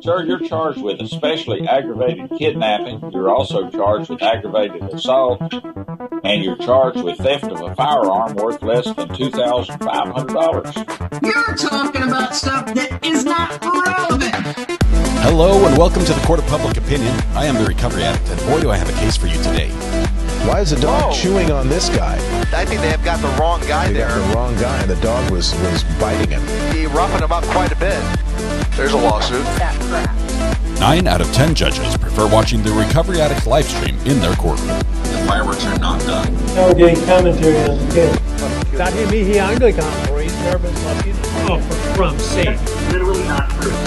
Sir, you're charged with especially aggravated kidnapping. You're also charged with aggravated assault, and you're charged with theft of a firearm worth less than $2,500. You're talking about stuff that is not relevant. Hello and welcome to the Court of Public Opinion. I am the recovery addict, and boy do I have a case for you today. Why is the dog chewing on this guy? I think they have got the wrong guy They there. got the wrong guy, and the dog was biting him. He roughened him up quite a bit. There's a lawsuit. 9 out of 10 judges prefer watching the Recovery Addict live stream in their courtroom. The fireworks are not done. Now we're getting commentary on the kid. Dahil umihiyan ka or he's nervous like Oh, for crumb's sake. Literally not true.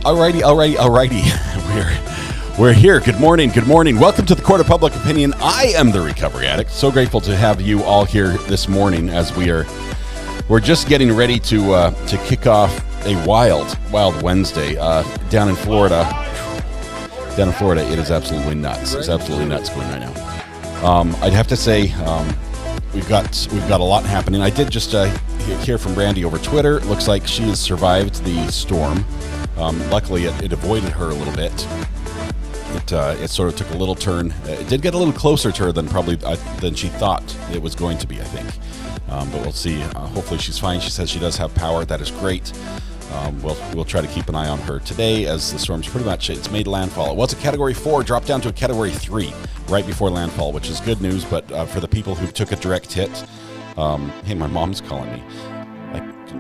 Alrighty. We're here. Good morning. Welcome to the Court of Public Opinion. I am the Recovery Addict. So grateful to have you all here this morning as we're just getting ready to kick off a wild Wednesday down in Florida. It is absolutely nuts. It's absolutely nuts going right now. I'd have to say we've got a lot happening. I did just hear from Brandy over Twitter. It looks like she has survived the storm. Luckily, it avoided her a little bit. It sort of took a little turn. It did get a little closer to her than she thought it was going to be, I think. But we'll see. Hopefully she's fine. She says she does have power. That is great. We'll try to keep an eye on her today as the storm's pretty much it's made landfall. It was a Category 4, dropped down to a Category 3 right before landfall, which is good news. But for the people who took a direct hit, hey, my mom's calling me.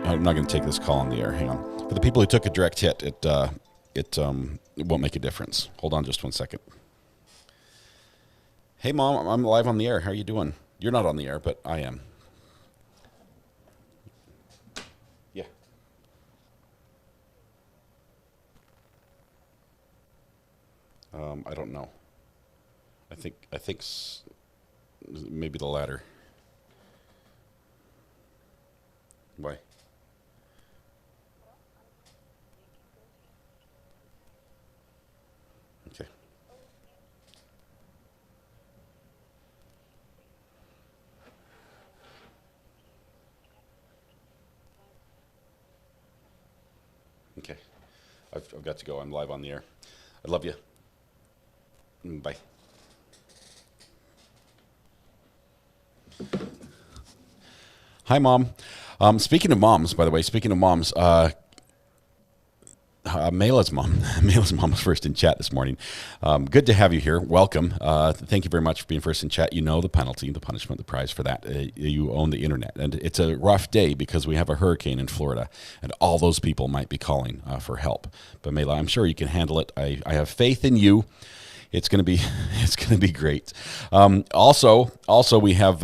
I'm not going to take this call on the air. Hang on. For the people who took a direct hit, it won't make a difference. Hold on just one second. Hey, Mom, I'm live on the air. How are you doing? You're not on the air, but I am. Yeah. I don't know. I think maybe the latter. Why? Okay. Okay. I've got to go. I'm live on the air. I love you. Bye. Hi, Mom. Speaking of moms, by the way, Mayla's mom was first in chat this morning. Good to have you here. Welcome. Thank you very much for being first in chat. You know the penalty, the punishment, the prize for that. You own the internet. And it's a rough day because we have a hurricane in Florida, and all those people might be calling for help. But Mayla, I'm sure you can handle it. I have faith in you. It's gonna be great. Also we have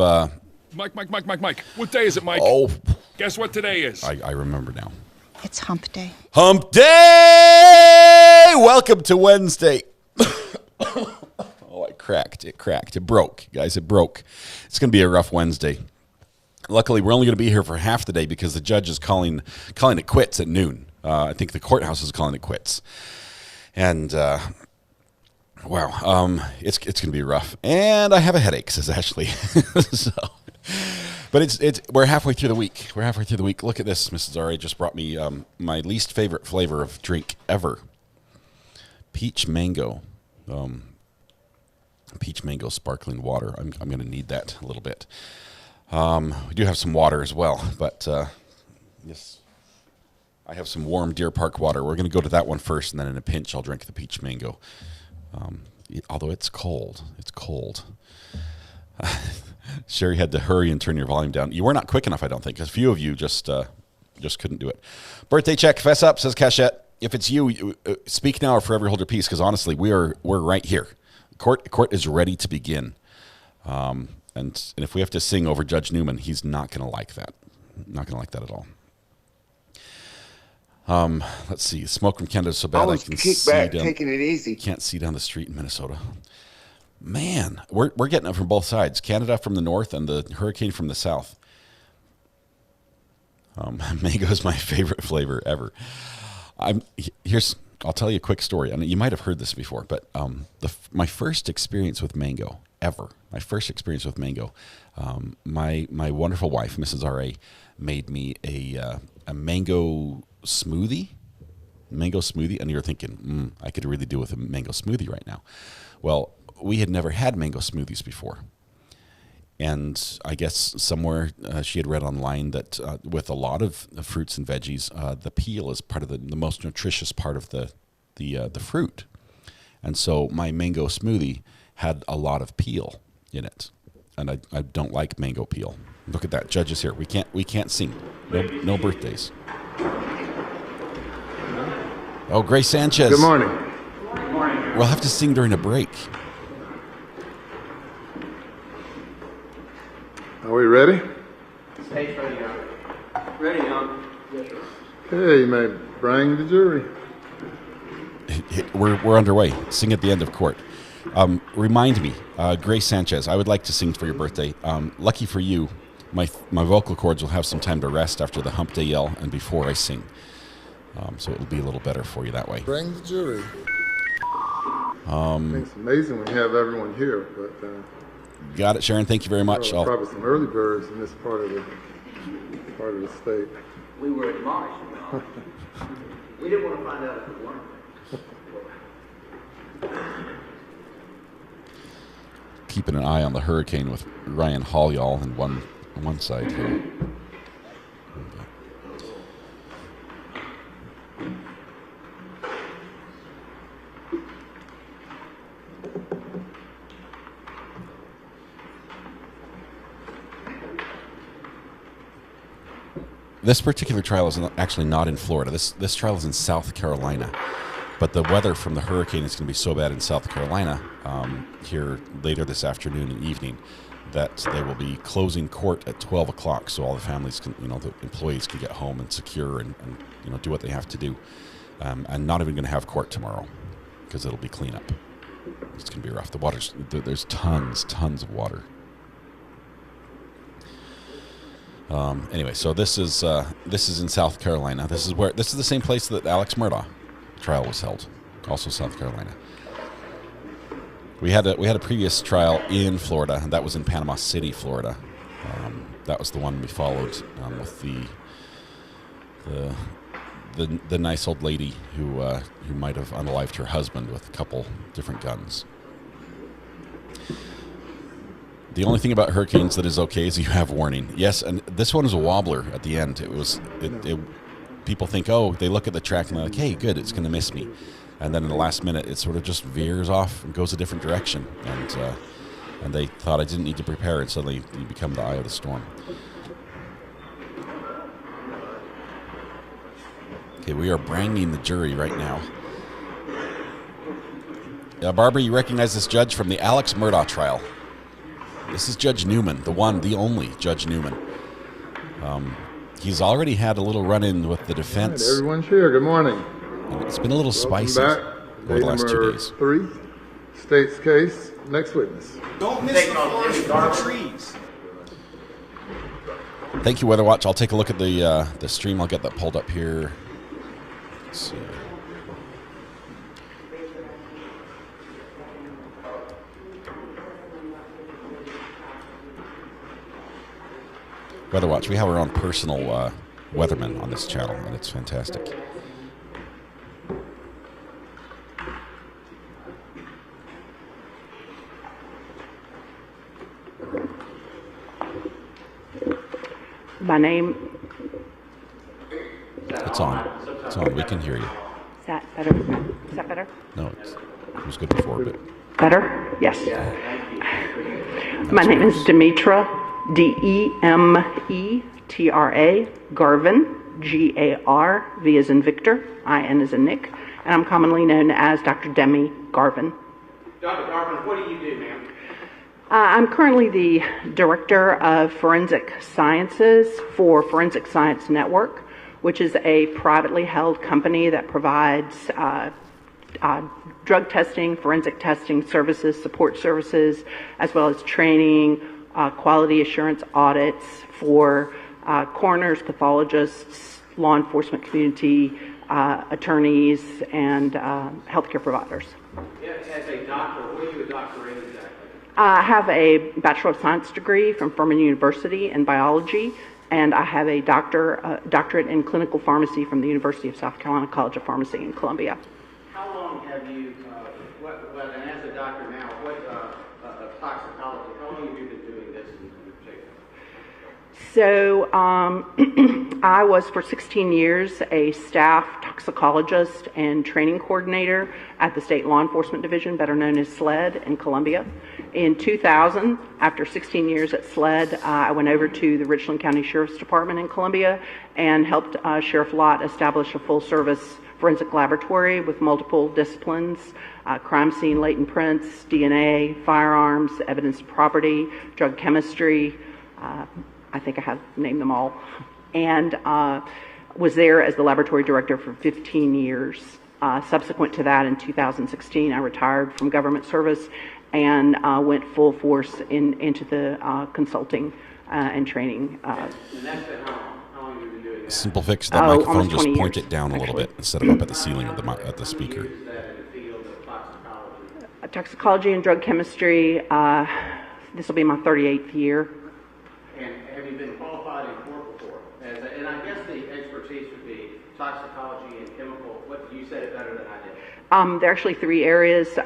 Mike. What day is it, Mike? Oh, Guess what today is? I remember now. It's hump day. Hump day! Welcome to Wednesday. Oh, it cracked. It broke, guys. It broke. It's going to be a rough Wednesday. Luckily, we're only going to be here for half the day because the judge is calling it quits at noon. I think the courthouse is calling it quits. And wow, it's going to be rough. And I have a headache, says Ashley. But we're halfway through the week. Look at this. Mrs. R.A. just brought me my least favorite flavor of drink ever. Peach mango. Peach mango sparkling water. I'm going to need that a little bit. We do have some water as well. But yes, I have some warm Deer Park water. We're going to go to that one first, and then in a pinch I'll drink the peach mango. Although it's cold. Sherry had to hurry and turn your volume down. You were not quick enough, I don't think, because a few of you just couldn't do it. Birthday check, fess up, says Cachette. If it's you, speak now or forever hold your peace, because honestly, we're right here. Court is ready to begin. And if we have to sing over Judge Newman, he's not going to like that. Not going to like that at all. Let's see. Smoke from Canada is so bad I can see down. Taking it easy. Can't see down the street in Minnesota. Man, we're getting it from both sides. Canada from the north and the hurricane from the south. Mango is my favorite flavor ever. I'll tell you a quick story. I mean, you might have heard this before, but my first experience with mango ever, my wonderful wife, Mrs. R.A., made me a mango smoothie. And you're thinking, I could really do with a mango smoothie right now. Well, we had never had mango smoothies before. And I guess somewhere she had read online that with a lot of fruits and veggies, the peel is part of the most nutritious part of the fruit. And so my mango smoothie had a lot of peel in it. And I don't like mango peel. Look at that. Judges here. We can't sing. No birthdays. Oh, Grace Sanchez. Good morning. We'll have to sing during a break. Are we ready? Stage ready, Young. Ready, Young. Yes, sir. Okay, you may bring the jury. We're underway. Sing at the end of court. Remind me, Grace Sanchez, I would like to sing for your birthday. Lucky for you, my vocal cords will have some time to rest after the hump day yell and before I sing. So it'll be a little better for you that way. Bring the jury. I think it's amazing we have everyone here, but got it, Sharon. Thank you very much. probably some early birds in this part of the state. We were admonished. We didn't want to find out if we weren't. Keeping an eye on the hurricane with Ryan Hallyall on one side here. This particular trial is actually not in Florida. This trial is in South Carolina. But the weather from the hurricane is going to be so bad in South Carolina here later this afternoon and evening that they will be closing court at 12 o'clock so all the families can, the employees can get home and secure and do what they have to do. And not even going to have court tomorrow because it'll be cleanup. It's going to be rough. There's tons of water. Anyway, so this is in South Carolina. This is the same place that Alex Murdaugh trial was held, also South Carolina. We had a previous trial in Florida, and that was in Panama City, Florida. That was the one we followed with the nice old lady who might have unalived her husband with a couple different guns. The only thing about hurricanes that is okay is you have warning. Yes, and this one is a wobbler at the end. People think, they look at the track and they're like, hey, good, it's going to miss me. And then in the last minute, it sort of just veers off and goes a different direction. And they thought I didn't need to prepare, and suddenly you become the eye of the storm. Okay, we are branding the jury right now. Barbara, you recognize this judge from the Alex Murdaugh trial. This is Judge Newman, the one, the only Judge Newman. He's already had a little run-in with the defense. Right, everyone's here. Good morning. And it's been a little spicy back. over the last 2 days. 3, state's case. Next witness. Don't miss the forest for the trees. Thank you, Weather Watch. I'll take a look at the stream. I'll get that pulled up here. Let's see. Weather Watch. We have our own personal weatherman on this channel, and it's fantastic. My name. It's on. It's on. We can hear you. Is that better? Is that better? No, it was good before, but better? Yes. My name is Demetra, Demetra Garvin, Gar, V as in Victor, IN as in Nick, and I'm commonly known as Dr. Demi Garvin. Dr. Garvin, what do you do, ma'am? I'm currently the Director of Forensic Sciences for Forensic Science Network, which is a privately held company that provides drug testing, forensic testing services, support services, as well as training, quality assurance audits for coroners, pathologists, law enforcement community, attorneys, and healthcare providers. As a doctor, what are you a doctor in exactly? I have a Bachelor of Science degree from Furman University in biology, and I have a doctorate in clinical pharmacy from the University of South Carolina College of Pharmacy in Columbia. How long have you, and as a doctor now, toxicology, how long have you been doing this in particular? So I was for 16 years a staff toxicologist and training coordinator at the State Law Enforcement Division, better known as SLED, in Columbia. In 2000, after 16 years at SLED, I went over to the Richland County Sheriff's Department in Columbia and helped Sheriff Lott establish a full-service forensic laboratory with multiple disciplines, crime scene latent prints, DNA, firearms, evidence of property, drug chemistry. I think I have named them all. And was there as the laboratory director for 15 years. Subsequent to that, in 2016, I retired from government service and went full force into the consulting and training. And that's been how long have you been doing that? Simple fix. That microphone, just point years, it down a little bit instead of up at the ceiling of the speaker. Is that in the field of toxicology? Toxicology and drug chemistry. This will be my 38th year. And have you been qualified in court before? And I guess the expertise would be toxicology and chemical. You said it better than I did. There are actually three areas: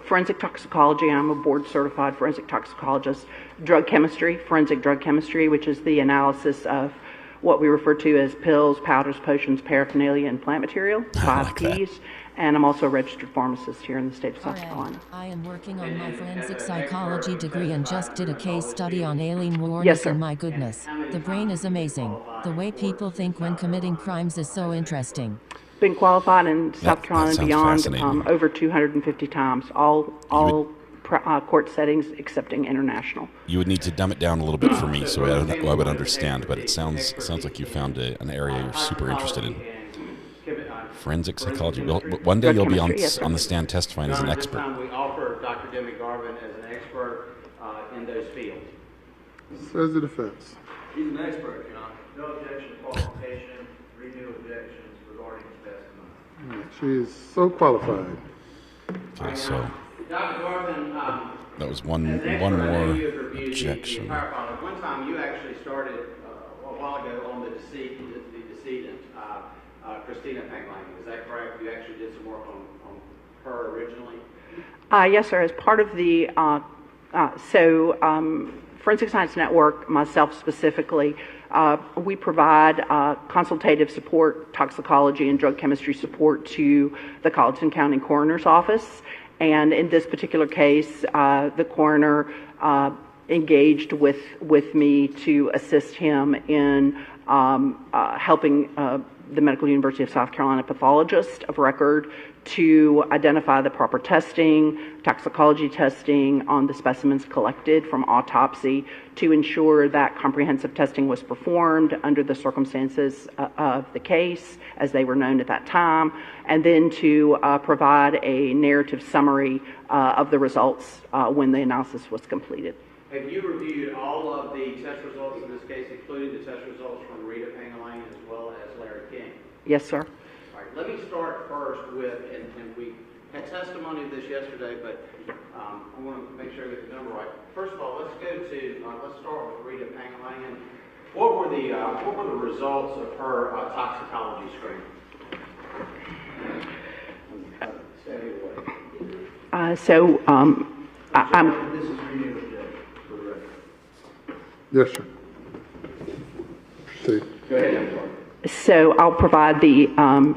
forensic toxicology. I'm a board certified forensic toxicologist. Drug chemistry, forensic drug chemistry, which is the analysis of what we refer to as pills, powders, potions, paraphernalia, and plant material, 5 Ps. And I'm also a registered pharmacist here in the state of South Carolina. I am working on my forensic psychology degree and just did a case study on Aileen Wuornos, Yes, sir. and my goodness, the brain is amazing. The way people think when committing crimes is so interesting. Been qualified in South Carolina and beyond fascinating. over 250 times, all court settings excepting international. You would need to dumb it down a little bit for me so I would understand, but it sounds like you found an area you're super interested in. Forensic psychology. Well, one day you'll be on the stand testifying as an expert. We offer Dr. Demi Garvin as an expert in those fields. Says the defense. He's an expert, John. No objection to qualification, renew objections regarding his testimony. She is so qualified. Okay, so Dr. Garvin, that was one as an expert, I know more you have reviewed objection. the entire file. One time you actually started a while ago on the decedent, Christina Panglangen. Is that correct? You actually did some work on her originally? Yes, sir. As part of the Forensic Science Network, myself specifically, we provide consultative support, toxicology, and drug chemistry support to the Colleton County Coroner's Office. And in this particular case, the coroner engaged with me to assist him in helping the Medical University of South Carolina pathologist of record to identify the proper testing, toxicology testing on the specimens collected from autopsy to ensure that comprehensive testing was performed under the circumstances of the case as they were known at that time, and then to provide a narrative summary of the results when the analysis was completed. Have you reviewed all of the test results in this case, including the test results from Rita Panglangen as well as Larry King? Yes, sir. All right, let me start first with, and we had testimony of this yesterday, but I want to make sure I get the number right. First of all, let's start with Rita Panglangen. What were the results of her toxicology screening? I'm. This is renewed for the record. Yes, sir. Proceed. Go ahead, I'm sorry. So I'll provide the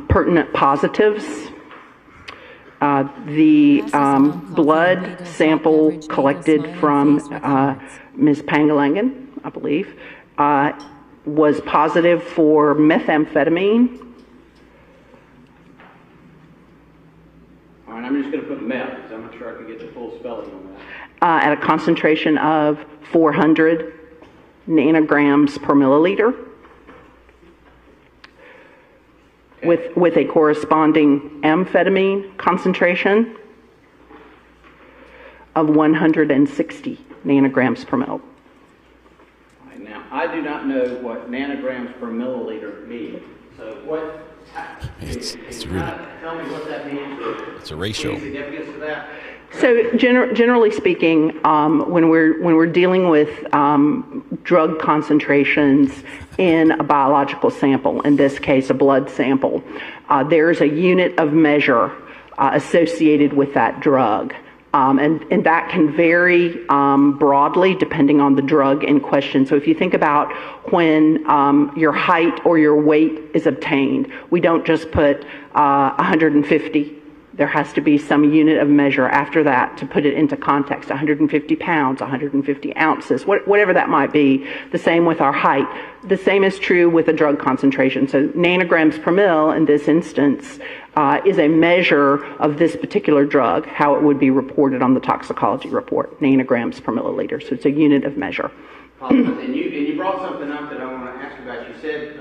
pertinent positives. The blood sample collected from Ms. Panglangen, I believe, was positive for methamphetamine. All right, I'm just going to put meth because I'm not sure I can get the full spelling on that. At a concentration of 400 nanograms per milliliter. With a corresponding amphetamine concentration of 160 nanograms per ml. Right, now, I do not know what nanograms per milliliter mean. So It's really, Tell me what that means. it's a ratio. Any significance to that? So generally speaking, when we're dealing with drug concentrations in a biological sample, in this case a blood sample, there's a unit of measure associated with that drug. And that can vary broadly depending on the drug in question. So if you think about when your height or your weight is obtained, we don't just put 150. There has to be some unit of measure after that to put it into context. 150 pounds, 150 ounces, whatever that might be. The same with our height. The same is true with a drug concentration. So nanograms per mil in this instance is a measure of this particular drug, how it would be reported on the toxicology report, nanograms per milliliter. So it's a unit of measure. And you brought something up that I want to ask you about. You said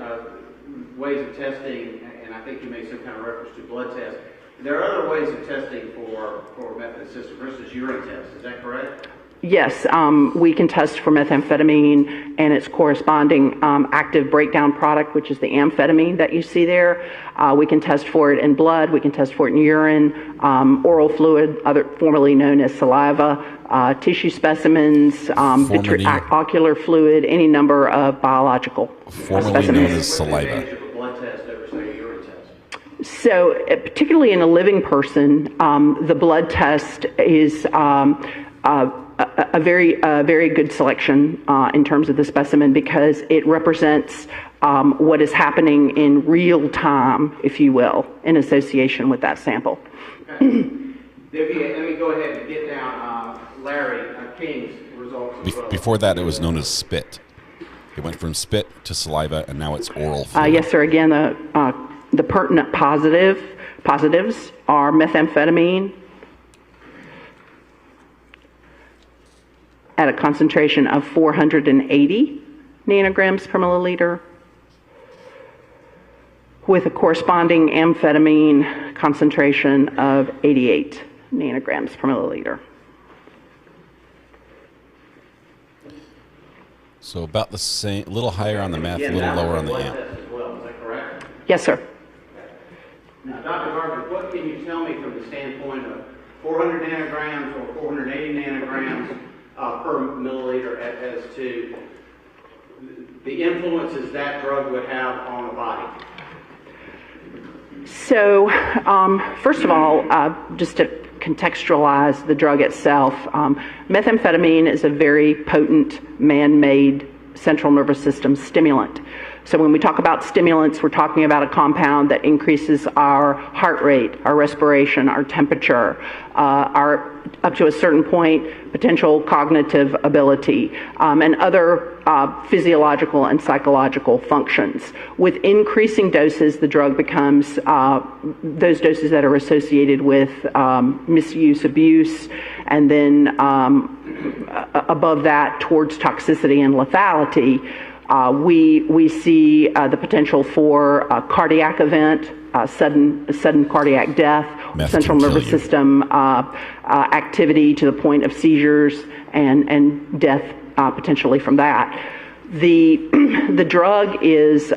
ways of testing, and I think you made some kind of reference to blood tests. There are other ways of testing for method-assisted, for instance, urine tests. Is that correct? Yes, we can test for methamphetamine and its corresponding active breakdown product, which is the amphetamine that you see there. We can test for it in blood. We can test for it in urine, oral fluid, formerly known as saliva, tissue specimens, ocular fluid, any number of biological formerly specimens. known as saliva. So, particularly in a living person, the blood test is a very good selection in terms of the specimen because it represents what is happening in real time, if you will, in association with that sample. Okay. Let me go ahead and get down Larry King's results. Before that, it was known as spit. It went from spit to saliva, and now it's oral fluid. Yes, sir. Again, the pertinent positives are methamphetamine at a concentration of 480 nanograms per milliliter with a corresponding amphetamine concentration of 88 nanograms per milliliter. So about the same, a little higher on the meth, a little lower on the amp. Yes, sir. Now, Dr. Garber, what can you tell me from the standpoint of 400 nanograms or 480 nanograms per milliliter as to the influences that drug would have on the body? So, first of all, just to contextualize the drug itself, methamphetamine is a very potent man-made central nervous system stimulant. So when we talk about stimulants, we're talking about a compound that increases our heart rate, our respiration, our temperature, our, up to a certain point, potential cognitive ability, and other physiological and psychological functions. With increasing doses, the drug becomes those doses that are associated with misuse, abuse, and then above that towards toxicity and lethality. We see the potential for a cardiac event, sudden cardiac death, central nervous system activity to the point of seizures and death potentially from that. The drug is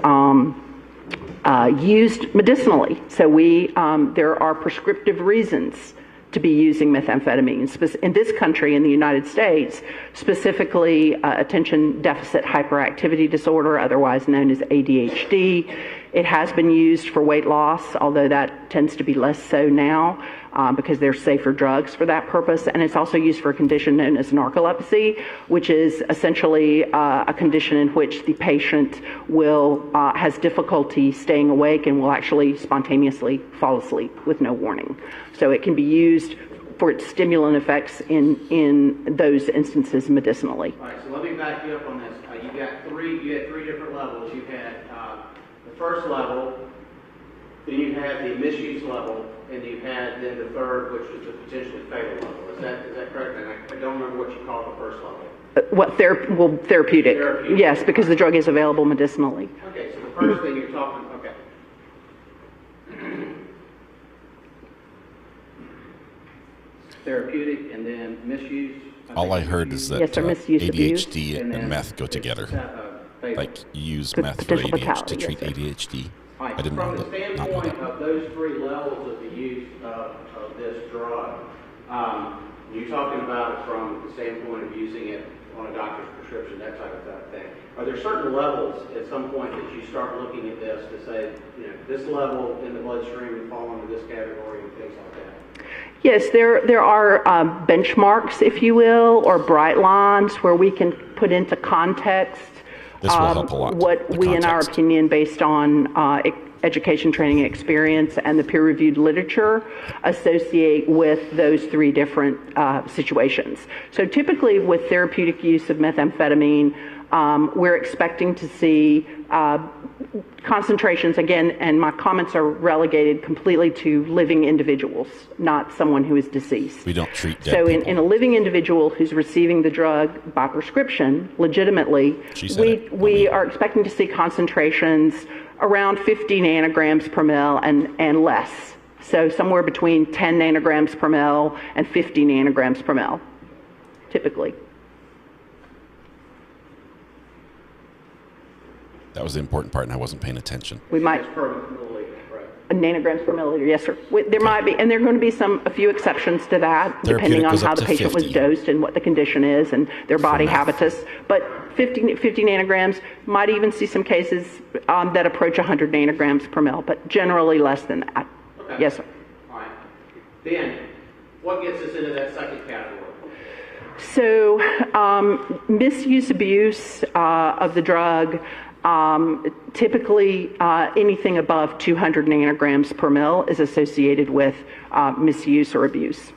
used medicinally, so there are prescriptive reasons to be using methamphetamine. In this country, in the United States, specifically attention deficit hyperactivity disorder, otherwise known as ADHD. It has been used for weight loss, although that tends to be less so now because there's safer drugs for that purpose. And it's also used for a condition known as narcolepsy, which is essentially a condition in which the patient has difficulty staying awake and will actually spontaneously fall asleep with no warning. So it can be used for its stimulant effects in those instances medicinally. All right, so let me back you up on this. You had three different levels. You had the first level, then you had the misuse level, and you had then the third, which was the potentially fatal level. Is that correct? And I don't remember what you called the first level. Therapeutic. Yes, because the drug is available medicinally. Okay, so the first thing you're talking, okay. Therapeutic and then misuse. All I heard is that ADHD and meth go together. Like you use meth for ADHD to treat ADHD. Right. I didn't know From the that. standpoint of those three levels of the use of this drug, you're talking about it from the standpoint of using it on a doctor's prescription, that type of thing. Are there certain levels at some point that you start looking at this to say, this level in the bloodstream would fall into this category and things like that? Yes, there are benchmarks, if you will, or bright lines where we can put into context This will help a lot. what we, in our opinion, based on education, training, experience, and the peer-reviewed literature, associate with those three different situations. So typically with therapeutic use of methamphetamine, we're expecting to see concentrations, again, and my comments are relegated completely to living individuals, not someone who is deceased. We don't treat dead So people. in a living individual who's receiving the drug by prescription, legitimately, we are expecting to see concentrations around 50 nanograms per mil and less. So somewhere between 10 nanograms per mil and 50 nanograms per mil, typically. That was the important part, and I wasn't paying attention. We might. Nanograms per milliliter, yes, sir. There might be, and there are going to be a few exceptions to that, depending on how the patient was dosed and what the condition is and their body habitus. But 50 nanograms, might even see some cases that approach 100 nanograms per mil, but generally less than that. Okay. Yes, sir. All right. Then, what gets us into that second category? So, misuse, abuse of the drug. Typically, anything above 200 nanograms per mil is associated with misuse or abuse.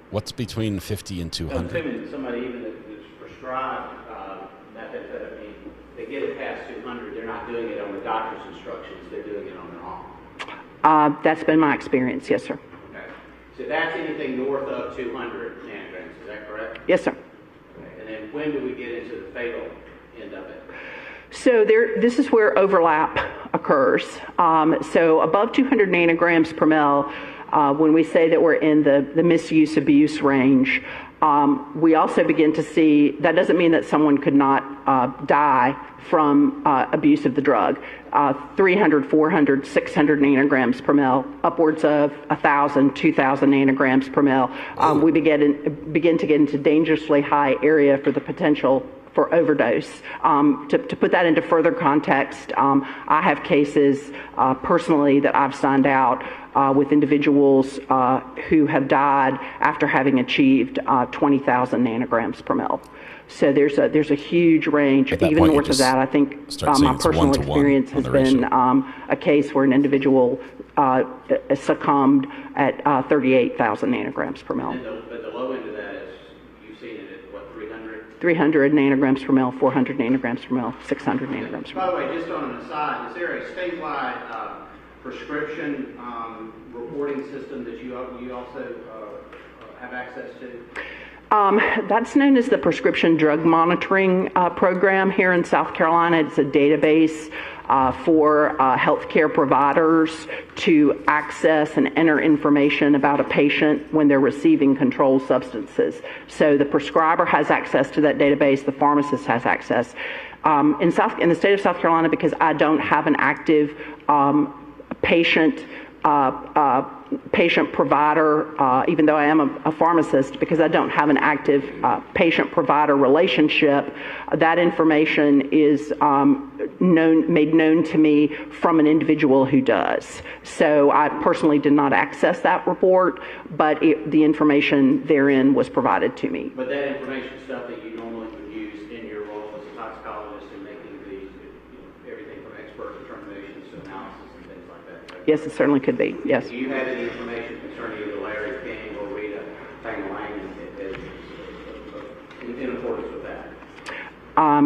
What's between 50 and 200? Assuming somebody even that's prescribed methamphetamine, they get it past 200, they're not doing it on the doctor's instructions, they're doing it on their own. That's been my experience, yes, sir. Okay. So that's anything north of 200 nanograms, is that correct? Yes, sir. Okay. And then when do we get into the fatal end of it? So this is where overlap occurs. So above 200 nanograms per mil, when we say that we're in the misuse abuse range, we also begin to see, that doesn't mean that someone could not die from abuse of the drug. 300, 400, 600 nanograms per mil, upwards of 1,000, 2,000 nanograms per mil. We begin to get into dangerously high area for the potential for overdose. To put that into further context, I have cases personally that I've signed out with individuals who have died after having achieved 20,000 nanograms per mil. So there's a huge range. Even north of that, I think my personal experience has been a case where an individual succumbed at 38,000 nanograms per mil. But the low end of that is, you've seen it at what, 300? 300 nanograms per mil, 400 nanograms per mil, 600 nanograms per mil. By the way, just on an aside, is there a statewide prescription reporting system that you also have access to? That's known as the Prescription Drug Monitoring Program here in South Carolina. It's a database for healthcare providers to access and enter information about a patient when they're receiving controlled substances. So the prescriber has access to that database, the pharmacist has access. In the state of South Carolina, because I don't have an active patient provider, even though I am a pharmacist, because I don't have an active patient provider relationship, that information is made known to me from an individual who does. So I personally did not access that report, but the information therein was provided to me. But that information is stuff that you normally would use in your role as a toxicologist in making these, everything from expert determinations to analysis and things like that. Right? Yes, it certainly could be, yes. Do you have any information concerning either Larry King or Rita Pangalain in accordance with that?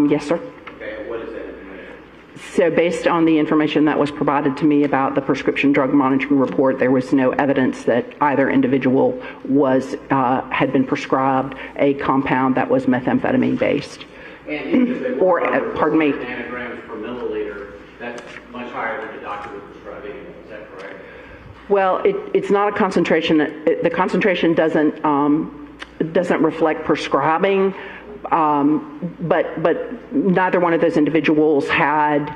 Yes, sir. Okay, what is that information? So based on the information that was provided to me about the prescription drug monitoring report, there was no evidence that either individual had been prescribed a compound that was methamphetamine based. Or, pardon me. Nanograms per milliliter, that's much higher than the doctor would prescribe anyway, is that correct? Well, it's not a concentration. The concentration doesn't reflect prescribing, but neither one of those individuals had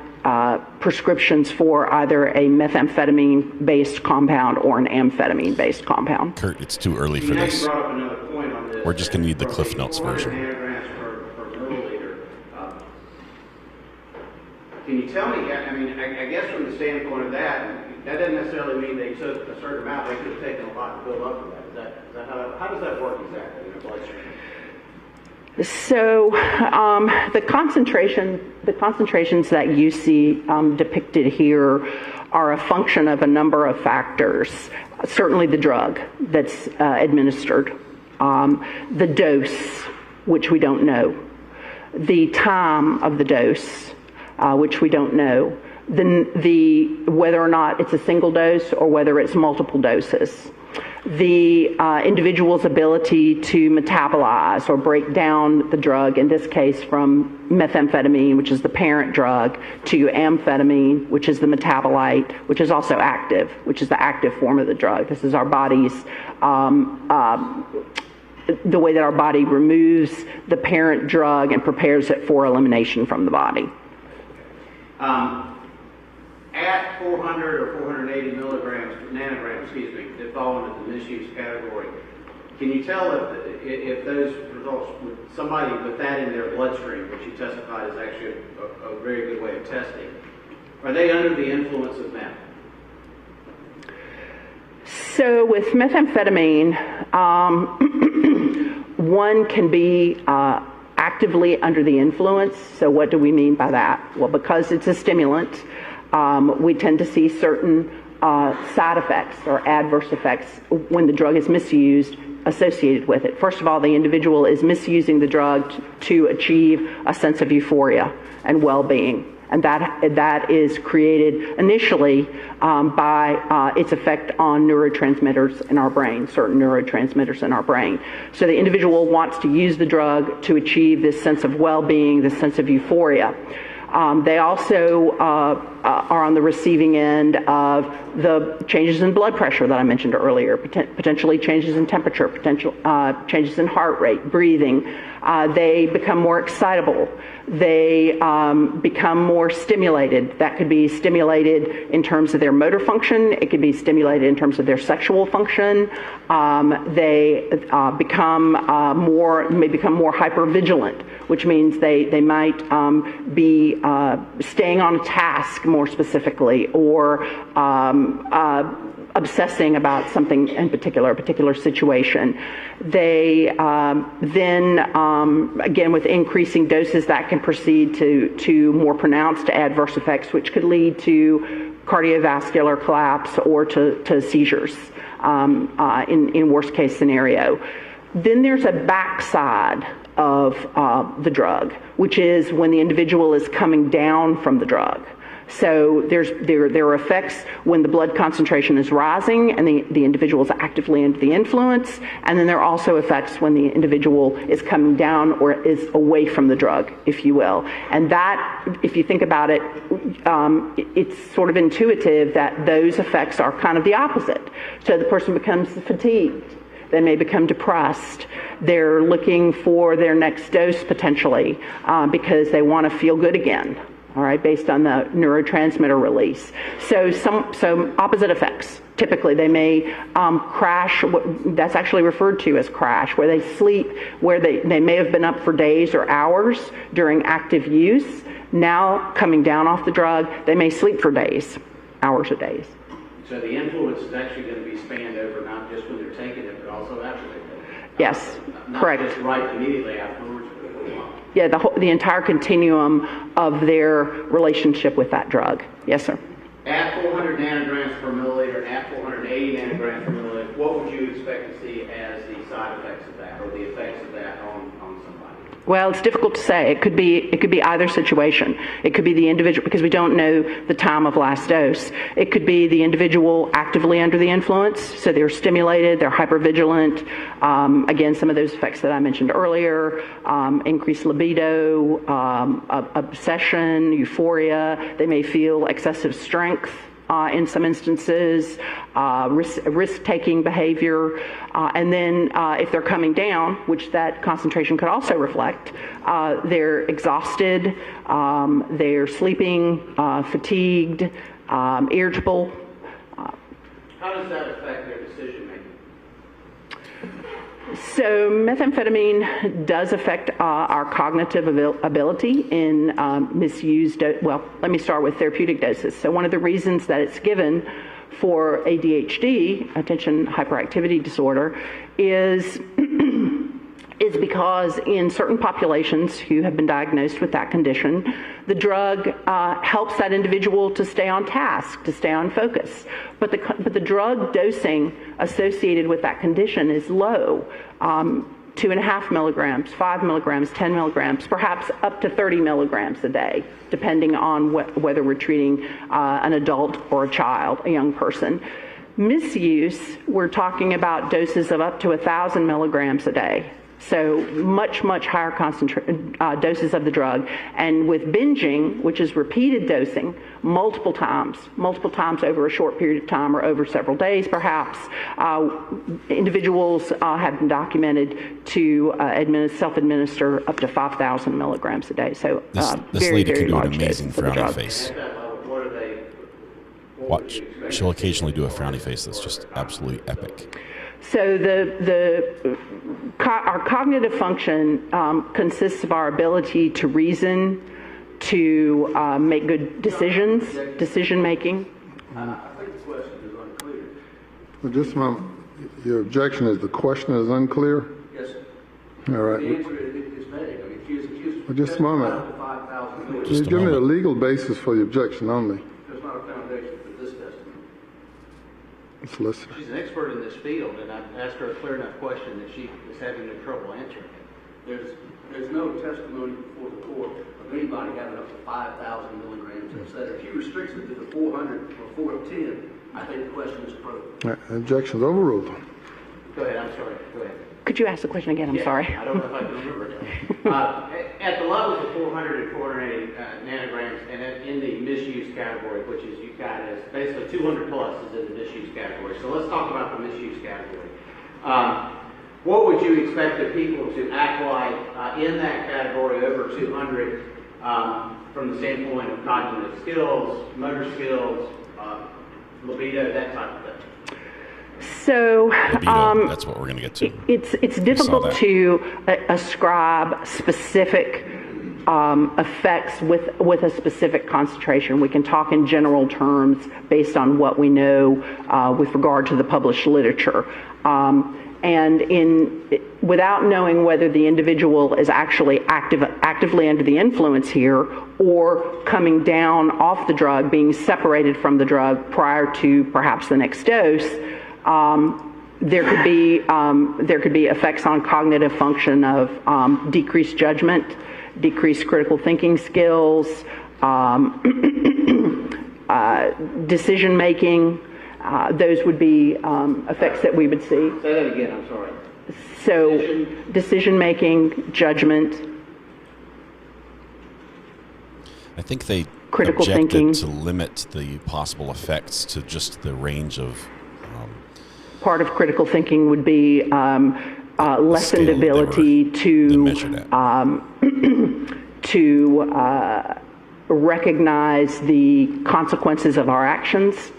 prescriptions for either a methamphetamine-based compound or an amphetamine-based compound. Kurt, it's too early for this. You brought up another point on this. We're just going to need the Cliff Notes version. Per milliliter. Can you tell me, I mean, I guess from the standpoint of that doesn't necessarily mean they took a certain amount. They could have taken a lot to build up for that. Is that how does that work exactly in the bloodstream? So the concentrations that you see depicted here are a function of a number of factors. Certainly the drug that's administered, the dose, which we don't know, the time of the dose, which we don't know, the whether or not it's a single dose or whether it's multiple doses, the individual's ability to metabolize or break down the drug, in this case from methamphetamine, which is the parent drug, to amphetamine, which is the metabolite, which is also active, which is the active form of the drug. This is our body's, the way that our body removes the parent drug and prepares it for elimination from the body. At 400 or 480 nanograms, that fall into the misuse category, can you tell if those results, with somebody with that in their bloodstream, which you testified is actually a very good way of testing, are they under the influence of meth? So with methamphetamine, one can be actively under the influence. So what do we mean by that? Well, because it's a stimulant, we tend to see certain side effects or adverse effects when the drug is misused associated with it. First of all, the individual is misusing the drug to achieve a sense of euphoria and well-being. And that is created initially by its effect on neurotransmitters in our brain, certain neurotransmitters in our brain. So the individual wants to use the drug to achieve this sense of well-being, this sense of euphoria. They also are on the receiving end of the changes in blood pressure that I mentioned earlier, potentially changes in temperature, potential changes in heart rate, breathing. They become more excitable. They become more stimulated. That could be stimulated in terms of their motor function. It could be stimulated in terms of their sexual function. They may become more hypervigilant, which means they might be staying on a task more specifically, or obsessing about something in particular, a particular situation. They then, again, with increasing doses, that can proceed to more pronounced adverse effects, which could lead to cardiovascular collapse or to seizures in worst case scenario. Then there's a backside of the drug, which is when the individual is coming down from the drug. So there are effects when the blood concentration is rising and the individual is actively under the influence, and then there are also effects when the individual is coming down or is away from the drug, if you will. And that, if you think about it, it's sort of intuitive that those effects are kind of the opposite. So the person becomes fatigued. They may become depressed. They're looking for their next dose potentially because they want to feel good again. All right, based on the neurotransmitter release. So opposite effects. Typically, they may crash. That's actually referred to as crash, where they sleep, where they may have been up for days or hours during active use. Now, coming down off the drug, they may sleep for days, hours or days. So the influence is actually going to be spanned over not just when they're taking it, but also after they take it. Yes, not correct. Not just right immediately afterwards, but for a while. Yeah, the entire continuum of their relationship with that drug. Yes, sir. At 400 nanograms per milliliter, at 480 nanograms per milliliter, what would you expect to see as the side effects of that, or the effects of that on somebody? Well, it's difficult to say. It could be either situation. It could be the individual, because we don't know the time of last dose. It could be the individual actively under the influence, so they're stimulated, they're hypervigilant. Again, some of those effects that I mentioned earlier, increased libido, obsession, euphoria. They may feel excessive strength in some instances, risk-taking behavior, and then if they're coming down, which that concentration could also reflect, they're exhausted, they're sleeping, fatigued, irritable. How does that affect their decision making? So methamphetamine does affect our cognitive ability in misused, well, let me start with therapeutic doses. So one of the reasons that it's given for ADHD, attention hyperactivity disorder, is because in certain populations who have been diagnosed with that condition, the drug helps that individual to stay on task, to stay on focus. But the drug dosing associated with that condition is low, 2.5 milligrams, 5 milligrams, 10 milligrams, perhaps up to 30 milligrams a day, depending on whether we're treating an adult or a child, a young person. Misuse, we're talking about doses of up to 1,000 milligrams a day. So much higher doses of the drug. And with binging, which is repeated dosing, multiple times over a short period of time or over several days perhaps, individuals have been documented to self-administer up to 5,000 milligrams a day. So this very, lady very can do an large amazing doses of the frowny drug. face. What are they? Watch. She'll occasionally do a frowny face that's just absolutely epic. So our cognitive function consists of our ability to reason, to make good decision making. I think the question is unclear. Well, just a moment. Your objection is the question is unclear? Yes, sir. All right. The answer is vague. I mean, she's Well, just a moment. 5,000 You Just a give me a moment. legal basis for the objection only. There's not a foundation for this testimony. Let's listen. She's an expert in this field, and I've asked her a clear enough question that she is having no trouble answering it. There's no testimony before the court of anybody having up to 5,000 milligrams, etc. If you restrict it to the 400 or 410, I think the question is proved. Objection's overruled. Go ahead, I'm sorry. Go ahead. Could you ask the question again? I'm sorry. I don't know if I can remember it. At the levels of 400 and 480 nanograms, and in the misuse category, which is you got as basically 200 plus is in the misuse category. So let's talk about the misuse category. What would you expect the people to act like in that category over 200 from the standpoint of cognitive skills, motor skills, libido, that type of thing? So Libido, that's what we're going to get to. it's difficult to ascribe specific effects with a specific concentration. We can talk in general terms based on what we know with regard to the published literature. And without knowing whether the individual is actually actively under the influence here or coming down off the drug, being separated from the drug prior to perhaps the next dose, there could be effects on cognitive function of decreased judgment, decreased critical thinking skills, decision making. Those would be effects that we would see. Say that again, I'm sorry. So, decision making, judgment. I think they critical objected thinking. to limit the possible effects to just the range of. Part of critical thinking would be lessened scale ability to recognize the consequences of our actions.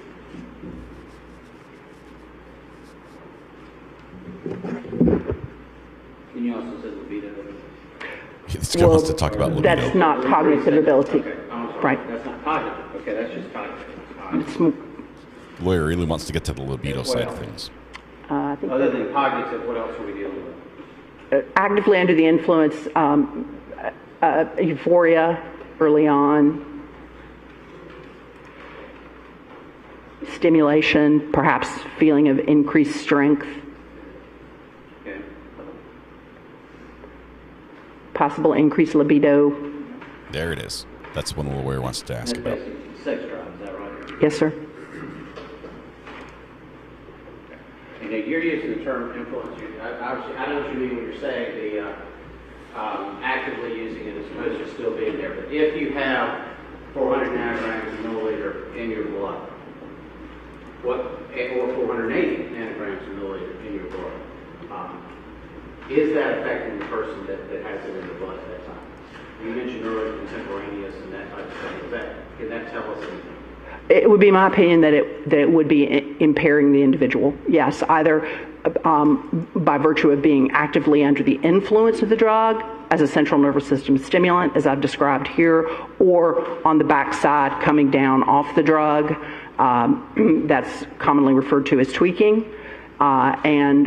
Can you also say libido? This guy wants to talk about libido. That's not cognitive ability. Okay, I'm sorry. Right. That's not cognitive. Okay, that's just cognitive. It's Lawyer really wants to get to the libido side of things. I think Other than cognitive, what else are we dealing with? actively under the influence, euphoria early on, stimulation, perhaps feeling of increased strength, Okay. possible increased libido. There it is. That's what the lawyer wants to ask That's about. basically sex drive, is that right? Yes, sir. And you're using the term influence. I know what you mean when you're saying the actively using it as opposed to still being there. But if you have 400 nanograms per milliliter in your blood, or 480 nanograms per milliliter in your blood. Is that affecting the person that has it in the blood at that time? You mentioned earlier contemporaneous and that type of thing. Can that tell us anything? It would be my opinion that it would be impairing the individual. Yes, either by virtue of being actively under the influence of the drug as a central nervous system stimulant, as I've described here, or on the backside coming down off the drug. That's commonly referred to as tweaking, and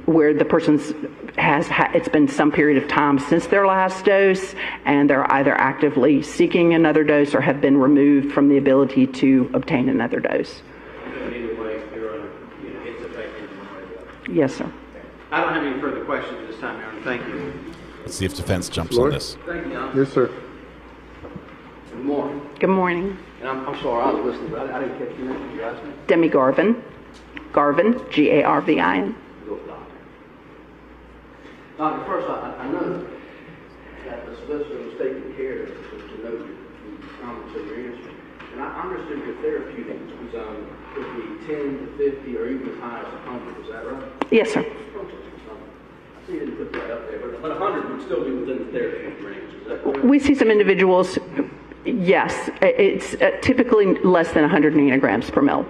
where the person's it's been some period of time since their last dose, and they're either actively seeking another dose or have been removed from the ability to obtain another dose. Either way, it's affecting them. Yes, sir. I don't have any further questions at this time, Aaron. Thank you. Let's see if defense jumps on this. Thank you, John. Yes, sir. Good morning. Good morning. And I'm sorry, I was listening, but I didn't catch your name. Did you ask me? Demi Garvin. Garvin, Garvin. Doctor, first, I know that the solicitor was taking care to note the comments of your answer. And I understood your therapeutic zone could be 10 to 50 or even as high as 100. Is that right? Yes, sir. I see you didn't put that up there, but 100 would still be within the therapeutic range. Is that correct? We see some individuals, yes, it's typically less than 100 nanograms per mil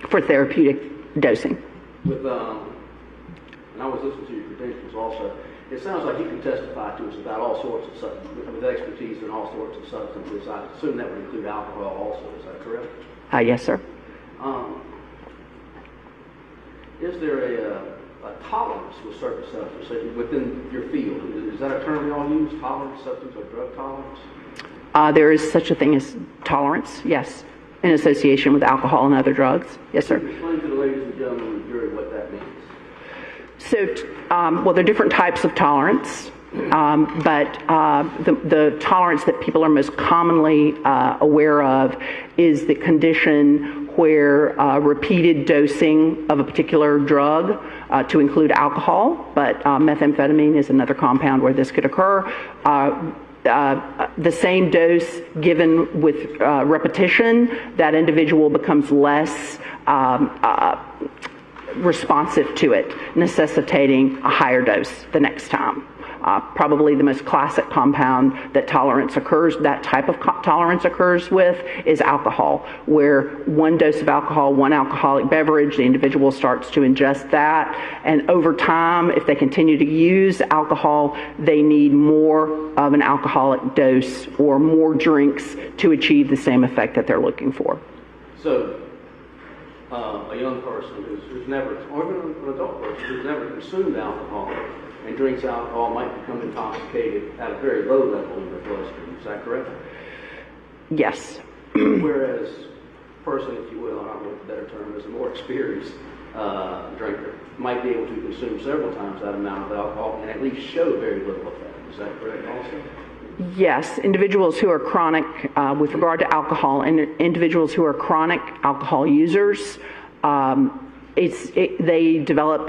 for therapeutic dosing. With, and I was listening to your credentials also. It sounds like you can testify to us about all sorts of substances, with expertise in all sorts of substances. I assume that would include alcohol also. Is that correct? Yes, sir. Is there a tolerance with certain substances within your field? Is that a term you all use, tolerance, substance or drug tolerance? There is such a thing as tolerance, yes, in association with alcohol and other drugs. Yes, sir. Explain to the ladies and gentlemen of the jury what that means. So, well, there are different types of tolerance, but the tolerance that people are most commonly aware of is the condition where repeated dosing of a particular drug, to include alcohol, but methamphetamine is another compound where this could occur. The same dose given with repetition, that individual becomes less responsive to it, necessitating a higher dose the next time. Probably the most classic compound that that type of tolerance occurs with is alcohol, where one dose of alcohol, one alcoholic beverage, the individual starts to ingest that, and over time, if they continue to use alcohol, they need more of an alcoholic dose or more drinks to achieve the same effect that they're looking for. So, a young person who's never, or even an adult person who's never consumed alcohol and drinks alcohol might become intoxicated at a very low level in their bloodstream. Is that correct? Yes. Whereas a person, if you will, I don't know what the better term is, a more experienced drinker might be able to consume several times that amount of alcohol and at least show very little effect. Is that correct also? Yes, individuals who are chronic, with regard to alcohol, and individuals who are chronic alcohol users, they develop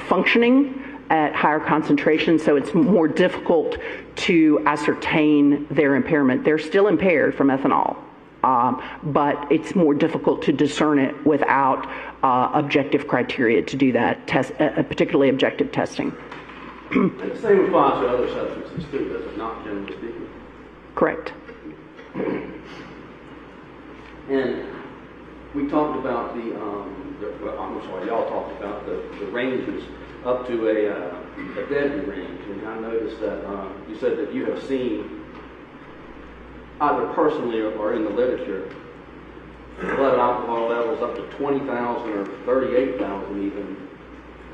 functioning at higher concentrations, so it's more difficult to ascertain their impairment. They're still impaired from ethanol, but it's more difficult to discern it without objective criteria to do that, particularly objective testing. And the same applies to other substances too, does it not, generally speaking? Correct. And we talked about y'all talked about the ranges up to a deadly range. And I noticed that you said that you have seen, either personally or in the literature, blood alcohol levels up to 20,000 or 38,000 even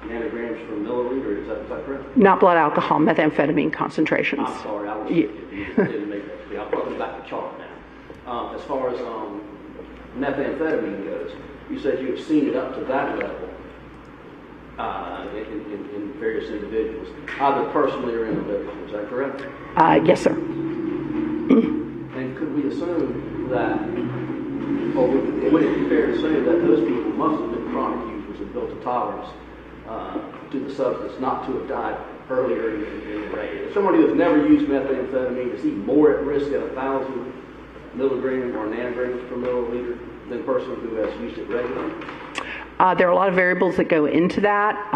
nanograms per milliliter. Is that correct? Not blood alcohol, methamphetamine concentrations. I'm sorry, I was didn't make that clear. I'll probably back the chart now. As far as methamphetamine goes, you said you have seen it up to that level in various individuals, either personally or in the literature. Is that correct? Yes, sir. And could we assume that, or would it be fair to say that those people must have been chronic users and built a tolerance to the substance not to have died earlier in the range? If somebody who has never used methamphetamine, is he more at risk at 1,000 milligram or nanograms per milliliter than a person who has used it regularly? There are a lot of variables that go into that.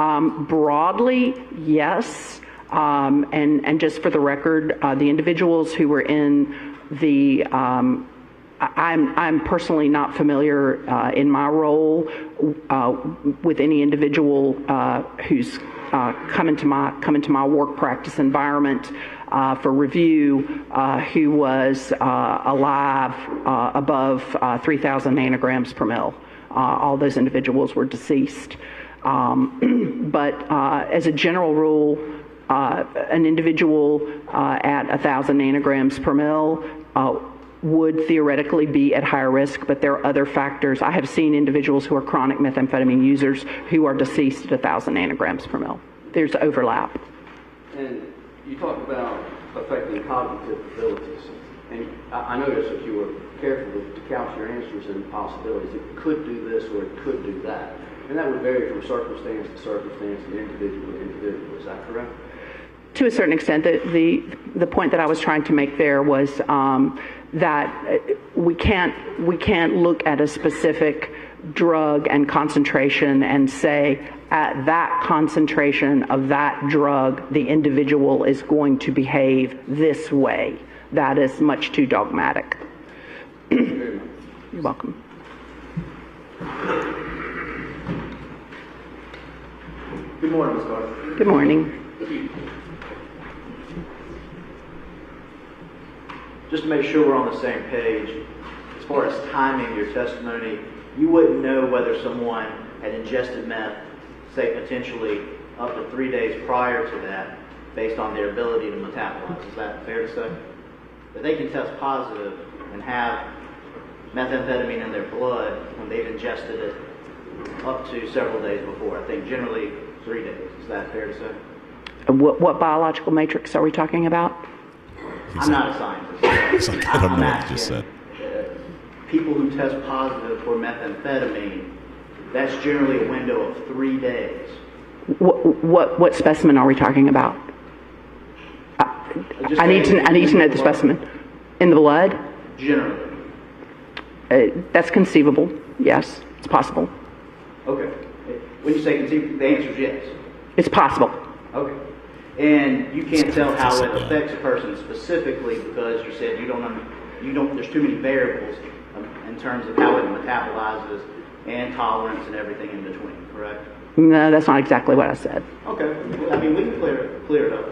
Broadly, yes. And just for the record, the individuals who were in the, I'm personally not familiar in my role with any individual who's come into my work practice environment for review who was alive above 3,000 nanograms per mil. All those individuals were deceased. But as a general rule, an individual at 1,000 nanograms per mil would theoretically be at higher risk, but there are other factors. I have seen individuals who are chronic methamphetamine users who are deceased at 1,000 nanograms per mil. There's overlap. And you talked about affecting cognitive abilities. And I noticed that you were careful to couch your answers in possibilities. It could do this or it could do that. And that would vary from circumstance to circumstance and individual to individual. Is that correct? To a certain extent, the point that I was trying to make there was that we can't look at a specific drug and concentration and say at that concentration of that drug the individual is going to behave this way. That is much too dogmatic. You're welcome. Good morning, Ms. Carter. Good morning. Just to make sure we're on the same page, as far as timing your testimony, you wouldn't know whether someone had ingested meth, say potentially up to 3 days prior to that, based on their ability to metabolize. Is that fair to say? That they can test positive and have methamphetamine in their blood when they've ingested it up to several days before. I think generally 3 days. Is that fair to say? What biological matrix are we talking about? I'm not a scientist. I don't know what you just said. People who test positive for methamphetamine, that's generally a window of 3 days. What specimen are we talking about? I need to know the specimen. In the blood? Generally. That's conceivable. Yes, it's possible. Okay. When you say conceivable, the answer is yes. It's possible. Okay. And you can't tell how it affects a person specifically because you said you don't. There's too many variables in terms of how it metabolizes and tolerance and everything in between. Correct? No, that's not exactly what I said. Okay. I mean, we can clear it up.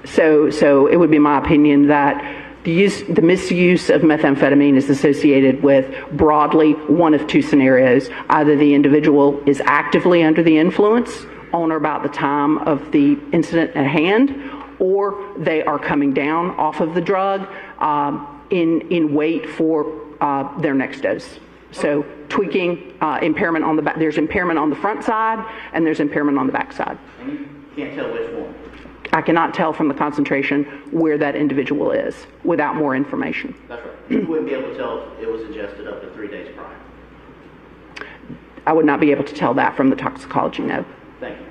So it would be my opinion that the misuse of methamphetamine is associated with broadly one of two scenarios. Either the individual is actively under the influence on or about the time of the incident at hand, or they are coming down off of the drug in wait for their next dose. So tweaking, impairment on the back. There's impairment on the front side and there's impairment on the back side. And you can't tell which one. I cannot tell from the concentration where that individual is without more information. That's right. You wouldn't be able to tell if it was ingested up to 3 days prior. I would not be able to tell that from the toxicology note. Thank you.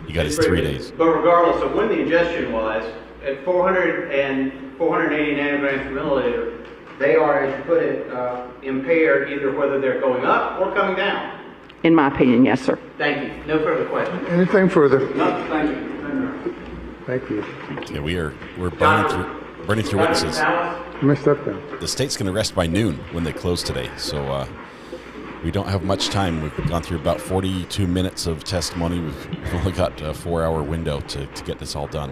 You got his 3 days. But regardless of when the ingestion was, at 400 and 480 nanograms per milliliter, they are, as you put it, impaired either whether they're going up or coming down. In my opinion, yes, sir. Thank you. No further questions. Anything further? No, thank you. Thank you. Yeah, we're burning through witnesses. Messed up then. The state's going to rest by noon when they close today, so we don't have much time. We've gone through about 42 minutes of testimony. We've only got a 4-hour window to get this all done.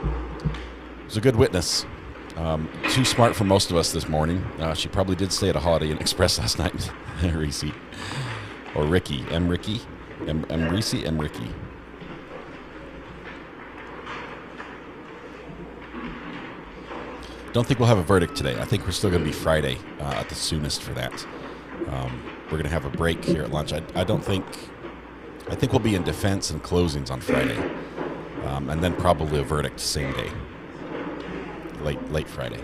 It was a good witness. Too smart for most of us this morning. She probably did stay at a Holiday Inn Express last night, Reese. Or Ricky. M. Ricky. M. Reese. M. Ricky. Don't think we'll have a verdict today. I think we're still going to be Friday at the soonest for that. We're going to have a break here at lunch. I think we'll be in defense and closings on Friday. And then probably a verdict same day. Late Friday.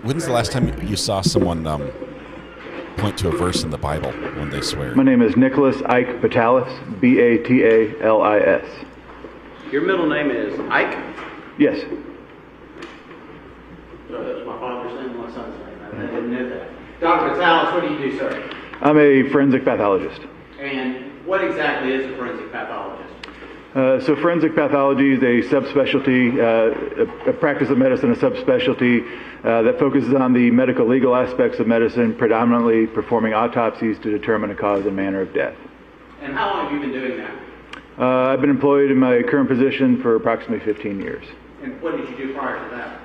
When's the last time you saw someone point to a verse in the Bible when they swear? My name is Nicholas Ike Batalis, Batalis. Your middle name is Ike? Yes. So that's my father's name and my son's name. I didn't know that. Dr. Batalis, what do you do, sir? I'm a forensic pathologist. And what exactly is a forensic pathologist? So forensic pathology is a subspecialty, a practice of medicine, a subspecialty that focuses on the medical legal aspects of medicine, predominantly performing autopsies to determine a cause and manner of death. And how long have you been doing that? I've been employed in my current position for approximately 15 years. And what did you do prior to that?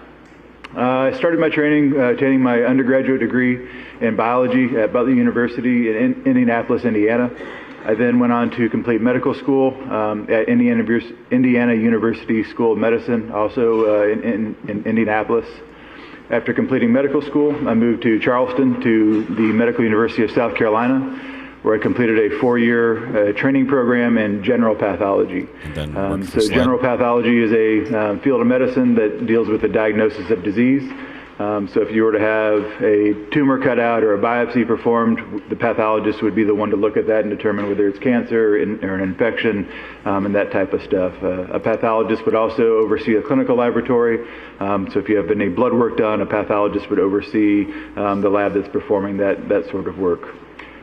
I started my training attaining my undergraduate degree in biology at Butler University in Indianapolis, Indiana. I then went on to complete medical school at Indiana University School of Medicine, also in Indianapolis. After completing medical school, I moved to Charleston to the Medical University of South Carolina, where I completed a 4-year training program in general pathology. So general pathology is a field of medicine that deals with the diagnosis of disease. So if you were to have a tumor cut out or a biopsy performed, the pathologist would be the one to look at that and determine whether it's cancer or an infection and that type of stuff. A pathologist would also oversee a clinical laboratory. So if you have any blood work done, a pathologist would oversee the lab that's performing that sort of work.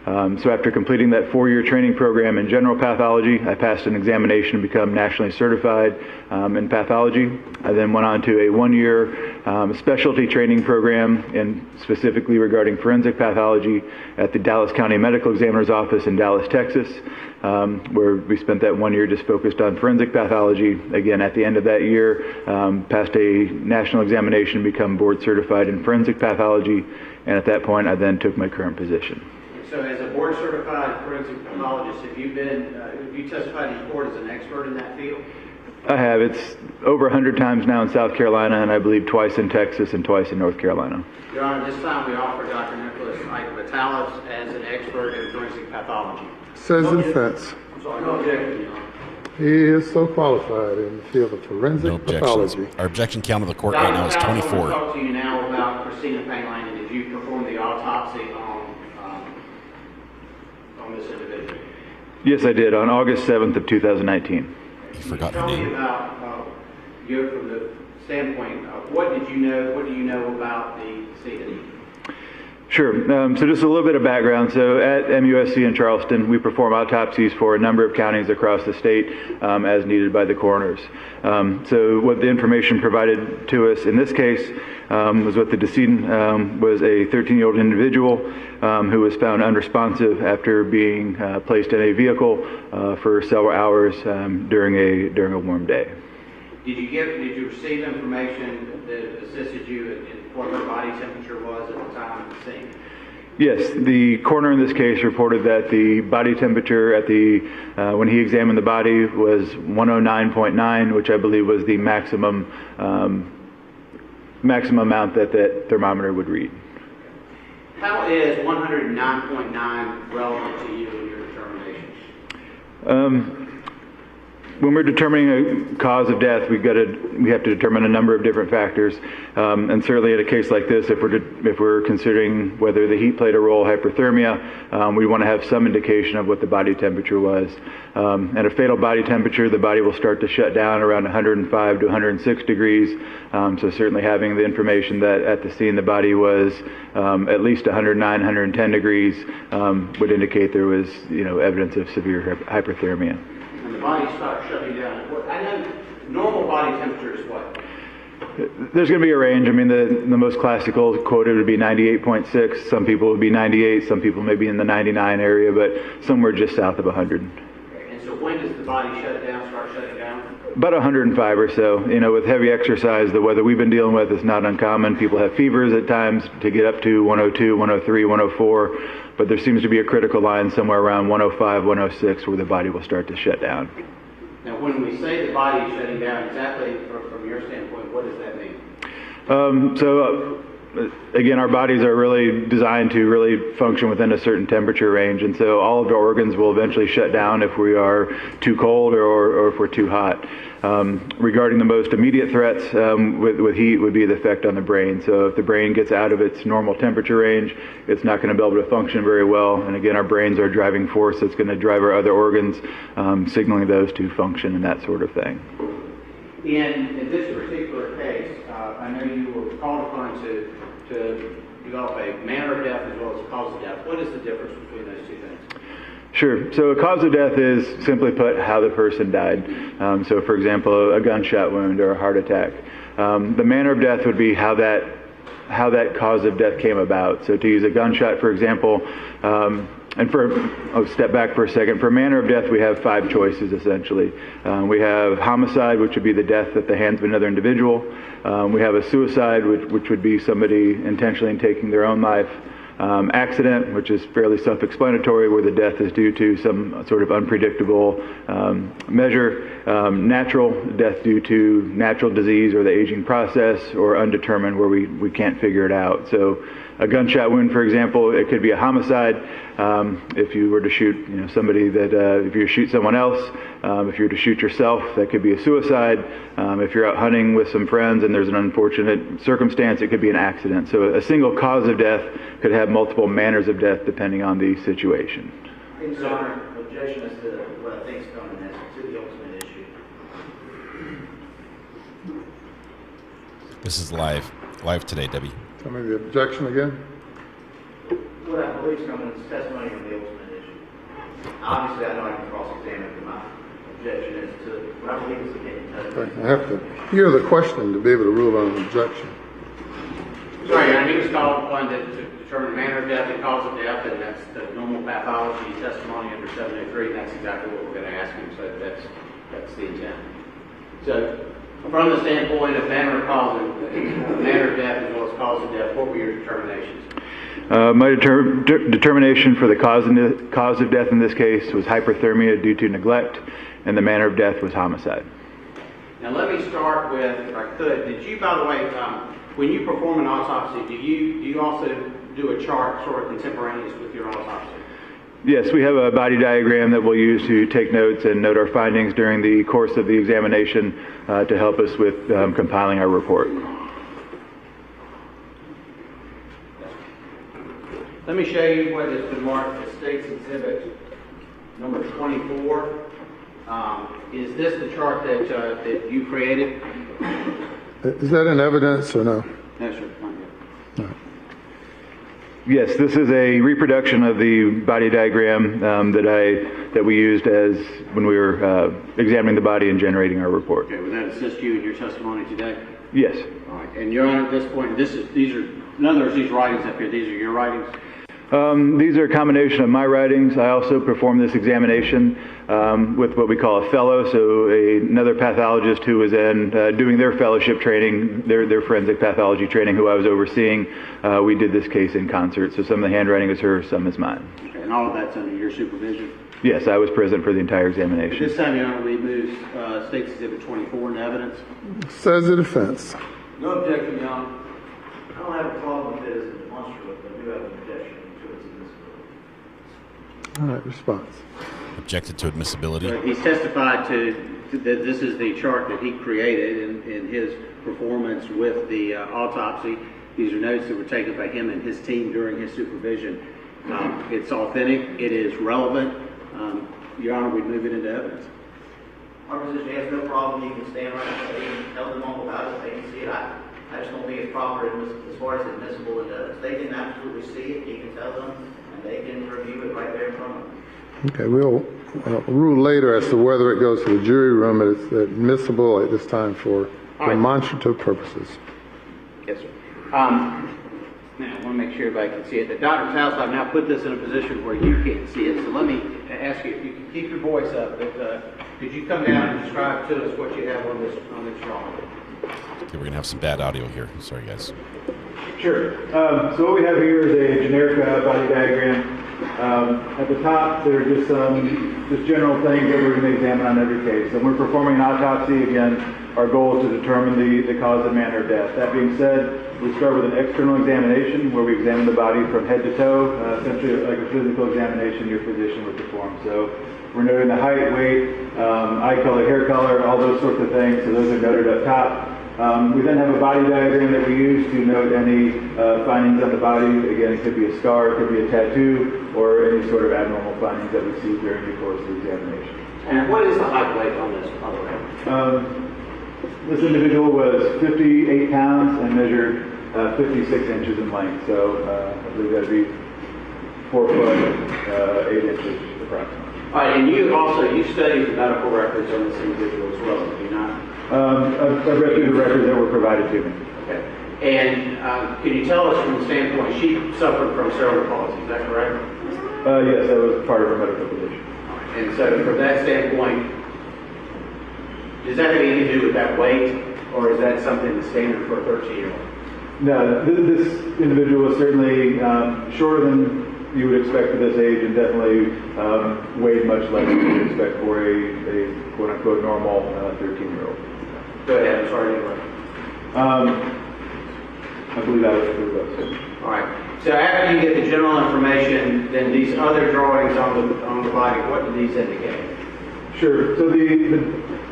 So after completing that 4-year training program in general pathology, I passed an examination to become nationally certified in pathology. I then went on to a 1-year specialty training program, and specifically regarding forensic pathology at the Dallas County Medical Examiner's Office in Dallas, Texas, where we spent that 1 year just focused on forensic pathology. Again, at the end of that year, passed a national examination to become board certified in forensic pathology, and at that point, I then took my current position. So as a board certified forensic pathologist, have you testified in court as an expert in that field? I have. It's over 100 times now in South Carolina, and I believe twice in Texas and twice in North Carolina. Your Honor, this time we offer Dr. Nicholas Ike Batalis as an expert in forensic pathology. Says in defense. No objection, Your Honor. He is so qualified in the field of forensic pathology. Our objection count of the court right now is 24. I want to talk to you now about Christina Panglaney. Did you perform the autopsy on this individual? Yes, I did, on August 7th of 2019. You forgot her Tell name. me about you from the standpoint of what do you know about the deceased? Sure. So just a little bit of background. So at MUSC in Charleston, we perform autopsies for a number of counties across the state as needed by the coroners. So what the information provided to us in this case was what the decedent was a 13-year-old individual who was found unresponsive after being placed in a vehicle for several hours during a warm day. Did you receive information that assisted you in what her body temperature was at the time of the scene? Yes, the coroner in this case reported that the body temperature at when he examined the body was 109.9, which I believe was the maximum amount that thermometer would read. How is 109.9 relevant to you in your determination? When we're determining a cause of death, we have to determine a number of different factors, and certainly in a case like this, if we're considering whether the heat played a role, hyperthermia, we want to have some indication of what the body temperature was. At a fatal body temperature, the body will start to shut down around 105 to 106 degrees. So certainly having the information that at the scene the body was at least 109, 110 degrees would indicate there was evidence of severe hyperthermia. And the body starts shutting down. I know normal body temperature is what? There's going to be a range. I mean, the most classical quoted would be 98.6. Some people would be 98. Some people may be in the 99 area, but somewhere just south of 100. Okay. And so when does the body start shutting down? About 105 or so. With heavy exercise, the weather we've been dealing with is not uncommon. People have fevers at times to get up to 102, 103, 104. But there seems to be a critical line somewhere around 105, 106 where the body will start to shut down. Now, when we say the body is shutting down, exactly from your standpoint, what does that mean? So again, our bodies are really designed to really function within a certain temperature range, and so all of our organs will eventually shut down if we are too cold or if we're too hot. Regarding the most immediate threats with heat would be the effect on the brain. So if the brain gets out of its normal temperature range, it's not going to be able to function very well. And again, our brains are a driving force that's going to drive our other organs, signaling those to function and that sort of thing. In this particular case, I know you were called upon to develop a manner of death as well as a cause of death. What is the difference between those two things? Sure. So a cause of death is, simply put, how the person died. So, for example, a gunshot wound or a heart attack. The manner of death would be how that cause of death came about. So to use a gunshot, for example, I'll step back for a second. For manner of death, we have 5 choices, essentially. We have homicide, which would be the death at the hands of another individual. We have a suicide, which would be somebody intentionally taking their own life. Accident, which is fairly self-explanatory, where the death is due to some sort of unpredictable measure. Natural, death due to natural disease or the aging process, or undetermined, where we can't figure it out. So a gunshot wound, for example, it could be a homicide. If you were to shoot somebody if you shoot someone else, if you were to shoot yourself, that could be a suicide. If you're out hunting with some friends and there's an unfortunate circumstance, it could be an accident. So a single cause of death could have multiple manners of death depending on the situation. Your Honor, objection as to what I think is coming next to the ultimate issue. This is live today, Debbie. Tell me the objection again. What I believe is coming is testimony on the ultimate issue. Obviously, I know I can cross-examine, but my objection is to what I believe is the testimony. I have to hear the question to be able to rule on an objection. Sorry, Your Honor, he was called upon to determine the manner of death and cause of death, and that's the normal pathology testimony under 703, and that's exactly what we're going to ask him, so that's the intent. So, from the standpoint of manner of cause and manner of death as well as cause of death, what were your determinations? My determination for the cause of death in this case was hyperthermia due to neglect, and the manner of death was homicide. Now let me start with, if I could, did you, by the way, when you perform an autopsy, do you also do a chart sort of contemporaneous with your autopsy? Yes, we have a body diagram that we'll use to take notes and note our findings during the course of the examination to help us with compiling our report. Let me show you what has been marked as State's Exhibit number 24. Is this the chart that you created? Is that in evidence or no? No, sir. No. Yes, this is a reproduction of the body diagram that we used as when we were examining the body and generating our report. Okay, would that assist you in your testimony today? Yes. All right. And Your Honor, at this point, these are none of these writings up here. These are your writings. These are a combination of my writings. I also performed this examination with what we call a fellow, so another pathologist who was in doing their fellowship training, their forensic pathology training, who I was overseeing. We did this case in concert, so some of the handwriting is hers, some is mine. Okay, and all of that's under your supervision? Yes, I was present for the entire examination. At this time, Your Honor, we move State's Exhibit 24 into evidence. Says the defense. No objection, Your Honor. I don't have a problem with it as a demonstrative, but I do have an objection to its admissibility. All right, response. Objected to admissibility. He's testified to that this is the chart that he created in his performance with the autopsy. These are notes that were taken by him and his team during his supervision. It's authentic. It is relevant. Your Honor, we move it into evidence. Our position has no problem. You can stand right up there and tell them all about it. They can see it. I just don't think it's proper as far as admissible in evidence. They can absolutely see it. You can tell them, and they can review it right there in front of them. Okay, we'll rule later as to whether it goes to the jury room and it's admissible at this time for demonstrative purposes. Yes, sir. Now, I want to make sure everybody can see it. The doctor's house, I've now put this in a position where you can't see it. So let me ask you, if you can keep your voice up, could you come down and describe to us what you have on this drawing? Okay, we're going to have some bad audio here. Sorry, guys. Sure. So what we have here is a generic body diagram. At the top, there are just general things that we're going to examine on every case. So when we're performing an autopsy, again, our goal is to determine the cause and manner of death. That being said, we start with an external examination where we examine the body from head to toe, essentially like a physical examination your physician would perform. So we're noting the height, weight, eye color, hair color, all those sorts of things. So those are noted up top. We then have a body diagram that we use to note any findings on the body. Again, it could be a scar, it could be a tattoo, or any sort of abnormal findings that we see during the course of the examination. And what is the height weight on this, by the way? This individual was 58 pounds and measured 56 inches in length. So I believe that would be 4 foot 8 inches approximately. All right, and you studied the medical records on this individual as well, do you not? I've read through the records that were provided to me. Okay. And can you tell us from the standpoint, she suffered from cerebral palsy, is that correct? Yes, that was part of her medical condition. And so from that standpoint, does that have anything to do with that weight, or is that something that's standard for a 13-year-old? No, this individual was certainly shorter than you would expect for this age, and definitely weighed much less than you would expect for a quote-unquote normal 13-year-old. Go ahead, I'm sorry to interrupt. I believe that was true. All right. So after you get the general information, then these other drawings on the body, what do these indicate? Sure. So the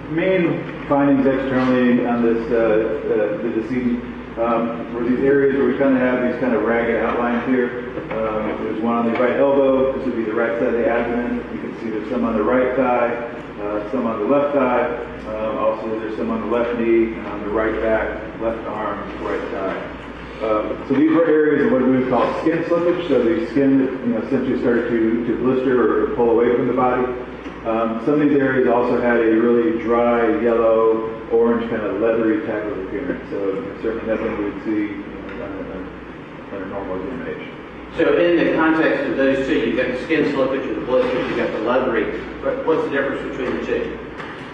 main findings externally on this the decedent were these areas where we kind of have these kind of ragged outlines here. There's one on the right elbow. This would be the right side of the abdomen. You can see there's some on the right thigh, some on the left thigh. Also, there's some on the left knee, and on the right back, left arm, right thigh. So these were areas of what we would call skin slippage. So the skin essentially started to blister or pull away from the body. Some of these areas also had a really dry, yellow, orange, kind of leathery type of appearance. So certainly nothing we would see on a normal examination. So in the context of those two, you've got the skin slippage and the blisters, you've got the leathery. What's the difference between the two?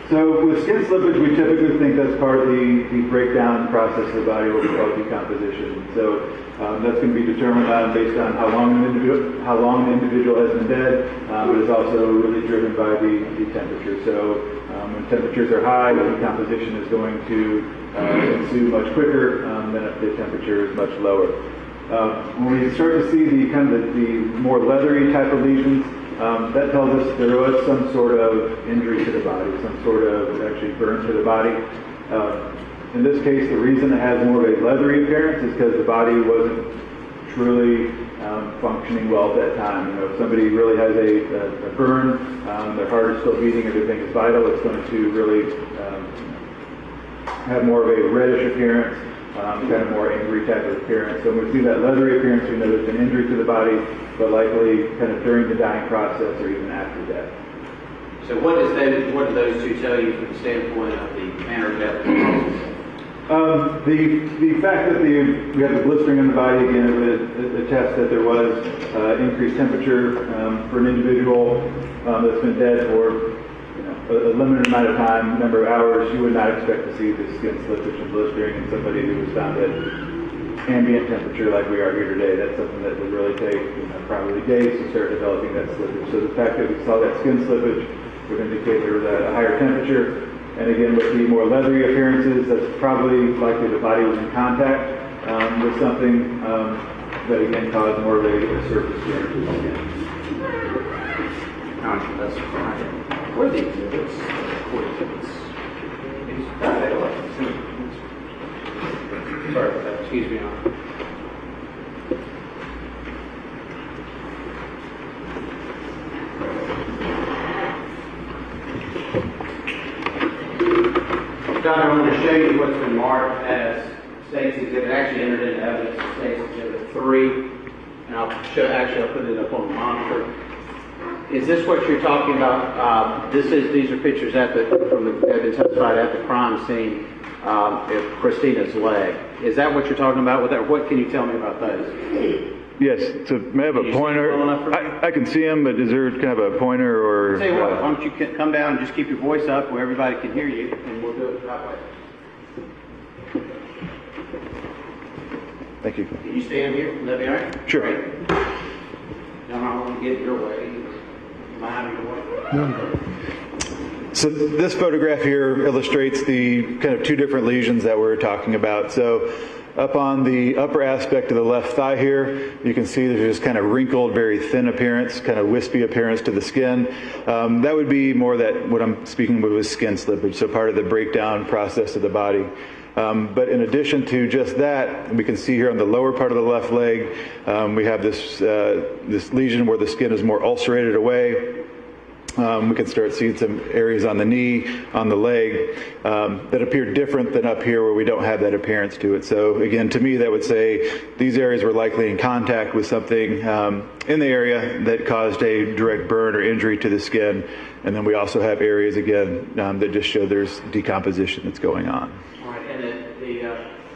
So with skin slippage, we typically think that's part of the breakdown process of the body, what we call decomposition. So that's going to be determined based on how long the individual has been dead, but it's also really driven by the temperature. So when temperatures are high, the decomposition is going to ensue much quicker than if the temperature is much lower. When we start to see the more leathery type of lesions, that tells us there was some sort of injury to the body, some sort of actually burn to the body. In this case, the reason it has more of a leathery appearance is because the body wasn't truly functioning well at that time. If somebody really has a burn, their heart is still beating, everything is vital, it's going to really have more of a reddish appearance, kind of more angry type of appearance. So when we see that leathery appearance, we know there's an injury to the body, but likely kind of during the dying process or even after death. So what do those two tell you from the standpoint of the manner of death? The fact that we have the blistering in the body, again, it would attest that there was increased temperature for an individual that's been dead for a limited amount of time, number of hours. You would not expect to see the skin slippage and blistering in somebody who was found at ambient temperature like we are here today. That's something that would really take probably days to start developing that slippage. So the fact that we saw that skin slippage would indicate there was a higher temperature. And again, with the more leathery appearances, that's probably likely the body was in contact with something that again caused more of a surface damage to the skin. That's fine. Where are the exhibits? Sorry about that. Excuse me. Don, I want to show you what's been marked as State's Exhibit. Actually entered into evidence as State's Exhibit 3. And I'll put it up on the monitor. Is this what you're talking about? These are pictures that have been testified at the crime scene of Christina's leg. Is that what you're talking about with that? What can you tell me about those? Yes. So may I have a pointer? I can see them, but is there kind of a pointer or? I'll tell you what. Why don't you come down and just keep your voice up where everybody can hear you, and we'll do it that way. Thank you. Can you stand here? Will that be all right? Sure. Right. No, I want to get your way. Am I out of your way? No. So this photograph here illustrates the kind of two different lesions that we're talking about. So up on the upper aspect of the left thigh here, you can see there's this kind of wrinkled, very thin appearance, kind of wispy appearance to the skin. That would be more that what I'm speaking of is skin slippage, so part of the breakdown process of the body. But in addition to just that, we can see here on the lower part of the left leg, we have this lesion where the skin is more ulcerated away. We can start seeing some areas on the knee, on the leg, that appear different than up here where we don't have that appearance to it. So again, to me, that would say these areas were likely in contact with something in the area that caused a direct burn or injury to the skin. And then we also have areas, again, that just show there's decomposition that's going on. All right, and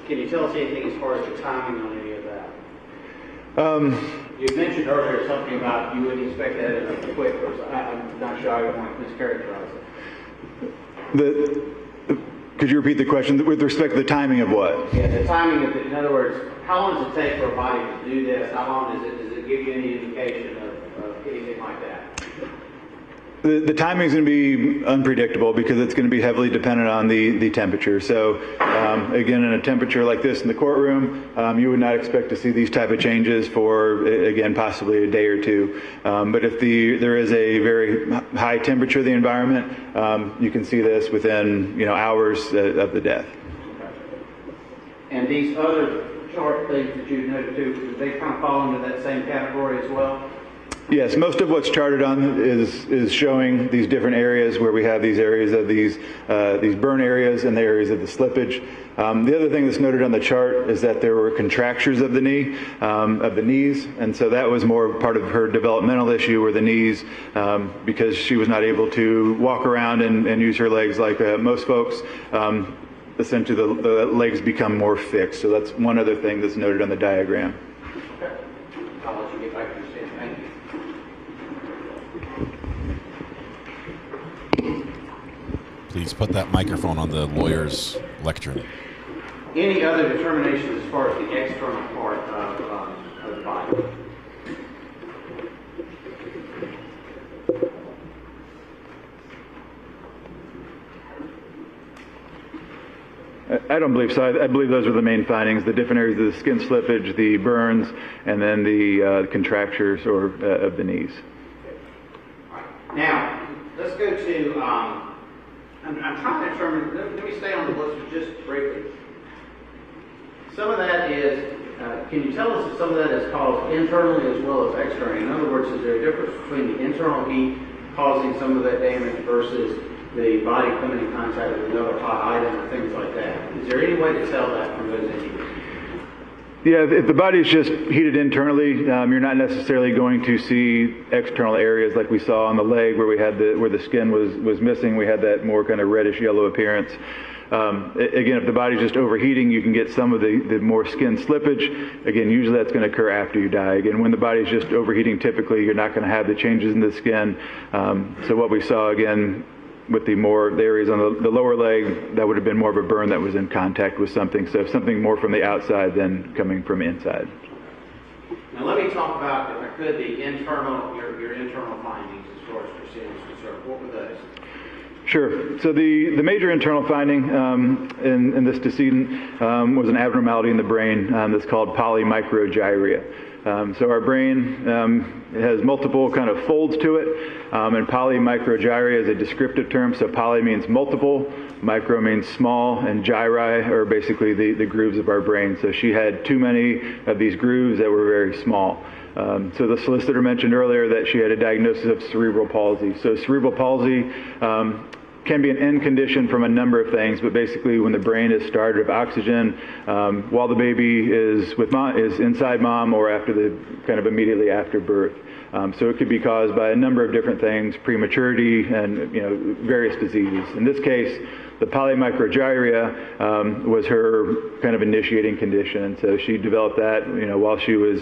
can you tell us anything as far as the timing on any of that? You mentioned earlier something about you wouldn't expect that in a quick, I'm not sure I would want to mischaracterize it. Could you repeat the question with respect to the timing of what? Yeah, the timing of it. In other words, how long does it take for a body to do this? How long does it give you any indication of anything like that? The timing is going to be unpredictable because it's going to be heavily dependent on the temperature. So again, in a temperature like this in the courtroom, you would not expect to see these type of changes for, again, possibly a day or two. But if there is a very high temperature of the environment, you can see this within hours of the death. Okay. And these other chart things that you noted too, do they kind of fall into that same category as well? Yes, most of what's charted on is showing these different areas where we have these areas of these burn areas and the areas of the slippage. The other thing that's noted on the chart is that there were contractures of the knee, of the knees, and so that was more part of her developmental issue, where the knees, because she was not able to walk around and use her legs like most folks, essentially the legs become more fixed. So that's one other thing that's noted on the diagram. Okay. I'll let you get back to your stand. Thank you. Please put that microphone on the lawyer's lectern. Any other determinations as far as the external part of the body? I don't believe so. I believe those are the main findings, the different areas of the skin slippage, the burns, and then the contractures of the knees. All right. Now, let's go to, I'm trying to determine, let me stay on the list just briefly. Some of that is, can you tell us if some of that is caused internally as well as externally? In other words, is there a difference between the internal heat causing some of that damage versus the body coming in contact with another hot item or things like that? Is there any way to tell that from those injuries? Yeah, if the body is just heated internally, you're not necessarily going to see external areas like we saw on the leg where we had where the skin was missing. We had that more kind of reddish yellow appearance. Again, if the body's just overheating, you can get some of the more skin slippage. Again, usually that's going to occur after you die. Again, when the body's just overheating, typically you're not going to have the changes in the skin. So what we saw again with the areas on the lower leg, that would have been more of a burn that was in contact with something. So something more from the outside than coming from inside. Now let me talk about, if I could, the internal, your internal findings as far as proceedings is concerned. What were those? Sure. So the major internal finding in this decedent was an abnormality in the brain that's called polymicrogyria. So our brain has multiple kind of folds to it, and polymicrogyria is a descriptive term. So poly means multiple, micro means small, and gyri are basically the grooves of our brain. So she had too many of these grooves that were very small. So the solicitor mentioned earlier that she had a diagnosis of cerebral palsy. So cerebral palsy can be an end condition from a number of things, but basically when the brain is starved of oxygen while the baby is inside mom or after kind of immediately after birth. So it could be caused by a number of different things, prematurity and various diseases. In this case, the polymicrogyria was her kind of initiating condition, and so she developed that while she was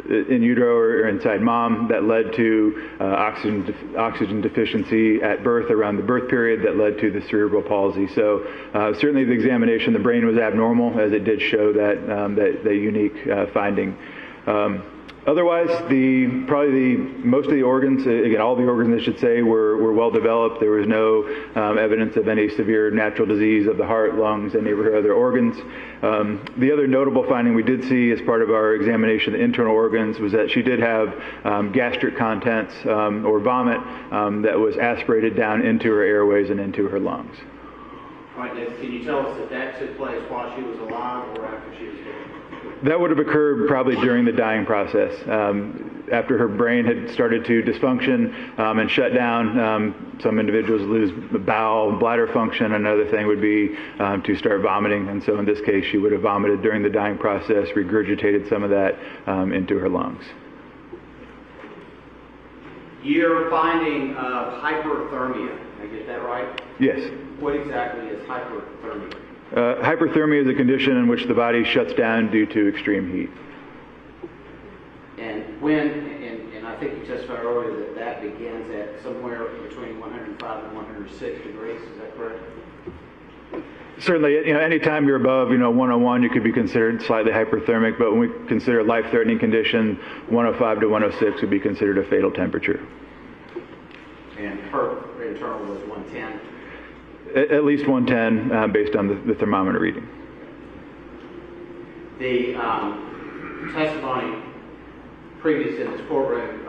in utero or inside mom. That led to oxygen deficiency at birth, around the birth period, that led to the cerebral palsy. So certainly the examination, the brain was abnormal, as it did show that unique finding. Otherwise, most of the organs, again, all the organs I should say, were well developed. There was no evidence of any severe natural disease of the heart, lungs, any of her other organs. The other notable finding we did see as part of our examination of the internal organs was that she did have gastric contents or vomit that was aspirated down into her airways and into her lungs. All right, Nick, can you tell us if that took place while she was alive or after she was dead? That would have occurred probably during the dying process. After her brain had started to dysfunction and shut down, some individuals lose bowel, bladder function. Another thing would be to start vomiting. And so in this case, she would have vomited during the dying process, regurgitated some of that into her lungs. You're finding hyperthermia. Did I get that right? Yes. What exactly is hyperthermia? Hyperthermia is a condition in which the body shuts down due to extreme heat. And and I think you testified earlier that begins at somewhere between 105 and 106 degrees, is that correct? Certainly, anytime you're above, 101, you could be considered slightly hyperthermic, but when we consider a life-threatening condition, 105 to 106 would be considered a fatal temperature. And her internal was 110? At least 110 based on the thermometer reading. The testimony previous in this courtroom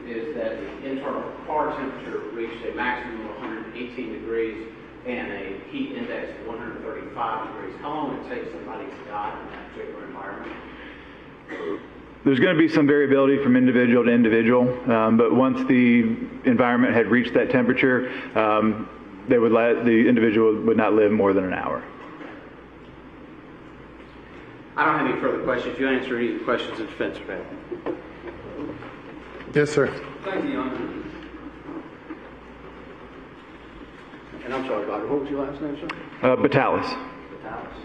is that the internal car temperature reached a maximum of 118 degrees and a heat index of 135 degrees. How long would it take somebody to die in that particular environment? There's going to be some variability from individual to individual, but once the environment had reached that temperature, the individual would not live more than an hour. I don't have any further questions. You answer any of the questions the defense panel. Yes, sir. Thank you, Your Honor. And I'm sorry, Doctor, what was your last name, sir? Batalis. Batalis.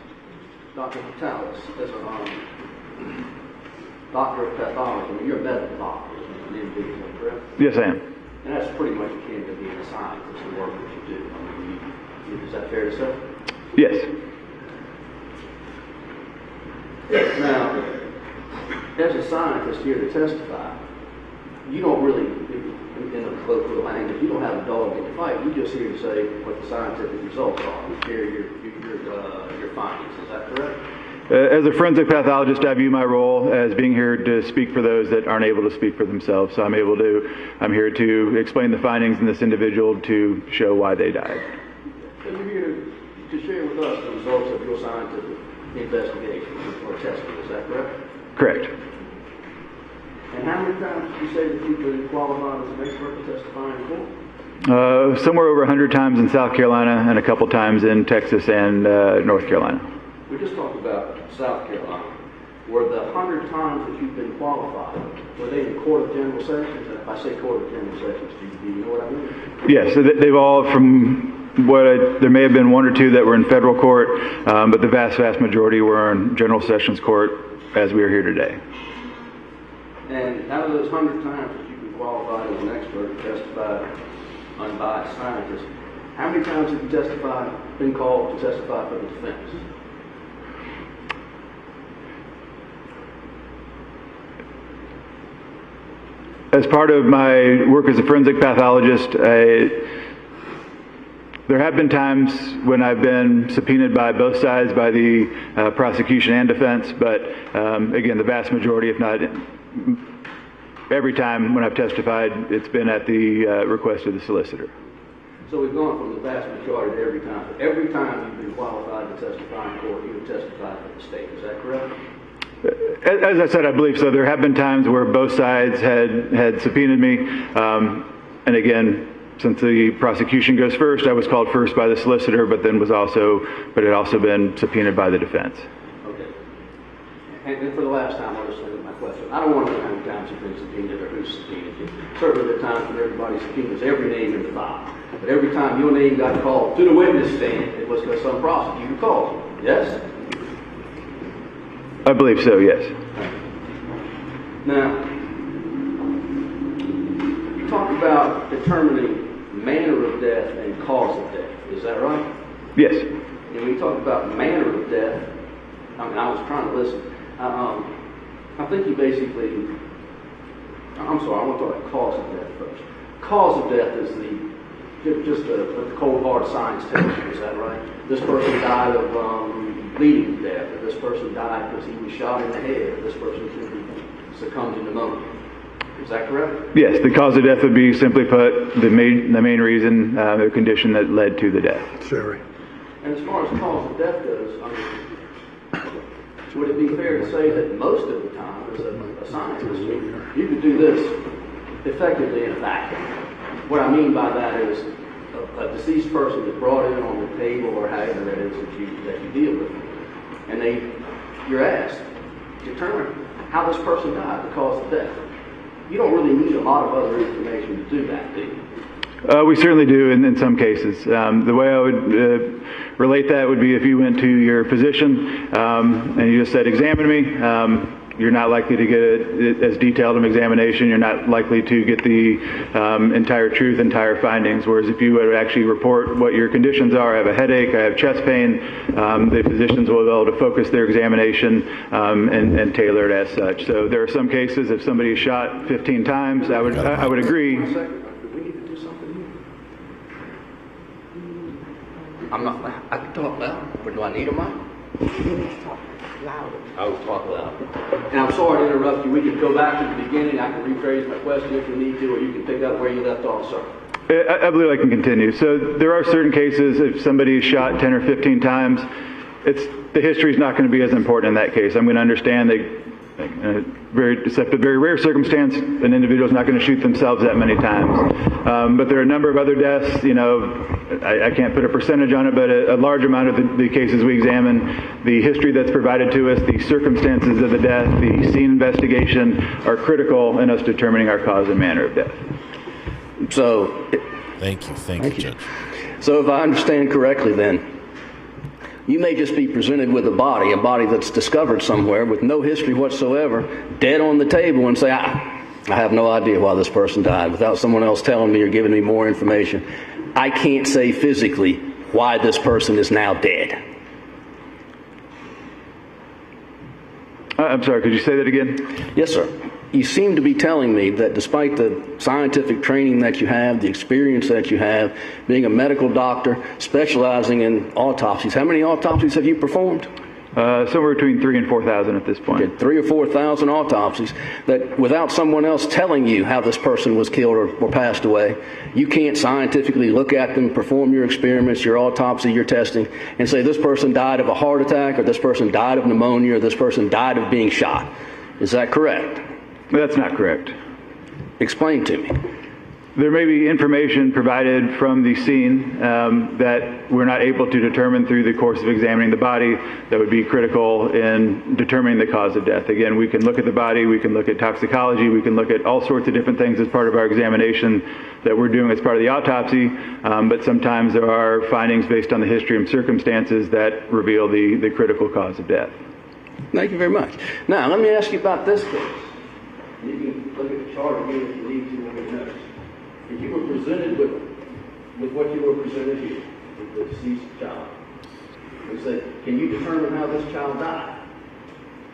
Dr. Batalis is a doctor of pathology. I mean, you're a medical doctor, isn't it? An MD, is that correct? Yes, I am. And that's pretty much akin to being a scientist, the work that you do. I mean, is that fair to say? Yes. Now, as a scientist here to testify, you don't really, in a colloquial language, you don't have a dog in the fight. You're just here to say what the scientific results are, share your findings. Is that correct? As a forensic pathologist, I view my role as being here to speak for those that aren't able to speak for themselves. So I'm here to explain the findings in this individual to show why they died. So you're here to share with us the results of your scientific investigation or testing. Is that correct? Correct. And how many times did you say that you've been qualified as an expert to testify in court? Somewhere over 100 times in South Carolina and a couple times in Texas and North Carolina. We just talked about South Carolina. Were the 100 times that you've been qualified, were they in Court of General Sessions? And if I say Court of General Sessions, do you know what I mean? Yes, so they've all, from there may have been one or two that were in federal court, but the vast majority were in General Sessions Court as we are here today. And out of those 100 times that you've been qualified as an expert to testify, unbiased scientist, how many times have you been called to testify for the defense? As part of my work as a forensic pathologist, there have been times when I've been subpoenaed by both sides, by the prosecution and defense, but again, the vast majority, if not every time when I've testified, it's been at the request of the solicitor. So we've gone from the vast majority to every time. But every time you've been qualified to testify in court, you've testified for the state. Is that correct? As I said, I believe so. There have been times where both sides had subpoenaed me. And again, since the prosecution goes first, I was called first by the solicitor, but had also been subpoenaed by the defense. Okay. And for the last time, I'll just look at my question. I don't want to know how many times you've been subpoenaed or who's subpoenaed you. Certainly there are times when everybody subpoenas every name in the file. But every time your name got called to the witness stand, it was because some prosecutor called you. Yes? I believe so, yes. Now, you talk about determining manner of death and cause of death. Is that right? Yes. And when you talk about manner of death, I was trying to listen. I think you basically I'm sorry, I want to talk about cause of death first. Cause of death is just the cold hard science tells you, is that right? This person died of bleeding to death, or this person died because he was shot in the head, or this person succumbed to pneumonia. Is that correct? Yes, the cause of death would be, simply put, the main reason, the condition that led to the death. Sherry. And as far as cause of death goes, would it be fair to say that most of the time, as a scientist, you could do this effectively in a vacuum? What I mean by that is a deceased person is brought in on the table or however that is that you deal with, and you're asked to determine how this person died, the cause of death. You don't really need a lot of other information to do that, do you? We certainly do in some cases. The way I would relate that would be if you went to your physician and you just said, examine me, you're not likely to get as detailed an examination. You're not likely to get the entire truth, entire findings. Whereas if you would actually report what your conditions are, I have a headache, I have chest pain, the physicians will be able to focus their examination and tailor it as such. So there are some cases, if somebody is shot 15 times, I would agree. I can talk loud, but do I need a mic? I will talk loud. And I'm sorry to interrupt you. We can go back to the beginning. I can rephrase my question if you need to, or you can pick up where you left off, sir. I believe I can continue. So there are certain cases, if somebody is shot 10 or 15 times, the history is not going to be as important in that case. I'm going to understand that very rare circumstance, an individual is not going to shoot themselves that many times. But there are a number of other deaths, I can't put a percentage on it, but a large amount of the cases we examine, the history that's provided to us, the circumstances of the death, the scene investigation are critical in us determining our cause and manner of death. So, Thank you, Judge. So if I understand correctly then, you may just be presented with a body that's discovered somewhere with no history whatsoever, dead on the table, and say, I have no idea why this person died, without someone else telling me or giving me more information. I can't say physically why this person is now dead. I'm sorry, could you say that again? Yes, sir. You seem to be telling me that despite the scientific training that you have, the experience that you have, being a medical doctor, specializing in autopsies, how many autopsies have you performed? Somewhere between 3,000 and 4,000 at this point. Okay, 3,000 or 4,000 autopsies, that without someone else telling you how this person was killed or passed away, you can't scientifically look at them, perform your experiments, your autopsy, your testing, and say this person died of a heart attack, or this person died of pneumonia, or this person died of being shot. Is that correct? That's not correct. Explain to me. There may be information provided from the scene that we're not able to determine through the course of examining the body that would be critical in determining the cause of death. Again, we can look at the body, we can look at toxicology, we can look at all sorts of different things as part of our examination that we're doing as part of the autopsy, but sometimes there are findings based on the history and circumstances that reveal the critical cause of death. Thank you very much. Now, let me ask you about this case. You can look at the chart again if you need to when you notice. If you were presented with what you were presented here, with the deceased child, and said, can you determine how this child died?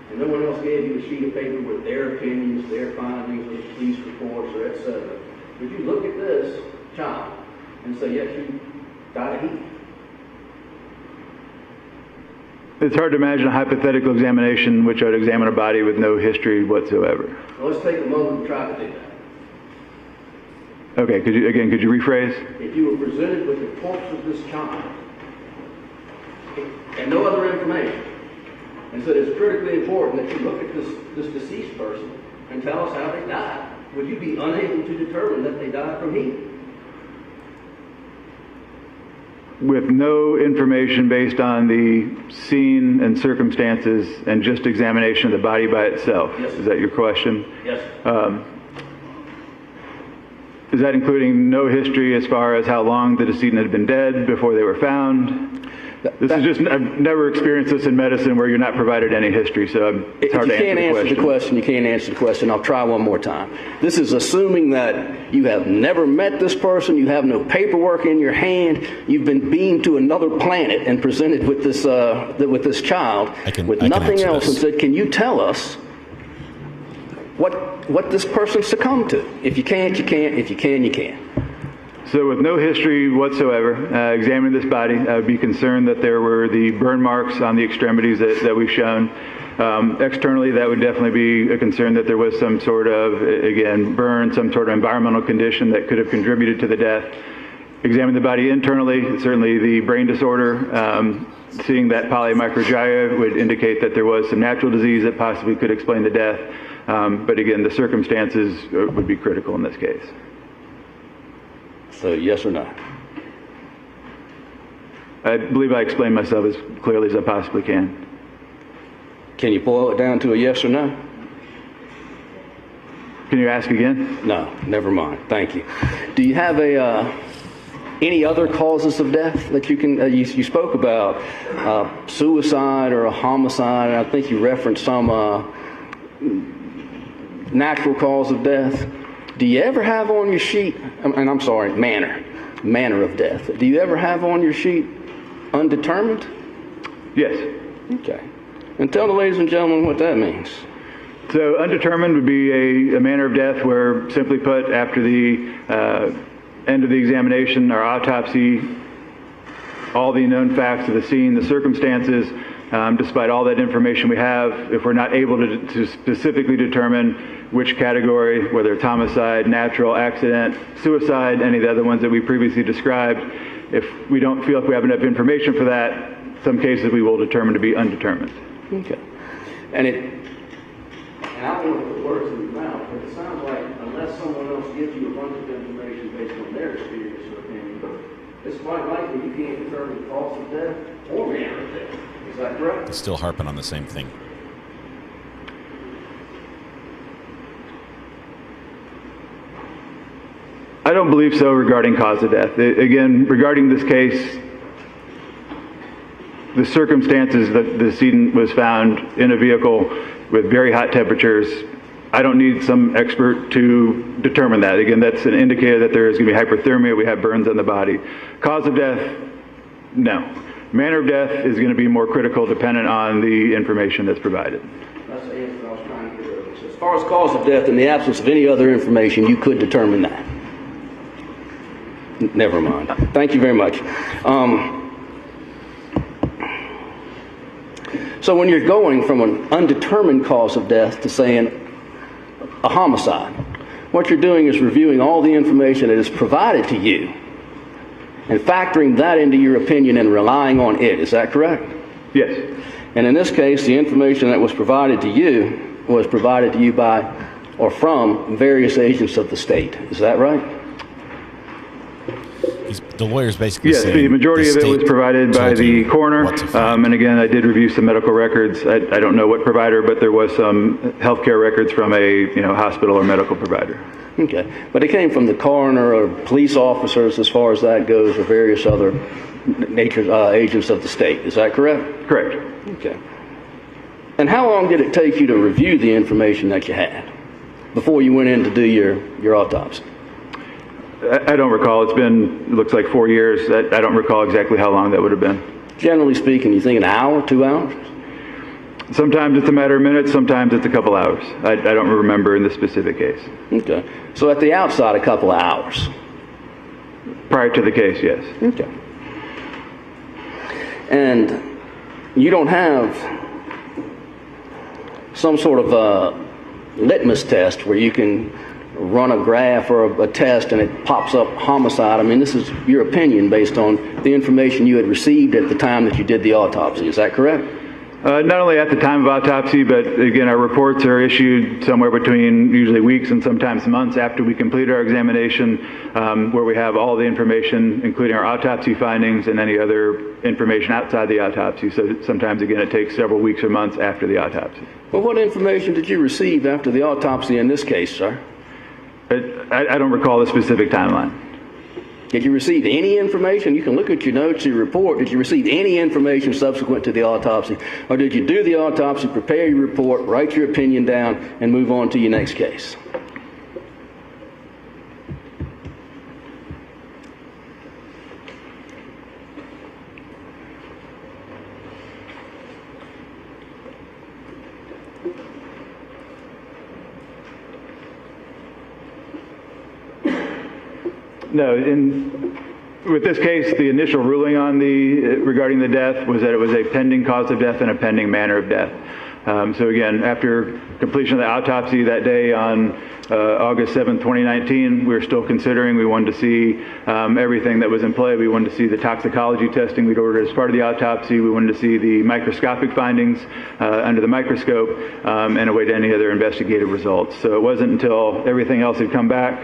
And no one else gave you a sheet of paper with their opinions, their findings, or police reports, or etc. Would you look at this child and say, yes, you died of heat? It's hard to imagine a hypothetical examination in which I would examine a body with no history whatsoever. Well, let's take a moment to try to do that. Okay, could you rephrase? If you were presented with the corpse of this child and no other information, and said it's critically important that you look at this deceased person and tell us how they died, would you be unable to determine that they died from heat? With no information based on the scene and circumstances and just examination of the body by itself. Yes. Is that your question? Yes. Is that including no history as far as how long the decedent had been dead before they were found? I've never experienced this in medicine where you're not provided any history, so it's hard to answer the question. If you can't answer the question, you can't answer the question. I'll try one more time. This is assuming that you have never met this person, you have no paperwork in your hand, you've been beamed to another planet and presented with this child with nothing else, and said, can you tell us what this person succumbed to. If you can't, you can't. If you can, you can. So with no history whatsoever, examining this body, I would be concerned that there were the burn marks on the extremities that we've shown. Externally, that would definitely be a concern that there was some sort of, again, burn, some sort of environmental condition that could have contributed to the death. Examining the body internally, certainly the brain disorder, seeing that polymicrogyria would indicate that there was some natural disease that possibly could explain the death. But again, the circumstances would be critical in this case. So yes or no? I believe I explained myself as clearly as I possibly can. Can you boil it down to a yes or no? Can you ask again? No, never mind. Thank you. Do you have any other causes of death that you can? You spoke about suicide or a homicide, and I think you referenced some natural cause of death. Do you ever have on your sheet? And I'm sorry, manner of death. Do you ever have on your sheet undetermined? Yes. Okay. And tell the ladies and gentlemen what that means. So undetermined would be a manner of death where, simply put, after the end of the examination, our autopsy, all the known facts of the scene, the circumstances, despite all that information we have, if we're not able to specifically determine which category, whether it's homicide, natural, accident, suicide, any of the other ones that we previously described, if we don't feel like we have enough information for that, some cases we will determine to be undetermined. Okay. And I don't want to put words in your mouth, but it sounds like unless someone else gives you a bunch of information based on their experience or opinion, it's quite likely you can't determine the cause of death or manner of death. Is that correct? Still harping on the same thing. I don't believe so regarding cause of death. Again, regarding this case, the circumstances that the decedent was found in a vehicle with very hot temperatures, I don't need some expert to determine that. Again, that's an indicator that there is going to be hyperthermia. We have burns on the body. Cause of death, no. Manner of death is going to be more critical dependent on the information that's provided. That's the answer I was trying to get earlier. So as far as cause of death, in the absence of any other information, you could determine that. Never mind. Thank you very much. So when you're going from an undetermined cause of death to saying a homicide, what you're doing is reviewing all the information that is provided to you and factoring that into your opinion and relying on it. Is that correct? Yes. And in this case, the information that was provided to you by or from various agents of the state. Is that right? The lawyer's basically yes, saying the majority of it was provided by the coroner. And again, I did review some medical records. I don't know what provider, but there was some healthcare records from a hospital or medical provider. Okay, but it came from the coroner or police officers, as far as that goes, or various other agents of the state. Is that correct? Correct. Okay. And how long did it take you to review the information that you had before you went in to do your autopsy? I don't recall. It looks like 4 years. I don't recall exactly how long that would have been. Generally speaking, you think an hour, 2 hours? Sometimes it's a matter of minutes, sometimes it's a couple hours. I don't remember in this specific case. Okay. So at the outside, a couple of hours? Prior to the case, yes. Okay. And you don't have some sort of a litmus test where you can run a graph or a test and it pops up homicide. I mean, this is your opinion based on the information you had received at the time that you did the autopsy. Is that correct? Not only at the time of autopsy, but again, our reports are issued somewhere between usually weeks and sometimes months after we complete our examination, where we have all the information, including our autopsy findings and any other information outside the autopsy. So sometimes, again, it takes several weeks or months after the autopsy. Well, what information did you receive after the autopsy in this case, sir? I don't recall the specific timeline. Did you receive any information? You can look at your notes, your report. Did you receive any information subsequent to the autopsy? Or did you do the autopsy, prepare your report, write your opinion down, and move on to your next case? No, with this case, the initial ruling on regarding the death was that it was a pending cause of death and a pending manner of death. So again, after completion of the autopsy that day on August 7th, 2019, we were still considering. We wanted to see everything that was in play. We wanted to see the toxicology testing we'd ordered as part of the autopsy. We wanted to see the microscopic findings under the microscope and await any other investigative results. So it wasn't until everything else had come back.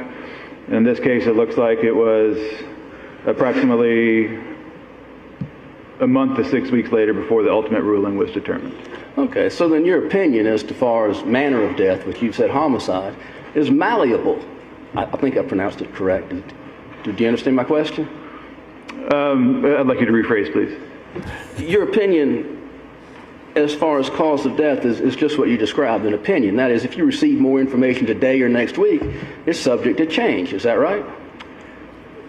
In this case, it looks like it was approximately a month to 6 weeks later before the ultimate ruling was determined. Okay, so then your opinion as far as manner of death, which you've said homicide, is malleable. I think I pronounced it correct. Do you understand my question? I'd like you to rephrase, please. Your opinion as far as cause of death is just what you described, an opinion. That is, if you receive more information today or next week, it's subject to change. Is that right?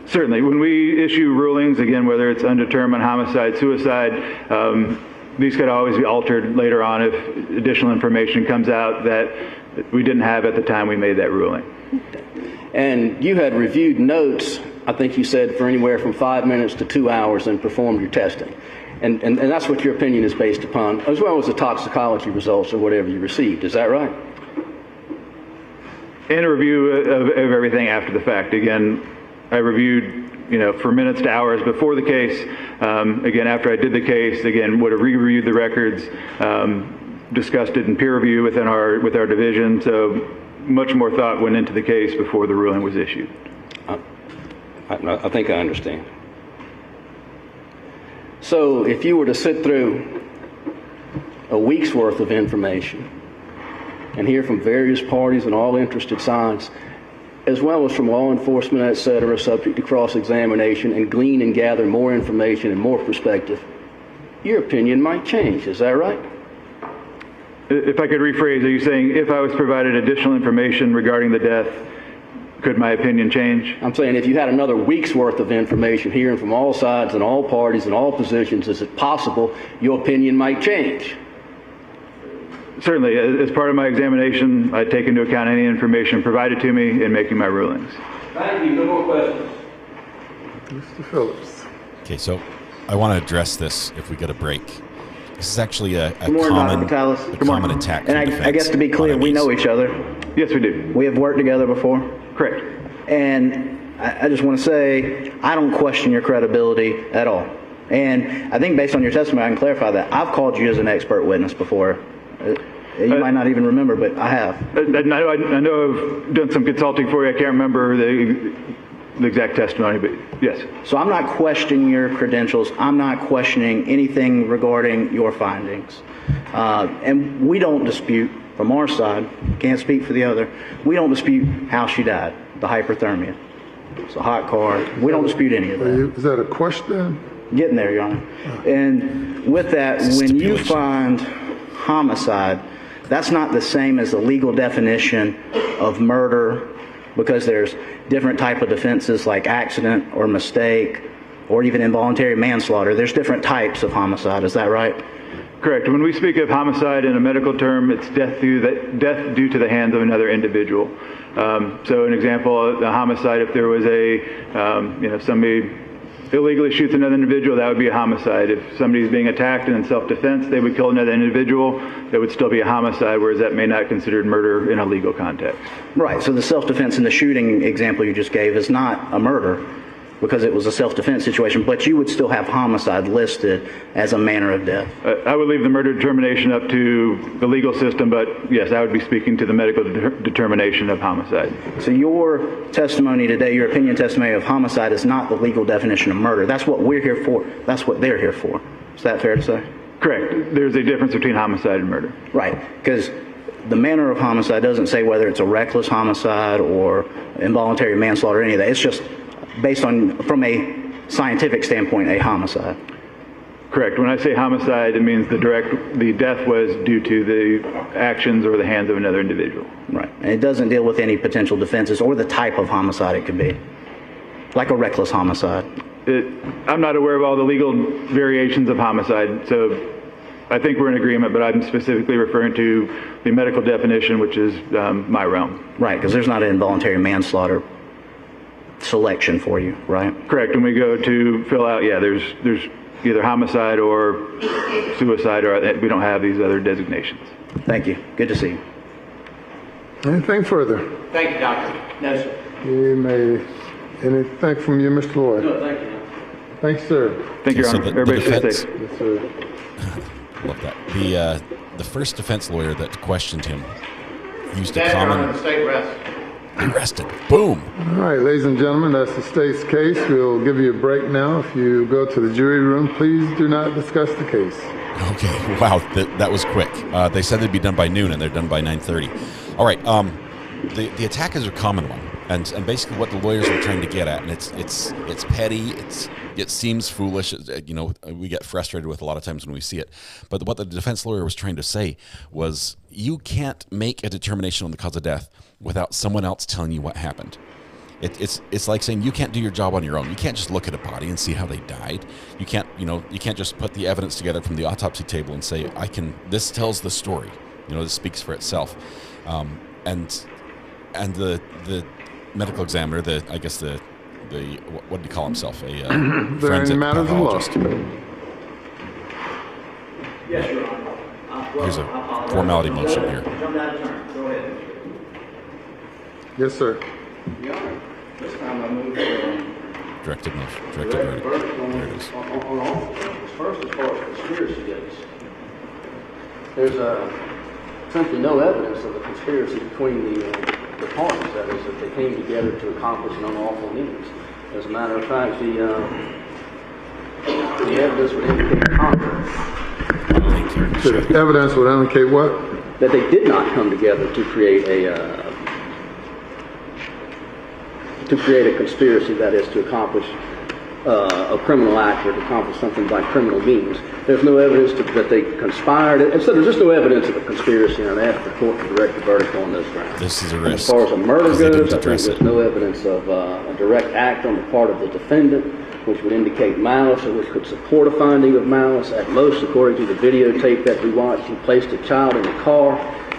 Certainly. When we issue rulings, again, whether it's undetermined homicide, suicide, these could always be altered later on if additional information comes out that we didn't have at the time we made that ruling. And you had reviewed notes, I think you said, for anywhere from 5 minutes to 2 hours and performed your testing. And that's what your opinion is based upon, as well as the toxicology results or whatever you received. Is that right? And a review of everything after the fact. Again, I reviewed, for minutes to hours before the case. Again, after I did the case, again, would have reviewed the records, discussed it in peer review with our division. So much more thought went into the case before the ruling was issued. I think I understand. So if you were to sit through a week's worth of information and hear from various parties and all interested sides, as well as from law enforcement, et cetera, subject to cross-examination, and glean and gather more information and more perspective, your opinion might change. Is that right? If I could rephrase, are you saying if I was provided additional information regarding the death, could my opinion change? I'm saying if you had another week's worth of information hearing from all sides and all parties and all positions, is it possible your opinion might change? Certainly. As part of my examination, I take into account any information provided to me in making my rulings. Thank you. No more questions. Mr. Phillips. Okay, so I want to address this if we get a break. This is actually a common attack. And I guess to be clear, we know each other. Yes, we do. We have worked together before. Correct. And I just want to say, I don't question your credibility at all. And I think based on your testimony, I can clarify that. I've called you as an expert witness before. You might not even remember, but I have. I know I've done some consulting for you. I can't remember the exact testimony, but yes. So I'm not questioning your credentials. I'm not questioning anything regarding your findings. And we don't dispute, from our side, can't speak for the other, we don't dispute how she died, the hyperthermia. It's a hot car. We don't dispute any of that. Is that a question? Getting there, Your Honor. And with that, when you find homicide, that's not the same as the legal definition of murder, because there's different type of defenses like accident or mistake or even involuntary manslaughter. There's different types of homicide. Is that right? Correct. When we speak of homicide in a medical term, it's death due to the hands of another individual. So an example, a homicide, if there was somebody illegally shoots another individual, that would be a homicide. If somebody's being attacked and in self-defense, they would kill another individual, that would still be a homicide, whereas that may not be considered murder in a legal context. Right. So the self-defense in the shooting example you just gave is not a murder because it was a self-defense situation, but you would still have homicide listed as a manner of death. I would leave the murder determination up to the legal system, but yes, I would be speaking to the medical determination of homicide. So your testimony today, your opinion testimony of homicide is not the legal definition of murder. That's what we're here for. That's what they're here for. Is that fair to say? Correct. There's a difference between homicide and murder. Right, because the manner of homicide doesn't say whether it's a reckless homicide or involuntary manslaughter or any of that. It's just based on, from a scientific standpoint, a homicide. Correct. When I say homicide, it means the death was due to the actions or the hands of another individual. Right. And it doesn't deal with any potential defenses or the type of homicide it could be, like a reckless homicide. I'm not aware of all the legal variations of homicide, so I think we're in agreement, but I'm specifically referring to the medical definition, which is my realm. Right, because there's not an involuntary manslaughter selection for you, right? Correct. When we go to fill out, there's either homicide or suicide, or we don't have these other designations. Thank you. Good to see you. Anything further? Thank you, Doctor. No, sir. You may. Anything from you, Mr. Lloyd? No, thank you. Thanks, sir. Thank you, Your Honor. Everybody stay defense, safe. Yes, sir. Love that. The first defense lawyer that questioned him used a Your Honor, common. the state rests. Arrested. Boom. All right, ladies and gentlemen, that's the state's case. We'll give you a break now. If you go to the jury room, please do not discuss the case. Okay. Wow, that was quick. They said they'd be done by noon, and they're done by 9:30. All right. The attack is a common one, and basically what the lawyers were trying to get at, and it's petty. It seems foolish. We get frustrated with a lot of times when we see it. But what the defense lawyer was trying to say was, you can't make a determination on the cause of death without someone else telling you what happened. It's like saying you can't do your job on your own. You can't just look at a body and see how they died. You can't just put the evidence together from the autopsy table and say, this tells the story. This speaks for itself. And the medical examiner, what did he call himself? A forensic pathologist. Yes, Your Honor. Here's a formality motion here. Jump out of turn. Go ahead. Yes, sir. Your Honor, this time I move for Directed motion. direct Directed verdict. verdict There it is. on all things. First, as far as conspiracy goes, there's simply no evidence of a conspiracy between the parties. That is, that they came together to accomplish an unlawful means. As a matter of fact, the evidence would indicate the contrary. The evidence would indicate what? That they did not come together to create a conspiracy, that is, to accomplish a criminal act or to accomplish something by criminal means. There's no evidence that they conspired. And so there's just no evidence of a conspiracy, and I ask the court to direct the verdict on those grounds. This is a risk. As far as a murder goes, I think address there's it. no evidence of a direct act on the part of the defendant, which would indicate malice or which could support a finding of malice. At most, according to the videotape that we watched, he placed a child in the car,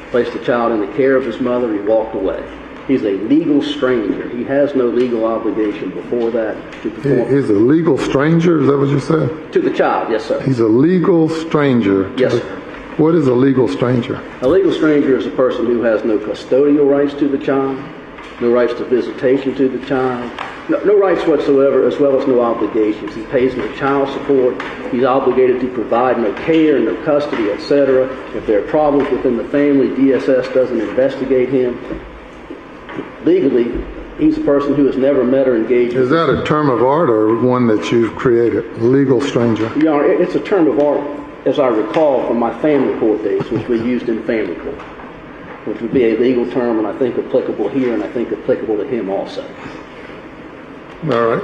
placed the child in the care of his mother, he walked away. He's a legal stranger. He has no legal obligation before that to perform. He's a legal stranger? Is that what you said? To the child, yes, sir. He's a legal stranger. Yes, sir. What is a legal stranger? A legal stranger is a person who has no custodial rights to the child, no rights to visitation to the child, no rights whatsoever, as well as no obligations. He pays no child support. He's obligated to provide no care, no custody, etc. If there are problems within the family, DSS doesn't investigate him. Legally, he's a person who has never met or engaged. Is that a term of art or one that you've created? Legal stranger. Your Honor, it's a term of art, as I recall from my family court days, which we used in family court, which would be a legal term, and I think applicable here, and I think applicable to him also. All right.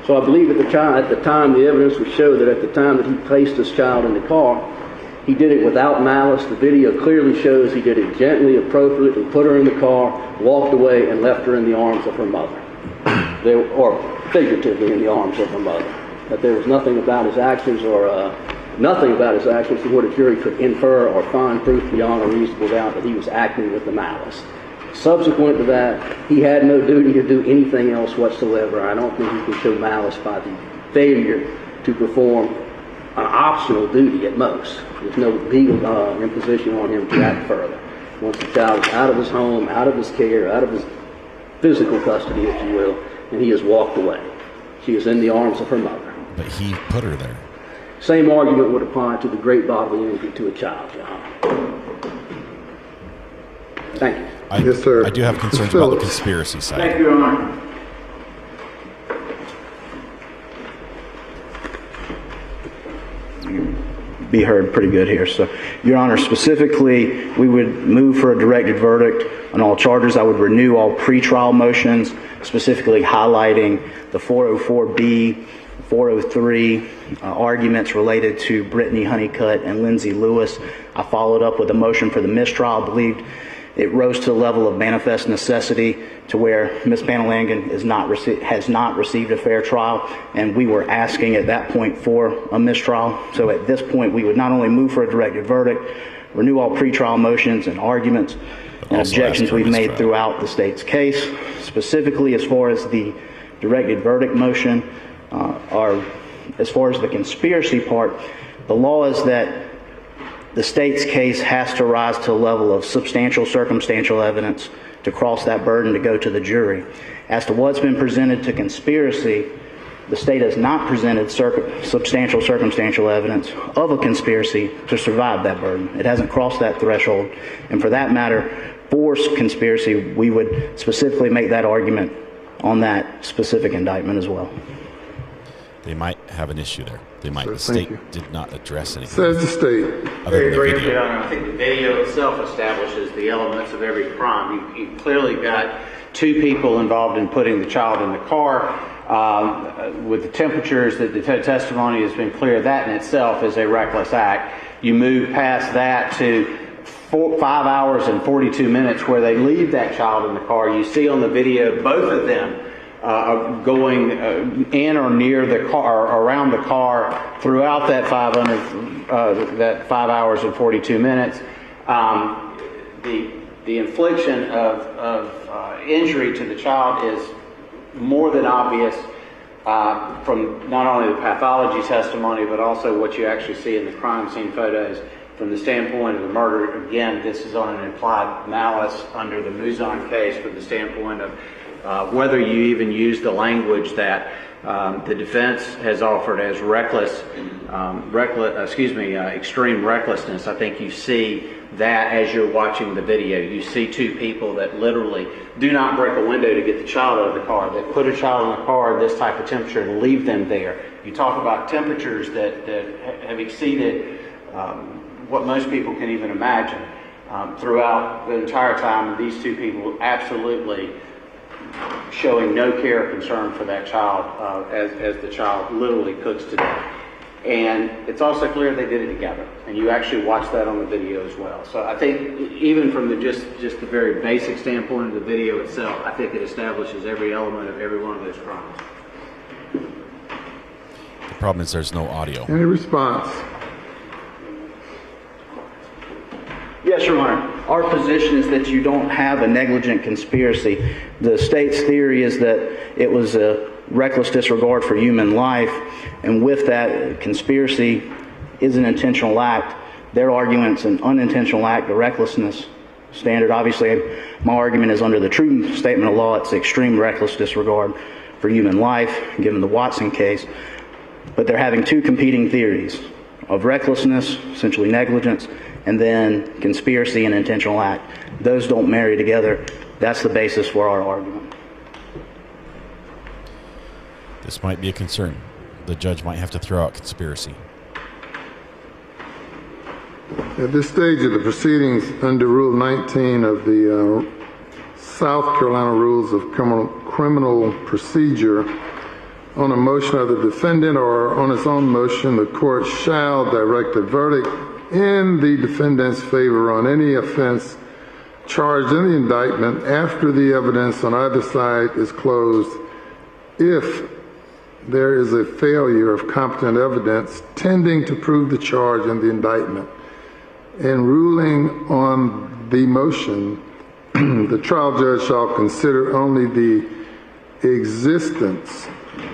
So I believe at the time, the evidence would show that at the time that he placed his child in the car, he did it without malice. The video clearly shows he did it gently, appropriately, put her in the car, walked away, and left her in the arms of her mother. Or figuratively in the arms of her mother. That there was nothing about his actions to where the jury could infer or find proof beyond a reasonable doubt that he was acting with the malice. Subsequent to that, he had no duty to do anything else whatsoever. I don't think he can show malice by the failure to perform an optional duty at most. There's no legal imposition on him to act further. Once the child is out of his home, out of his care, out of his physical custody, if you will, and he has walked away. She is in the arms of her mother. But he put her there. Same argument would apply to the great bodily injury to a child, Your Honor. Thank you. Yes, sir. I do have concerns about the conspiracy side. Thank you, Your Honor. Be heard pretty good here. So, Your Honor, specifically, we would move for a directed verdict on all charges. I would renew all pretrial motions, specifically highlighting the 404B, 403 arguments related to Brittany Honeycutt and Lindsay Lewis. I followed up with a motion for the mistrial. I believed it rose to the level of manifest necessity to where Ms. Panalangan has not received a fair trial, and we were asking at that point for a mistrial. So at this point, we would not only move for a directed verdict, renew all pretrial motions and arguments and objections we've made throughout the state's case. Specifically, as far as the directed verdict motion. As far as the conspiracy part, the law is that the state's case has to rise to a level of substantial circumstantial evidence to cross that burden to go to the jury. As to what's been presented to conspiracy, the state has not presented substantial circumstantial evidence of a conspiracy to survive that burden. It hasn't crossed that threshold. And for that matter, for conspiracy, we would specifically make that argument on that specific indictment as well. They might have an issue there. They might. The state did not address anything. Says the state. Very briefly, Your Honor, I think the video itself establishes the elements of every crime. You clearly got two people involved in putting the child in the car. With the temperatures, that the testimony has been clear, that in itself is a reckless act. You move past that to 5 hours and 42 minutes where they leave that child in the car. You see on the video both of them going in or near the car, or around the car throughout that 5 hours and 42 minutes. The infliction of injury to the child is more than obvious from not only the pathology testimony, but also what you actually see in the crime scene photos. From the standpoint of the murder, again, this is on an implied malice under the Mouzon case, from the standpoint of whether you even use the language that the defense has offered as extreme recklessness. I think you see that as you're watching the video. You see two people that literally do not break a window to get the child out of the car. They put a child in the car at this type of temperature and leave them there. You talk about temperatures that have exceeded what most people can even imagine throughout the entire time. These two people absolutely showing no care or concern for that child as the child literally cooks to death. And it's also clear they did it together, and you actually watch that on the video as well. So I think even from the just the very basic standpoint of the video itself, I think it establishes every element of every one of those crimes. The problem is there's no audio. Any response? Yes, Your Honor. Our position is that you don't have a negligent conspiracy. The state's theory is that it was a reckless disregard for human life, and with that, conspiracy is an intentional act. Their argument is an unintentional act, a recklessness standard. Obviously, my argument is under the true statement of law, it's extreme reckless disregard for human life, given the Watson case. But they're having two competing theories of recklessness, essentially negligence, and then conspiracy and intentional act. Those don't marry together. That's the basis for our argument. This might be a concern. The judge might have to throw out conspiracy. At this stage of the proceedings, under Rule 19 of the South Carolina Rules of Criminal Procedure, on a motion of the defendant or on its own motion, the court shall direct a verdict in the defendant's favor on any offense charged in the indictment after the evidence on either side is closed, if there is a failure of competent evidence tending to prove the charge in the indictment. In ruling on the motion, the trial judge shall consider only the existence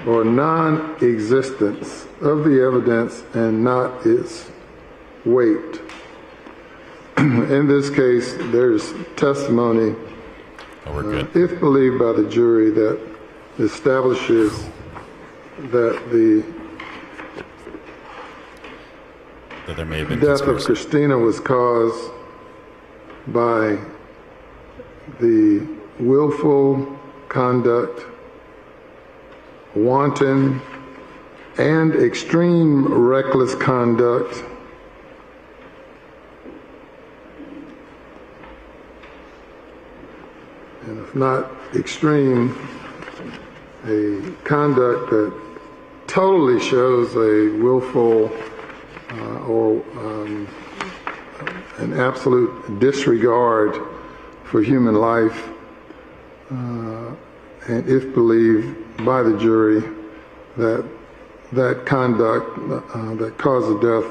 or non-existence of the evidence and not its weight. In this case, there's testimony, if believed by the jury, that establishes that the there may have been death of Christina was caused by the willful conduct, wanton and extreme reckless conduct and if not extreme, a conduct that totally shows a willful or an absolute disregard for human life, and if believed by the jury that that conduct that caused the death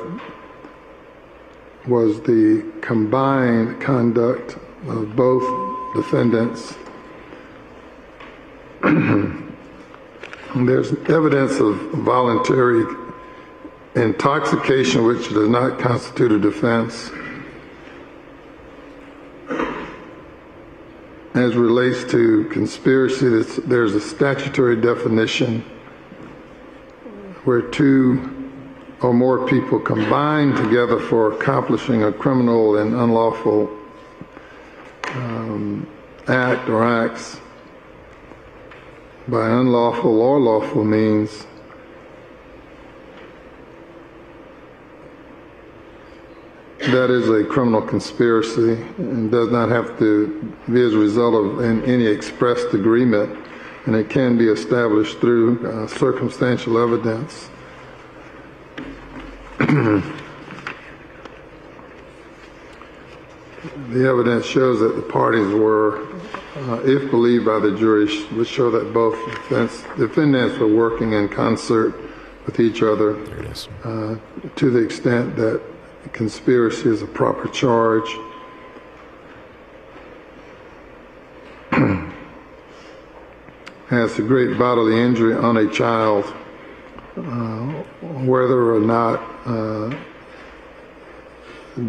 was the combined conduct of both defendants, there's evidence of voluntary intoxication which does not constitute a defense. As relates to conspiracy, there's a statutory definition where two or more people combine together for accomplishing a criminal and unlawful act or acts by unlawful or lawful means. That is a criminal conspiracy and does not have to be as a result of any expressed agreement, and it can be established through circumstantial evidence. The evidence shows that the parties were, if believed by the jury, would show that both defendants were working in concert with each other. There it is. To the extent that conspiracy is a proper charge. As to great bodily injury on a child, whether or not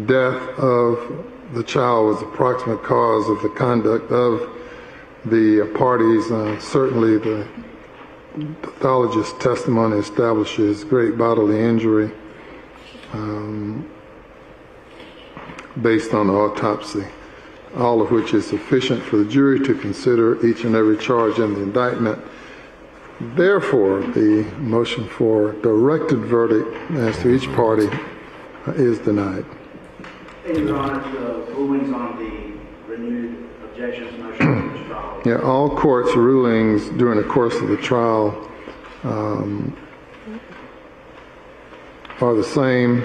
death of the child was the proximate cause of the conduct of the parties, certainly the pathologist's testimony establishes great bodily injury based on the autopsy, all of which is sufficient for the jury to consider each and every charge in the indictment. Therefore, the motion for directed verdict as to each party is denied. Your Honor, the rulings on the renewed objections motion to this trial. Yeah, all courts' rulings during the course of the trial are the same.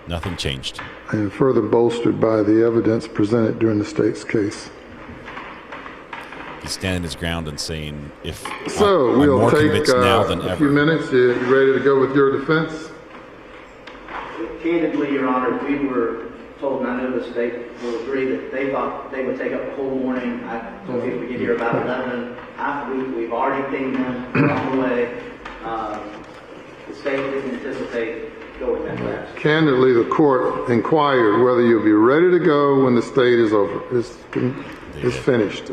Nothing changed. And further bolstered by the evidence presented during the state's case. He's standing his ground and saying, if so, I'm we'll more take convinced now than a ever. few minutes. You ready to go with your defense? Candidly, Your Honor, we were told, and I know the state will agree, that they thought they would take up the whole morning. I told you if we get here about 11. We've already pinged them on the way. The state didn't anticipate going that fast. Candidly, the court inquired whether you'll be ready to go when the state is over. Is finished.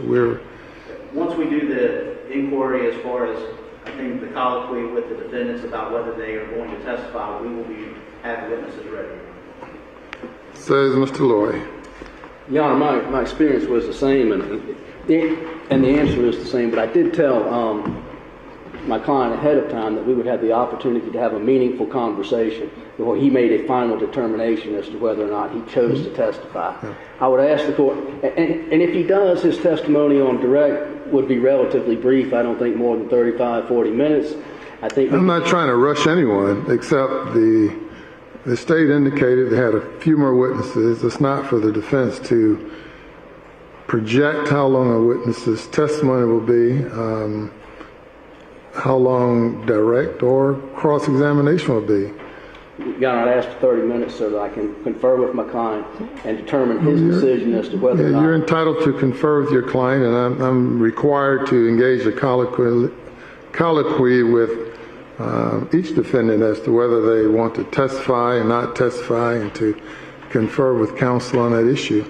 Once we do the inquiry as far as, I think, the colloquy with the defendants about whether they are going to testify, we will be having witnesses ready. Says Mr. Loy. Your Honor, my experience was the same, and the answer is the same, but I did tell my client ahead of time that we would have the opportunity to have a meaningful conversation before he made a final determination as to whether or not he chose to testify. I would ask the court, and if he does, his testimony on direct would be relatively brief. I don't think more than 35, 40 minutes. I'm not trying to rush anyone, except the state indicated they had a few more witnesses. It's not for the defense to project how long a witness's testimony will be, how long direct or cross-examination will be. Your Honor, I'd ask for 30 minutes so that I can confer with my client and determine his decision as to whether or not... You're entitled to confer with your client, and I'm required to engage a colloquy with each defendant as to whether they want to testify and not testify, and to confer with counsel on that issue.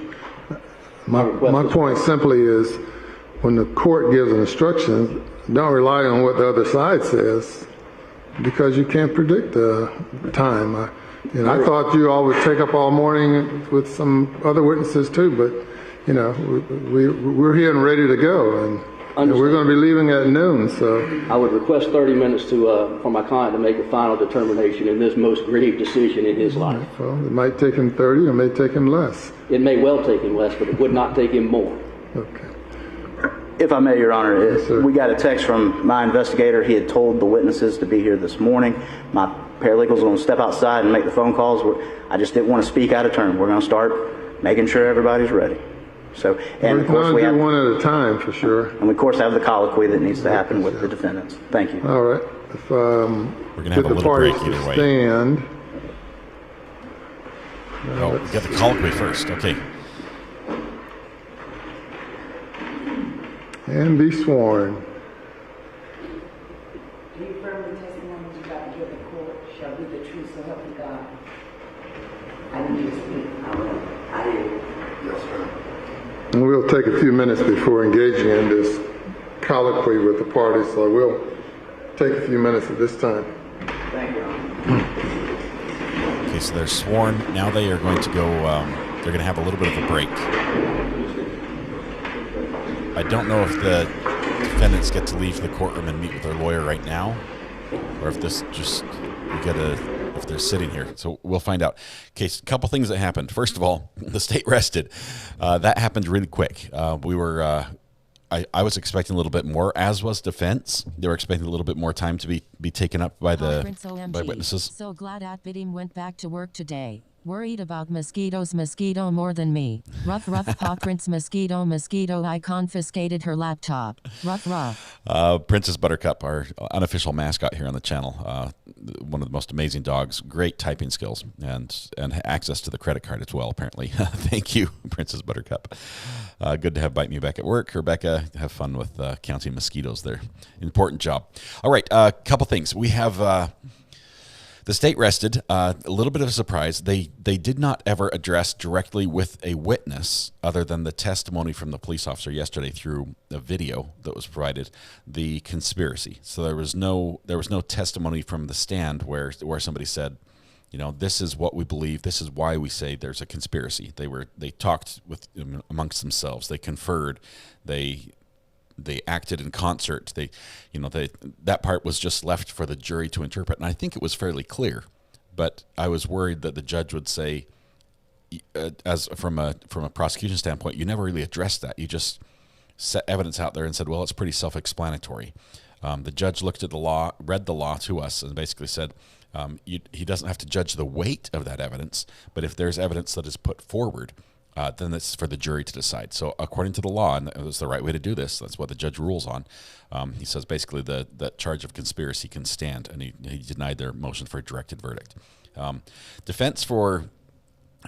My point simply is, when the court gives an instruction, don't rely on what the other side says, because you can't predict the time. I thought you all would take up all morning with some other witnesses too, but we're here and ready to go, and we're going to be leaving at noon. So I would request 30 minutes for my client to make a final determination in this most grave decision in his life. Well, it might take him 30, or it may take him less. It may well take him less, but it would not take him more. Okay. If I may, Your Honor, we got a text from my investigator. He had told the witnesses to be here this morning. My paralegal's going to step outside and make the phone calls. I just didn't want to speak out of turn. We're going to start making sure everybody's ready. So, and of course we have one at a time for sure. And we of course have the colloquy that needs to happen with the defendants. Thank you. All right. If we're going to have a little break either way. Stand. Oh, we got the colloquy first. Okay. and be sworn. Do you firmly testimony you about to give the court shall be the truth, so help you God? I need you to speak. I do. Yes, sir. And we'll take a few minutes before engaging in this colloquy with the parties, so I will take a few minutes at this time. Thank you. Okay, so they're sworn. Now they are going to go, they're going to have a little bit of a break. I don't know if the defendants get to leave the courtroom and meet with their lawyer right now, or if this just, if they're sitting here. So we'll find out. Okay, so a couple things that happened. First of all, the state rested. That happened really quick. I was expecting a little bit more, as was defense. They were expecting a little bit more time to be taken up by by witnesses. So glad Atbidim went back to work today. Worried about mosquitoes, mosquito more than me. Rough, Paw Prince, mosquito, I confiscated her laptop. Rough. Princess Buttercup, our unofficial mascot here on the channel. One of the most amazing dogs, great typing skills, and access to the credit card as well, apparently. Thank you, Princess Buttercup. Good to have Bite Me back at work. Rebecca, have fun with counting mosquitoes there. Important job. All right, a couple things. We have... The state rested. A little bit of a surprise. They did not ever address directly with a witness, other than the testimony from the police officer yesterday through a video that was provided, the conspiracy. So there was no testimony from the stand where somebody said, you know, this is what we believe. This is why we say there's a conspiracy. They talked with amongst themselves. They conferred. They acted in concert. That part was just left for the jury to interpret, and I think it was fairly clear. But I was worried that the judge would say, as from a prosecution standpoint, you never really addressed that. You just set evidence out there and said, well, it's pretty self-explanatory. The judge looked at the law, read the law to us, and basically said he doesn't have to judge the weight of that evidence, but if there's evidence that is put forward, then it's for the jury to decide. So according to the law, and it was the right way to do this, that's what the judge rules on. He says basically the charge of conspiracy can stand, and he denied their motion for a directed verdict. Defense for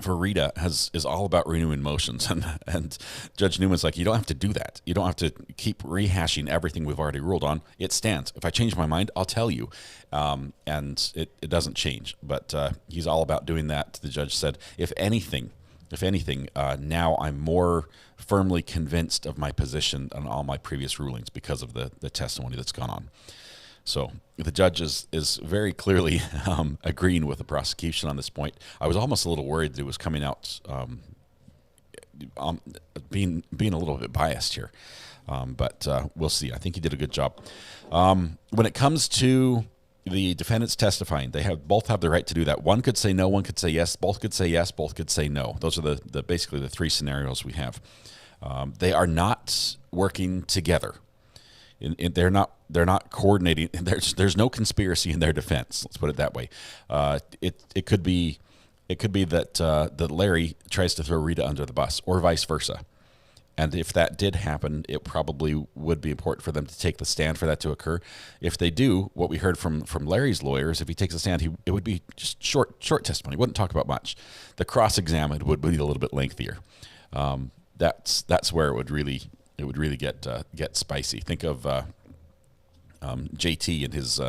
Rita is all about renewing motions, and Judge Newman's like, you don't have to do that. You don't have to keep rehashing everything we've already ruled on. It stands. If I change my mind, I'll tell you. And it doesn't change. But he's all about doing that. The judge said, if anything, now I'm more firmly convinced of my position on all my previous rulings because of the testimony that's gone on. So the judge is very clearly agreeing with the prosecution on this point. I was almost a little worried that it was coming out being a little bit biased here, but we'll see. I think he did a good job. When it comes to the defendants testifying, they both have the right to do that. One could say no, one could say yes, both could say yes, both could say no. Those are the basically the three scenarios we have. They are not working together. They're not coordinating. There's no conspiracy in their defense. Let's put it that way. It could be that Larry tries to throw Rita under the bus, or vice versa. And if that did happen, it probably would be important for them to take the stand for that to occur. If they do, what we heard from Larry's lawyers, if he takes a stand, it would be just short testimony. He wouldn't talk about much. The cross-examined would be a little bit lengthier. That's where it would really get spicy. Think of JT and his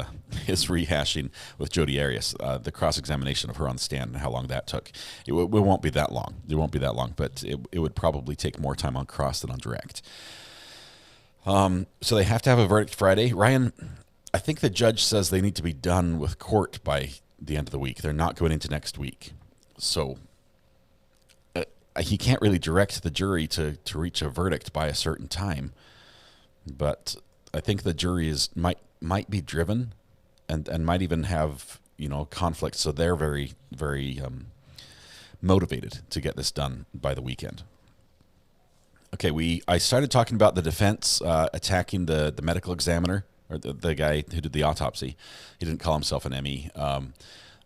rehashing with Jodi Arias, the cross-examination of her on the stand and how long that took. It won't be that long. It won't be that long, but it would probably take more time on cross than on direct. So they have to have a verdict Friday. Ryan, I think the judge says they need to be done with court by the end of the week. They're not going into next week. So he can't really direct the jury to reach a verdict by a certain time, but I think the jury might be driven and might even have conflict, so they're very, very motivated to get this done by the weekend. Okay, I started talking about the defense attacking the medical examiner, or the guy who did the autopsy. He didn't call himself an ME.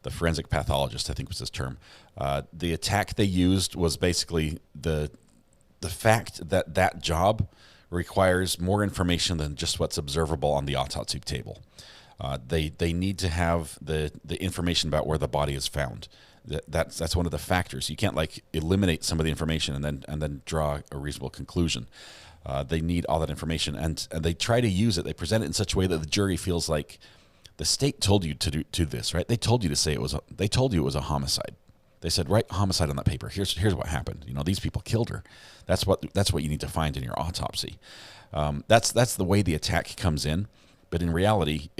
The forensic pathologist, I think was his term. The attack they used was basically the fact that job requires more information than just what's observable on the autopsy table. They need to have the information about where the body is found. That's one of the factors. You can't like eliminate some of the information and then draw a reasonable conclusion. They need all that information, and they try to use it. They present it in such a way that the jury feels like the state told you to do this, right? They told you to say they told you it was a homicide. They said, write homicide on that paper. Here's what happened. These people killed her. That's what you need to find in your autopsy. That's the way the attack comes in. But in reality,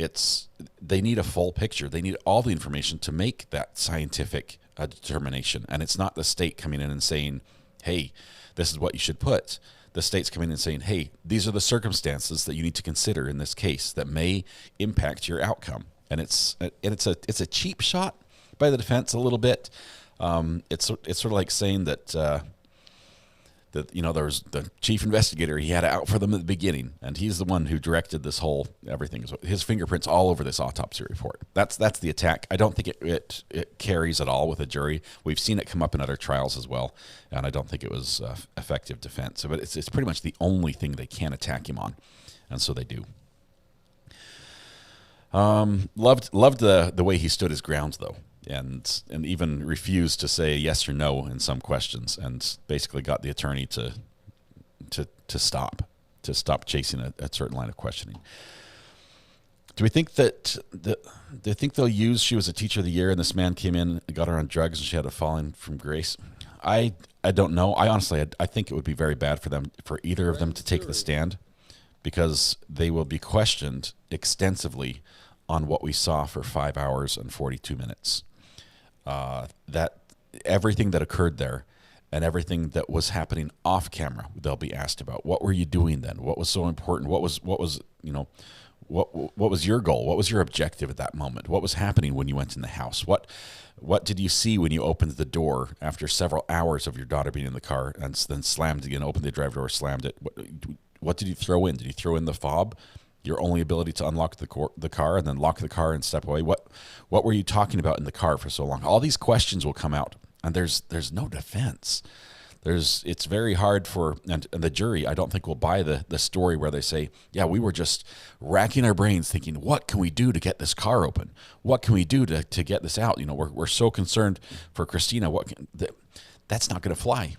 they need a full picture. They need all the information to make that scientific determination. And it's not the state coming in and saying, hey, this is what you should put. The state's coming in and saying, hey, these are the circumstances that you need to consider in this case that may impact your outcome. And it's a cheap shot by the defense a little bit. It's sort of like saying that there was the chief investigator. He had it out for them at the beginning, and he's the one who directed this whole everything. His fingerprints all over this autopsy report. That's the attack. I don't think it carries at all with a jury. We've seen it come up in other trials as well, and I don't think it was effective defense. But it's pretty much the only thing they can attack him on, and so they do. Loved the way he stood his ground though. And even refused to say yes or no in some questions, and basically got the attorney to stop chasing a certain line of questioning. Do we think that they think they'll use she was a teacher of the year and this man came in and got her on drugs and she had a falling from grace? I don't know. I honestly think it would be very bad for either of them to take the stand, because they will be questioned extensively on what we saw for 5 hours and 42 minutes. That everything that occurred there and everything that was happening off camera, they'll be asked about. What were you doing then? What was so important? What was your goal? What was your objective at that moment? What was happening when you went in the house? What did you see when you opened the door after several hours of your daughter being in the car and then slammed again, opened the drive door, slammed it? What did you throw in? Did you throw in the fob? Your only ability to unlock the car and then lock the car and step away. What were you talking about in the car for so long? All these questions will come out, and there's no defense. It's very hard and the jury, I don't think, will buy the story where they say, yeah, we were just racking our brains thinking, what can we do to get this car open? What can we do to get this out? We're so concerned for Christina. That's not going to fly.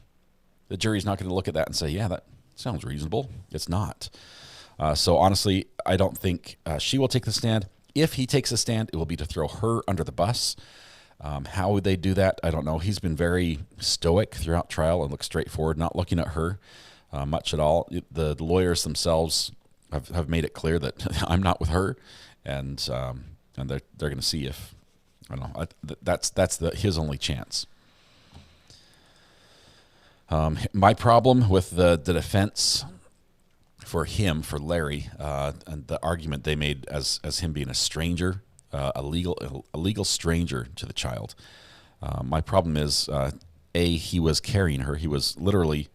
The jury's not going to look at that and say, yeah, that sounds reasonable. It's not. So honestly, I don't think she will take the stand. If he takes a stand, it will be to throw her under the bus. How would they do that? I don't know. He's been very stoic throughout trial and looks straightforward, not looking at her much at all. The lawyers themselves have made it clear that I'm not with her, and they're going to see if I don't know. That's his only chance. My problem with the defense. For Larry, and the argument they made as him being a stranger, a legal stranger to the child. My problem is, he was carrying her. He was literally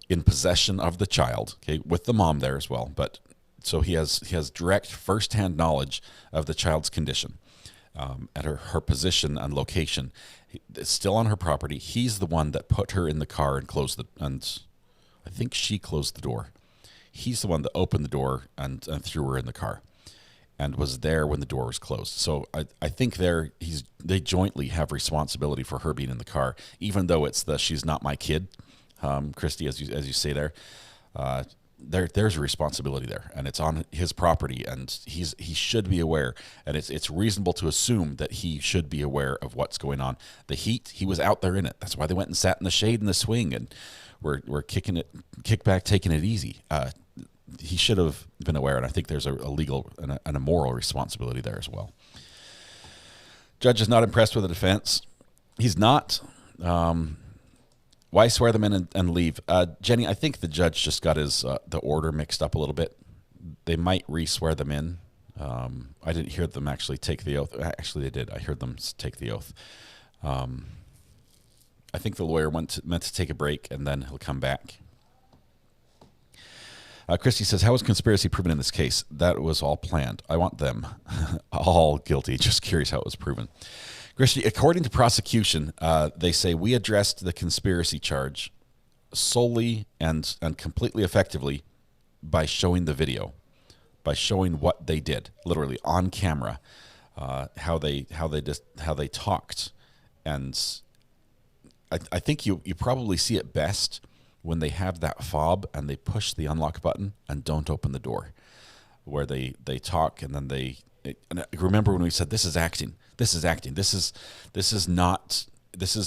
in possession of the child, okay, with the mom there as well. But so he has direct firsthand knowledge of the child's condition, at her position and location. It's still on her property. He's the one that put her in the car and I think she closed the door. He's the one that opened the door and threw her in the car and was there when the door was closed. So I think they jointly have responsibility for her being in the car, even though it's she's not my kid, Christy, as you say there. There's a responsibility there, and it's on his property, and he should be aware, and it's reasonable to assume that he should be aware of what's going on. The heat, he was out there in it. That's why they went and sat in the shade in the swing, and we're kick back, taking it easy. He should have been aware, and I think there's a legal and a moral responsibility there as well. Judge is not impressed with the defense. He's not. Why swear them in and leave? Jenny, I think the judge just got the order mixed up a little bit. They might re-swear them in. I didn't hear them actually take the oath. Actually, they did. I heard them take the oath. I think the lawyer meant to take a break, and then he'll come back. Christy says, how was conspiracy proven in this case? That was all planned. I want them all guilty. Just curious how it was proven. Christy, according to prosecution, they say we addressed the conspiracy charge solely and completely effectively by showing the video, by showing what they did, literally on camera, how they talked, and I think you probably see it best when they have that fob and they push the unlock button and don't open the door, where they talk and then and I remember when we said this is acting. This is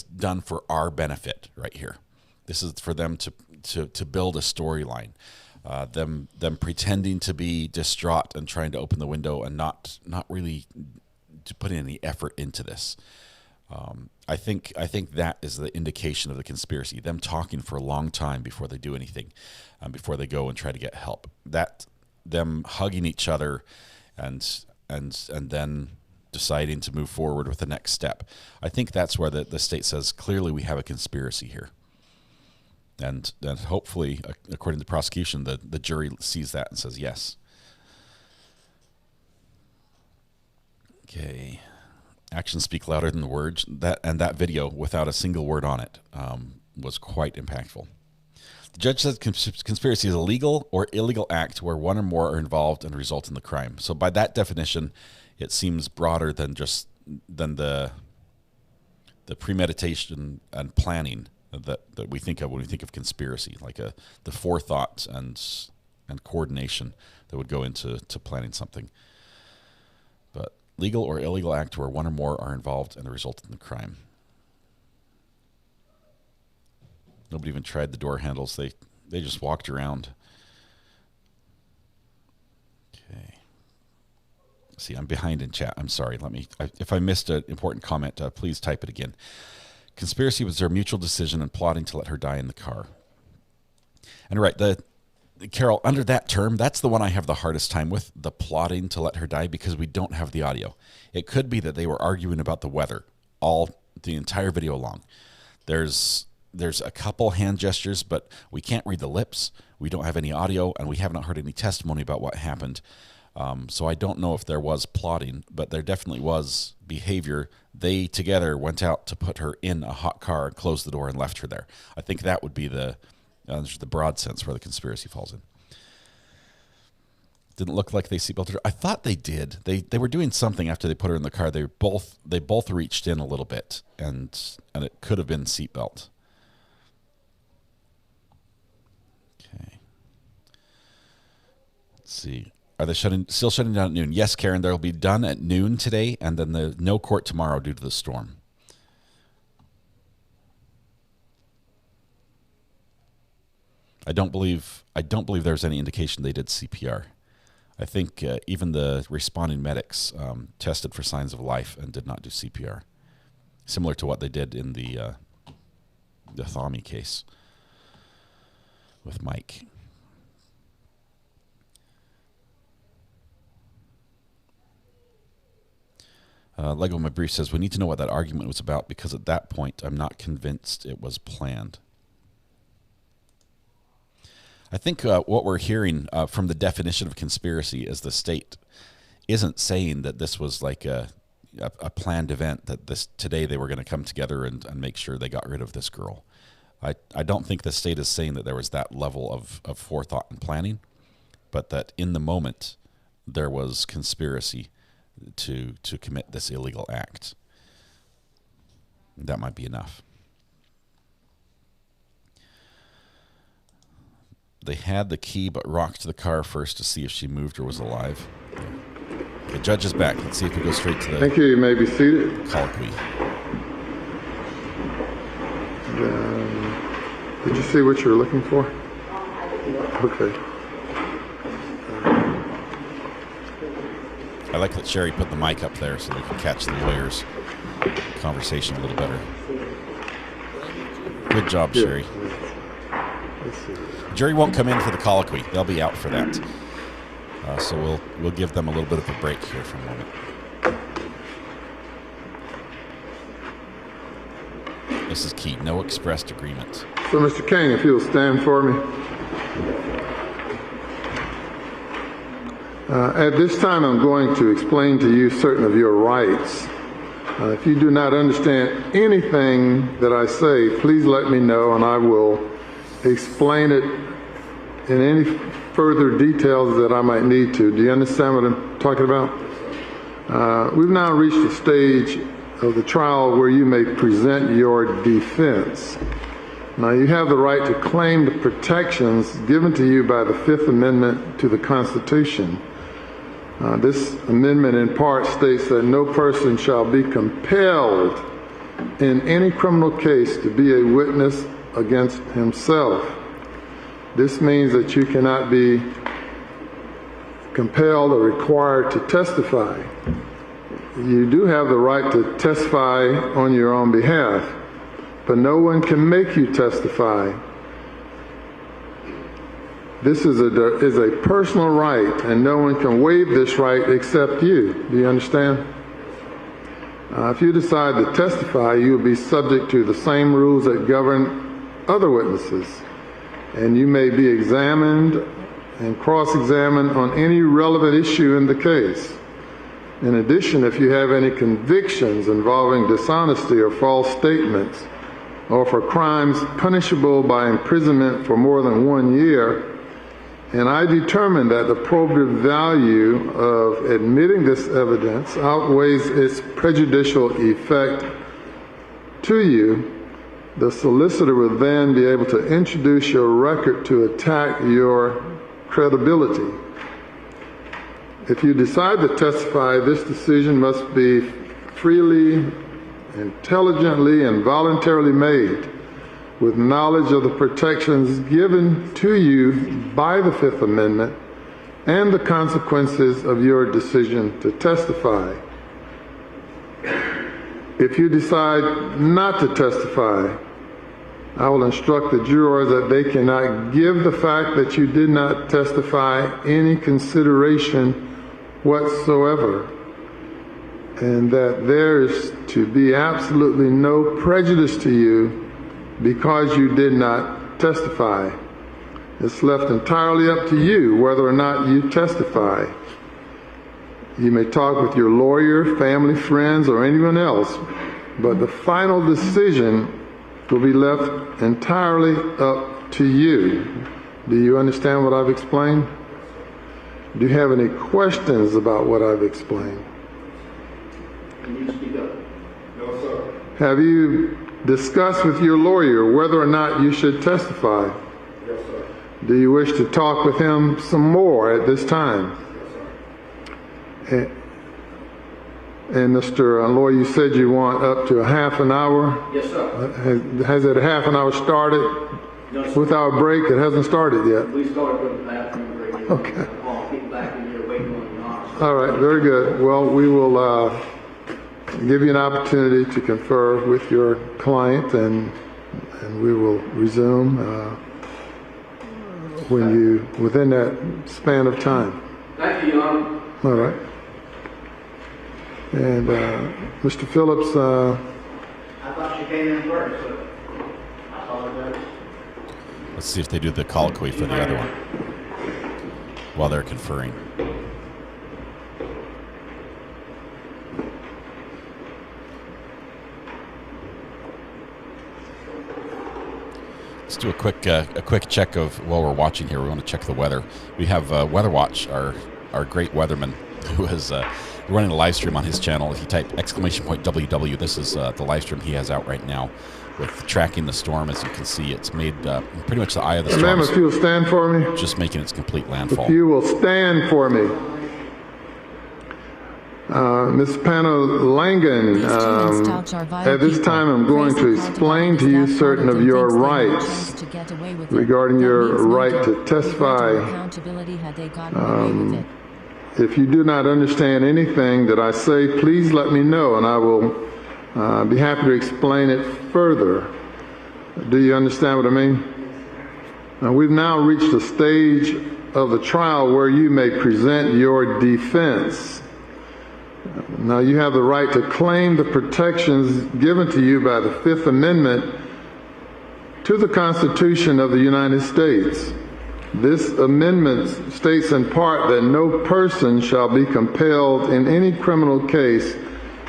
done for our benefit right here. This is for them to build a storyline. Them pretending to be distraught and trying to open the window and not really to put any effort into this. I think that is the indication of the conspiracy. Them talking for a long time before they do anything, before they go and try to get help. Them hugging each other, and then deciding to move forward with the next step. I think that's where the state says clearly we have a conspiracy here. And hopefully, according to the prosecution, the jury sees that and says yes. Okay. Actions speak louder than the words. That video, without a single word on it, was quite impactful. The judge said conspiracy is a legal or illegal act where one or more are involved and result in the crime. So by that definition, it seems broader than the premeditation and planning that we think of when we think of conspiracy, like the forethought and coordination that would go into planning something. But legal or illegal act where one or more are involved and result in the crime. Nobody even tried the door handles. They just walked around. Okay. See, I'm behind in chat. I'm sorry. If I missed an important comment, please type it again. Conspiracy was their mutual decision and plotting to let her die in the car. And right, Carol, under that term, that's the one I have the hardest time with, the plotting to let her die, because we don't have the audio. It could be that they were arguing about the weather the entire video long. There's a couple hand gestures, but we can't read the lips. We don't have any audio, and we have not heard any testimony about what happened. So I don't know if there was plotting, but there definitely was behavior. They together went out to put her in a hot car and closed the door and left her there. I think that would be the broad sense where the conspiracy falls in. Didn't look like they seatbelted her. I thought they did. They were doing something after they put her in the car. They both reached in a little bit, and it could have been seatbelt. Okay. Let's see. Are they still shutting down at noon? Yes, Karen, they'll be done at noon today, and then no court tomorrow due to the storm. I don't believe there's any indication they did CPR. I think even the responding medics tested for signs of life and did not do CPR, similar to what they did in the Thami case with Mike. Lego My Brief says, we need to know what that argument was about, because at that point, I'm not convinced it was planned. I think what we're hearing from the definition of conspiracy is the state isn't saying that this was like a planned event, that today they were going to come together and make sure they got rid of this girl. I don't think the state is saying that there was that level of forethought and planning, but that in the moment there was conspiracy to commit this illegal act. That might be enough. They had the key but rocked the car first to see if she moved or was alive. The judge is back. Let's see if we go straight to the... Thank you. You may be seated. Colloquy. Did you see what you were looking for? Okay. I like that Sherry put the mic up there so they can catch the lawyer's conversation a little better. Good job, Sherry. Jury won't come in for the colloquy. They'll be out for that. So we'll give them a little bit of a break here for a moment. This is key. No expressed agreement. So, Mr. King, if you'll stand for me. At this time, I'm going to explain to you certain of your rights. If you do not understand anything that I say, please let me know, and I will explain it in any further details that I might need to. Do you understand what I'm talking about? We've now reached a stage of the trial where you may present your defense. Now, you have the right to claim the protections given to you by the Fifth Amendment to the Constitution. This amendment in part states that no person shall be compelled in any criminal case to be a witness against himself. This means that you cannot be compelled or required to testify. You do have the right to testify on your own behalf, but no one can make you testify. This is a personal right, and no one can waive this right except you. Do you understand? If you decide to testify, you'll be subject to the same rules that govern other witnesses, and you may be examined and cross-examined on any relevant issue in the case. In addition, if you have any convictions involving dishonesty or false statements, or for crimes punishable by imprisonment for more than 1 year, and I determine that the probative value of admitting this evidence outweighs its prejudicial effect to you, the solicitor will then be able to introduce your record to attack your credibility. If you decide to testify, this decision must be freely, intelligently, and voluntarily made, with knowledge of the protections given to you by the Fifth Amendment and the consequences of your decision to testify. If you decide not to testify, I will instruct the jurors that they cannot give the fact that you did not testify any consideration whatsoever, and that there is to be absolutely no prejudice to you because you did not testify. It's left entirely up to you whether or not you testify. You may talk with your lawyer, family, friends, or anyone else, but the final decision will be left entirely up to you. Do you understand what I've explained? Do you have any questions about what I've explained? Can you speak up? No, sir. Have you discussed with your lawyer whether or not you should testify? Yes, sir. Do you wish to talk with him some more at this time? Yes, sir. And Mr. Lawyer, you said you want up to a half an hour? Yes, sir. Has it a half an hour started? No, sir. Without a break? It hasn't started yet. We started with the bathroom break. Okay. People back in here waiting on the honors. All right, very good. Well, we will give you an opportunity to confer with your client, and we will resume within that span of time. Thank you, Your Honor. All right. And Mr. Phillips. I thought she came in first, so I apologize. Let's see if they do the colloquy for the other one while they're conferring. Let's do a quick check of while we're watching here. We want to check the weather. We have Weather Watch, our great weatherman, who is running a live stream on his channel. If you type !WW, this is the live stream he has out right now with tracking the storm. As you can see, it's made pretty much the eye of the storm. Ma'am, if you will stand for me. Just making its complete landfall. If you will stand for me. Ms. Panna Langen, at this time I'm going to explain to you certain of your rights regarding your right to testify. If you do not understand anything that I say, please let me know and I will be happy to explain it further. Do you understand what I mean? We've now reached a stage of the trial where you may present your defense. Now, you have the right to claim the protections given to you by the Fifth Amendment to the Constitution of the United States. This amendment states in part that no person shall be compelled in any criminal case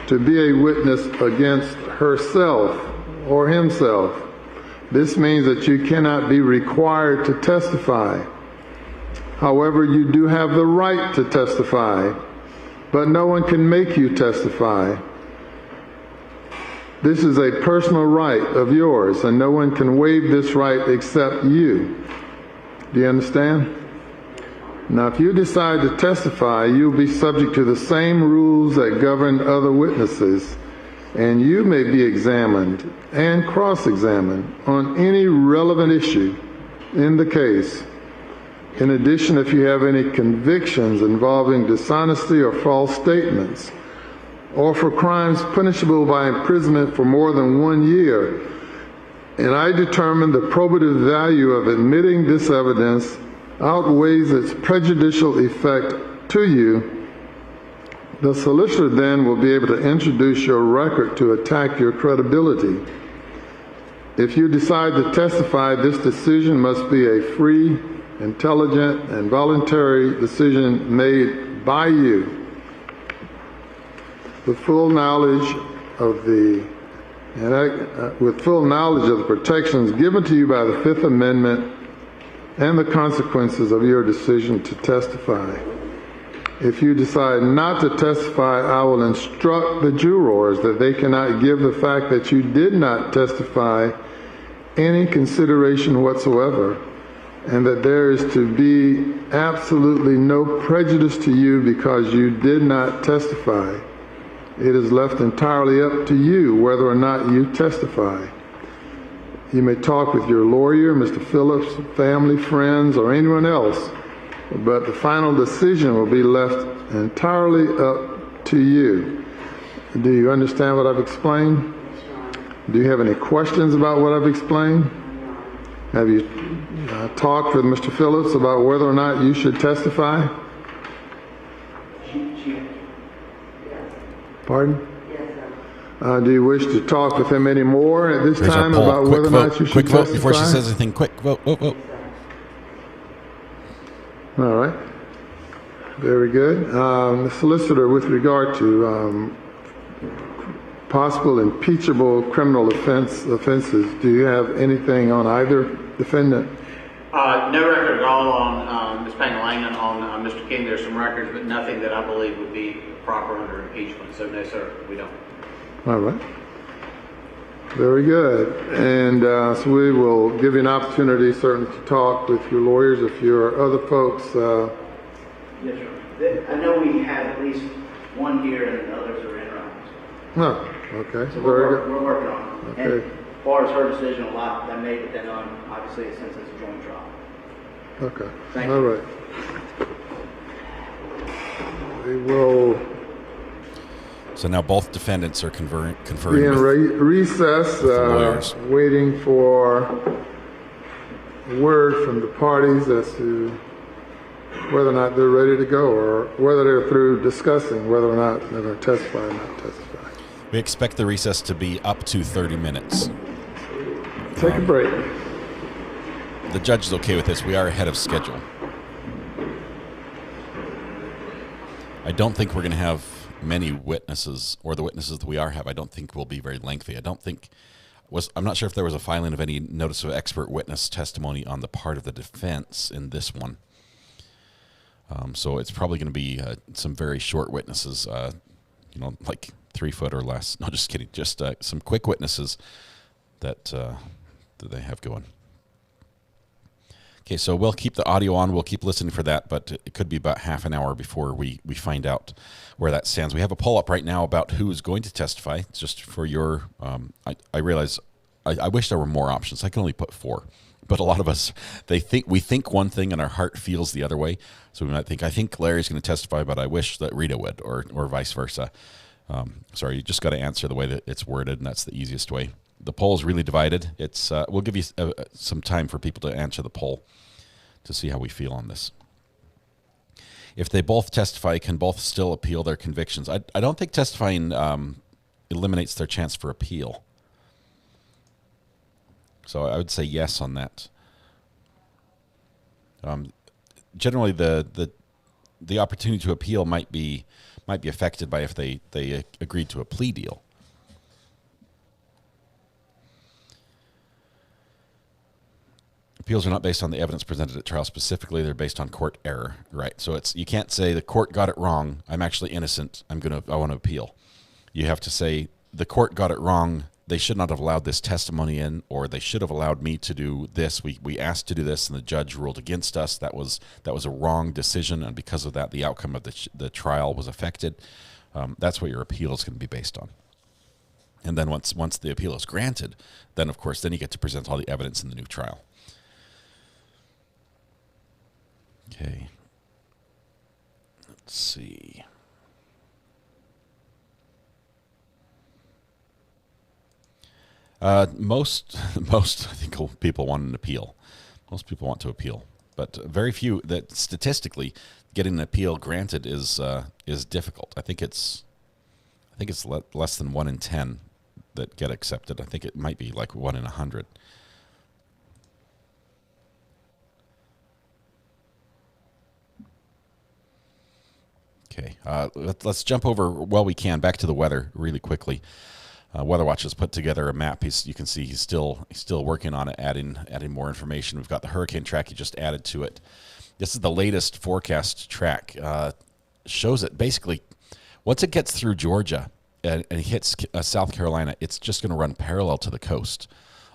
to be a witness against herself or himself. This means that you cannot be required to testify. However, you do have the right to testify, but no one can make you testify. This is a personal right of yours, and no one can waive this right except you. Do you understand? Now, if you decide to testify, you'll be subject to the same rules that govern other witnesses, and you may be examined and cross-examined on any relevant issue in the case. In addition, if you have any convictions involving dishonesty or false statements, or for crimes punishable by imprisonment for more than 1 year, and I determine the probative value of admitting this evidence outweighs its prejudicial effect to you, the solicitor then will be able to introduce your record to attack your credibility. If you decide to testify, this decision must be a free, intelligent, and voluntary decision made by you, with full knowledge of the protections given to you by the Fifth Amendment and the consequences of your decision to testify. If you decide not to testify, I will instruct the jurors that they cannot give the fact that you did not testify any consideration whatsoever, and that there is to be absolutely no prejudice to you because you did not testify. It is left entirely up to you whether or not you testify. You may talk with your lawyer, Mr. Phillips, family, friends, or anyone else, but the final decision will be left entirely up to you. Do you understand what I've explained? Do you have any questions about what I've explained? Have you talked with Mr. Phillips about whether or not you should testify? Pardon? Do you wish to talk with him any more at this time about whether or not you should testify? Quick vote before she says anything. Quick vote. Vote. All right. Very good. The solicitor, with regard to possible impeachable criminal offenses, do you have anything on either defendant? No record at all on Ms. Pangalangan. On Mr. King, there's some records, but nothing that I believe would be proper under impeachment. So no, sir, we don't. All right. Very good. And so we will give you an opportunity certainly to talk with your lawyers if your other folks. Yes, sir. I know we have at least one here and the others are in rounds. Oh, okay. So Very good. we're working on it. Okay. And as far as her decision, a lot that may depend on, obviously, since it's a joint trial. Okay. Thank All you. right. We will So now both defendants are conferring be in with recess, the lawyers. waiting for word from the parties as to whether or not they're ready to go, or whether they're through discussing whether or not they're going to testify or not testify. We expect the recess to be up to 30 minutes. Take a break. The judge is okay with this. We are ahead of schedule. I don't think we're going to have many witnesses, or the witnesses that we have, I don't think will be very lengthy. I'm not sure if there was a filing of any notice of expert witness testimony on the part of the defense in this one. So it's probably going to be some very short witnesses, like 3 foot or less. No, just kidding. Just some quick witnesses that they have going. Okay, so we'll keep the audio on. We'll keep listening for that, but it could be about half an hour before we find out where that stands. We have a poll up right now about who is going to testify. It's just for your, I realize, I wish there were more options. I can only put 4. But a lot of us, we think one thing and our heart feels the other way. So we might think, I think Larry's going to testify, but I wish that Rita would, or vice versa. Sorry, you just got to answer the way that it's worded, and that's the easiest way. The poll is really divided. It's we'll give you some time for people to answer the poll to see how we feel on this. If they both testify, can both still appeal their convictions? I don't think testifying eliminates their chance for appeal. So I would say yes on that. Generally, the opportunity to appeal might be affected by if they agreed to a plea deal. Appeals are not based on the evidence presented at trial specifically. They're based on court error, right? So you can't say the court got it wrong. I'm actually innocent. I want to appeal. You have to say the court got it wrong. They should not have allowed this testimony in, or they should have allowed me to do this. We asked to do this, and the judge ruled against us. That was a wrong decision, and because of that, the outcome of the trial was affected. That's what your appeal is going to be based on. And then once the appeal is granted, then of course, then you get to present all the evidence in the new trial. Okay. Let's see. Most I think people want an appeal. Most people want to appeal, but very few. That statistically, getting an appeal granted is difficult. I think it's less than 1 in 10 that get accepted. I think it might be like 1 in 100. Okay, let's jump over while we can back to the weather really quickly. Weather Watch has put together a map. You can see he's still working on it, adding more information. We've got the hurricane track he just added to it. This is the latest forecast track. Shows it basically once it gets through Georgia and it hits South Carolina, it's just going to run parallel to the coast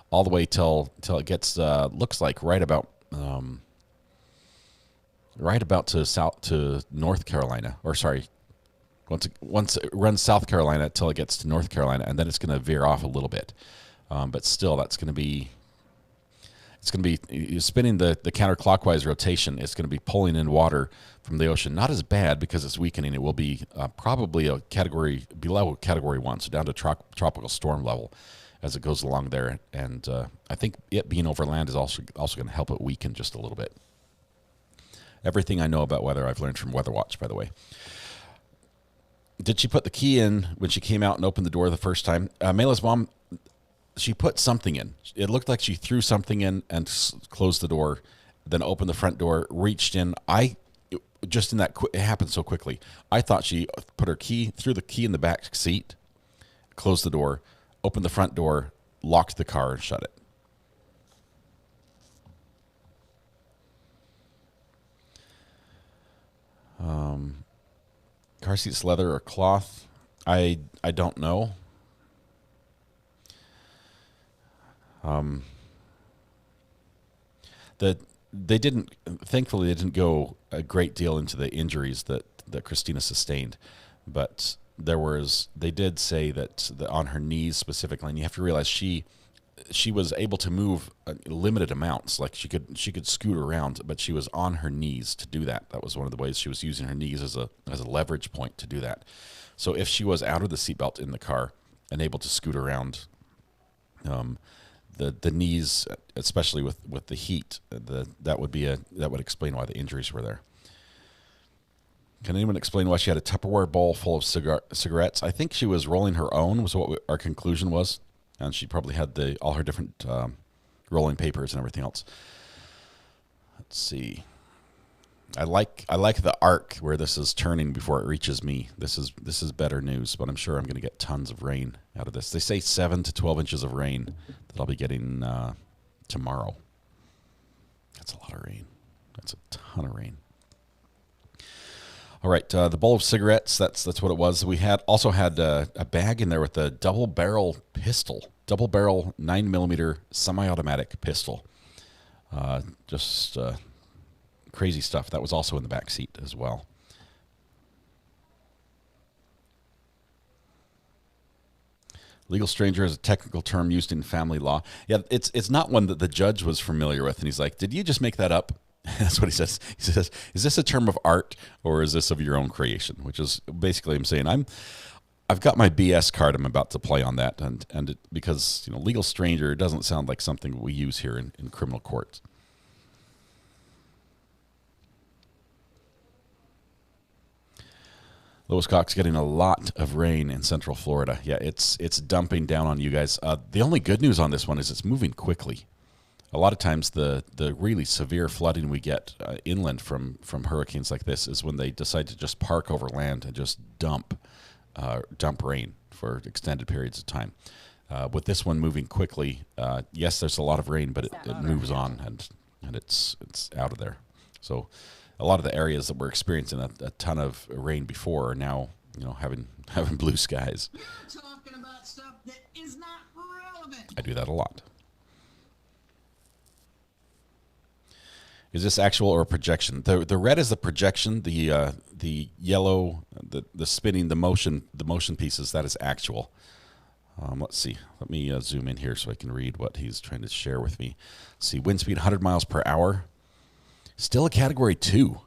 all the way till it gets looks like right about to North Carolina, or sorry. Once it runs South Carolina till it gets to North Carolina, and then it's going to veer off a little bit. But still, it's going to be spinning the counterclockwise rotation. It's going to be pulling in water from the ocean. Not as bad because it's weakening. It will be probably a category below Category 1, so down to tropical storm level as it goes along there. And I think it being over land is also going to help it weaken just a little bit. Everything I know about weather I've learned from Weather Watch, by the way. Did she put the key in when she came out and opened the door the first time? Mayla's mom, she put something in. It looked like she threw something in and closed the door, then opened the front door, reached in. It happened so quickly. I thought she put her key, threw the key in the back seat, closed the door, opened the front door, locked the car, and shut it. Car seats leather or cloth? I don't know. Thankfully they didn't go a great deal into the injuries that Christina sustained, but they did say that on her knees specifically, and you have to realize she was able to move limited amounts. Like she could scoot around, but she was on her knees to do that. That was one of the ways she was using her knees as a leverage point to do that. So if she was out of the seatbelt in the car and able to scoot around, the knees, especially with the heat, that would explain why the injuries were there. Can anyone explain why she had a Tupperware bowl full of cigarettes? I think she was rolling her own, was what our conclusion was. And she probably had all her different rolling papers and everything else. Let's see. I like the arc where this is turning before it reaches me. This is better news, but I'm sure I'm going to get tons of rain out of this. They say 7 to 12 inches of rain that I'll be getting tomorrow. That's a lot of rain. That's a ton of rain. All right, the bowl of cigarettes, that's what it was. We also had a bag in there with a double barrel 9mm semi-automatic pistol. Just crazy stuff. That was also in the back seat as well. Legal stranger is a technical term used in family law. Yeah, it's not one that the judge was familiar with, and he's like, "Did you just make that up?" That's what he says. He says, "Is this a term of art or is this of your own creation?" Which is basically I'm saying I've got my BS card. I'm about to play on that, and because legal stranger doesn't sound like something we use here in criminal courts. Lois Cox getting a lot of rain in Central Florida. Yeah, it's dumping down on you guys. The only good news on this one is it's moving quickly. A lot of times the really severe flooding we get inland from hurricanes like this is when they decide to just park over land and just dump rain for extended periods of time. With this one moving quickly, yes, there's a lot of rain, but it moves on and it's out of there. So a lot of the areas that were experiencing a ton of rain before are now having blue skies. You're talking about stuff that is not relevant. I do that a lot. Is this actual or a projection? The red is the projection. The yellow, the spinning, the motion pieces, that is actual. Let's see. Let me zoom in here so I can read what he's trying to share with me. Let's see, wind speed 100 miles per hour. Still a Category 2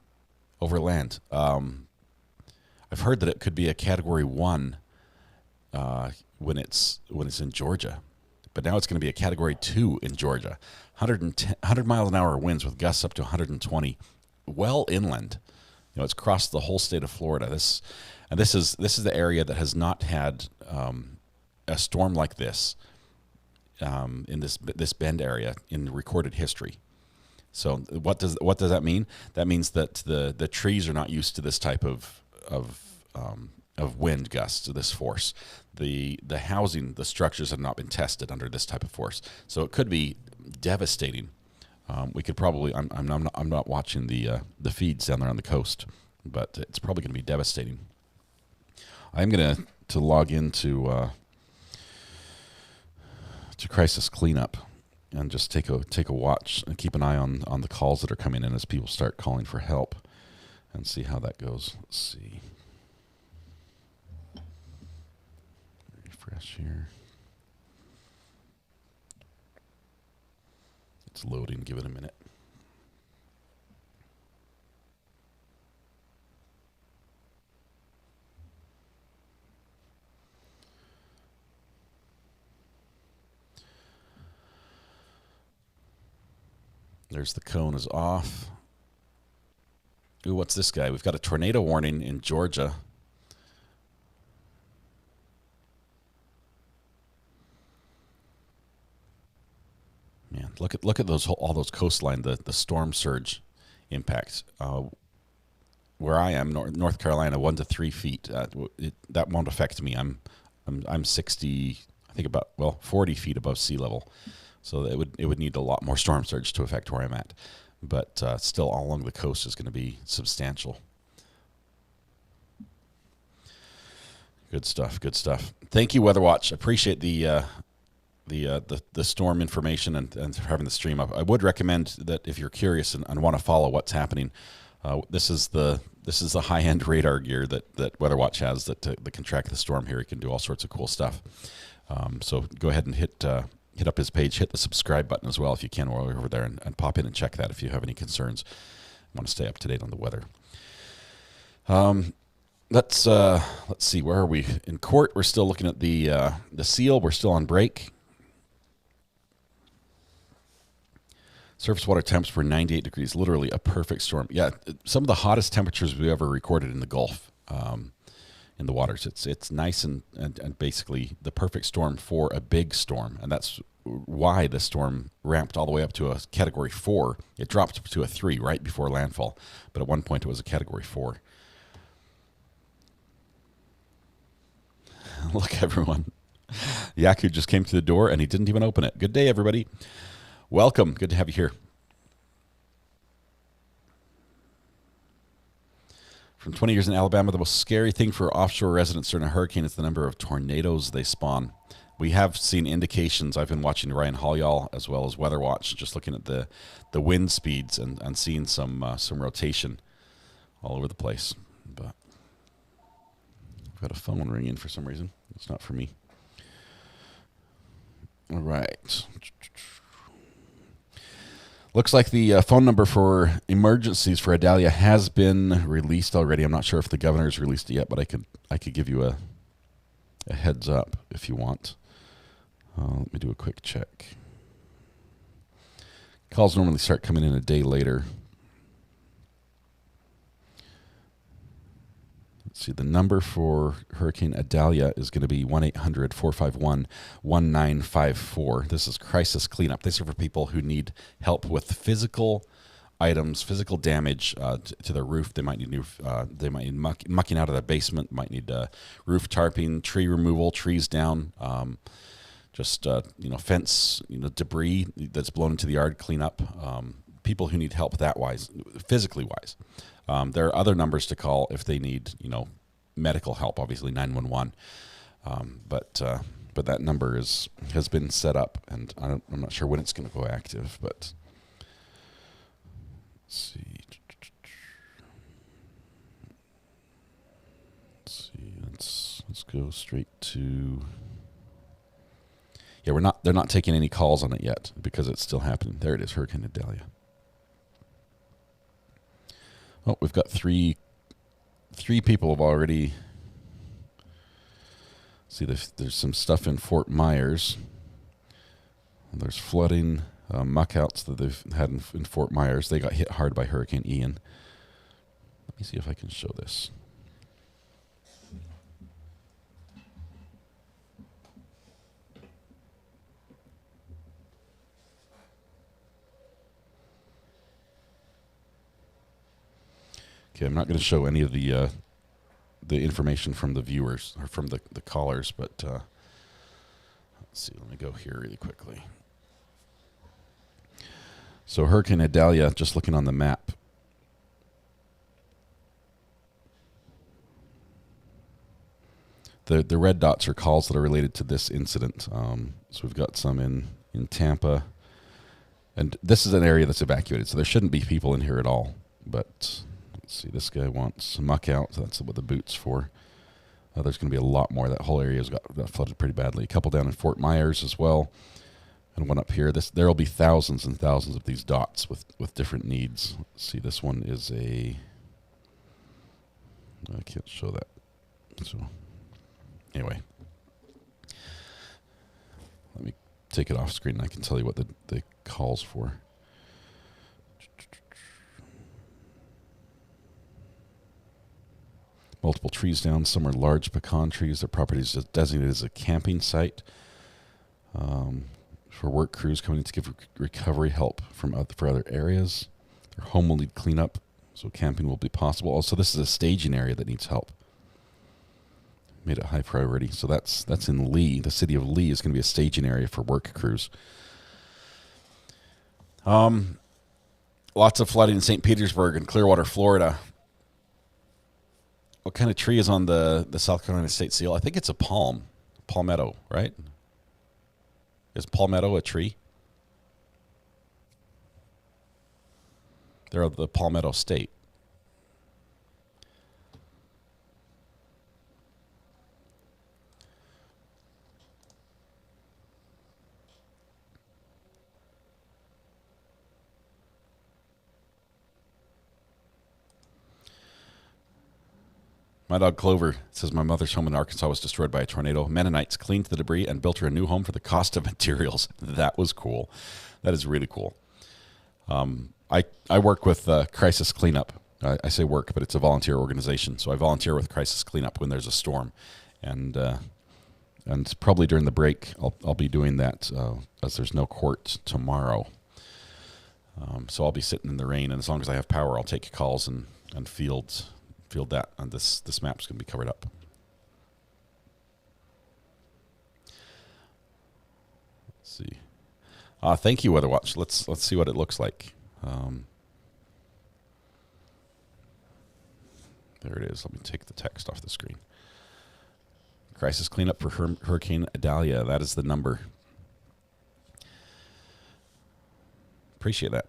over land. I've heard that it could be a Category 1 when it's in Georgia. But now it's going to be a Category 2 in Georgia. 100 miles an hour winds with gusts up to 120, well inland. It's across the whole state of Florida. This is the area that has not had a storm like this in this bend area in recorded history. So what does that mean? That means that the trees are not used to this type of wind gusts, this force. The housing, the structures have not been tested under this type of force. So it could be devastating. We could probably. I'm not watching the feeds down there on the coast, but it's probably going to be devastating. I'm going to log into to crisis cleanup and just take a watch and keep an eye on the calls that are coming in as people start calling for help, and see how that goes. Let's see. Refresh here. It's loading. Give it a minute. There's the cone is off. Ooh, what's this guy? We've got a tornado warning in Georgia. Man, look at all those coastline, the storm surge impacts. Where I am, North Carolina, 1 to 3 feet. That won't affect me. I'm 60, I think 40 feet above sea level. So it would need a lot more storm surge to affect where I'm at. But still, all along the coast is going to be substantial. Good stuff. Good stuff. Thank you, Weather Watch. Appreciate the storm information and having the stream up. I would recommend that if you're curious and want to follow what's happening, this is the high end radar gear that Weather Watch has that can track the storm here. It can do all sorts of cool stuff. So go ahead and hit up his page, hit the subscribe button as well if you can while you're over there, and pop in and check that if you have any concerns. Want to stay up to date on the weather. Let's see, where are we? In court, we're still looking at the seal. We're still on break. Surface water temps were 98 degrees, literally a perfect storm. Yeah, some of the hottest temperatures we ever recorded in the Gulf. In the waters, it's nice and basically the perfect storm for a big storm, and that's why the storm ramped all the way up to a Category 4. It dropped to a 3 right before landfall, but at one point it was a Category 4. Look, everyone. Yaku just came to the door and he didn't even open it. Good day, everybody. Welcome. Good to have you here. From 20 years in Alabama, the most scary thing for offshore residents during a hurricane is the number of tornadoes they spawn. We have seen indications. I've been watching Ryan Holyall as well as Weather Watch, just looking at the wind speeds and seeing some rotation all over the place. But I've got a phone ringing for some reason. It's not for me. All right. Looks like the phone number for emergencies for Adalia has been released already. I'm not sure if the governor's released it yet, but I could give you a heads up if you want. Let me do a quick check. Calls normally start coming in a day later. Let's see, the number for Hurricane Adalia is going to be 1-800-451-1954. This is crisis cleanup. These are for people who need help with physical items, physical damage to their roof. They might need mucking out of their basement. Might need roof tarping, tree removal, trees down, fence, debris that's blown into the yard, cleanup. People who need help that wise, physically wise. There are other numbers to call if they need, medical help, obviously 911. But that number has been set up, and I'm not sure when it's going to go active. But let's see. Let's go straight to. Yeah, they're not taking any calls on it yet because it's still happening. There it is, Hurricane Idalia. Oh, we've got three people have already. See, there's some stuff in Fort Myers. There's flooding, muckouts that they've had in Fort Myers. They got hit hard by Hurricane Ian. Let me see if I can show this. Okay, I'm not going to show any of the information from the viewers or from the callers, but let's see. Let me go here really quickly. So Hurricane Idalia, just looking on the map. The red dots are calls that are related to this incident. So we've got some in Tampa, and this is an area that's evacuated, so there shouldn't be people in here at all, but. Let's see, this guy wants muck out, so that's what the boot's for. There's going to be a lot more. That whole area's got flooded pretty badly. A couple down in Fort Myers as well, and one up here. There will be thousands and thousands of these dots with different needs. Let's see, this one is I can't show that. So anyway, let me take it off screen and I can tell you what the call's for. Multiple trees down. Some are large pecan trees. Their property is designated as a camping site for work crews coming in to give recovery help for other areas. Their home will need cleanup, so camping will be possible. Also, this is a staging area that needs help. Made it high priority. So that's in Lee. The city of Lee is going to be a staging area for work crews. Lots of flooding in St. Petersburg and Clearwater, Florida. What kind of tree is on the South Carolina state seal? I think it's a palmetto, right? Is palmetto a tree? They're the Palmetto State. My dog Clover says my mother's home in Arkansas was destroyed by a tornado. Mennonites cleaned the debris and built her a new home for the cost of materials. That was cool. That is really cool. I work with Crisis Cleanup. I say work, but it's a volunteer organization. So I volunteer with Crisis Cleanup when there's a storm, and probably during the break I'll be doing that as there's no court tomorrow. So I'll be sitting in the rain, and as long as I have power, I'll take calls and field that, and this map's going to be covered up. Let's see. Thank you, WeatherWatch. Let's see what it looks like. There it is. Let me take the text off the screen. Crisis cleanup for Hurricane Idalia. That is the number. Appreciate that.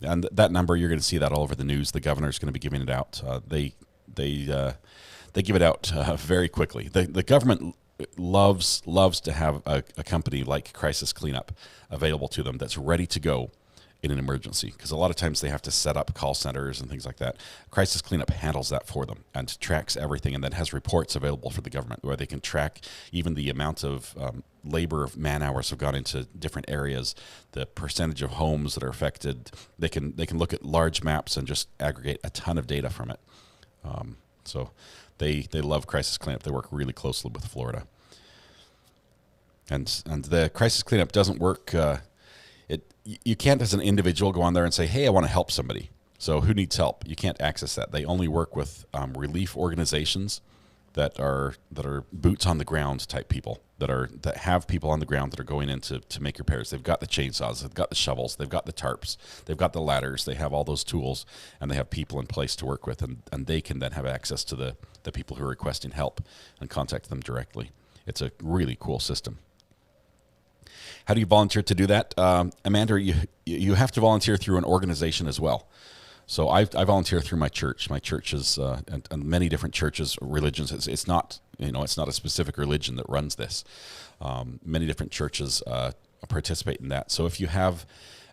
And that number, you're going to see that all over the news. The governor's going to be giving it out. They give it out very quickly. The government loves to have a company like Crisis Cleanup available to them that's ready to go in an emergency, because a lot of times they have to set up call centers and things like that. Crisis Cleanup handles that for them and tracks everything, and then has reports available for the government where they can track even the amount of labor of man hours have gone into different areas, the percentage of homes that are affected. They can look at large maps and just aggregate a ton of data from it. So they love Crisis Cleanup. They work really closely with Florida. And the Crisis Cleanup doesn't work. You can't, as an individual, go on there and say, hey, I want to help somebody. So who needs help? You can't access that. They only work with relief organizations that are boots on the ground type people that have people on the ground that are going in to make repairs. They've got the chainsaws, they've got the shovels, they've got the tarps, they've got the ladders, they have all those tools, and they have people in place to work with, and they can then have access to the people who are requesting help and contact them directly. It's a really cool system. How do you volunteer to do that? Amanda, you have to volunteer through an organization as well. So I volunteer through my church. My church is and many different churches, religions. It's not a specific religion that runs this. Many different churches participate in that. So if you have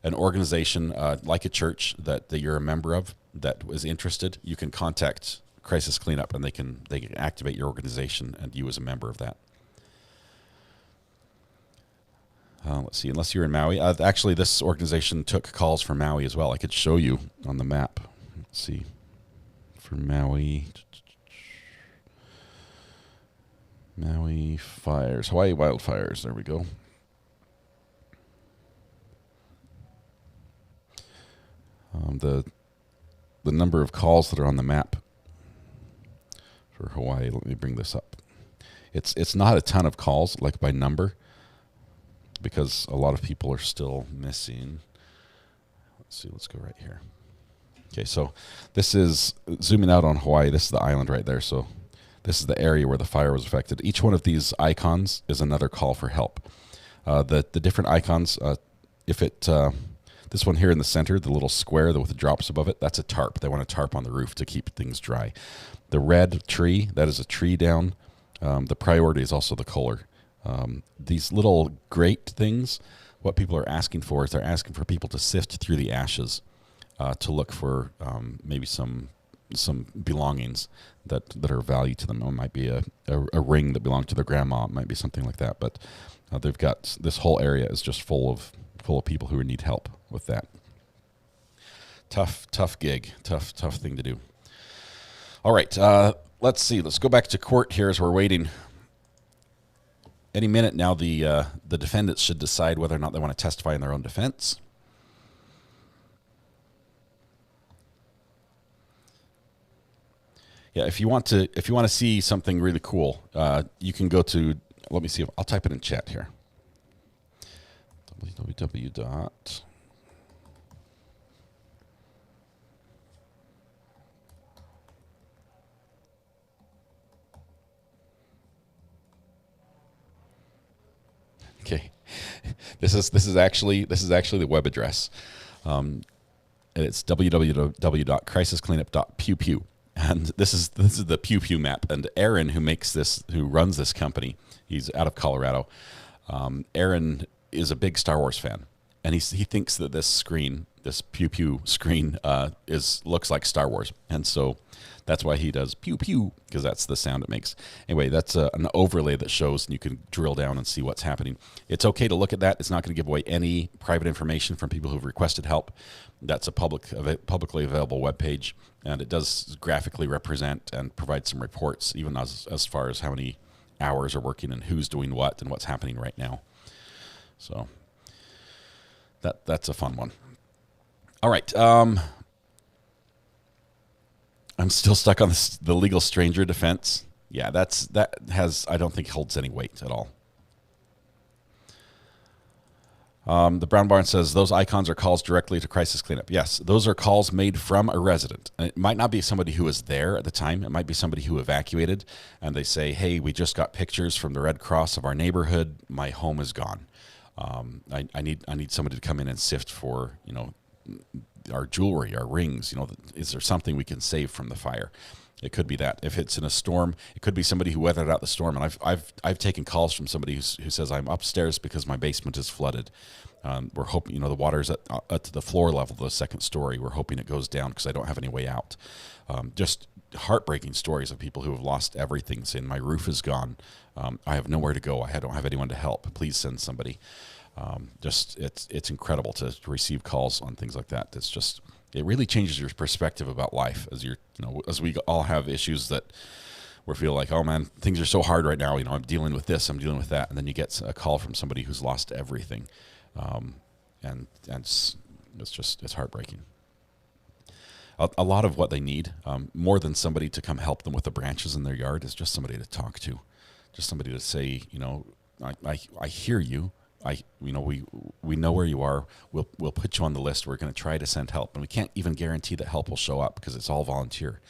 an organization like a church that you're a member of that is interested, you can contact Crisis Cleanup, and they can activate your organization and you as a member of that. Let's see, unless you're in Maui. Actually, this organization took calls from Maui as well. I could show you on the map. Let's see. For Maui. Maui fires. Hawaii wildfires. There we go. The number of calls that are on the map for Hawaii. Let me bring this up. It's not a ton of calls, like by number, because a lot of people are still missing. Let's see, let's go right here. Okay, so this is, zooming out on Hawaii, this is the island right there. So this is the area where the fire was affected. Each one of these icons is another call for help. The different icons, this one here in the center, the little square with the drops above it, that's a tarp. They want a tarp on the roof to keep things dry. The red tree, that is a tree down. The priority is also the Kohler. These little grate things, what people are asking for is they're asking for people to sift through the ashes to look for maybe some belongings that are of value to them. It might be a ring that belonged to their grandma. It might be something like that. But they've got, this whole area is just full of people who need help with that. Tough gig, tough thing to do. All right, let's see. Let's go back to court here as we're waiting. Any minute now, the defendants should decide whether or not they want to testify in their own defense. Yeah, if you want to see something really cool, you can go to, let me see, I'll type it in chat here. www. Okay, this is actually the web address. And it's www.crisiscleanup.pewpew. And this is the Pew Pew map. And Aaron, who runs this company, he's out of Colorado. Aaron is a big Star Wars fan, and he thinks that this Pew Pew screen looks like Star Wars, and so that's why he does pew pew, because that's the sound it makes. Anyway, that's an overlay that shows, and you can drill down and see what's happening. It's okay to look at that. It's not going to give away any private information from people who've requested help. That's a publicly available webpage, and it does graphically represent and provide some reports, even as far as how many hours are working and who's doing what and what's happening right now. So that's a fun one. All right. I'm still stuck on the legal stranger defense. Yeah, I don't think holds any weight at all. The Brown Barn says those icons are calls directly to Crisis Cleanup. Yes, those are calls made from a resident. And it might not be somebody who was there at the time. It might be somebody who evacuated, and they say, "Hey, we just got pictures from the Red Cross of our neighborhood. My home is gone. I need somebody to come in and sift for, our jewelry, our rings. Is there something we can save from the fire?" It could be that. If it's in a storm, it could be somebody who weathered out the storm. And I've taken calls from somebody who says, "I'm upstairs because my basement is flooded. We're hoping, the water's at the floor level of the second story. We're hoping it goes down because I don't have any way out." Just heartbreaking stories of people who have lost everything, saying, "My roof is gone. I have nowhere to go. I don't have anyone to help. Please send somebody." It's incredible to receive calls on things like that. It really changes your perspective about life as we all have issues that we feel like, oh man, things are so hard right now. I'm dealing with this, I'm dealing with that. And then you get a call from somebody who's lost everything. And it's heartbreaking. a lot of what they need, more than somebody to come help them with the branches in their yard, is just somebody to talk to, just somebody to say, I hear you. We know where you are. We'll put you on the list. We're going to try to send help, and we can't even guarantee that help will show up because it's all volunteer.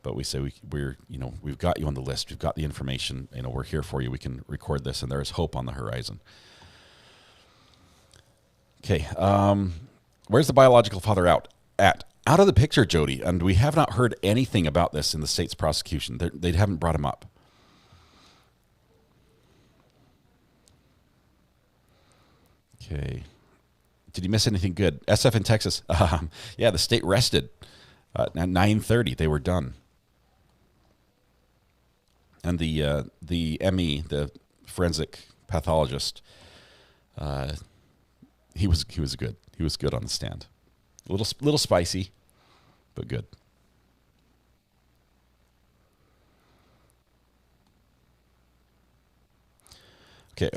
But we say we've got you on the list. We've got the information. We're here for you. We can record this, and there is hope on the horizon. Okay, where's the biological father out of the picture, Jody? And we have not heard anything about this in the state's prosecution. They haven't brought him up. Okay. Did you miss anything good? SF in Texas. Yeah, the state rested at 9:30. They were done. And the ME, the forensic pathologist, he was good. He was good on the stand. A little spicy, but good. Okay.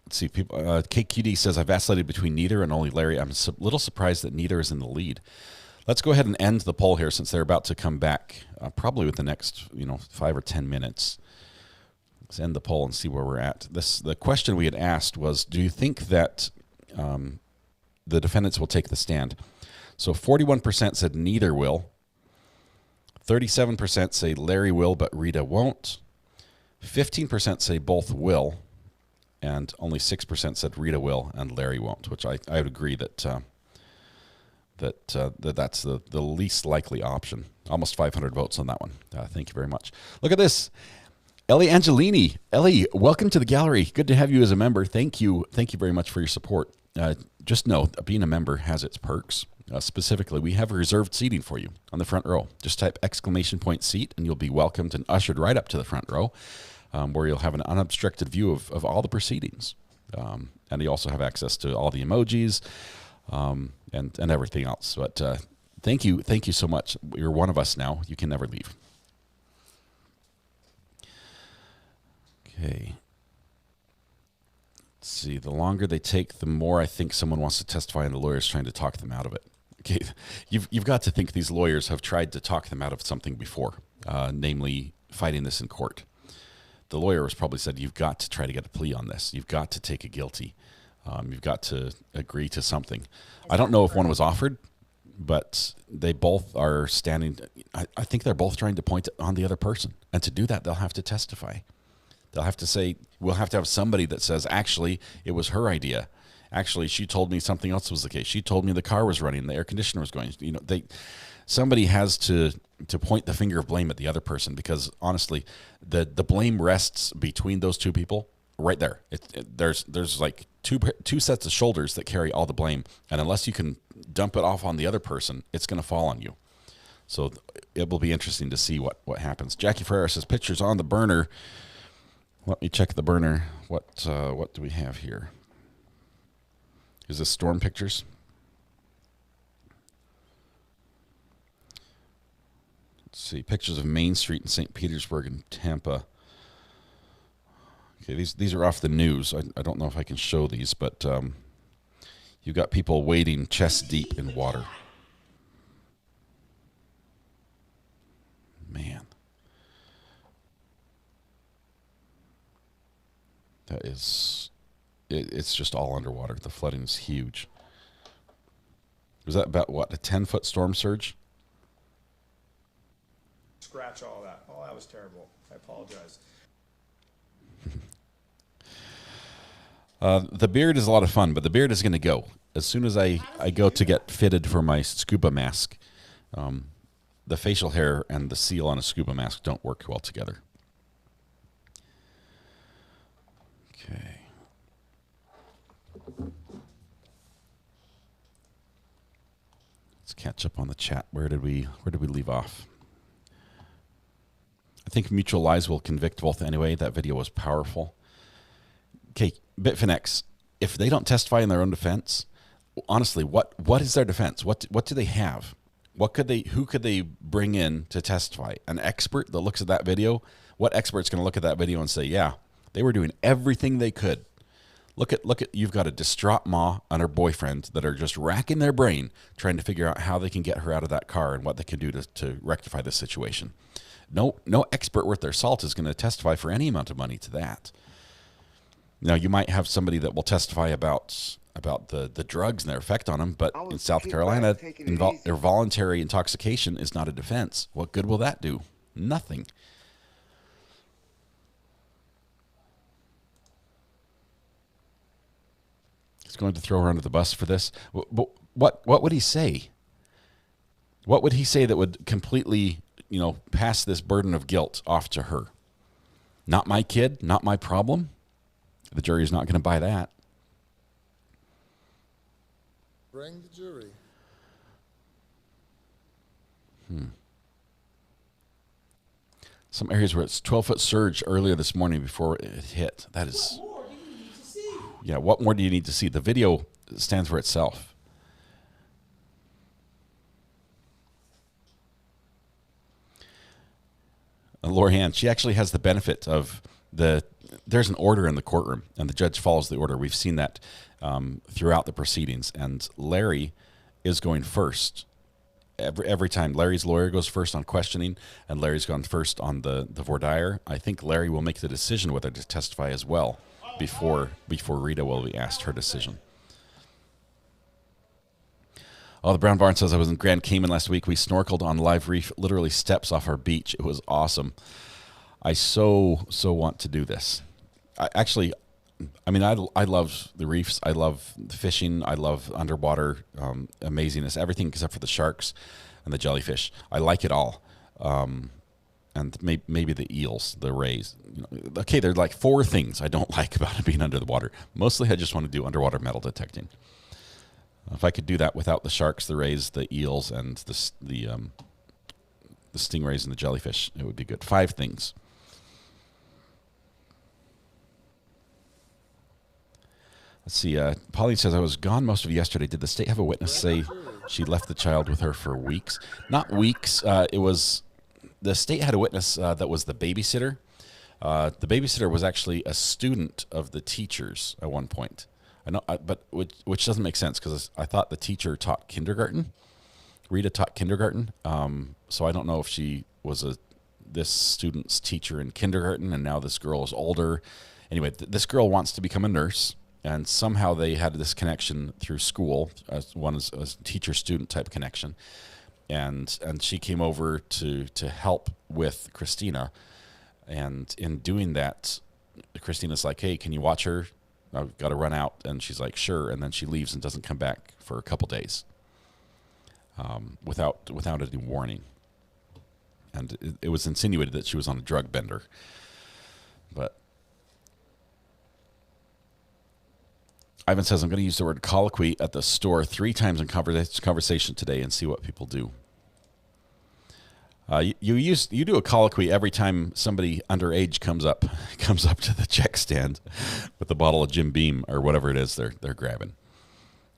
Let's see. People. KQD says, I vacillated between neither and only Larry. I'm a little surprised that neither is in the lead. Let's go ahead and end the poll here since they're about to come back, probably with the next 5 or 10 minutes. Let's end the poll and see where we're at. The question we had asked was, do you think that the defendants will take the stand? So 41% said neither will. 37% say Larry will, but Rita won't. 15% say both will. And only 6% said Rita will and Larry won't, which I would agree that that's the least likely option. Almost 500 votes on that one. Thank you very much. Look at this. Ellie Angelini. Ellie, welcome to the gallery. Good to have you as a member. Thank you very much for your support. Just know that being a member has its perks. Specifically, we have reserved seating for you on the front row. Just type !seat and you'll be welcomed and ushered right up to the front row. Where you'll have an unobstructed view of all the proceedings. And you also have access to all the emojis and everything else. But thank you so much. You're one of us now. You can never leave. Okay. Let's see. The longer they take, the more I think someone wants to testify and the lawyer's trying to talk them out of it. Okay. You've got to think these lawyers have tried to talk them out of something before, namely fighting this in court. The lawyer was probably said, you've got to try to get a plea on this. You've got to take a guilty. You've got to agree to something. I don't know if one was offered, but they both are standing. I think they're both trying to point on the other person. And to do that, they'll have to testify. They'll have to say, we'll have to have somebody that says, actually, it was her idea. Actually, she told me something else was the case. She told me the car was running, the air conditioner was going. Somebody has to point the finger of blame at the other person, because honestly, the blame rests between those two people right there. There's like two sets of shoulders that carry all the blame, and unless you can dump it off on the other person, it's going to fall on you. So it will be interesting to see what happens. Jackie Ferrer says pictures on the burner. Let me check the burner. What do we have here? Is this storm pictures? Let's see, pictures of Main Street in St. Petersburg and Tampa. Okay, these are off the news. I don't know if I can show these, but you've got people wading chest deep in water. Man. That is... It's just all underwater. The flooding is huge. Was that about, what, a 10-foot storm surge? Scratch all that. Oh, that was terrible. I apologize. The beard is a lot of fun, but the beard is going to go. As soon as I go to get fitted for my scuba mask, the facial hair and the seal on a scuba mask don't work well together. Okay. Let's catch up on the chat. Where did we leave off? I think Mutual Lies will convict both anyway. That video was powerful. Okay, Bitfinex, if they don't testify in their own defense, honestly, what is their defense? What do they have? Who could they bring in to testify? An expert that looks at that video? What expert's going to look at that video and say, yeah, they were doing everything they could. Look at you've got a distraught ma and her boyfriend that are just racking their brain trying to figure out how they can get her out of that car and what they can do to rectify this situation. No expert worth their salt is going to testify for any amount of money to that. Now, you might have somebody that will testify about the drugs and their effect on them, but in South Carolina, voluntary intoxication is not a defense. What good will that do? Nothing. He's going to throw her under the bus for this. But what would he say? What would he say that would completely, pass this burden of guilt off to her? Not my kid, not my problem? The jury's not going to buy that. Bring the jury. Some areas where it's 12-foot surge earlier this morning before it hit. That is... Yeah, what more do you need to see? The video stands for itself. Lorianne, she actually has the benefit of there's an order in the courtroom, and the judge follows the order. We've seen that throughout the proceedings, and Larry is going first. Every time Larry's lawyer goes first on questioning, and Larry's gone first on the voir dire, I think Larry will make the decision whether to testify as well before Rita will be asked her decision. Oh, the Brown Barn says, I was in Grand Cayman last week. We snorkeled on Live Reef, literally steps off our beach. It was awesome. I so want to do this. I love the reefs. I love the fishing. I love underwater amazingness, everything except for the sharks and the jellyfish. I like it all. And maybe the eels, the rays. Okay, there are like 4 things I don't like about it being under the water. Mostly I just want to do underwater metal detecting. If I could do that without the sharks, the rays, the eels, and the stingrays and the jellyfish, it would be good. 5 things. Let's see. Pauline says, I was gone most of yesterday. Did the state have a witness say she left the child with her for weeks? Not weeks. It was... The state had a witness that was the babysitter. The babysitter was actually a student of the teachers at one point. I know, but which doesn't make sense because I thought the teacher taught kindergarten. Rita taught kindergarten, so I don't know if she was this student's teacher in kindergarten, and now this girl is older. Anyway, this girl wants to become a nurse, and somehow they had this connection through school. One is a teacher-student type connection. And she came over to help with Christina, and in doing that, Christina's like, "Hey, can you watch her? I've got to run out." And she's like, "Sure." And then she leaves and doesn't come back for a couple days, without any warning. And it was insinuated that she was on a drug bender, but Ivan says, I'm going to use the word colloquy at the store 3 times in conversation today and see what people do. You do a colloquy every time somebody underage comes up to the check stand with a bottle of Jim Beam or whatever it is they're grabbing.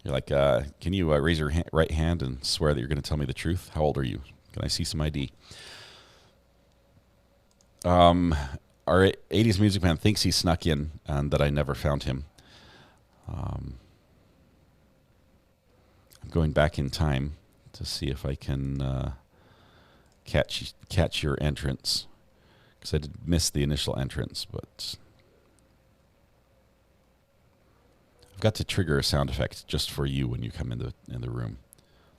You're like, can you raise your right hand and swear that you're going to tell me the truth? How old are you? Can I see some ID? Our 80s music man thinks he snuck in and that I never found him. I'm going back in time to see if I can catch your entrance, because I did miss the initial entrance, but I've got to trigger a sound effect just for you when you come in the room,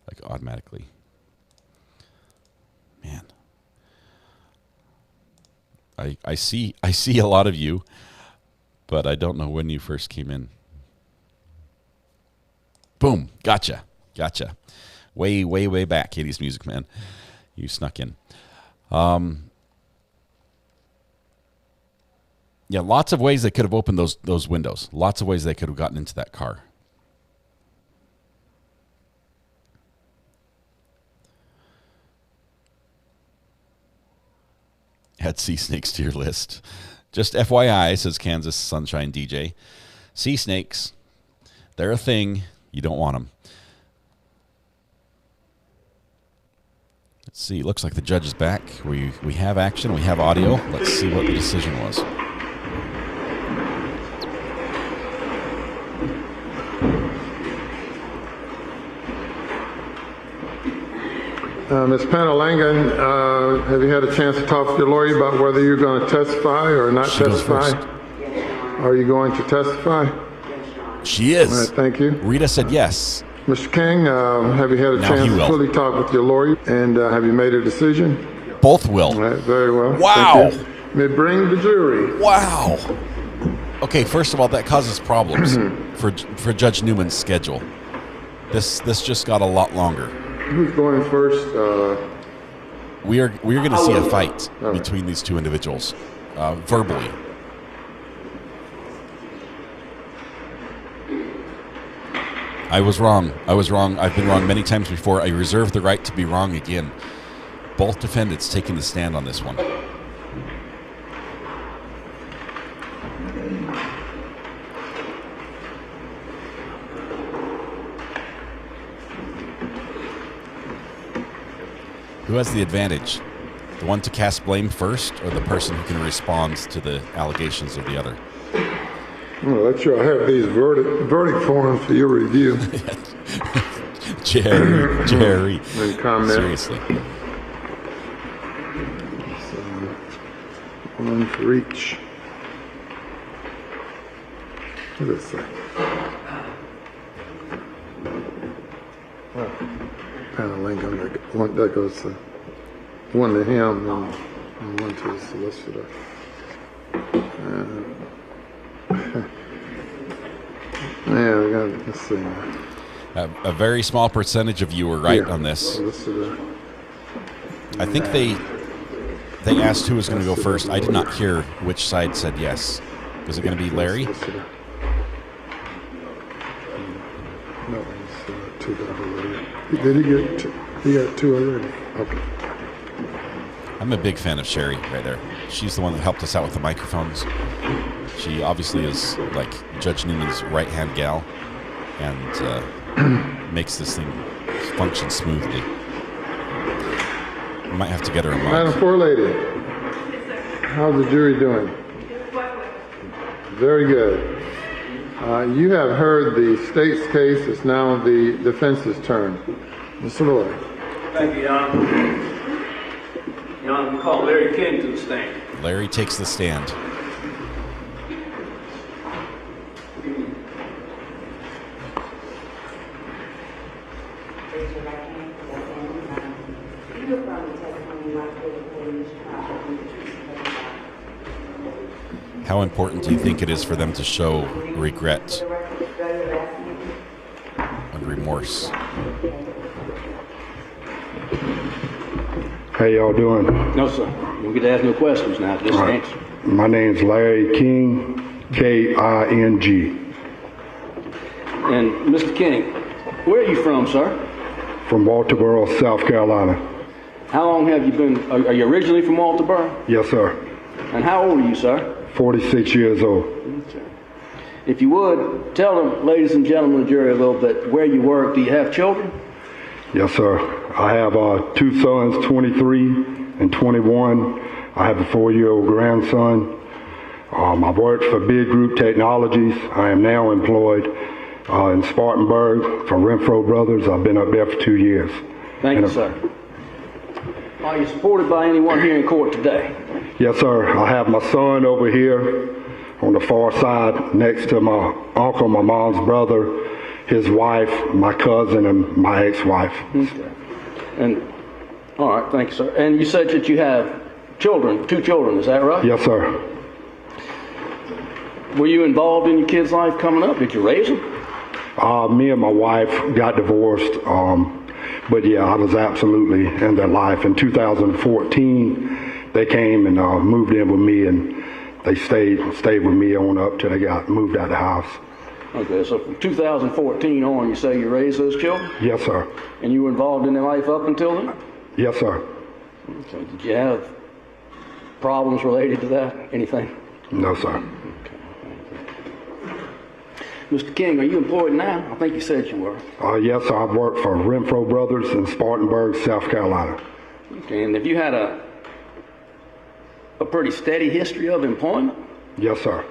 like automatically. Man, I see a lot of you, but I don't know when you first came in. Boom, gotcha. Way back, 80s music man. You snuck in. Yeah, lots of ways they could have opened those windows. Lots of ways they could have gotten into that car. Add sea snakes to your list. Just FYI, says Kansas Sunshine DJ. Sea snakes, they're a thing. You don't want them. Let's see. Looks like the judge is back. We have action. We have audio. Let's see what the decision was. Ms. Panalangan, have you had a chance to talk to your lawyer about whether you're going to testify or not testify? Are you going to testify? She is. All right, thank you. Rita said yes. Mr. King, have you had a Now chance he to will. fully talk with your lawyer? And have you made a decision? Both will. All right, very well. Wow. Thank you. May bring the jury. Wow. Okay, first of all, that causes problems for Judge Newman's schedule. This just got a lot longer. Who's going first? We're going to see a fight between these two individuals, verbally. I was wrong. I've been wrong many times before. I reserve the right to be wrong again. Both defendants taking the stand on this one. Who has the advantage? The one to cast blame first, or the person who can respond to the allegations of the other? Well, let you have these verdict forms for your review. Jerry. And comment. Seriously. So, one for each. What does it say? Panalangan, that goes to one to him and one to the solicitor. Yeah, we got, let's see. A very small percentage of you were right on this. Solicitor. I think they asked who was going to go first. I did not hear which side said yes. Was it going to be Larry? No, it's two already. Did he get two? He got two already. Okay. I'm a big fan of Sherry right there. She's the one that helped us out with the microphones. She obviously is like Judge Newman's right-hand gal and makes this thing function smoothly. I might have to get her a mic. Madam Forelady, how's the jury doing? Very good. You have heard the state's case. It's now the defense's turn. Mr. Lloyd. Thank you, Your Honor. Your Honor, we call Larry King to the stand. Larry takes the stand. How important do you think it is for them to show regret and remorse? How y'all doing? No, sir. You get to ask no questions now. Just answer. My name's Larry King, K-I-N-G. And Mr. King, where are you from, sir? From Walterboro, South Carolina. How long have you been? Are you originally from Walterboro? Yes, sir. And how old are you, sir? 46 years old. Okay. If you would, tell the ladies and gentlemen of the jury a little bit where you work. Do you have children? Yes, sir. I have two sons, 23 and 21. I have a 4-year-old grandson. I worked for Big Group Technologies. I am now employed in Spartanburg for Renfro Brothers. I've been up there for 2 years. Thank you, sir. Are you supported by anyone here in court today? Yes, sir. I have my son over here on the far side next to my uncle, my mom's brother, his wife, my cousin, and my ex-wife. Okay. And, all right, thank you, sir. And you said that you have children, 2 children, is that right? Yes, sir. Were you involved in your kid's life coming up? Did you raise them? Me and my wife got divorced, but yeah, I was absolutely in their life. In 2014, they came and moved in with me, and they stayed with me on up till they got moved out of the house. Okay, so from 2014 on, you say you raised those children? Yes, sir. And you were involved in their life up until then? Yes, sir. Okay. Did you have problems related to that? Anything? No, sir. Mr. King, are you employed now? I think you said you were. Yes, sir. I've worked for Renfro Brothers in Spartanburg, South Carolina. Okay, and have you had a pretty steady history of employment? Yes, sir.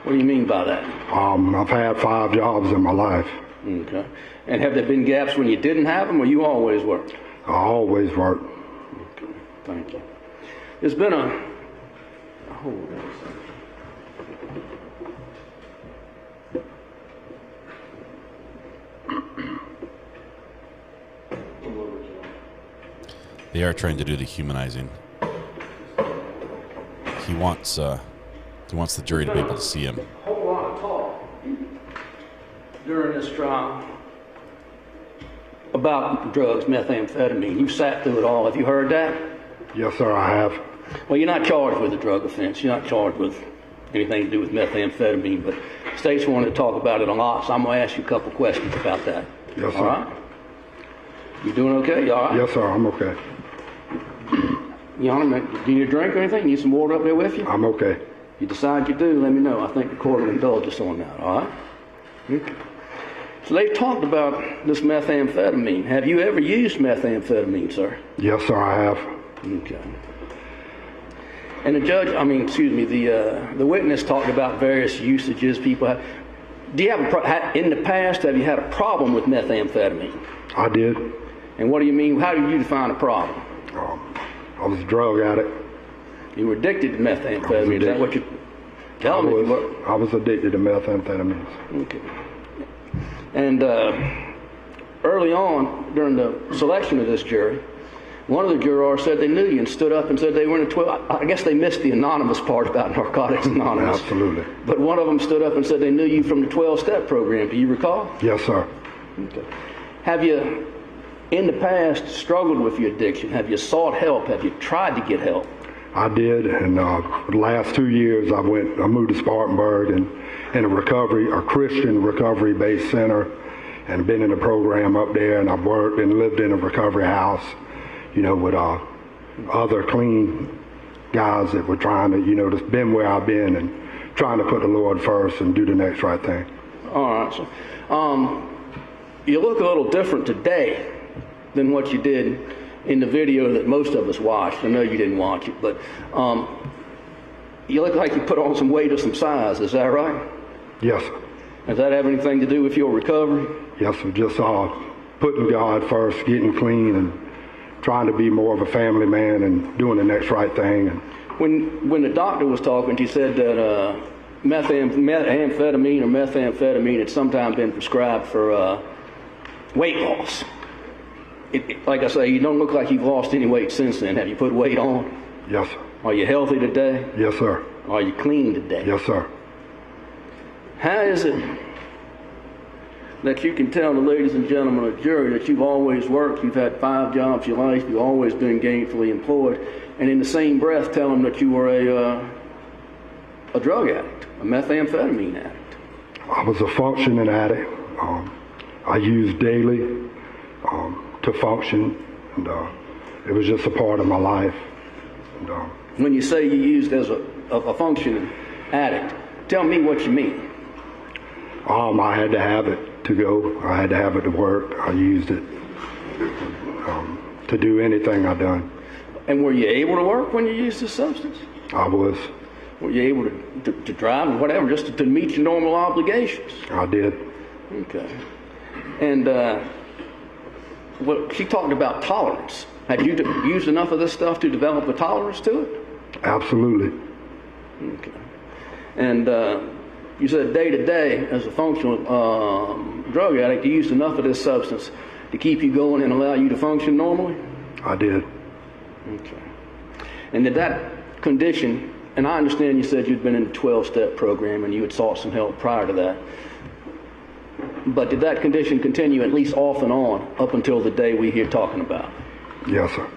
What do you mean by that? I've had 5 jobs in my life. Okay. And have there been gaps when you didn't have them, or you always worked? I always work. Okay, thank you. There's been a hold on a second. They are trying to do the humanizing. He wants the jury to be able to see him. A whole lot of talk during this trial about drugs, methamphetamine. You sat through it all. Have you heard that? Yes, sir, I have. Well, you're not charged with a drug offense. You're not charged with anything to do with methamphetamine, but states wanted to talk about it a lot, so I'm going to ask you a couple questions about that. Yes, sir. All right? You doing okay? You all right? Yes, sir, I'm okay. Your Honor, do you need a drink or anything? Need some water up there with you? I'm okay. If you decide you do, let me know. I think the court will indulge us on that, all right? Okay. So they've talked about this methamphetamine. Have you ever used methamphetamine, sir? Yes, sir, I have. Okay. And the witness talked about various usages people have. Do you have in the past, have you had a problem with methamphetamine? I did. And what do you mean? How do you define a problem? I was a drug addict. You were addicted to methamphetamine. Is that what you tell me? I was addicted to methamphetamines. Okay. And early on, during the selection of this jury, one of the jurors said they knew you and stood up and said they were in a 12. I guess they missed the anonymous part about Narcotics Anonymous. Absolutely. But one of them stood up and said they knew you from the 12-step program. Do you recall? Yes, sir. Okay. Have you, in the past, struggled with your addiction? Have you sought help? Have you tried to get help? I did, and the last 2 years I moved to Spartanburg and in a Christian recovery-based center, and been in a program up there, and I've worked and lived in a recovery house, with other clean guys that were trying to, just been where I've been and trying to put the Lord first and do the next right thing. All right, so you look a little different today than what you did in the video that most of us watched. I know you didn't watch it, but you look like you put on some weight or some size. Is that right? Yes. Does that have anything to do with your recovery? Yes, sir. Just putting God first, getting clean, and trying to be more of a family man and doing the next right thing. And when the doctor was talking, he said that methamphetamine or methamphetamine had sometimes been prescribed for weight loss. Like I say, you don't look like you've lost any weight since then. Have you put weight on? Yes, sir. Are you healthy today? Yes, sir. Are you clean today? Yes, sir. How is it that you can tell the ladies and gentlemen of the jury that you've always worked, you've had 5 jobs in your life, you've always been gainfully employed, and in the same breath tell them that you were a drug addict, a methamphetamine addict? I was a functioning addict. I used daily to function, and it was just a part of my life. And, when you say you used as a functioning addict, tell me what you mean. I had to have it to go. I had to have it to work. I used it to do anything I done. And were you able to work when you used this substance? I was. Were you able to drive or whatever, just to meet your normal obligations? I did. Okay. And she talked about tolerance. Had you used enough of this stuff to develop a tolerance to it? Absolutely. Okay. And you said day to day, as a functional drug addict, you used enough of this substance to keep you going and allow you to function normally? I did. Okay. And did that condition, and I understand you said you'd been in a 12-step program and you had sought some help prior to that, but did that condition continue at least off and on up until the day we're here talking about? Yes, sir.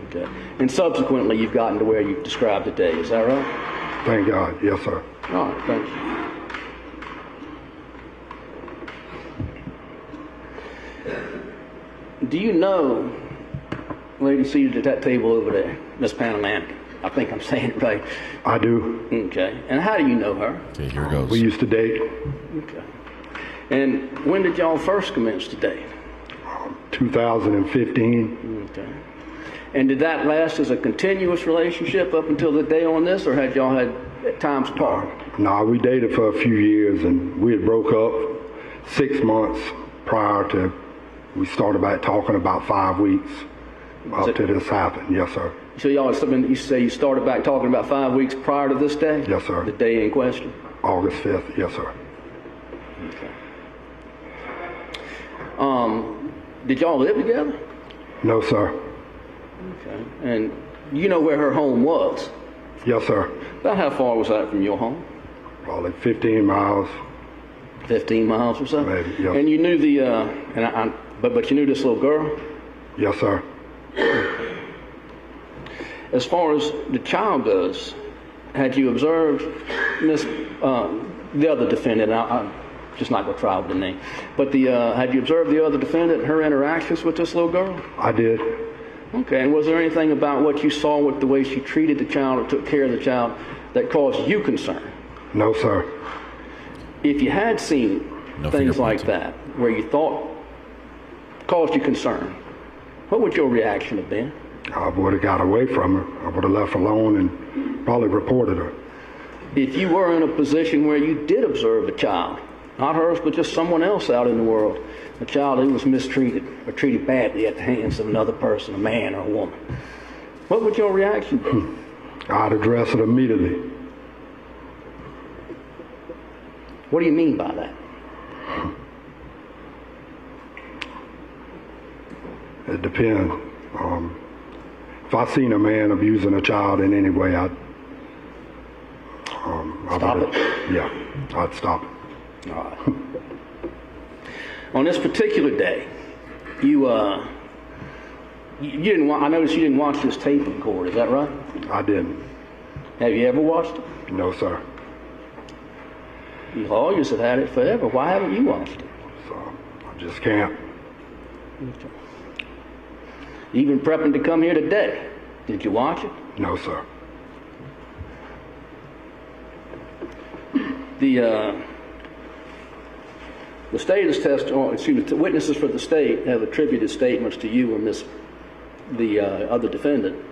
Okay. And subsequently you've gotten to where you've described today, is that right? Thank God. Yes, sir. All right, thank you. Do you know, lady seated at that table over there, Miss Panamanic? I think I'm saying it right. I do. Okay. And how do you know her? Okay, here goes. We used to date. Okay. And when did y'all first commence to date? 2015. Okay. And did that last as a continuous relationship up until the day on this, or had y'all had times apart? No, we dated for a few years, and we had broke up 6 months prior to, we started talking about 5 weeks. Up to this happened, yes, sir. So y'all, you say you started back talking about 5 weeks prior to this day? Yes, sir. The day in question? August 5th, yes, sir. Okay. Did y'all live together? No, sir. Okay. And you know where her home was? Yes, sir. About how far was that from your home? Probably 15 miles. 15 miles or so? Maybe, yes. And you knew but you knew this little girl? Yes, sir. As far as the child goes, had you observed the other defendant? I'm just not going to try with the name. But had you observed the other defendant and her interactions with this little girl? I did. Okay. And was there anything about what you saw with the way she treated the child or took care of the child that caused you concern? No, sir. If you had seen things like that where you thought caused you concern, what would your reaction have been? I would have got away from her. I would have left her alone and probably reported her. If you were in a position where you did observe a child, not hers, but just someone else out in the world, a child who was mistreated or treated badly at the hands of another person, a man or a woman, what would your reaction be? I'd address it immediately. What do you mean by that? It depends. If I seen a man abusing a child in any way, I'd stop it? Yeah, I'd stop it. All right. On this particular day, you didn't. I noticed you didn't watch this tape in court. Is that right? I didn't. Have you ever watched it? No, sir. You lawyers have had it forever. Why haven't you watched it? So I just can't. Okay. Even prepping to come here today, did you watch it? No, sir. The state's the witnesses for the state have attributed statements to you and the other defendant,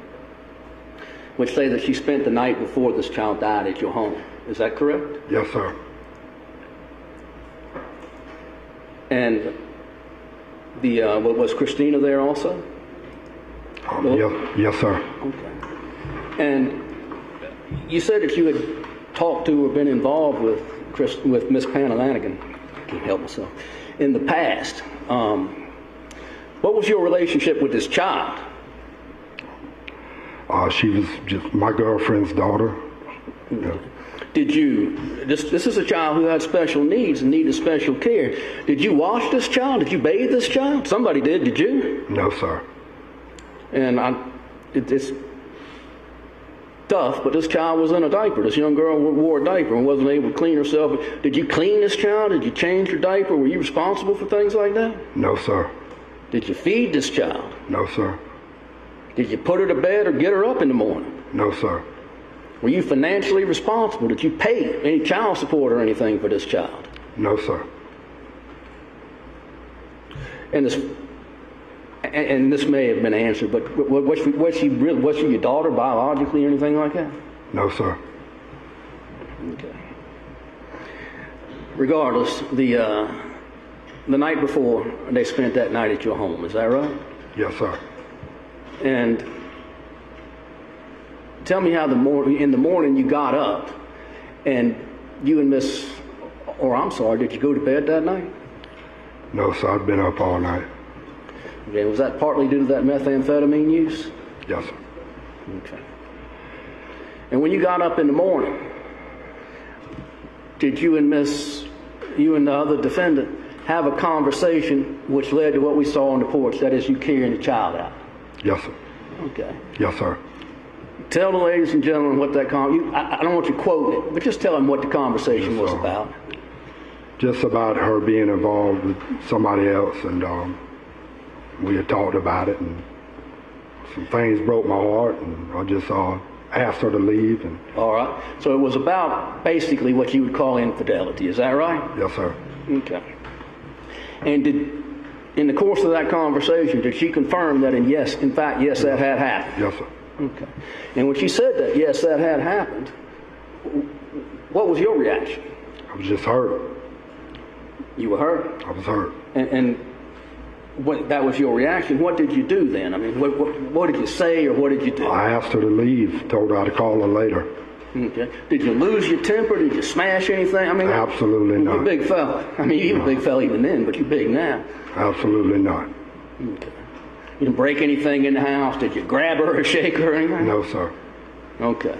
which say that she spent the night before this child died at your home. Is that correct? Yes, sir. And was Christina there also? Yes, sir. Okay. And you said that you had talked to or been involved with Miss Panalanigan. I can't help myself. In the past, what was your relationship with this child? She was just my girlfriend's daughter. Yeah. Did you? This is a child who had special needs and needed special care. Did you wash this child? Did you bathe this child? Somebody did. Did you? No, sir. And it's tough, but this child was in a diaper. This young girl wore a diaper and wasn't able to clean herself. Did you clean this child? Did you change her diaper? Were you responsible for things like that? No, sir. Did you feed this child? No, sir. Did you put her to bed or get her up in the morning? No, sir. Were you financially responsible? Did you pay any child support or anything for this child? No, sir. And this may have been answered, but was she your daughter biologically or anything like that? No, sir. Okay. Regardless, the night before they spent that night at your home, is that right? Yes, sir. And tell me how in the morning you got up and you and did you go to bed that night? No, sir. I'd been up all night. Okay, was that partly due to that methamphetamine use? Yes, sir. Okay. And when you got up in the morning, did you and the other defendant have a conversation which led to what we saw on the porch, that is, you carrying the child out? Yes, sir. Okay. Yes, sir. Tell the ladies and gentlemen what that I don't want you quoting it, but just tell them what the conversation was about. Just about her being involved with somebody else, and we had talked about it, and some things broke my heart, and I just asked her to leave. And all right. So it was about basically what you would call infidelity. Is that right? Yes, sir. Okay. And in the course of that conversation, did she confirm that, in fact, that had happened? Yes, sir. Okay. And when she said that, yes, that had happened, what was your reaction? I was just hurt. You were hurt? I was hurt. And that was your reaction. What did you do then? I mean, what did you say or what did you do? I asked her to leave, told her I'd call her later. Okay. Did you lose your temper? Did you smash anything? I mean, absolutely not. You're a big fella. I mean, you were a big fella even then, but you're big now. Absolutely not. Okay. You didn't break anything in the house? Did you grab her or shake her or anything? No, sir. Okay.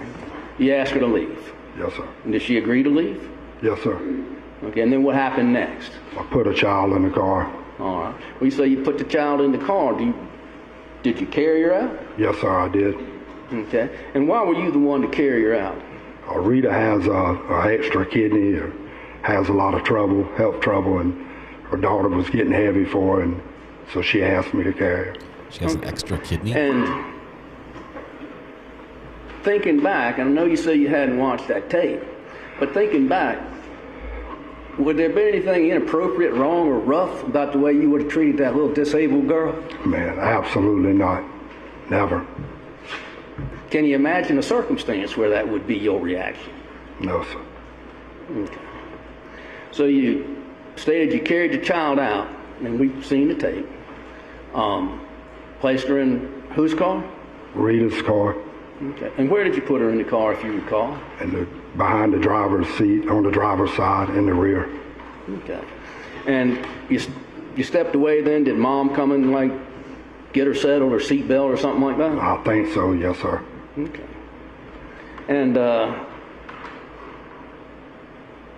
You asked her to leave? Yes, sir. And did she agree to leave? Yes, sir. Okay, and then what happened next? I put a child in the car. All right. Well, you say you put the child in the car. Did you carry her out? Yes, sir, I did. Okay. And why were you the one to carry her out? Rita has an extra kidney, or has a lot of trouble, health trouble, and her daughter was getting heavy for her, and so she asked me to carry her. She has an extra kidney? And thinking back, and I know you say you hadn't watched that tape, but thinking back, would there be anything inappropriate, wrong, or rough about the way you would have treated that little disabled girl? Man, absolutely not. Never. Can you imagine a circumstance where that would be your reaction? No, sir. Okay. So you stated you carried your child out, and we've seen the tape. Placed her in whose car? Rita's car. Okay. And where did you put her in the car, if you recall? Behind the driver's seat, on the driver's side, in the rear. Okay. And you stepped away then? Did Mom come and, like, get her settled or seatbelt or something like that? I think so, yes, sir. Okay. And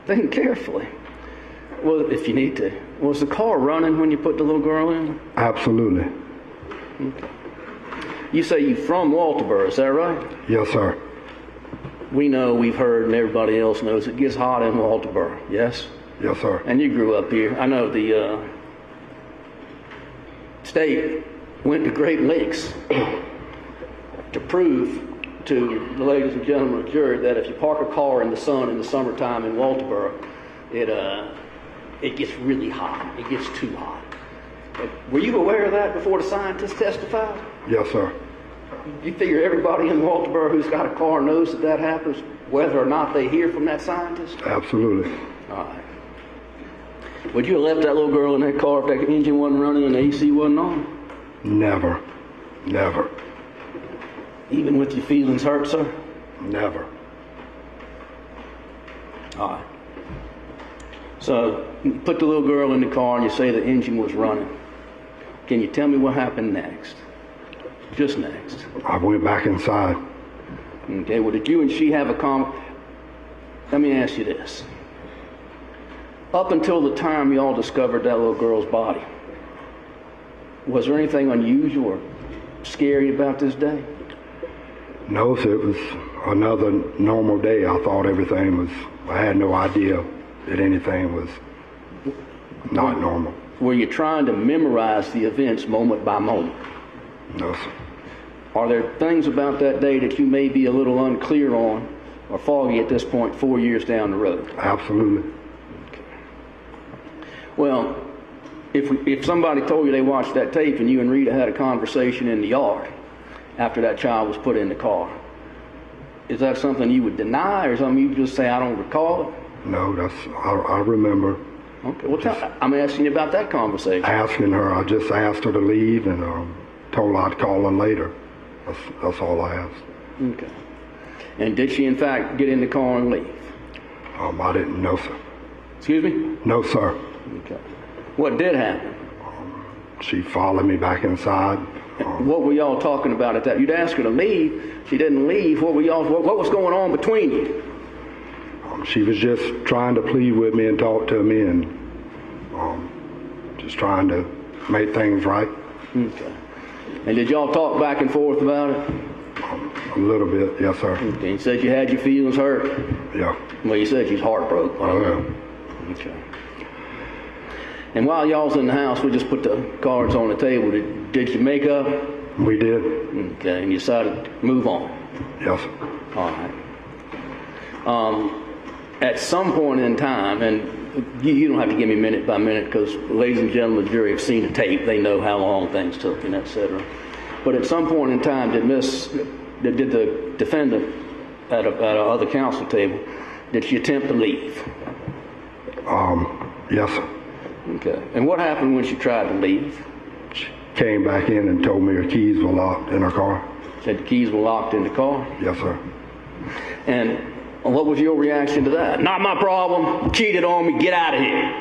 think carefully. Well, if you need to. Was the car running when you put the little girl in? Absolutely. Okay. You say you're from Walterboro, is that right? Yes, sir. We know, we've heard, and everybody else knows it gets hot in Walterboro, yes? Yes, sir. And you grew up here. I know the state went to great lengths to prove to the ladies and gentlemen of the jury that if you park a car in the sun in the summertime in Walterboro, it gets really hot. It gets too hot. Were you aware of that before the scientists testified? Yes, sir. You figure everybody in Walterboro who's got a car knows that happens, whether or not they hear from that scientist? Absolutely. All right. Would you have left that little girl in that car if that engine wasn't running and the AC wasn't on? Never. Never. Even with your feelings hurt, sir? Never. All right. So, you put the little girl in the car and you say the engine was running. Can you tell me what happened next? Just next. I went back inside. Okay, well, did you and she have a Let me ask you this. Up until the time y'all discovered that little girl's body, was there anything unusual or scary about this day? No, sir, it was another normal day. I thought everything was, I had no idea that anything was not normal. Were you trying to memorize the events moment by moment? No, sir. Are there things about that day that you may be a little unclear on or foggy at this point 4 years down the road? Absolutely. Okay. Well, if somebody told you they watched that tape and you and Rita had a conversation in the yard after that child was put in the car, is that something you would deny or something you would just say, I don't recall it? No, I remember. Okay, well, I'm asking you about that conversation. Asking her, I just asked her to leave and told her I'd call her later. That's all I asked. Okay. And did she, in fact, get in the car and leave? I didn't know, sir. Excuse me? No, sir. Okay. What did happen? She followed me back inside. What were y'all talking about at that? You'd ask her to leave. She didn't leave. What was going on between you? She was just trying to plead with me and talk to me and just trying to make things right. Okay. And did y'all talk back and forth about it? A little bit, yes, sir. Okay. You said you had your feelings hurt? Yeah. Well, you said she's heartbroken. Oh, yeah. Okay. And while y'all's in the house, we just put the cards on the table. Did you make up? We did. Okay. And you decided to move on? Yes, sir. All right. At some point in time, and you don't have to give me minute by minute because ladies and gentlemen of the jury have seen the tape. They know how long things took and et cetera. But at some point in time, did the defendant at a other counsel table, did she attempt to leave? Yes, sir. Okay. And what happened when she tried to leave? came back in and told me her keys were locked in her car. Said the keys were locked in the car? Yes, sir. And what was your reaction to that? Not my problem. You cheated on me. Get out of here.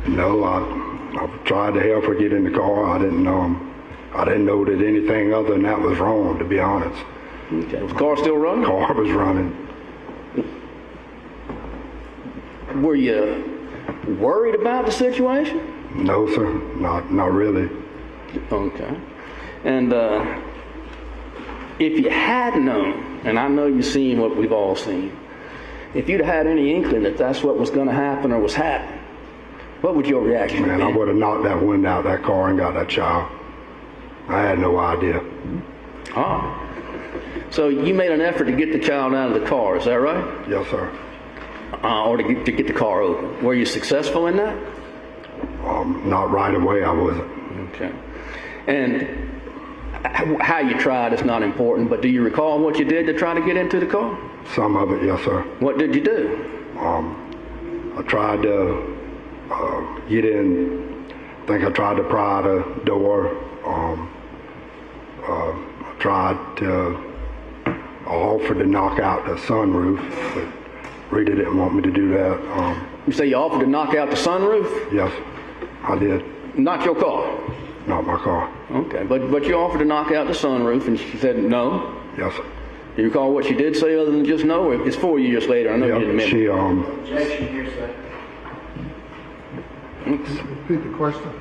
No, I tried to help her get in the car. I didn't know that anything other than that was wrong, to be honest. Okay. Was the car still running? The car was running. Were you worried about the situation? No, sir. Not really. Okay. And if you had known, and I know you've seen what we've all seen, if you'd had any inkling that that's what was going to happen or was happening, what would your reaction be? Man, I would have knocked that window out of that car and got that child. I had no idea. Ah. So you made an effort to get the child out of the car, is that right? Yes, sir. Or to get the car open. Were you successful in that? Not right away, I wasn't. Okay. And how you tried is not important, but do you recall what you did to try to get into the car? Some of it, yes, sir. What did you do? I tried to get in. I think I tried to pry the door. I offered to knock out the sunroof, but Rita didn't want me to do that. You say you offered to knock out the sunroof? Yes, I did. Not your car? Not my car. Okay, but you offered to knock out the sunroof, and she said no? Yes, sir. Do you recall what she did say other than just no? Or it's 4 years later. I know you didn't remember. She, Objection here, sir. Repeat the question.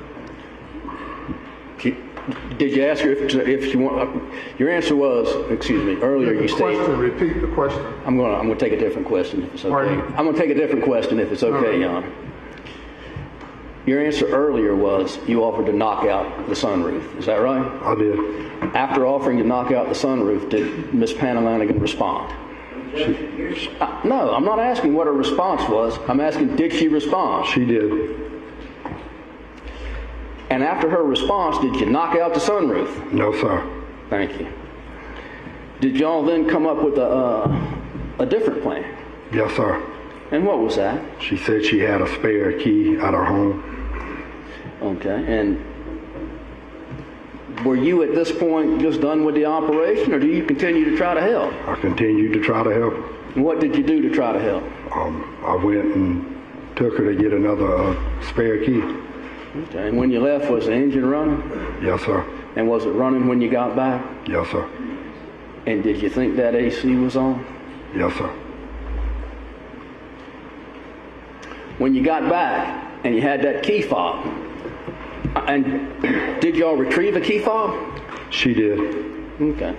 Did you ask her if she want? Your answer was, excuse me. Earlier you stated. Repeat the question. I'm gonna take a different question if it's okay. Pardon? I'm gonna take a different question if it's okay, Your Honor. Your answer earlier was you offered to knock out the sunroof. Is that right? I did. After offering to knock out the sunroof, did Miss Panalanigan respond? No, I'm not asking what her response was. I'm asking, did she respond? She did. And after her response, did you knock out the sunroof? No, sir. Thank you. Did y'all then come up with a different plan? Yes, sir. And what was that? She said she had a spare key at her home. Okay. And were you at this point just done with the operation, or do you continue to try to help? I continued to try to help. And what did you do to try to help? I went and took her to get another spare key. Okay. And when you left, was the engine running? Yes, sir. And was it running when you got back? Yes, sir. And did you think that AC was on? Yes, sir. When you got back and you had that key fob, and did y'all retrieve a key fob? She did. Okay.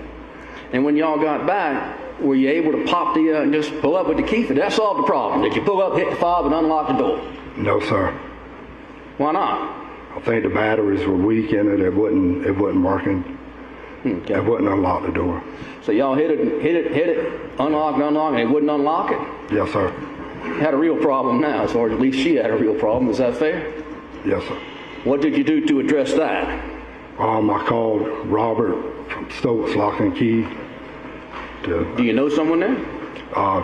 And when y'all got back, were you able to pop the, just pull up with the key? Did that solve the problem? Did you pull up, hit the fob, and unlock the door? No, sir. Why not? I think the batteries were weak in it. It wasn't working. Okay. It wouldn't unlock the door. So y'all hit it, unlock, and it wouldn't unlock it? Yes, sir. Had a real problem now, or at least she had a real problem. Is that fair? Yes, sir. What did you do to address that? I called Robert from Stokes Lock and Key. Do you know someone there?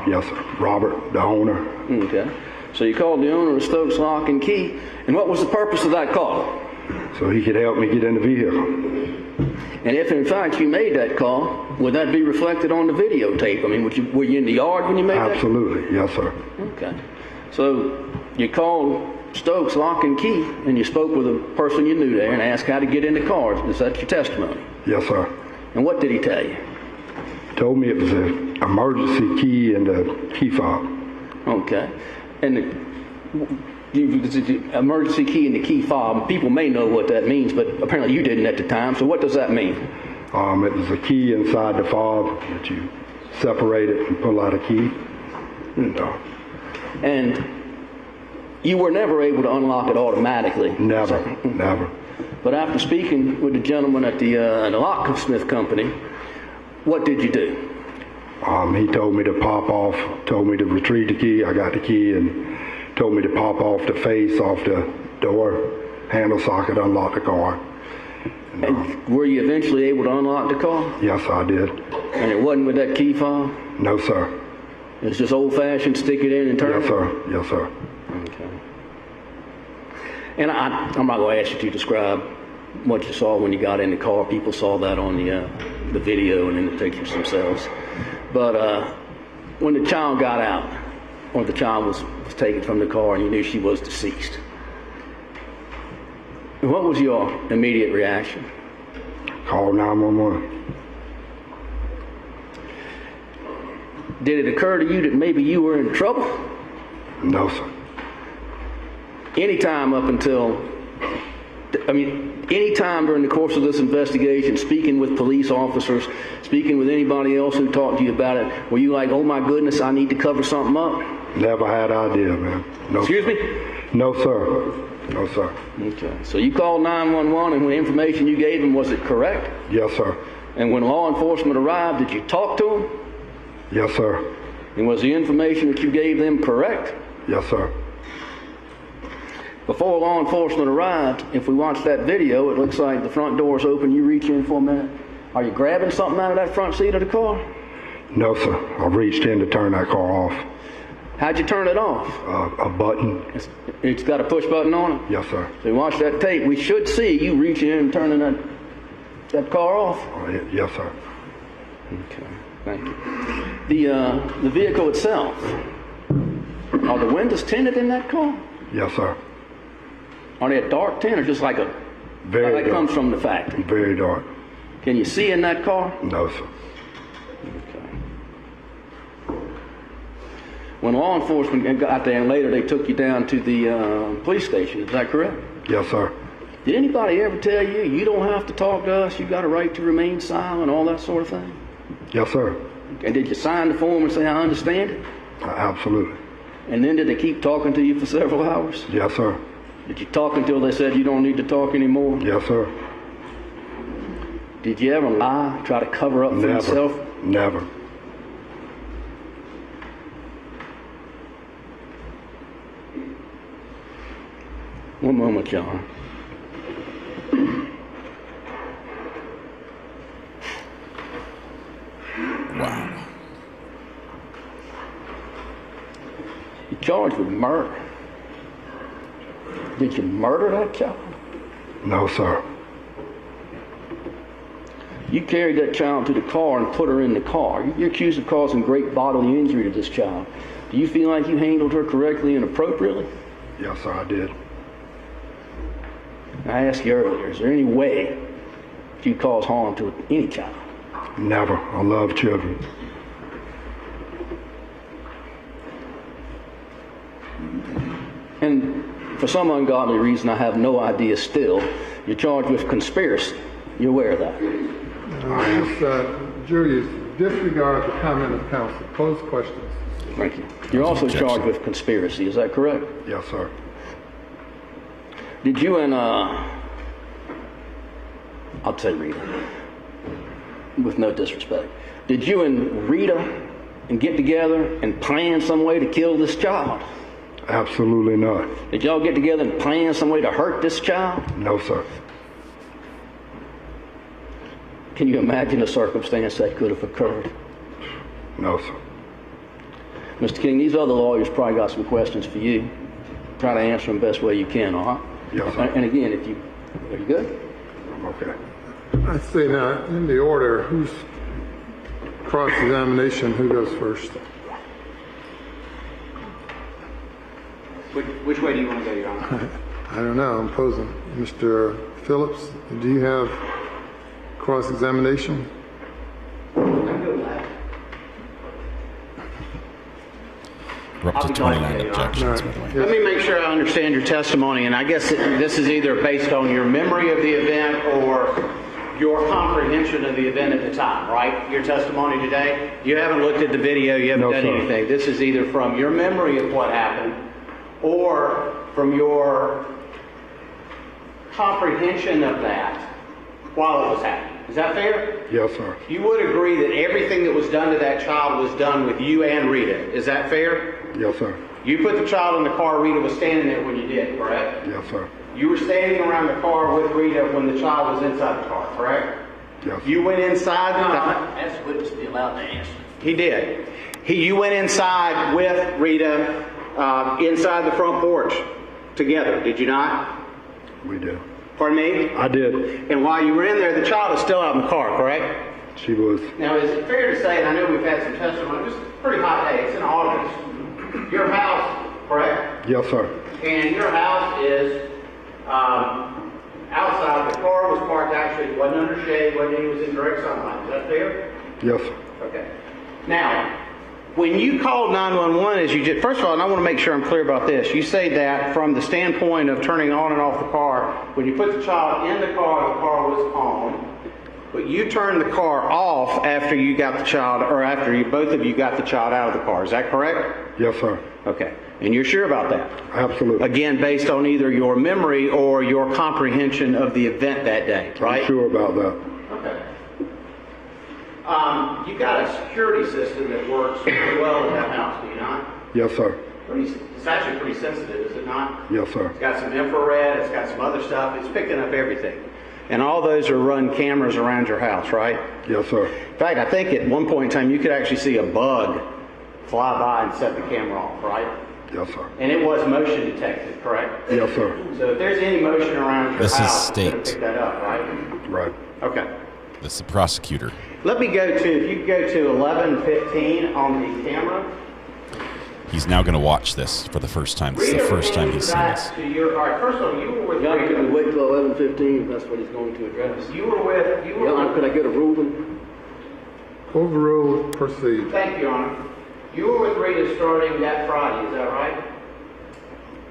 Yes, sir. Robert, the owner. Okay. So you called the owner of Stokes Lock and Key, and what was the purpose of that call? So he could help me get in the vehicle. And if in fact you made that call, would that be reflected on the videotape? I mean, were you in the yard when you made that? Absolutely, yes, sir. Okay. So you called Stokes Lock and Key, and you spoke with a person you knew there and asked how to get in the car. Is that your testimony? Yes, sir. And what did he tell you? He told me it was an emergency key and a key fob. Okay. And the emergency key and the key fob, people may know what that means, but apparently you didn't at the time. So what does that mean? It was a key inside the fob that you separate it and pull out a key. And you were never able to unlock it automatically? Never, never. But after speaking with the gentleman at the locksmith company, what did you do? He told me to pop off, told me to retrieve the key. I got the key and told me to pop off the face off the door handle socket, unlock the car. And were you eventually able to unlock the car? Yes, I did. And it wasn't with that key fob? No, sir. It's just old-fashioned, stick it in and turn? Yes, sir. Yes, sir. Okay. And I'm not going to ask you to describe what you saw when you got in the car. People saw that on the video and in the pictures themselves. But when the child got out, or the child was taken from the car and you knew she was deceased, what was your immediate reaction? Call 911. Did it occur to you that maybe you were in trouble? No, sir. Anytime up until, anytime during the course of this investigation, speaking with police officers, speaking with anybody else who talked to you about it, were you like, oh my goodness, I need to cover something up? Never had idea, man. No. Excuse me? No, sir. No, sir. Okay. So you called 911, and when the information you gave them, was it correct? Yes, sir. And when law enforcement arrived, did you talk to them? Yes, sir. And was the information that you gave them correct? Yes, sir. Before law enforcement arrived, if we watch that video, it looks like the front door is open. You reach in for a minute. Are you grabbing something out of that front seat of the car? No, sir. I reached in to turn that car off. How'd you turn it off? A button. It's got a push button on it? Yes, sir. So you watch that tape. We should see you reaching in and turning that car off. Yes, sir. Okay. Thank you. The vehicle itself, are the windows tinted in that car? Yes, sir. Are they a dark tint or just like a... Very that dark. comes from the factory? Very dark. Can you see in that car? No, sir. Okay. When law enforcement got there and later they took you down to the police station, is that correct? Yes, sir. Did anybody ever tell you, you don't have to talk to us, you got a right to remain silent, all that sort of thing? Yes, sir. And did you sign the form and say, I understand it? Absolutely. And then did they keep talking to you for several hours? Yes, sir. Did you talk until they said you don't need to talk anymore? Yes, sir. Did you ever lie, try to cover up for yourself? Never. One moment, John. Wow. You're charged with murder. Did you murder that child? No, sir. You carried that child to the car and put her in the car. You're accused of causing great bodily injury to this child. Do you feel like you handled her correctly and appropriately? Yes, sir, I did. I asked you earlier, is there any way that you cause harm to any child? Never. I love children. And for some ungodly reason, I have no idea still, you're charged with conspiracy. You're aware of that? This jury is disregard the comment of counsel. Close questions. Thank you. You're also charged with conspiracy. Is that correct? Yes, sir. Did you and, I'll say Rita, with no disrespect, did you and Rita get together and plan some way to kill this child? Absolutely not. Did y'all get together and plan some way to hurt this child? No, sir. Can you imagine a circumstance that could have occurred? No, sir. Mr. King, these other lawyers probably got some questions for you. Try to answer them the best way you can, all right? Yes, sir. And again, are you good? Okay. I say now, in the order, who's cross-examination, who goes first? Which way do you want to go, Your Honor? I don't know, I'm posing. Mr. Phillips, do you have cross-examination? We're up to 29 objections, by the way. Let me make sure I understand your testimony, and I guess this is either based on your memory of the event or your comprehension of the event at the time, right? Your testimony today? You haven't looked at the video, you haven't done anything. This is either from your memory of what happened or from your comprehension of that while it was happening. Is that fair? Yes, sir. You would agree that everything that was done to that child was done with you and Rita. Is that fair? Yes, sir. You put the child in the car, Rita was standing there when you did, correct? Yes, sir. You were standing around the car with Rita when the child was inside the car, correct? Yes. You went inside the car. Ask the witness to be allowed to answer. He did. You went inside with Rita inside the front porch together, did you not? We do. Pardon me? I did. And while you were in there, the child is still out in the car, correct? She was. Now, is it fair to say, and I know we've had some testimony, it's a pretty hot day, it's in August, your house, correct? Yes, sir. And your house is outside, the car was parked actually, it wasn't under shade, it was in direct sunlight, is that fair? Yes, sir. Okay. Now, when you called 911, as you just, first of all, and I want to make sure I'm clear about this, you say that from the standpoint of turning on and off the car, when you put the child in the car was on, but you turned the car off after you got the child, or after you, both of you got the child out of the car, is that correct? Yes, sir. Okay. And you're sure about that? Absolutely. Again, based on either your memory or your comprehension of the event that day, right? I'm sure about that. Okay. You've got a security system that works pretty well in that house, do you not? Yes, sir. It's actually pretty sensitive, is it not? Yes, sir. It's got some infrared, it's got some other stuff, it's picking up everything. And all those are run cameras around your house, right? Yes, sir. In fact, I think at one point in time you could actually see a bug fly by and set the camera off, right? Yes, sir. And it was motion detected, correct? Yes, sir. So if there's any motion around your This is house, it's going to state. pick that up, right? Right. Okay. That's the prosecutor. Let me go to, if you could go to 11:15 on the camera. He's now going to watch this for the first time. This is the first time he's seen this. All right, first of all, you were with Your Honor, could we wait till 11:15 if that's what he's going to address? You were with, Your Honor, could I get a ruling? Overrule, proceed. Thank you, Your Honor. You were with Rita starting that Friday, is that right?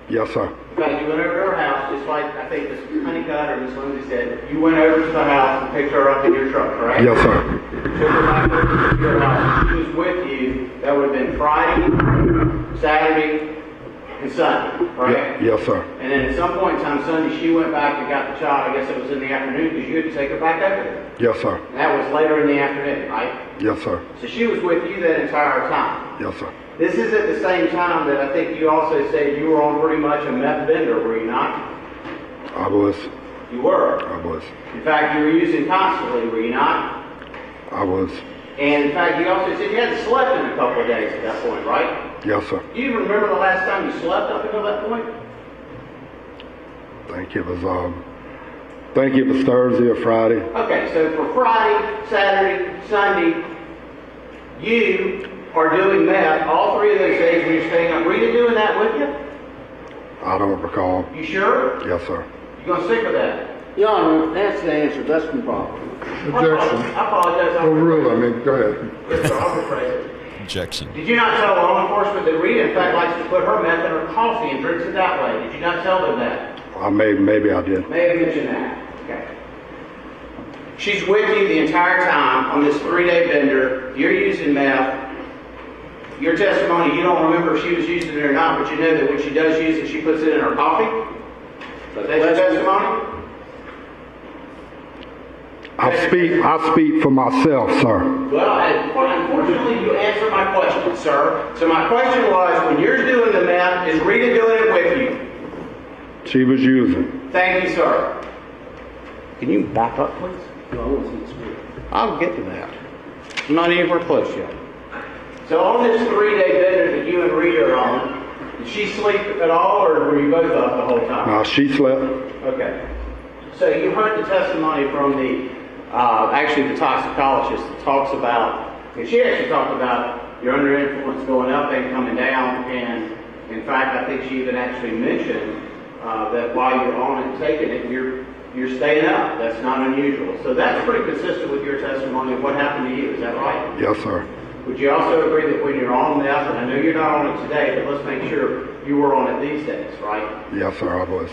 Yes, sir. In fact, you went over to her house, just like I think Ms. Honeycutt or Ms. Lindsay said. You went over to the house and picked her up in your truck, correct? Yes, sir. Took her back over to your house. She was with you. That would have been Friday, Saturday, and Sunday, correct? Yes, sir. And then at some point in time Sunday, she went back and got the child. I guess it was in the afternoon because you had to take her back over there. Yes, sir. And that was later in the afternoon, right? Yes, sir. So she was with you that entire time. Yes, sir. This is at the same time that I think you also said you were on pretty much a meth vendor, were you not? I was. You were. I was. In fact, you were using constantly, were you not? I was. And in fact, you also said you hadn't slept in a couple of days at that point, right? Yes, sir. Do you even remember the last time you slept up until that point? I think it was Thursday or Friday. Okay, so for Friday, Saturday, Sunday, you are doing meth all 3 of those days when you're staying up. Were you doing that with you? I don't recall. You sure? Yes, sir. You gonna stick with that? Your Honor, that's the answer. That's the problem. Objection. I apologize. Overrule, go ahead. Yes, sir, I'll rephrase it. Objection. Did you not tell law enforcement that Rita, in fact, likes to put her meth in her coffee and drinks it that way? Did you not tell them that? Maybe I did. May have mentioned that. Okay. She's with you the entire time on this 3-day bender. You're using meth. Your testimony, you don't remember if she was using it or not, but you know that when she does use it, she puts it in her coffee? So that's your testimony? I speak for myself, sir. Well, unfortunately, you answered my question, sir. So my question was, when you're doing the meth, is Rita doing it with you? She was using. Thank you, sir. Can you back up, please? No, I want to see the spirit. I'll get to that. I'm not anywhere close yet. So on this 3-day bender that you and Rita are on, did she sleep at all, or were you both up the whole time? No, she slept. Okay. So you heard the testimony from the toxicologist that talks about, and she actually talked about your under influence going up and coming down, and in fact, I think she even actually mentioned that while you're on it and taking it, you're staying up. That's not unusual. So that's pretty consistent with your testimony of what happened to you. Is that right? Yes, sir. Would you also agree that when you're on meth, and I know you're not on it today, but let's make sure you were on it these days, right? Yes, sir, I was.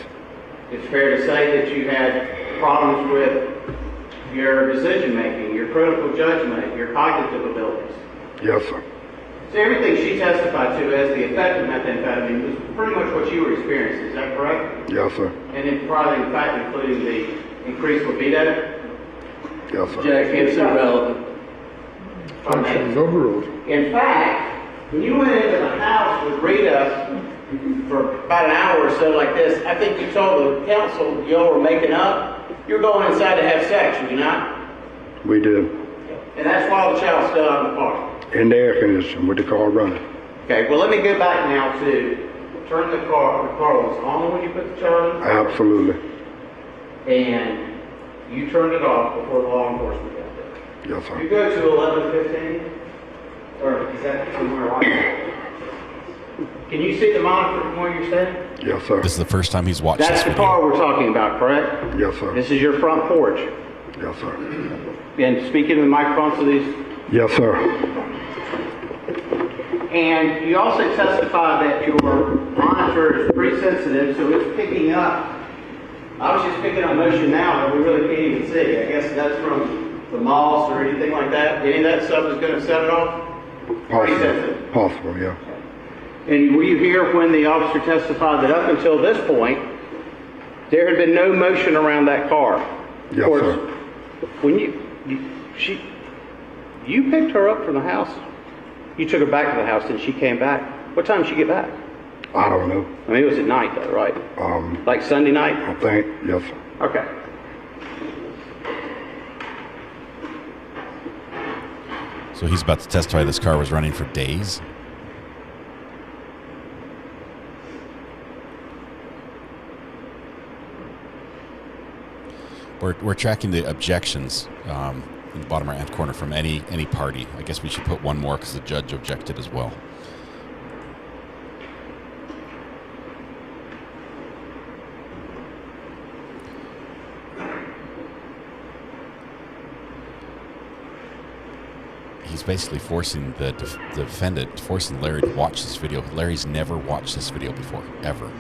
It's fair to say that you had problems with your decision making, your critical judgment, your cognitive abilities. Yes, sir. So everything she testified to as the effect of methamphetamine was pretty much what you were experiencing, is that correct? Yes, sir. And in probably, in fact, including the increased libido? Yes, sir. Jack, it's irrelevant. Objection is overruled. In fact, when you went into the house with Rita for about an hour or so like this, I think you told the council y'all were making up. You're going inside to have sex, were you not? We did. And that's while the child's still out in the car. In the air conditioning with the car running. Okay, well let me go back now to turn the car was on when you put the child in? Absolutely. and you turned it off before law enforcement got there. Yes, sir. You go to 11:15, or is that somewhere like that? Can you see the monitor from where you're standing? Yes, sir. This is the first time he's watched That's this the video. car we're talking about, correct? Yes, sir. This is your front porch. Yes, sir. And speaking to the microphone so these. Yes, sir. And you also testified that your monitor is pretty sensitive, so it's picking up. I was just picking up motion now, but we really can't even see. I guess that's from the moss or anything like that. Any of that stuff is going to set it off? Pretty sensitive. Possible, yeah. And were you here when the officer testified that up until this point, there had been no motion around that car? Yes, of course, sir. when you picked her up from the house, you took her back to the house, and she came back. What time did she get back? I don't know. I mean, it was at night, though, right? Like Sunday night? I think, yes, sir. Okay. So he's about to testify this car was running for days? We're tracking the objections in the bottom right-hand corner from any party. I guess we should put one more because the judge objected as well. He's basically forcing the defendant, forcing Larry to watch this video. Larry's never watched this video before, ever.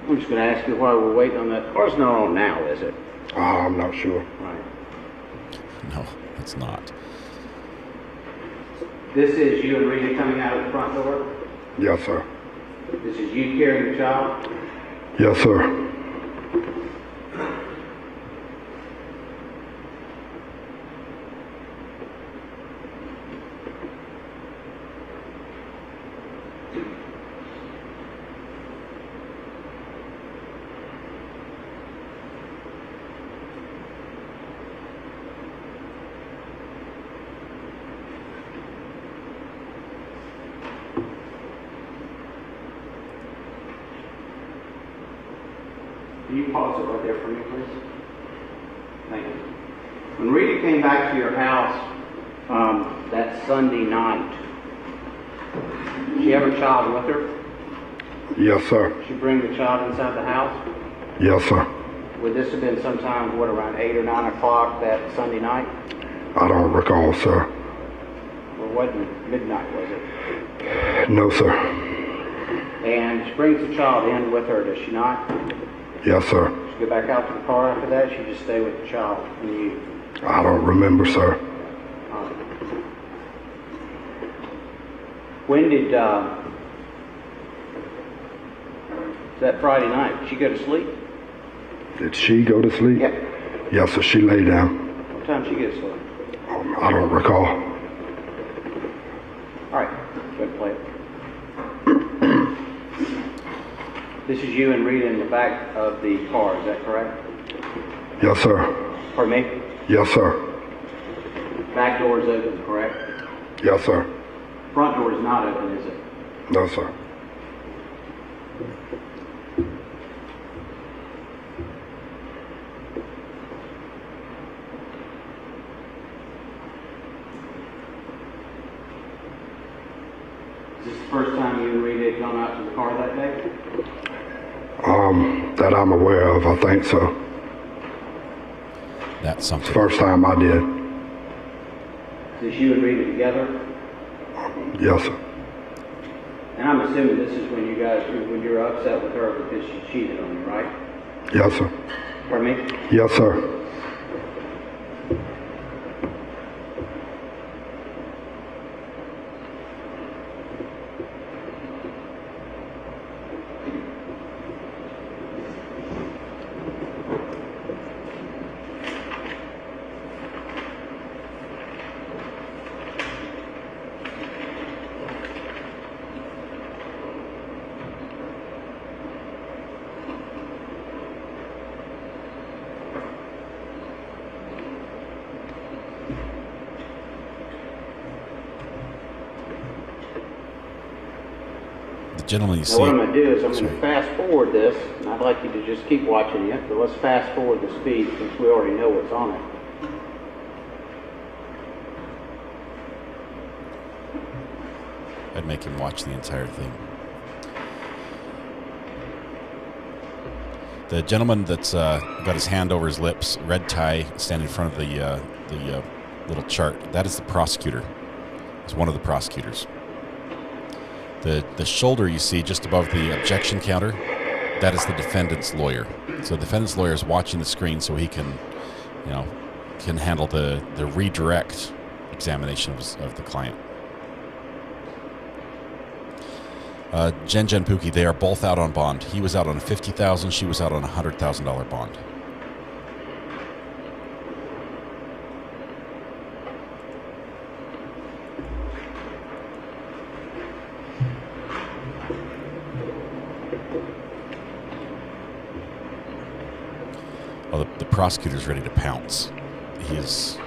I'm just going to ask you while we're waiting on that. Car's not on now, is it? I'm not sure. Right. No, it's not. This is you and Rita coming out of the front door? Yes, sir. This is you carrying the child? Yes, sir. Can you pause it right there for me, please? Thank you. When Rita came back to your house that Sunday night, did she have her child with her? Yes, sir. Did she bring the child inside the house? Yes, sir. Would this have been sometime, what, around 8 or 9 o'clock that Sunday night? I don't recall, sir. Or wasn't midnight, was it? No, sir. And she brings the child in with her, does she not? Yes, sir. She go back out to the car after that? She just stay with the child and you? I don't remember, sir. When did that Friday night? Did she go to sleep? Did she go to sleep? Yeah. Yes, sir. She lay down. What time did she go to sleep? I don't recall. All right, go ahead and play it. This is you and Rita in the back of the car, is that correct? Yes, sir. Pardon me? Yes, sir. Back door is open, correct? Yes, sir. Front door is not open, is it? No, sir. Is this the first time you and Rita had gone out to the car that day? That I'm aware of, I think so. That's something. First time I did. Is this you and Rita together? Yes, sir. And I'm assuming this is when when you're upset with her because she cheated on you, right? Yes, sir. Pardon me? Yes, sir. gentleman you Now see. what I'm going to do is I'm going to fast forward this, and I'd like you to just keep watching it, but let's fast forward the speed since we already know what's on it. I'd make him watch the entire thing. The gentleman that's got his hand over his lips, red tie, standing in front of the little chart, that is the prosecutor. It's one of the prosecutors. The shoulder you see just above the objection counter, that is the defendant's lawyer. So the defendant's lawyer is watching the screen so he can, can handle the redirect examination of the client. Jen Pookie, they are both out on bond. He was out on a $50,000. She was out on a $100,000 bond. Well, the prosecutor's ready to pounce. He is.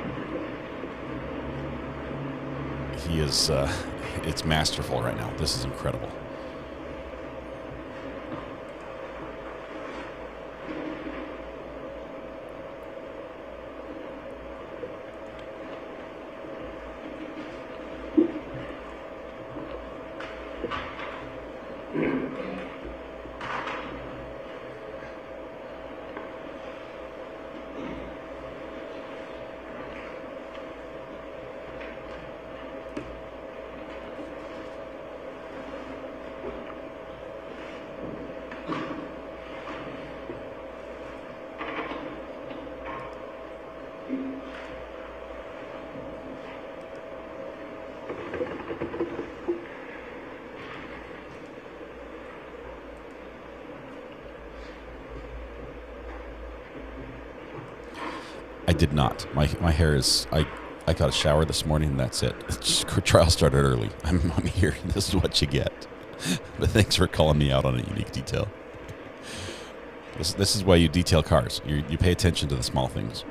It's masterful right now. This is incredible. I did not. My hair is. I got a shower this morning, and that's it. Trial started early. I'm here. This is what you get. But thanks for calling me out on a unique detail. This is why you detail cars. You pay attention to the small things.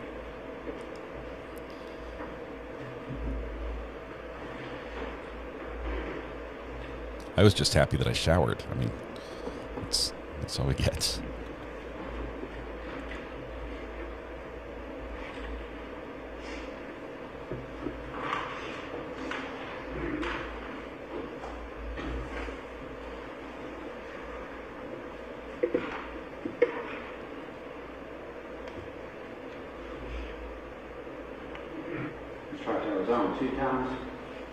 I was just happy that I showered. I mean, that's all we get. On 2 times.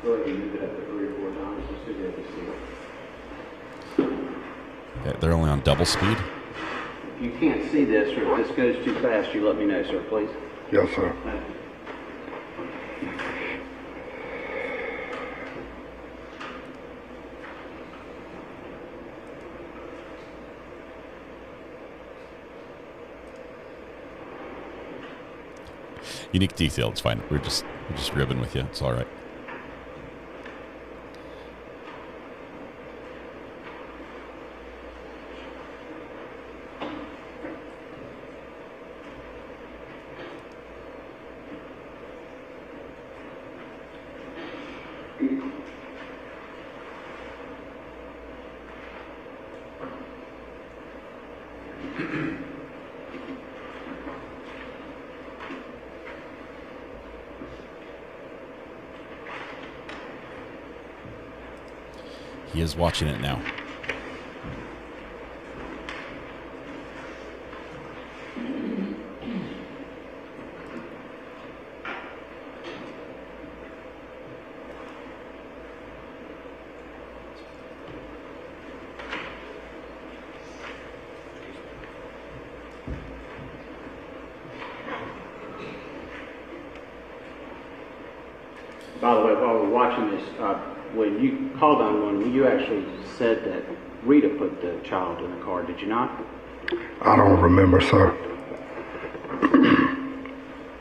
Go ahead and move it up to 3 or 4 times. Let's see if you can see it. They're only on double speed? If you can't see this or if this goes too fast, you let me know, sir, please. Yes, sir. Unique detail, it's fine. We're just ribbing with you. It's all right. He is watching it now. By the way, while we're watching this, when you called on one, you actually said that Rita put the child in the car, did you not? I don't remember, sir.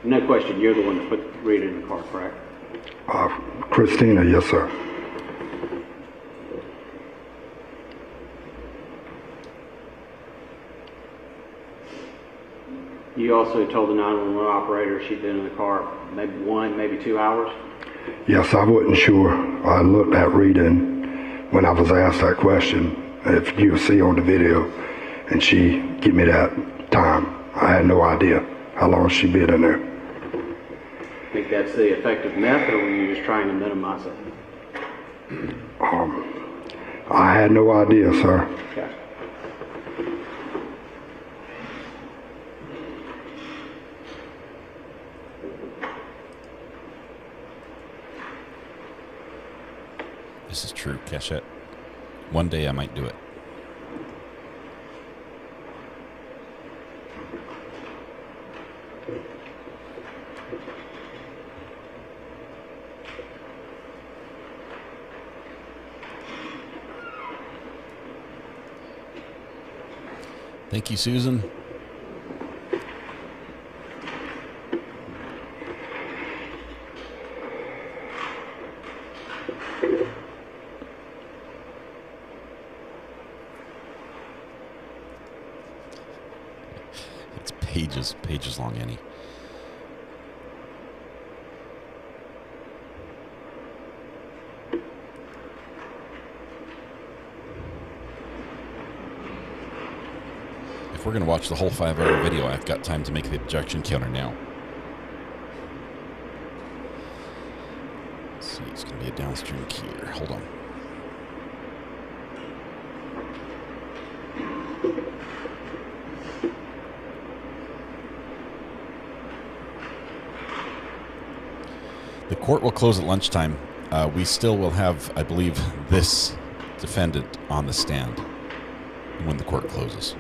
No question, you're the one that put Rita in the car, correct? Christina, yes, sir. You also told the 911 operator she'd been in the car maybe 1, maybe 2 hours? Yes, I wasn't sure. I looked at Rita, and when I was asked that question, if you see on the video, and she give me that time. I had no idea how long she been in there. I think that's the effective method, or were you just trying to minimize it? I had no idea, sir. Okay. This is true, Keshet. One day I might do it. Thank you, Susan. It's pages long, Annie. If we're going to watch the whole 5-hour video, I've got time to make the objection counter now. Let's see, it's going to be a downstream key here. Hold on. The court will close at lunchtime. We still will have, I believe, this defendant on the stand when the court closes.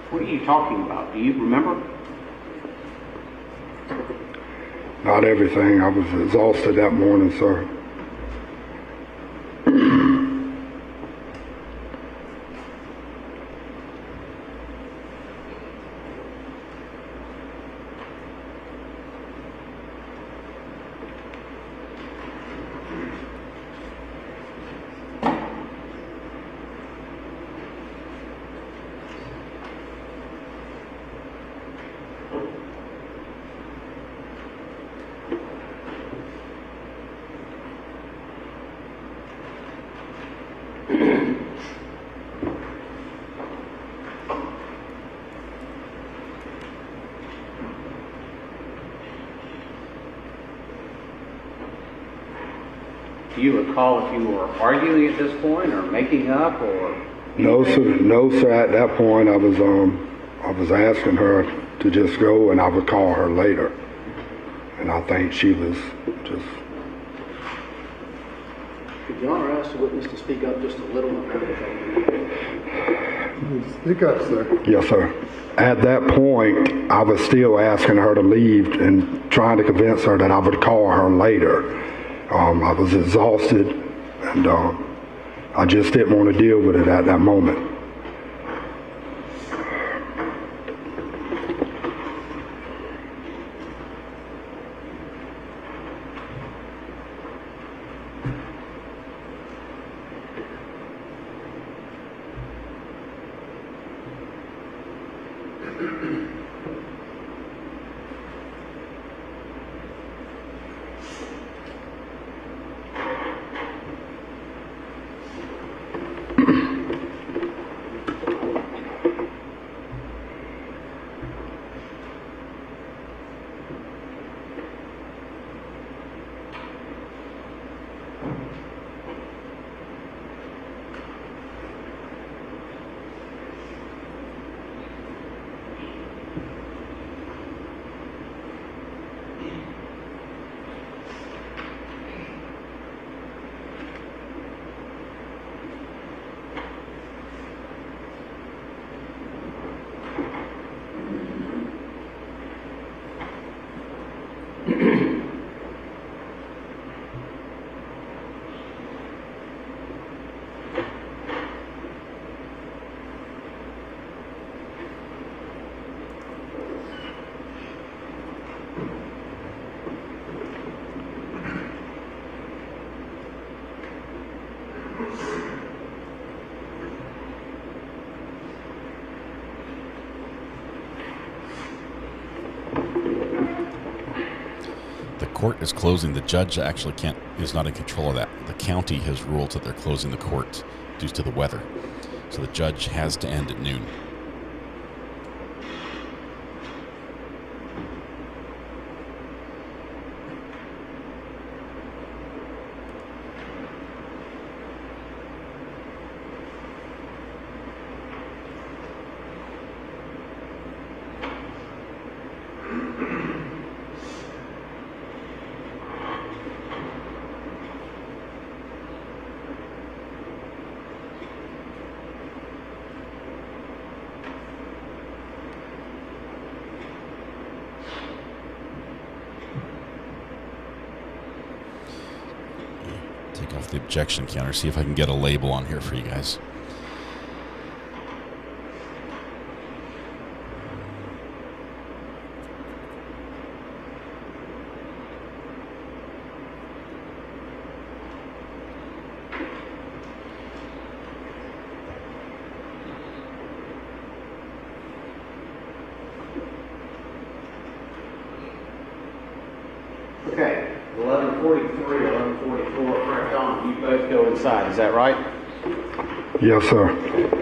What are you talking about? Do you remember? Not everything. I was exhausted that morning, sir. Do you recall if you were arguing at this point or making up or? No, sir. No, sir. At that point, I was asking her to just go, and I would call her later. And I think she was just. Could the Honor ask the witness to speak up just a little? Speak up, sir. Yes, sir. At that point, I was still asking her to leave and trying to convince her that I would call her later. I was exhausted, and I just didn't want to deal with it at that moment. court is closing. The judge actually is not in control of that. The county has ruled that they're closing the court due to the weather. So the judge has to end at noon. Take off the objection counter, see if I can get a label on here for you guys. Okay, 11:43, 11:44, correct on. You both go inside, is that right? Yes, sir.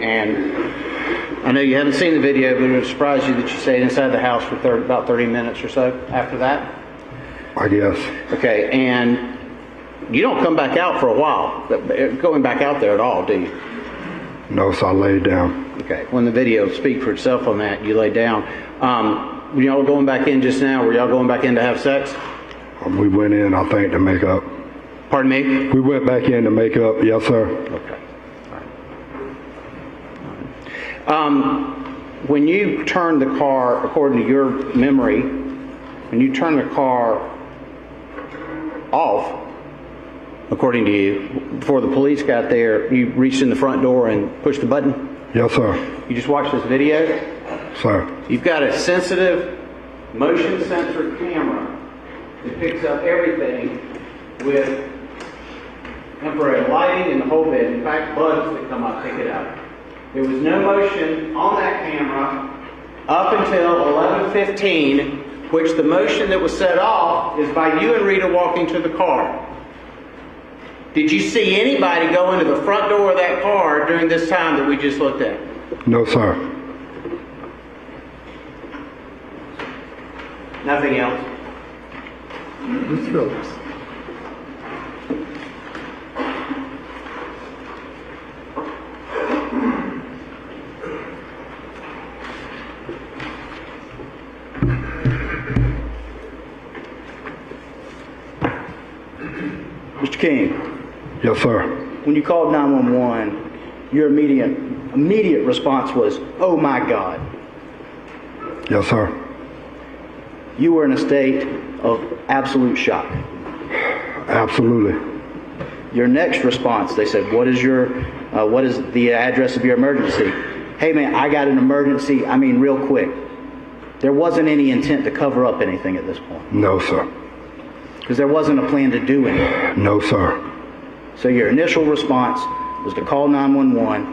And I know you haven't seen the video, but it would surprise you that you stayed inside the house for about 30 minutes or so after that? I guess. Okay, and you don't come back out for a while, going back out there at all, do you? No, so I laid down. Okay, when the video speaks for itself on that, you lay down. When y'all were going back in just now, were y'all going back in to have sex? We went in, I think, to make up. Pardon me? We went back in to make up, yes, sir. Okay. When you turned the car, according to your memory, when you turned the car off, according to you, before the police got there, you reached in the front door and pushed the button? Yes, sir. You just watched this video? Sir. You've got a sensitive, motion sensor camera that picks up everything with infrared lighting and the whole bit. In fact, bugs that come up pick it up. There was no motion on that camera up until 11:15, which the motion that was set off is by you and Rita walking to the car. Did you see anybody go into the front door of that car during this time that we just looked at? No, sir. Nothing else? Miss Phillips. Mr. King. Yes, sir. When you called 911, your immediate response was, "Oh my God." Yes, sir. You were in a state of absolute shock. Absolutely. Your next response, they said, what is the address of your emergency? Hey man, I got an emergency, real quick. There wasn't any intent to cover up anything at this point. No, sir. Because there wasn't a plan to do anything. No, sir. So your initial response was to call 911.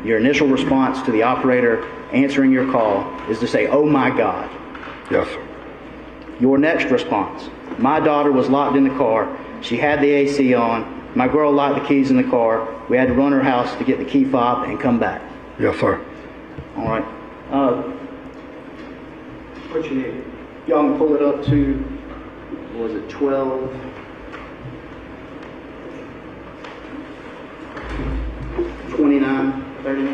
Your initial response to the operator answering your call is to say, "Oh my God." Yes, sir. Your next response, "My daughter was locked in the car. She had the AC on. My girl locked the keys in the car. We had to run her house to get the key fob and come back." Yes, sir. All right. What you need? Y'all can pull it up to, what was it, 12? 29, 30.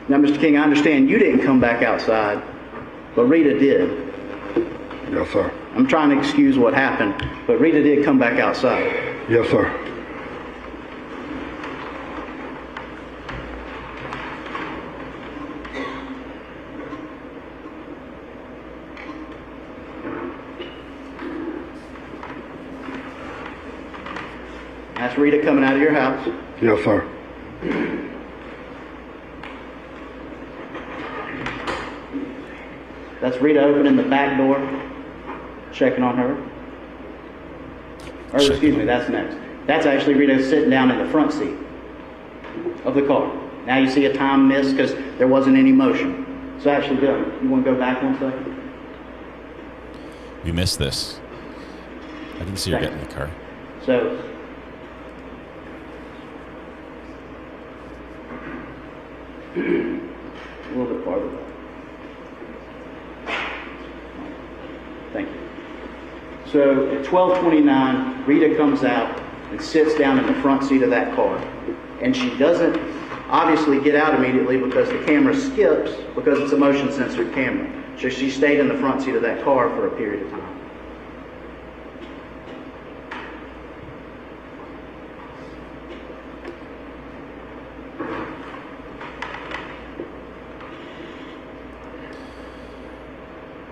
Now, Mr. King, I understand you didn't come back outside, but Rita did. Yes, sir. I'm trying to excuse what happened, but Rita did come back outside. Yes, sir. That's Rita coming out of your house. Yes, sir. That's Rita opening the back door, checking on her. Or excuse me, that's next. That's actually Rita sitting down in the front seat of the car. Now you see a time miss because there wasn't any motion. So actually, Bill, you want to go back 1 second? We missed this. I didn't see her get in the car. So, a little bit farther back. Thank you. So at 12:29, Rita comes out and sits down in the front seat of that car. And she doesn't obviously get out immediately because the camera skips because it's a motion censored camera. So she stayed in the front seat of that car for a period of time.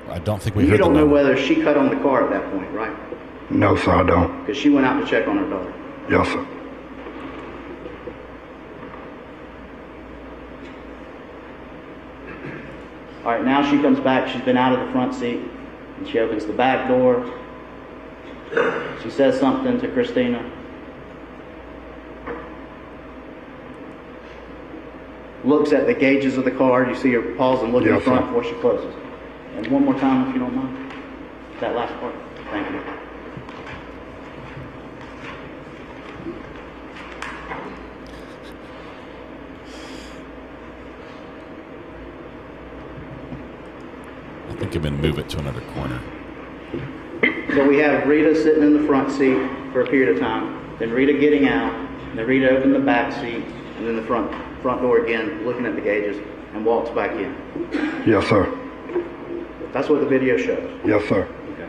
I don't think we heard You don't the know number. whether she cut on the car at that point, right? No, sir, I don't. Because she went out to check on her daughter. Yes, sir. All right, now she comes back. She's been out of the front seat, and she opens the back door. She says something to Christina. Looks at the gauges of the car. You see her pause and look in Yes, front sir. before she closes. And one more time, if you don't mind. That last part. Thank you. I think I'm going to move it to another corner. So we have Rita sitting in the front seat for a period of time, then Rita getting out, and then Rita opened the back seat, and then the front door again, looking at the gauges, and walks back in. Yes, sir. That's what the video shows. Yes, sir. Okay.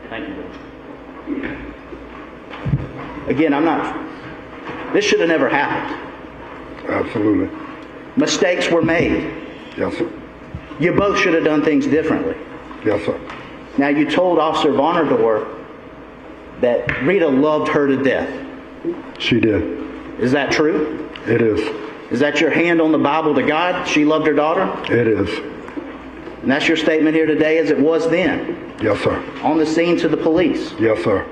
Thank you, Bill. Again, this should have never happened. Absolutely. Mistakes were made. Yes, sir. You both should have done things differently. Yes, sir. Now, you told Officer Vonerdorf that Rita loved her to death. She did. Is that true? It is. Is that your hand on the Bible to God? She loved her daughter? It is. And that's your statement here today as it was then? Yes, sir. On the scene to the police? Yes, sir.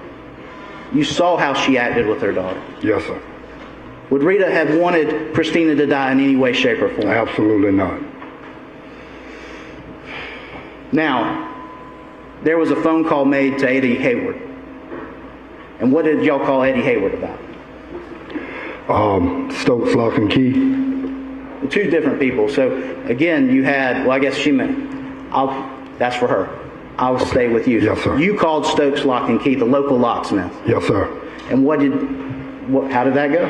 You saw how she acted with her daughter? Yes, sir. Would Rita have wanted Christina to die in any way, shape, or form? Absolutely not. Now, there was a phone call made to Eddie Hayward. And what did y'all call Eddie Hayward about? Stokes Lock and Key. Two different people. So, again, you had, well, I guess she meant, that's for her. I'll stay with you. Yes, sir. You called Stokes Lock and Key, the local locksmith. Yes, sir. And how did that go?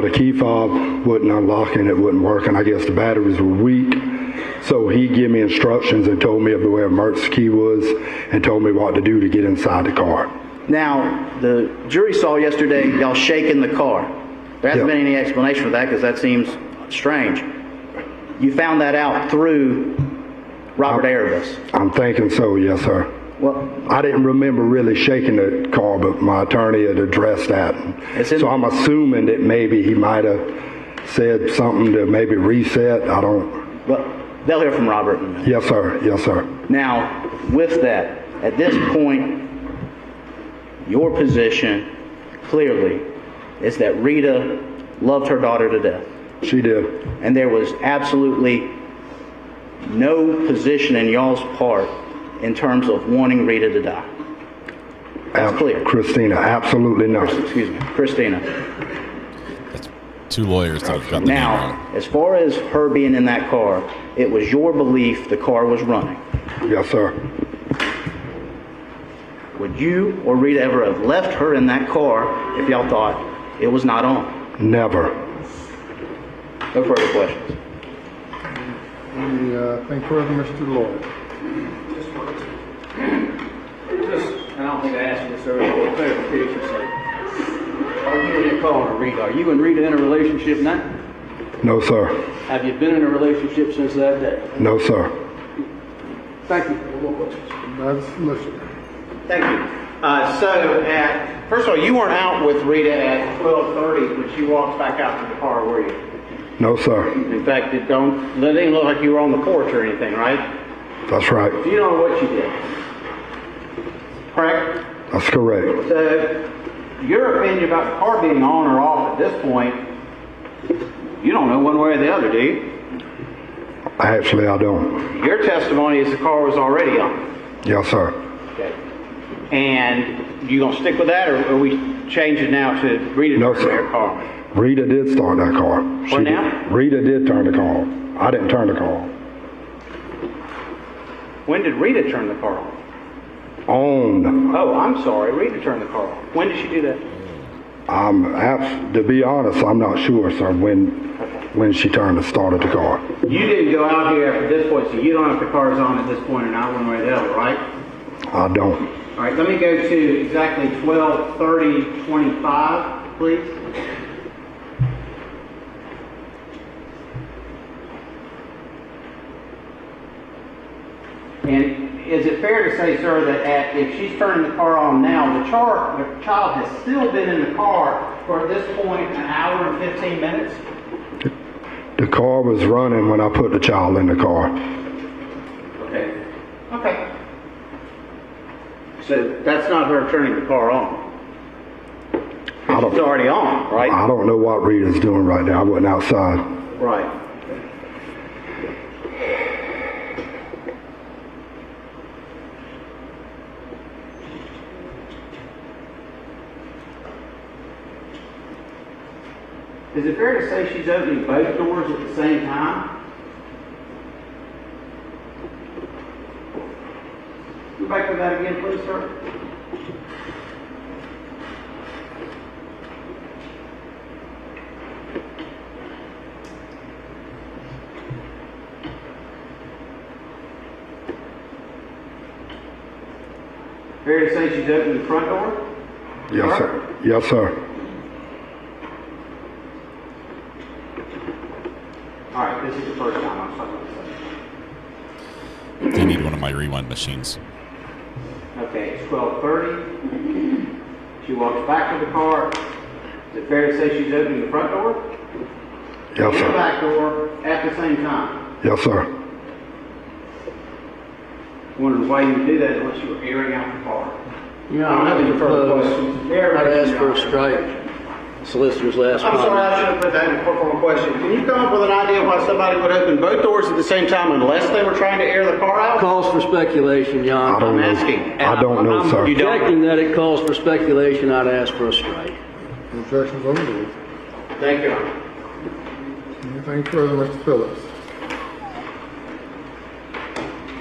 The key fob wasn't unlocking, it wasn't working. I guess the batteries were weak. So he gave me instructions and told me where Mert's key was and told me what to do to get inside the car. Now, the jury saw yesterday y'all shaking the car. There hasn't been any explanation for that because that seems strange. You found that out through Robert Erebus. I'm thinking so, yes, sir. Well, I didn't remember really shaking the car, but my attorney had addressed that. So I'm assuming that maybe he might have said something to maybe reset. I don't. Well, they'll hear from Robert in a minute. Yes, sir. Yes, sir. Now, with that, at this point, your position clearly is that Rita loved her daughter to death. She did. And there was absolutely no position in y'all's part in terms of wanting Rita to die. That's clear. Christina, absolutely not. Excuse me, Christina. That's two lawyers that have got the name Now, wrong. as far as her being in that car, it was your belief the car was running. Yes, sir. Would you or Rita ever have left her in that car if y'all thought it was not on? Never. No further questions. Thank further, Mr. Lloyd. And I don't think I asked you this earlier, for clarification's sake. Are you and your caller, Rita, are you and Rita in a relationship now? No, sir. Have you been in a relationship since that day? No, sir. Thank you. No more questions. That's listen. Thank you. First of all, you weren't out with Rita at 12:30 when she walks back out to the car, were you? No, sir. In fact, it didn't look like you were on the porch or anything, right? That's right. So you don't know what you did. Correct? That's correct. So, your opinion about the car being on or off at this point, you don't know one way or the other, do you? Actually, I don't. Your testimony is the car was already on. Yes, sir. Okay. And you gonna stick with that, or are we changing now to Rita No, turn their sir. car? Rita did start that car. What now? Rita did turn the car. I didn't turn the car. When did Rita turn the car on? On. Oh, I'm sorry. Rita turned the car on. When did she do that? To be honest, I'm not sure, sir, when she started the car. You didn't go out here after this point, so you don't know if the car is on at this point or not, one way or the other, right? I don't. All right, let me go to exactly 12:30:25, please. And is it fair to say, sir, that if she's turning the car on now, the child has still been in the car for at this point an hour and 15 minutes? The car was running when I put the child in the car. Okay. Okay. So that's not her turning the car on. It's already on, right? I don't know what Rita's doing right now. I wasn't outside. Right. Is it fair to say she's opening both doors at the same time? Go back to that again, please, sir. Fair to say she's opening the front door? Yes, sir. Yes, sir. All right, this is the first time I'm talking about They need one of my rewind machines. Okay, it's 12:30. She walks back to the car. Is it fair to say she's opening the front door? Yes, and sir. the back door at the same time? Yes, sir. Wondering why you would do that unless you were airing out the car. Yeah, I don't have any further questions. I'd ask for a strike. Solicitor's last I'm sorry, I should have put that in a form question. Can you come up with an idea why somebody would open both doors at the same time unless they were trying to air the car out? Calls for speculation, John. I don't know. asking. I don't know, sir. I'm objecting that it calls for speculation. I'd ask for a strike. Objections overruled. Thank you, Your Honor. Anything further, Mr. Phillips?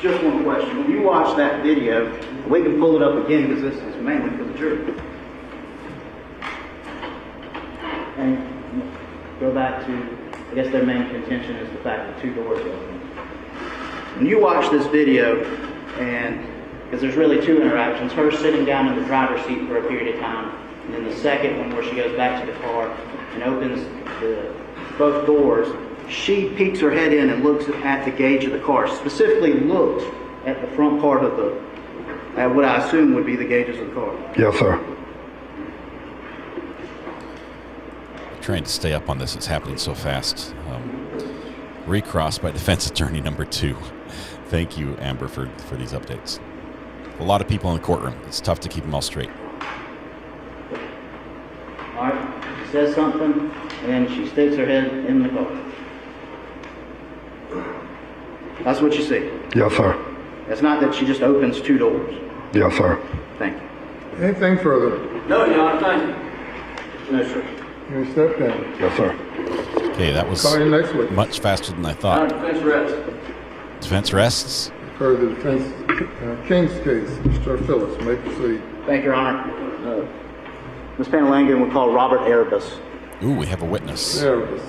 Just one question. When you watch that video, we can pull it up again because this is mainly for the jury. And go back to, I guess their main contention is the fact that two doors open. When you watch this video, and because there's really two interactions, her sitting down in the driver's seat for a period of time, and then the second one where she goes back to the car and opens both doors, she peeks her head in and looks at the gauge of the car, specifically looks at the front part of at what I assume would be the gauges of the car. Yes, sir. Trying to stay up on this. It's happening so fast. Recross by defense attorney number 2. Thank you, Amber, for these updates. A lot of people in the courtroom. It's tough to keep them all straight. All right, she says something, and then she sticks her head in the car. That's what you see. Yes, sir. It's not that she just opens two doors. Yes, sir. Thank you. Anything further? No, Your Honor, thank you. No, sir. You step down. Yes, sir. Okay, that was Call you next week. much faster than I thought. Defense rests. Defense rests. For the defense, King's case, Mr. Phillips, may proceed. Thank you, Your Honor. Ms. Panalangan would call Robert Erebus. Ooh, we have a witness. Erebus.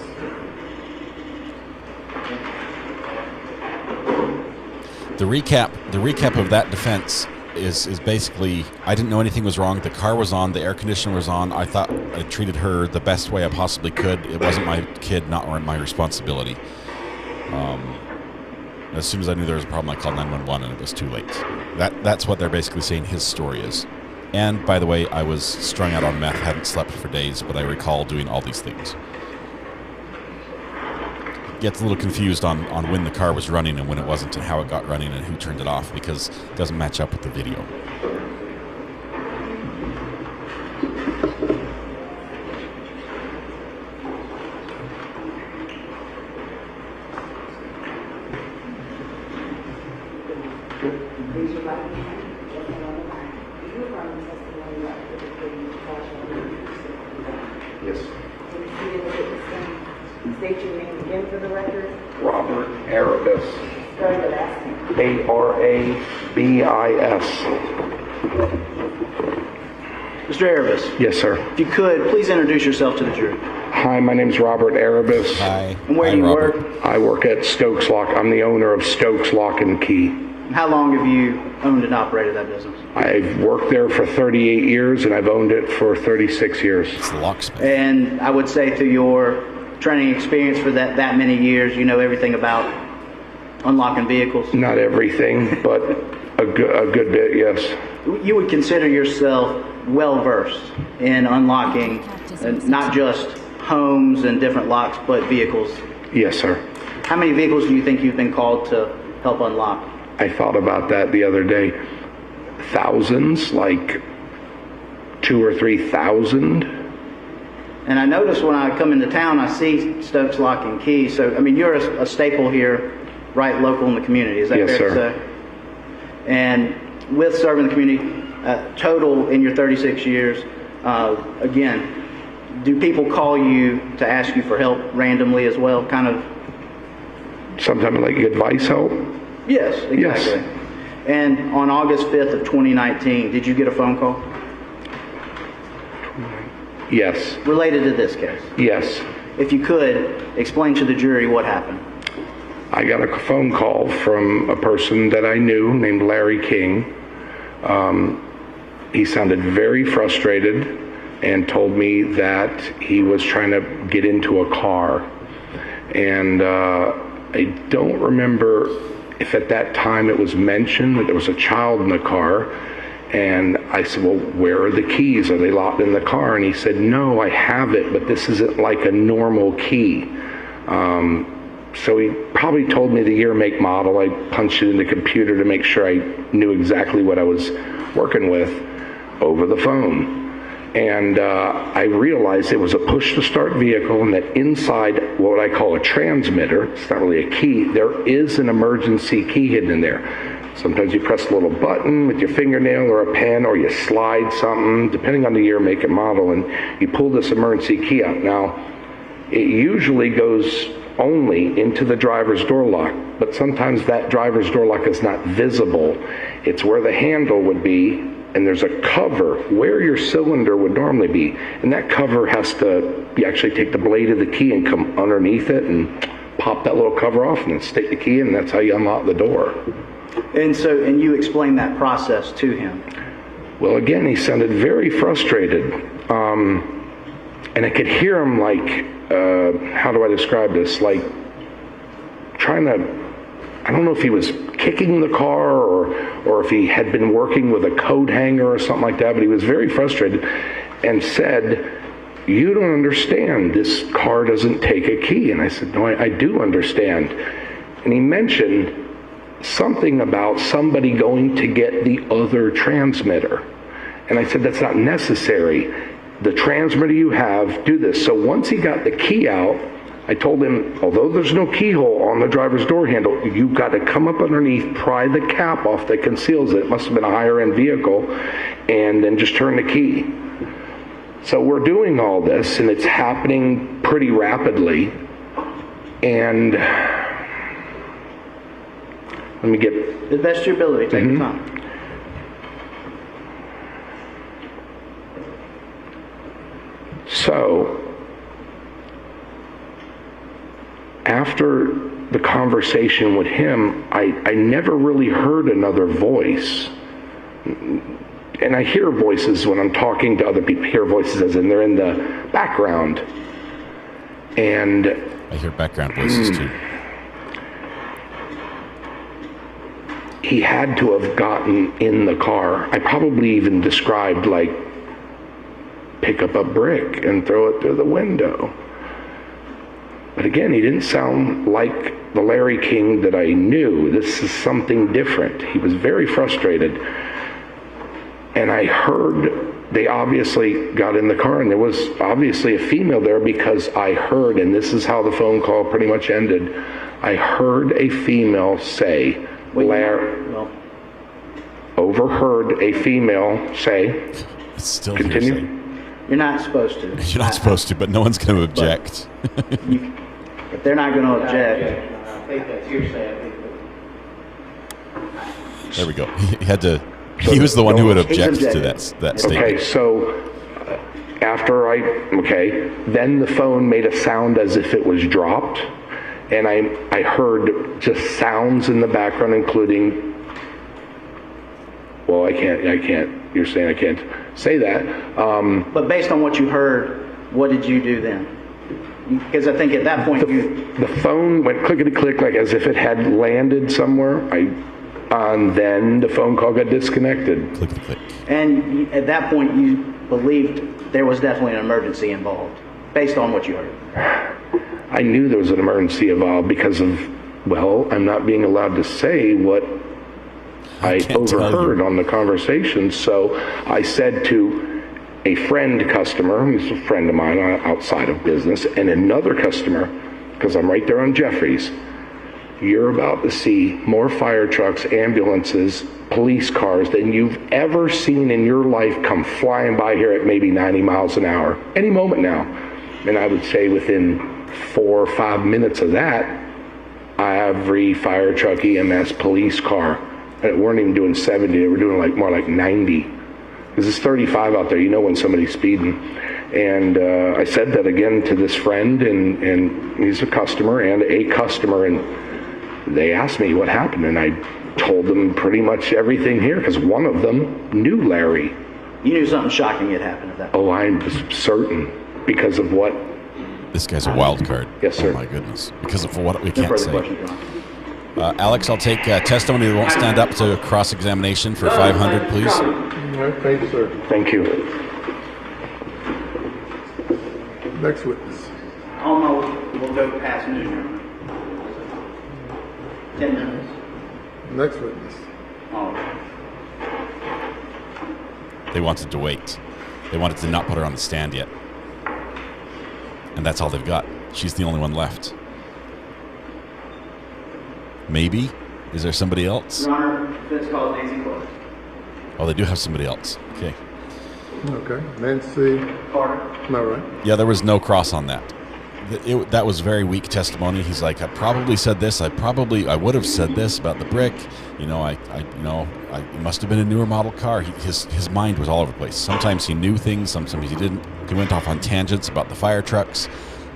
The recap of that defense is basically, I didn't know anything was wrong. The car was on, the air conditioner was on. I thought I treated her the best way I possibly could. It wasn't my kid, not my responsibility. As soon as I knew there was a problem, I called 911 and it was too late. That's what they're basically saying his story is. And by the way, I was strung out on meth, hadn't slept for days, but I recall doing all these things. gets a little confused on when the car was running and when it wasn't, and how it got running and who turned it off, because it doesn't match up with the video. Yes. State your name again for the record. Robert Arabis. Spell your last name. Arabis. Mr. Erebus. Yes, sir. If you could, please introduce yourself to the jury. Hi, my name's Robert Arabis. Hi. And where do you work? I work at Stokes Lock. I'm the owner of Stokes Lock and Key. And how long have you owned and operated that business? I've worked there for 38 years, and I've owned it for 36 years. It's the locksmith. And I would say through your training experience for that many years, you know everything about unlocking vehicles? Not everything, but a good bit, yes. You would consider yourself well-versed in unlocking not just homes and different locks, but vehicles? Yes, sir. How many vehicles do you think you've been called to help unlock? I thought about that the other day. Thousands, like 2,000 or 3,000. And I notice when I come into town, I see Stokes Lock and Key. So, I mean, you're a staple here, right, local in the community. Is that yes, fair sir. to say? And with serving the community, total in your 36 years, again, do people call you to ask you for help randomly as well, kind of? Sometimes like advice help? Yes, exactly. Yes. And on August 5th of 2019, did you get a phone call? Yes. Related to this case? Yes. If you could, explain to the jury what happened. I got a phone call from a person that I knew named Larry King. He sounded very frustrated and told me that he was trying to get into a car. And I don't remember if at that time it was mentioned that there was a child in the car. And I said, well, where are the keys? Are they locked in the car? And he said, no, I have it, but this isn't like a normal key. So he probably told me the year, make, model. I punched it in the computer to make sure I knew exactly what I was working with over the phone. And I realized it was a push-to-start vehicle, and that inside what I call a transmitter, it's not really a key, there is an emergency key hidden in there. Sometimes you press a little button with your fingernail or a pen, or you slide something, depending on the year, make, and model, and you pull this emergency key out. Now, it usually goes only into the driver's door lock, but sometimes that driver's door lock is not visible. It's where the handle would be, and there's a cover where your cylinder would normally be, and that cover has to, you actually take the blade of the key and come underneath it and pop that little cover off and then stick the key in, and that's how you unlock the door. And you explained that process to him? Well, again, he sounded very frustrated. And I could hear him like, how do I describe this? Like trying to, I don't know if he was kicking the car or if he had been working with a coat hanger or something like that, but he was very frustrated and said, you don't understand. This car doesn't take a key. And I said, no, I do understand. And he mentioned something about somebody going to get the other transmitter. And I said, that's not necessary. The transmitter you have, do this. So once he got the key out, I told him, although there's no keyhole on the driver's door handle, you've got to come up underneath, pry the cap off that conceals it. It must have been a higher end vehicle, and then just turn the key. So we're doing all this, and it's happening pretty rapidly. And let me get... The best of your ability, take your time. So, after the conversation with him, I never really heard another voice. And I hear voices when I'm talking to other people, hear voices as in they're in the background. And I hear background voices too. He had to have gotten in the car. I probably even described like, pick up a brick and throw it through the window. But again, he didn't sound like the Larry King that I knew. This is something different. He was very frustrated. And I heard they obviously got in the car, and there was obviously a female there, because I heard, and this is how the phone call pretty much ended, I heard a female say, overheard a female say, still continue. hearsay. You're not supposed to. You're not supposed to, but no one's going to object. If they're not going to object. I think that's hearsay. There we go. He had to. He was the one who would object to that statement. Okay, so then the phone made a sound as if it was dropped, and I heard just sounds in the background, including, well, I can't, you're saying I can't say that. But based on what you heard, what did you do then? Because I think at that point the phone went clickety-click, like as if it had landed somewhere. And then the phone call got disconnected. Click. And at that point, you believed there was definitely an emergency involved, based on what you heard. I knew there was an emergency involved because of, well, I'm not being allowed to say what I overheard on the conversation. So I said to a friend customer, who's a friend of mine outside of business, and another customer, because I'm right there on Jeffries, you're about to see more fire trucks, ambulances, police cars than you've ever seen in your life come flying by here at maybe 90 miles an hour, any moment now. And I would say within 4 or 5 minutes of that, every fire truck, EMS, police car, and weren't even doing 70, they were doing more like 90. Because it's 35 out there, you know when somebody's speeding. And I said that again to this friend, and he's a customer, and they asked me what happened, and I told them pretty much everything here, because one of them knew Larry. You knew something shocking had happened at that point. Oh, I'm certain, because of what... This guy's a wild card. Yes, sir. Oh, my goodness. Because of what we No can't further say. questions, Alex, I'll take testimony that won't stand up to cross-examination for 500, please. Thank you, sir. Thank you. Next witness. Almost, we'll go past noon. 10 minutes. Next witness. All right. They wanted to wait. They wanted to not put her on the stand yet. And that's all they've got. She's the only one left. Maybe? Is there somebody else? Your Honor, defense calls Nancy Clark. Oh, they do have somebody else. Okay. Okay. Nancy Carter. Am I right? Yeah, there was no cross on that. That was very weak testimony. He's like, I probably said this. I would have said this about the brick. It must have been a newer model car. His mind was all over the place. Sometimes he knew things. Sometimes he didn't. He went off on tangents about the fire trucks.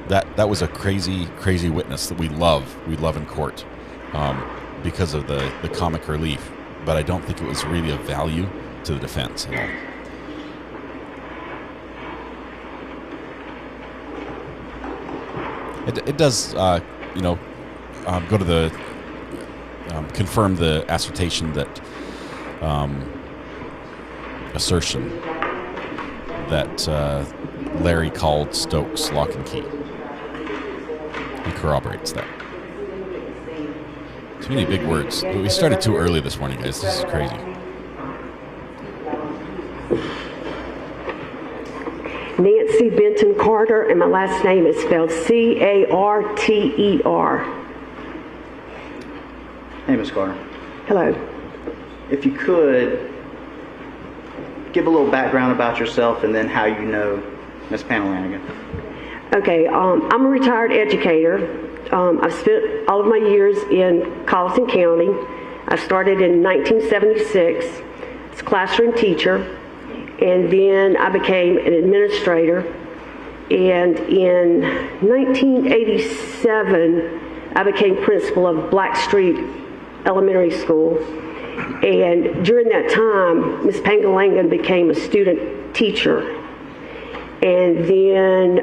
That was a crazy, crazy witness that we love. We love in court because of the comic relief. But I don't think it was really of value to the defense at all. It does, go to the confirm the assertion that assertion that Larry called Stokes lock and key. He corroborates that. Too many big words. We started too early this morning, guys. This is crazy. Nancy Benton Carter, and my last name is spelled C-A-R-T-E-R. Hey, Ms. Carter. Hello. If you could, give a little background about yourself and then how you know Ms. Pamela Lanigan. Okay, I'm a retired educator. I've spent all of my years in Colleton County. I started in 1976 as a classroom teacher. And then I became an administrator. And in 1987, I became principal of Blackstreet Elementary School. And during that time, Ms. Pangalangan became a student teacher. And then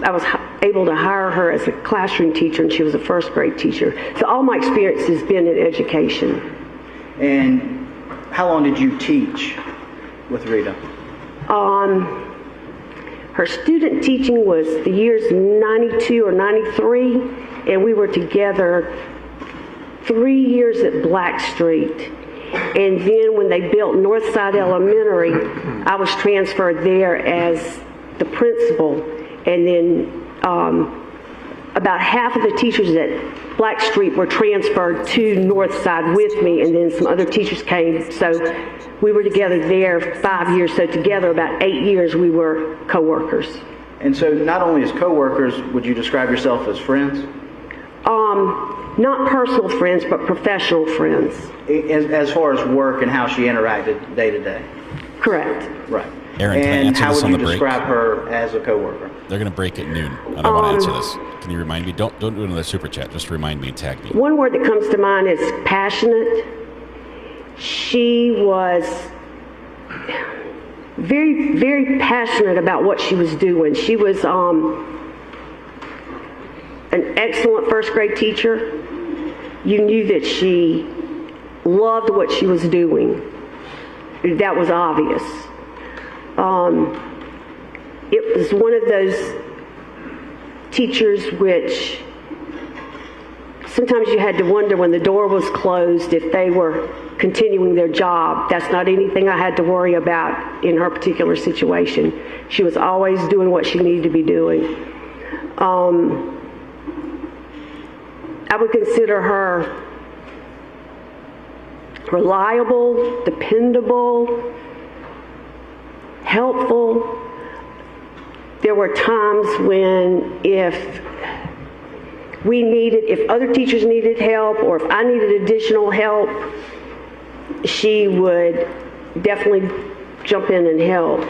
I was able to hire her as a classroom teacher, and she was a first grade teacher. So all my experience has been in education. And how long did you teach with Rita? I Her student teaching was the years 92 or 93, and we were together 3 years at Blackstreet. And then when they built Northside Elementary, I was transferred there as the principal. And then about half of the teachers at Blackstreet were transferred to Northside with me, and then some other teachers came. So we were together there 5 years. So together about 8 years we were co-workers. And so not only as co-workers, would you describe yourself as friends? Not personal friends, but professional friends. As far as work and how she interacted day to day? Correct. Right. Aaron, can I and answer how this would on you the break? describe her as a co-worker? They're going to break at noon, and I want to answer this. Can you remind me? Don't do another super chat. Just remind me and tag me. One word that comes to mind is passionate. She was very, very passionate about what she was doing. She was an excellent first grade teacher. You knew that she loved what she was doing. That was obvious. It was one of those teachers which sometimes you had to wonder when the door was closed if they were continuing their job. That's not anything I had to worry about in her particular situation. She was always doing what she needed to be doing. I would consider her reliable, dependable, helpful. There were times when if other teachers needed help or if I needed additional help, she would definitely jump in and help.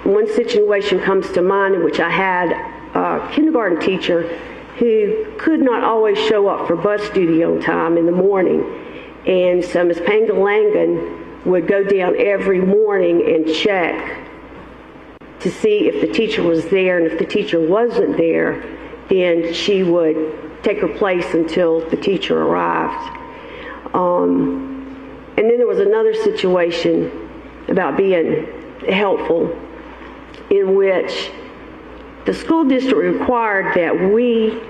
One situation comes to mind in which I had a kindergarten teacher who could not always show up for bus duty on time in the morning. And so Ms. Pangalangan would go down every morning and check to see if the teacher was there, and if the teacher wasn't there, then she would take her place until the teacher arrived. And then there was another situation about being helpful in which the school district required that we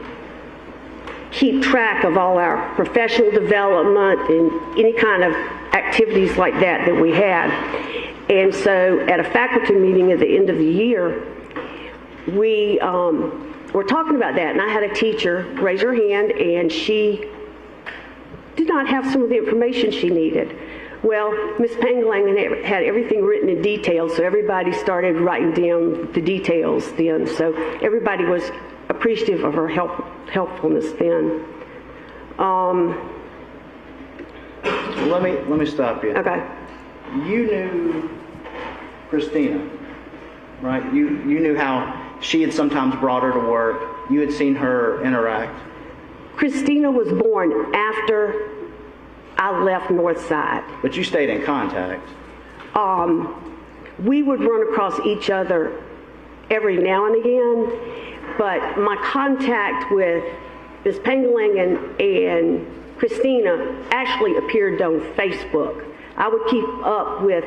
keep track of all our professional development and any kind of activities like that we had. And so at a faculty meeting at the end of the year, we were talking about that, and I had a teacher raise her hand, and she did not have some of the information she needed. Well, Ms. Pangalangan had everything written in detail, so everybody started writing down the details then. So everybody was appreciative of her helpfulness then. Let me stop you. Okay. You knew Christina, right? You knew how she had sometimes brought her to work. You had seen her interact. Christina was born after I left Northside. But you stayed in contact. We would run across each other every now and again, but my contact with Ms. Pangalangan and Christina actually appeared on Facebook. I would keep up with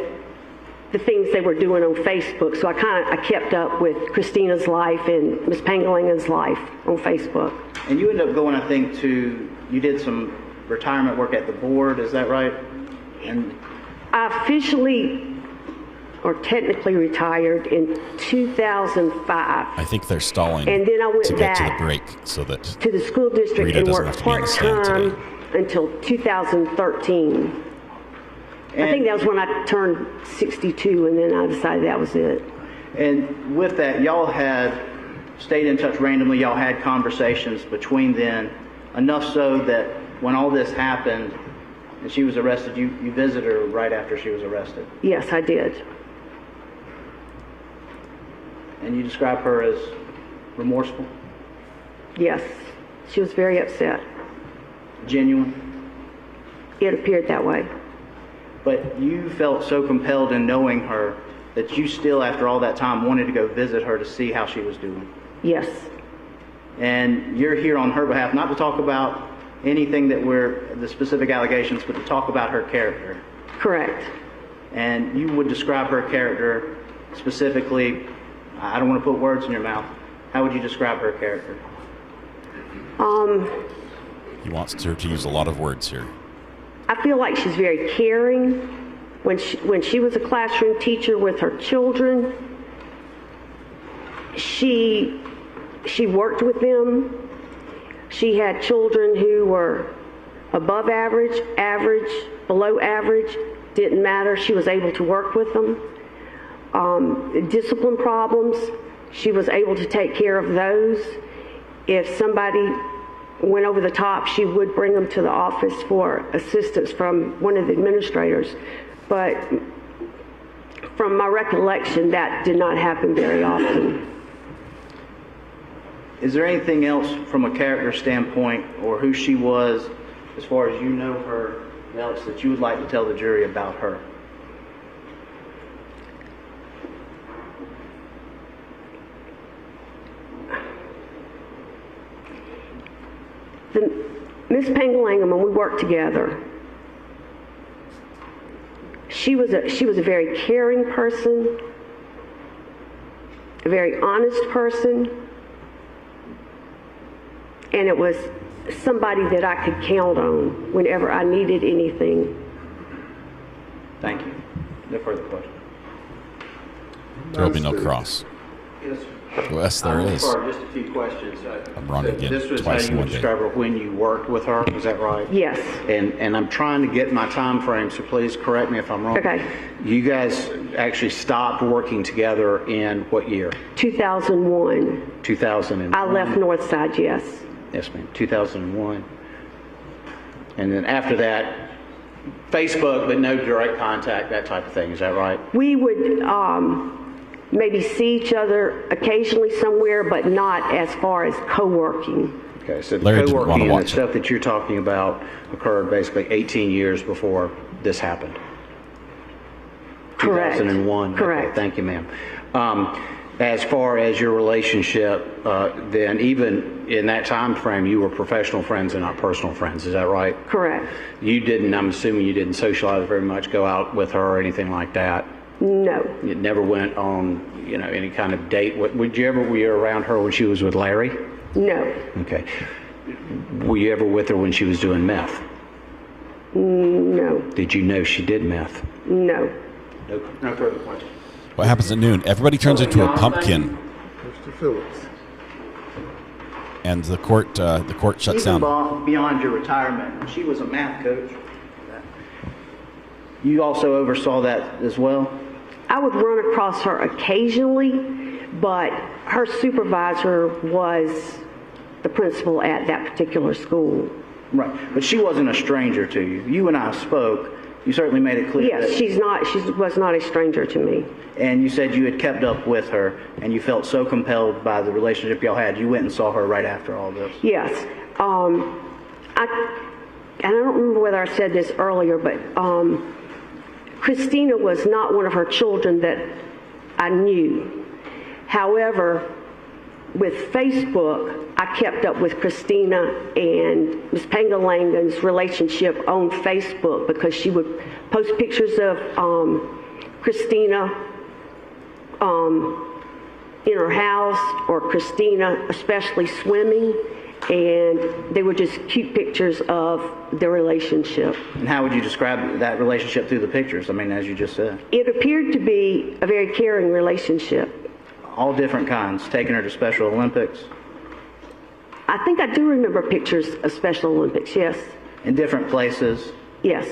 the things they were doing on Facebook, so I kept up with Christina's life and Ms. Pangalangan's life on Facebook. And you ended up going, I think, you did some retirement work at the board, is that right? And I officially or technically retired in 2005. I think they're stalling and then I went to get back to the break so that to the school district Rita and doesn't worked have to be on the stand part-time today. until 2013. I think that was when I turned 62, and then I decided that was it. And with that, y'all had stayed in touch randomly. Y'all had conversations between then, enough so that when all this happened and she was arrested, you visited her right after she was arrested. Yes, I did. And you describe her as remorseful? Yes, she was very upset. Genuine? It appeared that way. But you felt so compelled in knowing her that you still, after all that time, wanted to go visit her to see how she was doing. Yes. And you're here on her behalf, not to talk about anything that the specific allegations, but to talk about her character. Correct. And you would describe her character specifically I don't want to put words in your mouth. How would you describe her character? He wants her to use a lot of words here. I feel like she's very caring. When she was a classroom teacher with her children, she worked with them. She had children who were above average, average, below average, didn't matter. She was able to work with them. Discipline problems, she was able to take care of those. If somebody went over the top, she would bring them to the office for assistance from one of the administrators. But from my recollection, that did not happen very often. Is there anything else from a character standpoint or who she was, as far as you know her, Alex, that you would like to tell the jury about her? Miss Pangalangan, when we worked together, she was a very caring person, a very honest person, and it was somebody that I could count on whenever I needed anything. Thank you. No further questions. There will be no cross. Yes, there is. Just a few questions. I'm wrong again. This was how Twice in you would one day. describe her when you worked with her. Is that right? Yes. And I'm trying to get my time frame, so please correct me if I'm wrong. Okay. You guys actually stopped working together in what year? 2001. 2001. I left Northside, yes. Yes, ma'am. 2001. And then after that, Facebook, but no direct contact, that type of thing. Is that right? We would maybe see each other occasionally somewhere, but not as far as co-working. Okay, so the Larry didn't co-working wanna and the watch it. stuff that you're talking about occurred basically 18 years before this happened. Correct. 2001. Correct. Okay, thank you, ma'am. As far as your relationship, then even in that time frame, you were professional friends and not personal friends. Is that right? Correct. You didn't, I'm assuming you didn't socialize very much, go out with her or anything like that? No. You never went on, any kind of date? Were you around her when she was with Larry? No. Okay. Were you ever with her when she was doing meth? No. Did you know she did meth? No. No further questions. What happens at noon? Everybody turns into a pumpkin, Mr. Phillips. and the court shuts Even down. beyond your retirement, she was a math coach. You also oversaw that as well? I would run across her occasionally, but her supervisor was the principal at that particular school. Right, but she wasn't a stranger to you. You and I spoke. You certainly made it clear. Yes, she was not a stranger to me. And you said you had kept up with her, and you felt so compelled by the relationship y'all had, you went and saw her right after all this. Yes. I don't remember whether I said this earlier, but Christina was not one of her children that I knew. However, with Facebook, I kept up with Christina and Ms. Pangalangan's relationship on Facebook because she would post pictures of Christina in her house, or Christina especially swimming, and they were just cute pictures of their relationship. And how would you describe that relationship through the pictures? I mean, as you just said. It appeared to be a very caring relationship. All different kinds, taking her to Special Olympics. I think I do remember pictures of Special Olympics, yes. In different places. Yes.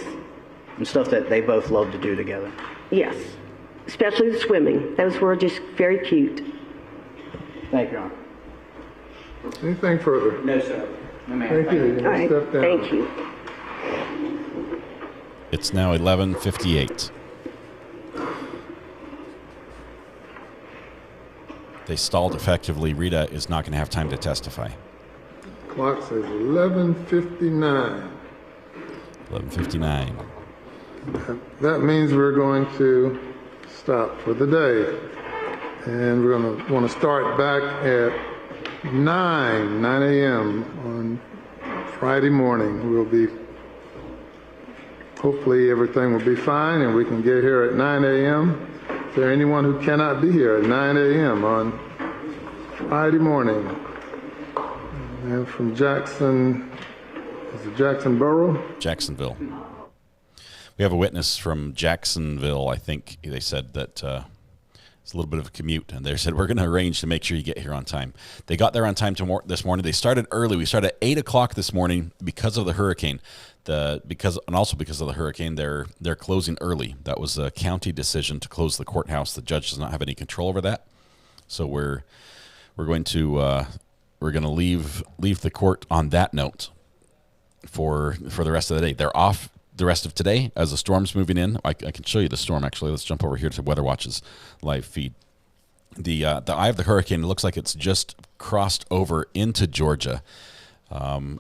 And stuff that they both loved to do together. Yes. Especially the swimming. Those were just very cute. Thank you, Your Honor. Anything further? No, sir. No, ma'am. Thank you. You All right. step down. Thank you. It's now 11:58. They stalled effectively. Rita is not going to have time to testify. Clock says 11:59. 11:59. That means we're going to stop for the day. And we're going to want to start back at 9 a.m. on Friday morning. Hopefully everything will be fine and we can get here at 9 a.m. there anyone who cannot be here at 9 a.m. on Friday morning? And from Jackson, is it Jackson Borough? Jacksonville. We have a witness from Jacksonville. I think they said that it's a little bit of a commute, and they said, we're going to arrange to make sure you get here on time. They got there on time this morning. They started early. We started at 8 o'clock this morning because of the hurricane. And also because of the hurricane, they're closing early. That was a county decision to close the courthouse. The judge does not have any control over that. So we're going to leave the court on that note for the rest of the day. They're off the rest of today as the storm's moving in. I can show you the storm, actually. Let's jump over here to Weather Watch's live feed. The eye of the hurricane, it looks like it's just crossed over into Georgia.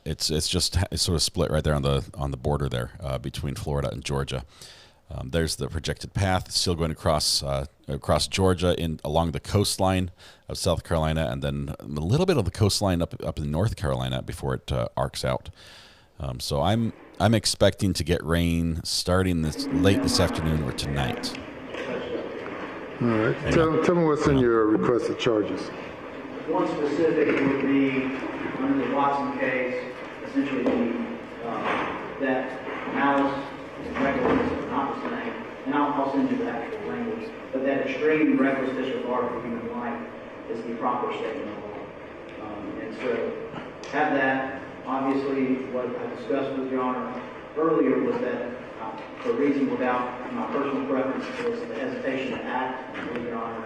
It's sort of split right there on the border there between Florida and Georgia. There's the projected path. It's still going across Georgia along the coastline of South Carolina, and then a little bit of the coastline up in North Carolina before it arcs out. So I'm expecting to get rain starting late this afternoon or tonight. All right. Tell me what's in your requested charges. One specific would be under the Watson case, essentially that malice and recklessness are not the same. And I'll send you the actual language. But that extreme reckless disregard for human life is the proper statement of law. And so have that. Obviously, what I discussed with Your Honor earlier was that for reasonable doubt, my personal preference was the hesitation to act, Your Honor,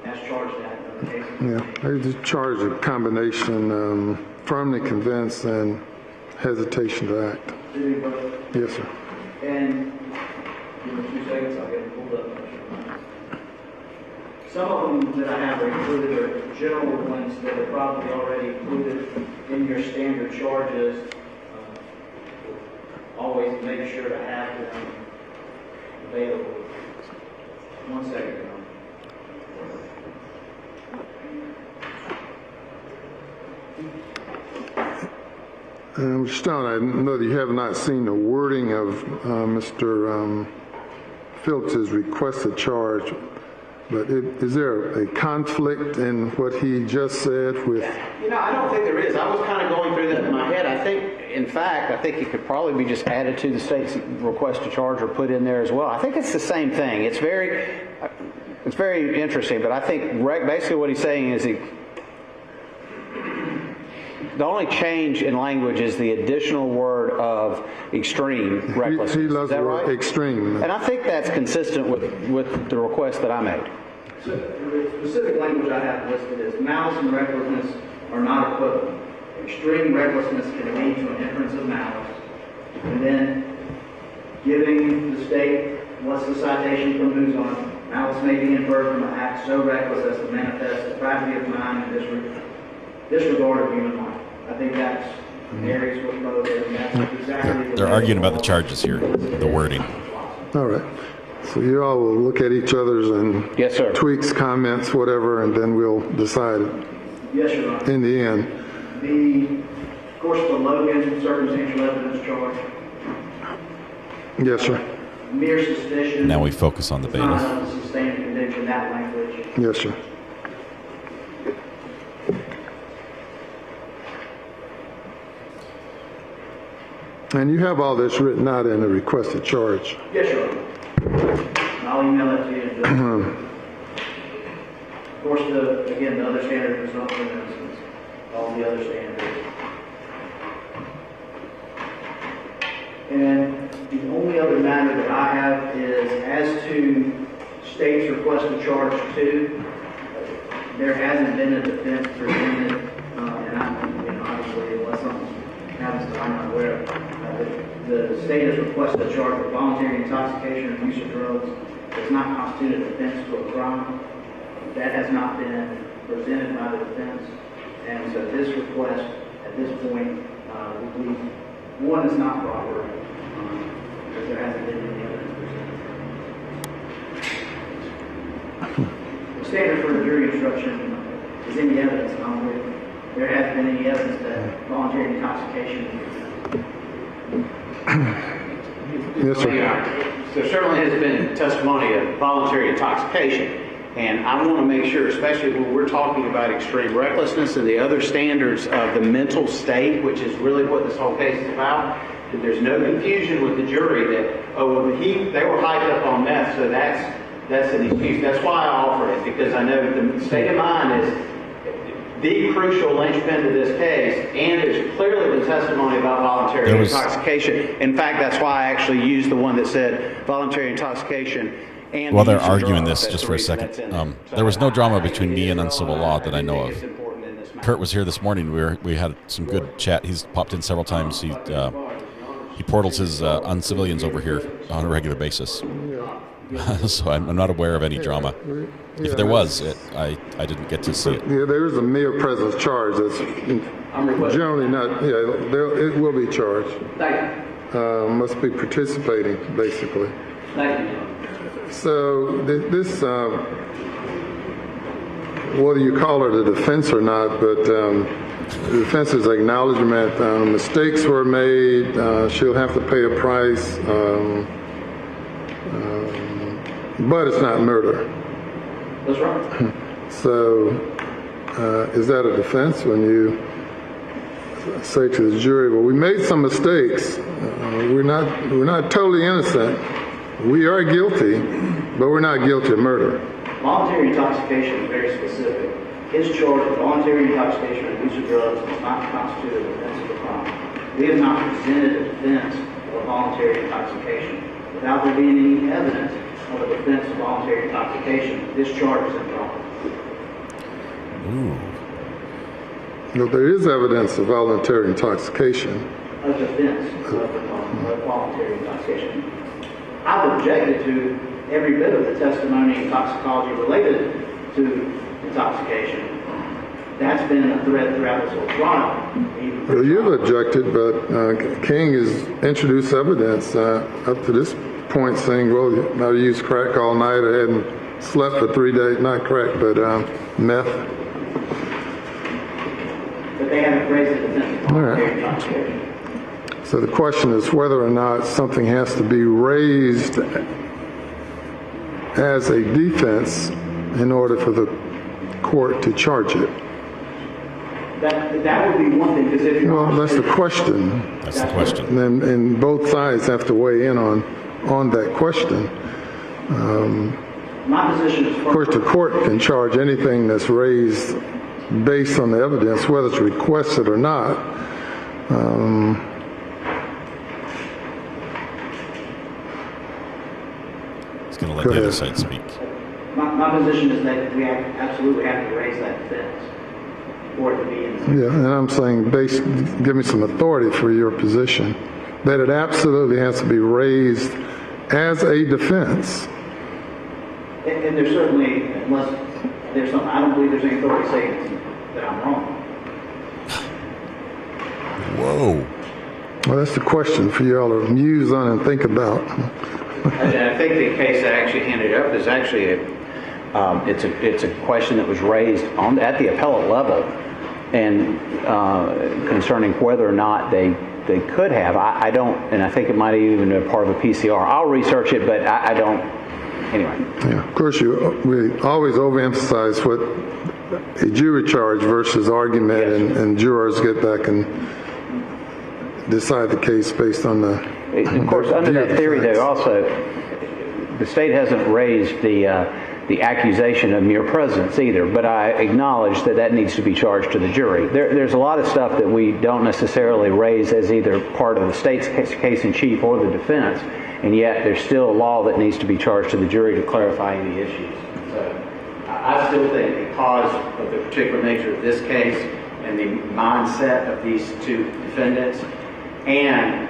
as charged that in other cases. Yeah, I just charged a combination, firmly convinced and hesitation to act. Yes, sir. And give me 2 seconds, I'll get it pulled up. Some of them that I have are included are general ones that are probably already included in your standard charges. Always make sure to have them available. 1 second. Mr. Stone, I know that you have not seen the wording of Mr. Phillips's requested charge, but is there a conflict in what he just said with? I don't think there is. I was kind of going through that in my head. I think it could probably be just added to the state's request to charge or put in there as well. I think it's the same thing. It's very interesting, but I think basically what he's saying is the only change in language is the additional word of extreme recklessness. He loves the word right? extreme. And I think that's consistent with the request that I made. So the specific language I have listed is malice and recklessness are not equivalent. Extreme recklessness can lead to an inference of malice. And then giving the state what's the citation from who's on. Malice may be inferred from an act so reckless as to manifest depravity of mind and disregard of human life. I think that's Mary's with both, and that's exactly. They're arguing about the charges here, the wording. All right. So you all will look at each other's and yes, sir. Tweaks, comments, whatever, and then we'll decide. Yes, Your Honor. In the end. Of course, the Logan circumstantial evidence charge. Yes, sir. Mere suspicion. Now we focus on the bailiff. Sustained conviction, that language. Yes, sir. And you have all this written out in the requested charge. Yes, Your Honor. I'll email it to you in just Of course, the other standard is not for innocence. All the other standards. And the only other matter that I have is as to state's requested charge 2, there hasn't been a defense presented, and obviously unless something happens that I'm not aware of. The state has requested a charge of voluntary intoxication or use of drugs does not constitute a defense to a crime. That has not been presented by the defense. And so this request, at this point, we believe, one, is not proper, because there hasn't been any evidence presented. The standard for a jury instruction is any evidence, not with. There hasn't been any evidence that voluntary intoxication. Yes, sir. there certainly has been testimony of voluntary intoxication. And I want to make sure, especially when we're talking about extreme recklessness and the other standards of the mental state, which is really what this whole case is about, that there's no confusion with the jury that, oh, well, they were hyped up on meth, so that's an excuse. That's why I offer it, because I know the state of mind is the crucial linchpin to this case, and there's clearly been testimony about voluntary intoxication. In fact, that's why I actually used the one that said voluntary intoxication. And while they're arguing this, just for a second, there was no drama between me and Uncivil Law that I know of. Kurt was here this morning. We had some good chat. He's popped in several times. He portals his uncivilians over here on a regular basis. So I'm not aware of any drama. If there was, I didn't get to see it. Yeah, there is a mere presence charge that's generally not. Yeah, it will be charged. Must be participating, basically. Thank you. So this, whether you call it a defense or not, but the defense's acknowledgement, mistakes were made, she'll have to pay a price, but it's not murder. That's right. So is that a defense when you say to the jury, well, we made some mistakes, we're not totally innocent, we are guilty, but we're not guilty of murder. Voluntary intoxication is very specific. His charge of voluntary intoxication and use of drugs does not constitute a defense of the crime. We have not presented a defense of voluntary intoxication. Without there being any evidence of a defense of voluntary intoxication, this charge is improper. No, there is evidence of voluntary intoxication. A defense of voluntary intoxication. I've objected to every bit of the testimony and toxicology related to intoxication. That's been a thread throughout this whole trial. Well, you've objected, but King has introduced evidence up to this point saying, well, I used crack all night, I hadn't slept for 3 days, not crack, but meth. But they haven't raised the defense of voluntary intoxication. So the question is whether or not something has to be raised as a defense in order for the court to charge it. That would be one thing, because if well, that's the question. That's the question. And both sides have to weigh in on that question. My position is, of course, the court can charge anything that's raised based on the evidence, whether it's requested or not. Going to let the other side speak. My position is that we absolutely have to raise that defense for it to be in. Yeah, and I'm saying, give me some authority for your position, that it absolutely has to be raised as a defense. And there's certainly, unless there's something, I don't believe there's any authority saying that I'm wrong. Whoa. Well, that's the question for you all to muse on and think about. And I think the case that actually handed up is actually it's a question that was raised at the appellate level, and concerning whether or not they could have. I don't, and I think it might even be part of a PCR. I'll research it, but I don't. Anyway. Yeah, of course, we always overemphasize what a jury charge versus argument, and jurors get back and decide the case based on the. Of course, under that theory, though, also, the state hasn't raised the accusation of mere presence either, but I acknowledge that needs to be charged to the jury. There's a lot of stuff that we don't necessarily raise as either part of the state's case in chief or the defense, and yet there's still a law that needs to be charged to the jury to clarify any issues. So I still think, because of the particular nature of this case and the mindset of these two defendants, and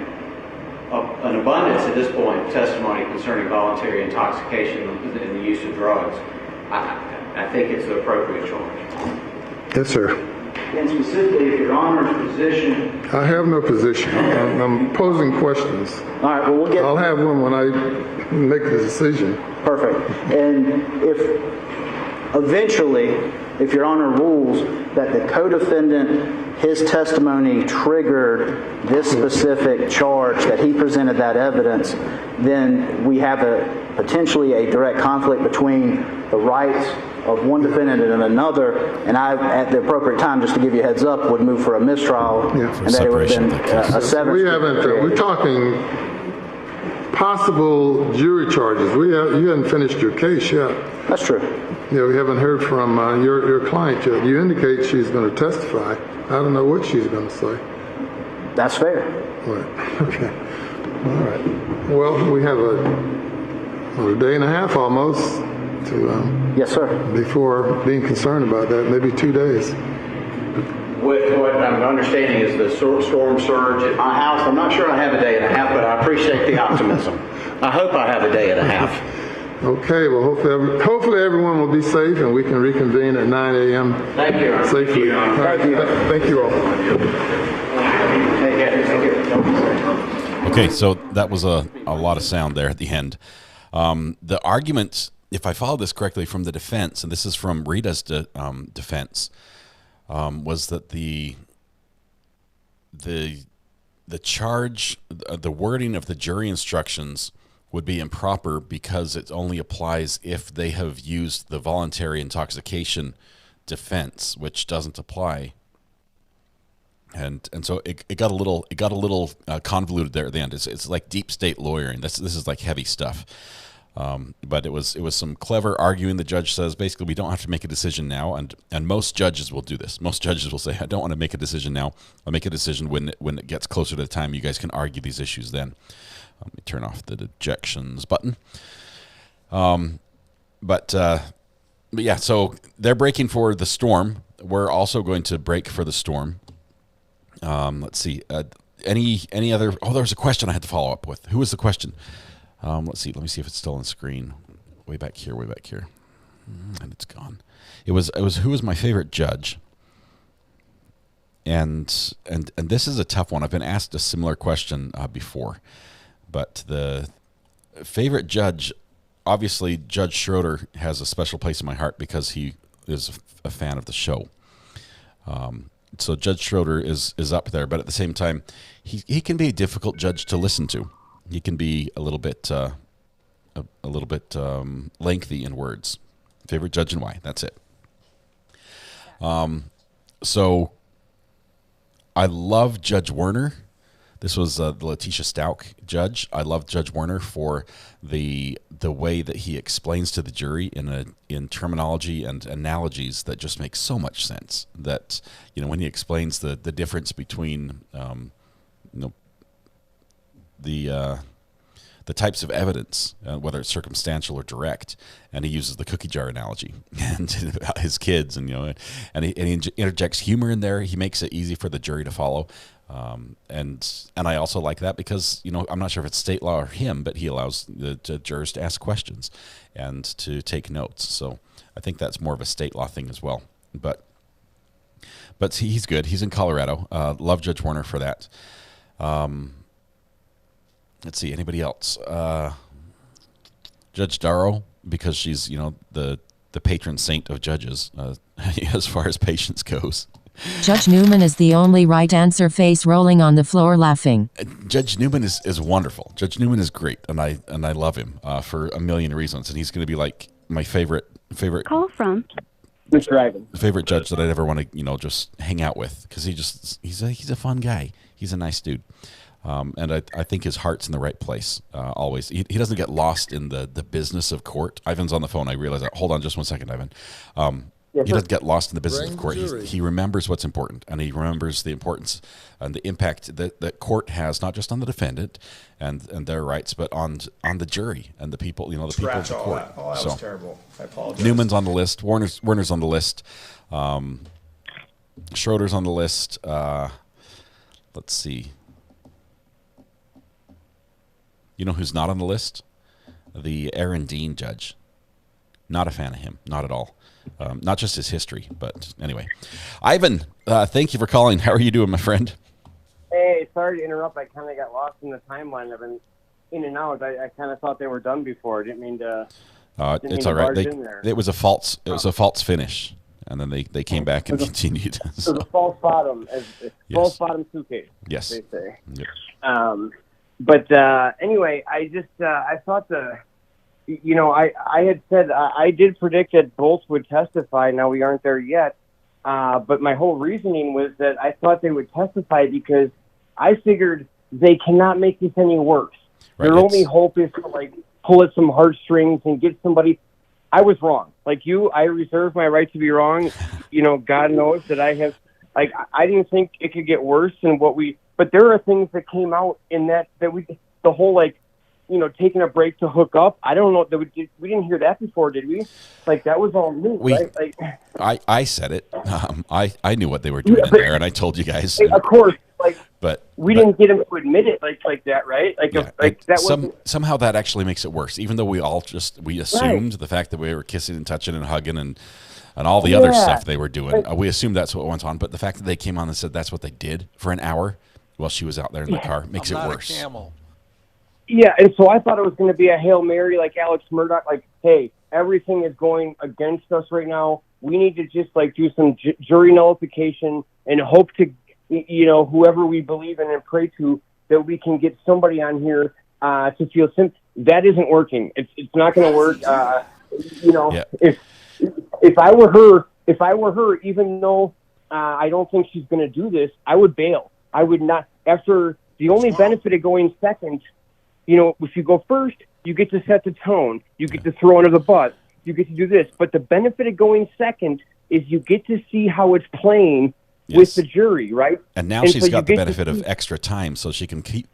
an abundance at this point of testimony concerning voluntary intoxication and the use of drugs, I think it's the appropriate charge. Yes, sir. And specifically, if Your Honor's position... I have no position. I'm posing questions. All right, well, we'll get... I'll have one when I make the decision. Perfect. And if eventually, if Your Honor rules that the co-defendant his testimony triggered this specific charge, that he presented that evidence, then we have potentially a direct conflict between the rights of one defendant and another, and I, at the appropriate time, just to give you a heads up, would move for a mistrial, and that it would have been a severance. We're talking possible jury charges. You haven't finished your case yet. That's true. Yeah, we haven't heard from your client yet. You indicate she's going to testify. I don't know what she's going to say. That's fair. Right. Okay. All right. Well, we have a day and a half almost to yes, sir. Before being concerned about that, maybe 2 days. What I'm understanding is the storm surge at my house. I'm not sure I have a day and a half, but I appreciate the optimism. I hope I have a day and a half. Okay, well, hopefully everyone will be safe and we can reconvene at 9 a.m. Thank you. Safely. Thank you. Thank you all. Okay, so that was a lot of sound there at the end. The argument, if I follow this correctly, from the defense, and this is from Rita's defense, was that the charge, the wording of the jury instructions would be improper because it only applies if they have used the voluntary intoxication defense, which doesn't apply. And so it got a little convoluted there at the end. It's like deep state lawyering. This is like heavy stuff. But it was some clever arguing. The judge says basically we don't have to make a decision now, and most judges will do this. Most judges will say, I don't want to make a decision now. I'll make a decision when it gets closer to the time. You guys can argue these issues then. Let me turn off the dejections button. But yeah, so they're breaking for the storm. We're also going to break for the storm. Let's see. Any other? Oh, there was a question I had to follow up with. Who was the question? Let's see. Let me see if it's still on screen. Way back here. And it's gone. It was who was my favorite judge? And this is a tough one. I've been asked a similar question before, but the favorite judge, obviously, Judge Schroeder has a special place in my heart because he is a fan of the show. So Judge Schroeder is up there, but at the same time, he can be a difficult judge to listen to. He can be a little bit lengthy in words. Favorite judge and why? That's it. So I love Judge Werner. This was the Letitia Stout judge. I love Judge Werner for the way that he explains to the jury in terminology and analogies that just make so much sense. That, when he explains the difference between the types of evidence, whether it's circumstantial or direct, and he uses the cookie jar analogy and about his kids, and he interjects humor in there. He makes it easy for the jury to follow, and I also like that because I'm not sure if it's state law or him, but he allows the jurors to ask questions and to take notes. So I think that's more of a state law thing as well. But he's good. He's in Colorado. Love Judge Werner for that. Let's see, anybody else? Judge Darrow, because she's, the patron saint of judges as far as patience goes. Judge Newman is the only right answer, face rolling on the floor laughing. Judge Newman is wonderful. Judge Newman is great, and I love him for a million reasons, and he's going to be like my favorite call from Mr. Dragon. Favorite judge that I'd ever want to, just hang out with, because he's a fun guy. He's a nice dude. And I think his heart's in the right place always. He doesn't get lost in the business of court. Ivan's on the phone. I realize that. Hold on just one second, Ivan. He doesn't get lost in the business of court. He remembers what's important, and he remembers the importance and the impact that court has, not just on the defendant and their rights, but on the jury and the people, the people of the court. That was terrible. I apologize. Newman's on the list. Werner's on the list. Schroeder's on the list. Let's see. You know who's not on the list? The Aaron Dean judge. Not a fan of him. Not at all. Not just his history, but anyway. Ivan, thank you for calling. How are you doing, my friend? Hey, sorry to interrupt. I kind of got lost in the timeline. I've been in and out. I kind of thought they were done before. I didn't mean to. It's all right. It was a false finish. and then they came back and continued. So the false bottom, false bottom suitcase. Yes. They say. Yep. But anyway, I just I thought I had said I did predict that both would testify. Now we aren't there yet, but my whole reasoning was that I thought they would testify because I figured they cannot make this any worse. Right, Their only hope is to like pull at some heartstrings and get somebody. I was wrong. Like you, I reserve my right to be wrong. God knows that I have. Like I didn't think it could get worse than what we. But there are things that came out in that we the whole taking a break to hook up. I don't know that we didn't hear that before, did we? Like that was all new, right? Like I said it. I knew what they were doing in there, and I told you guys. Of course, but we didn't get them to admit it like that, right? Somehow that actually makes it worse. Even though we assumed the fact that we were kissing and touching and hugging and all the other stuff they were doing. We assumed that's what went on. But the fact that they came on and said that's what they did for an hour while she was out there in the car makes it worse. Yeah, and so I thought it was going to be a Hail Mary like Alex Murdoch, like, hey, everything is going against us right now. We need to just do some jury nullification and hope to, whoever we believe in and pray to, that we can get somebody on here to feel sympathy. That isn't working. It's not going to work. If I were her, even though I don't think she's going to do this, I would bail. I would not. After the only benefit of going second, if you go first, you get to set the tone. You get to throw under the bus. You get to do this. But the benefit of going second is you get to see how it's playing with the jury, right? And now she's got the benefit of extra time, so she can keep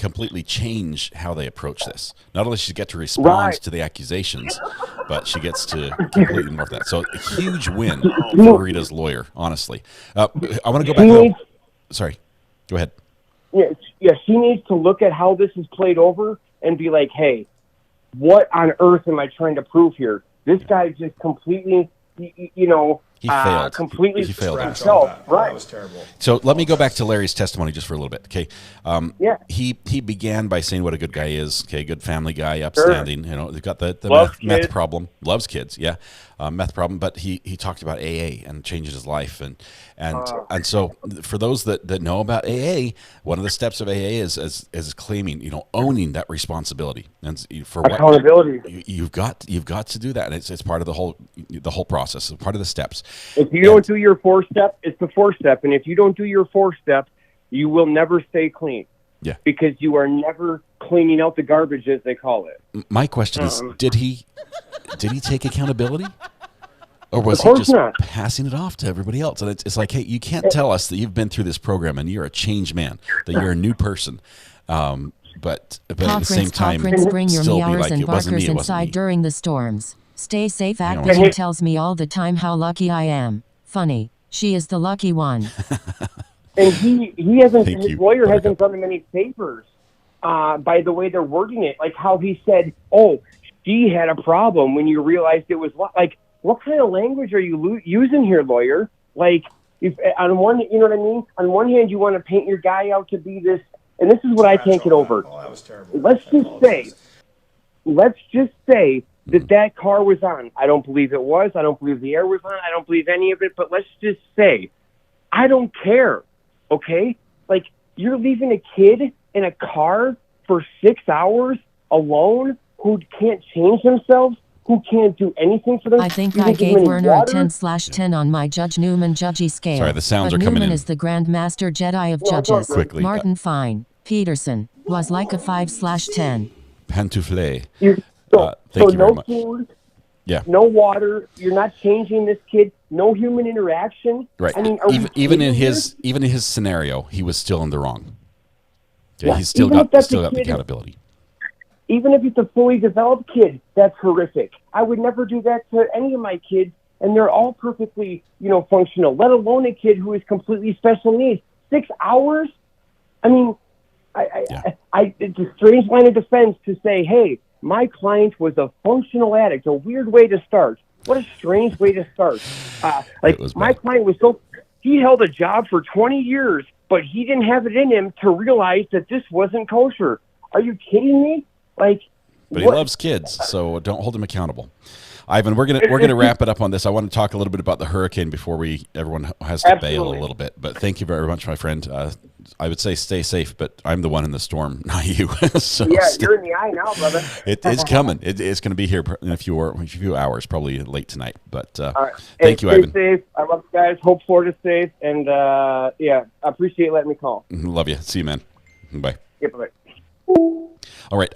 change how they approach this. Not only does she get to respond to the accusations, but she gets to completely morph that. So a huge win for Rita's lawyer, honestly. I want to go back. Sorry, go ahead. Yeah, she needs to look at how this is played over and be like, hey, what on earth am I trying to prove here? This guy just completely, he failed. Completely he failed himself. Right. That was terrible. So let me go back to Larry's testimony just for a little bit. Okay. He began by saying what a good guy is. Okay. Good family guy, upstanding. Sure. He's got the meth problem. Loves kids. Yeah. Meth problem. But he talked about AA and changing his life. And so for those that know about AA, one of the steps of AA is claiming, owning that responsibility. And for accountability. You've got to do that. And it's part of the whole process. It's part of the steps. If you don't do your 4-step, it's the 4-step. And if you don't do your 4-step, you will never stay clean. Yeah. Because you are never cleaning out the garbage, as they call it. My question is, did he take accountability? Or was he just passing it off to everybody else? And it's like, hey, you can't tell us that you've been through this program and you're a changed man, that you're a new person. But at the same time, bring your still meowers be like, and it wasn't me, barkers it wasn't inside me. during the storms. Stay safe. Acquisition tells me all the time how lucky I am. Funny. She is the lucky one. And he hasn't, his lawyer hasn't done him any favors by the way they're wording it. Like how he said, oh, she had a problem when you realized it was like, what kind of language are you using here, lawyer? Like, if on one, you know what I mean? On one hand, you want to paint your guy out to be this, and this is what I can't get over. Oh, that was terrible. Let's just say that car was on. I don't believe it was. I don't believe the air was on. I don't believe any of it. But let's just say, I don't care. Okay, like you're leaving a kid in a car for 6 hours alone who can't change themselves. Who can't do anything for them? I think I gave Werner a 10/10 on my Judge Newman judgy scale. Sorry, the sounds but are coming Newman in. is the Grand Master Jedi of judges. Quickly. Martin Fine, Peterson, was like a 5/10. Pantoufle. Thank you very no much. Food, Yeah. no water. You're not changing this kid. No human interaction. Right. I mean, even in his scenario, he was still in the wrong. Okay, Yeah, he's still even got if that's the a kid- accountability. Even if it's a fully developed kid, that's horrific. I would never do that to any of my kids, and they're all perfectly, functional, let alone a kid who is completely special needs. 6 hours? I mean, it's a strange line of defense to say, hey, my client was a functional addict, a weird way to start. What a strange way to start. My client was he held a job for 20 years, but he didn't have it in him to realize that this wasn't kosher. Are you kidding me? Like, But he loves kids, so don't hold him accountable. Ivan, we're gonna wrap it up on this. I want to talk a little bit about the hurricane before everyone has to bail a little bit. But thank you very much, my friend. I would say stay safe, but I'm the one in the storm, not you. So you're in the eye now, brother. It is coming. It's going to be here in a few hours, probably late tonight. But all right. Thank you, Ivan. Stay safe. I love you guys. Hope Florida's safe, and I appreciate letting me call. Love you. See you, man. Bye. Yeah, bye. All right.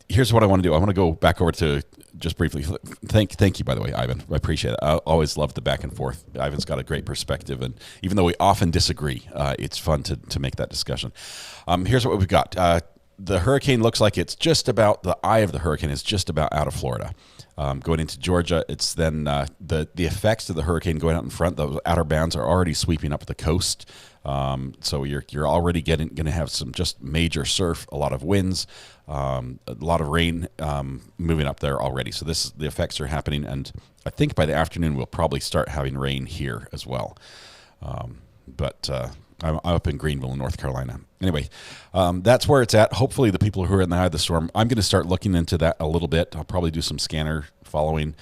Here's what I want to do. I want to go back over to just briefly. Thank you, by the way, Ivan. I appreciate it. I always love the back and forth. Ivan's got a great perspective, and even though we often disagree, it's fun to make that discussion. Here's what we've got. The hurricane looks like it's just about, the eye of the hurricane is just about out of Florida. Going into Georgia, it's then the effects of the hurricane going out in front. Those outer bands are already sweeping up the coast. So you're already going to have some just major surf, a lot of winds, a lot of rain moving up there already. So the effects are happening, and I think by the afternoon we'll probably start having rain here as well. But I'm up in Greenville, North Carolina. Anyway, that's where it's at. Hopefully the people who are in the eye of the storm, I'm going to start looking into that a little bit. I'll probably do some scanner following,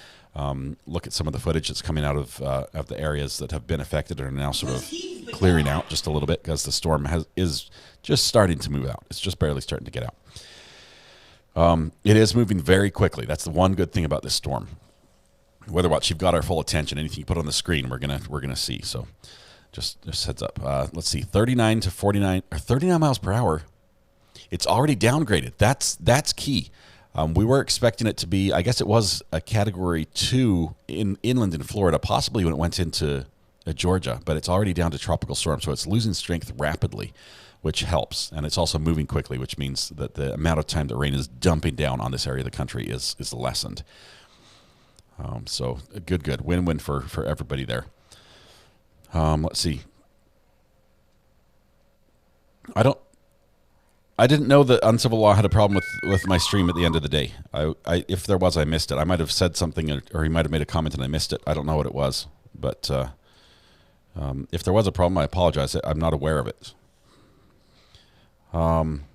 look at some of the footage that's coming out of the areas that have been affected and are now sort of clearing out just a little bit, because the storm is just starting to move out. It's just barely starting to get out. It is moving very quickly. That's the one good thing about this storm. Weather Watch, you've got our full attention. Anything you put on the screen, we're gonna see. So just heads up. Let's see, 39 to 49 or 39 miles per hour. It's already downgraded. That's key. We were expecting it to be, I guess it was a Category 2 inland in Florida, possibly when it went into Georgia, but it's already down to tropical storm, so it's losing strength rapidly, which helps. And it's also moving quickly, which means that the amount of time that rain is dumping down on this area of the country is lessened. So good. Win-win for everybody there. Let's see. I didn't know that Uncivil Law had a problem with my stream at the end of the day. If there was, I missed it. I might have said something, or he might have made a comment and I missed it. I don't know what it was. But if there was a problem, I apologize. I'm not aware of it. I'm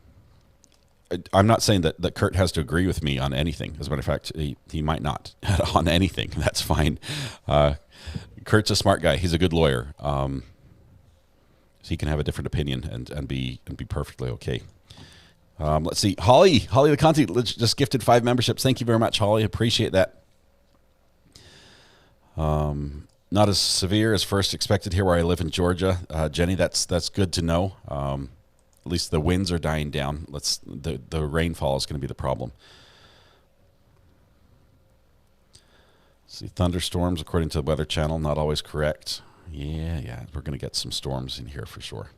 not saying that Kurt has to agree with me on anything. As a matter of fact, he might not on anything. That's fine. Kurt's a smart guy. He's a good lawyer. So he can have a different opinion and be perfectly okay. Let's see. Holly the Conti just gifted 5 memberships. Thank you very much, Holly. Appreciate that. Not as severe as first expected here where I live in Georgia. Jenny, that's good to know. At least the winds are dying down. The rainfall is going to be the problem. Let's see, thunderstorms, according to the Weather Channel, not always correct. Yeah, we're going to get some storms in here for sure.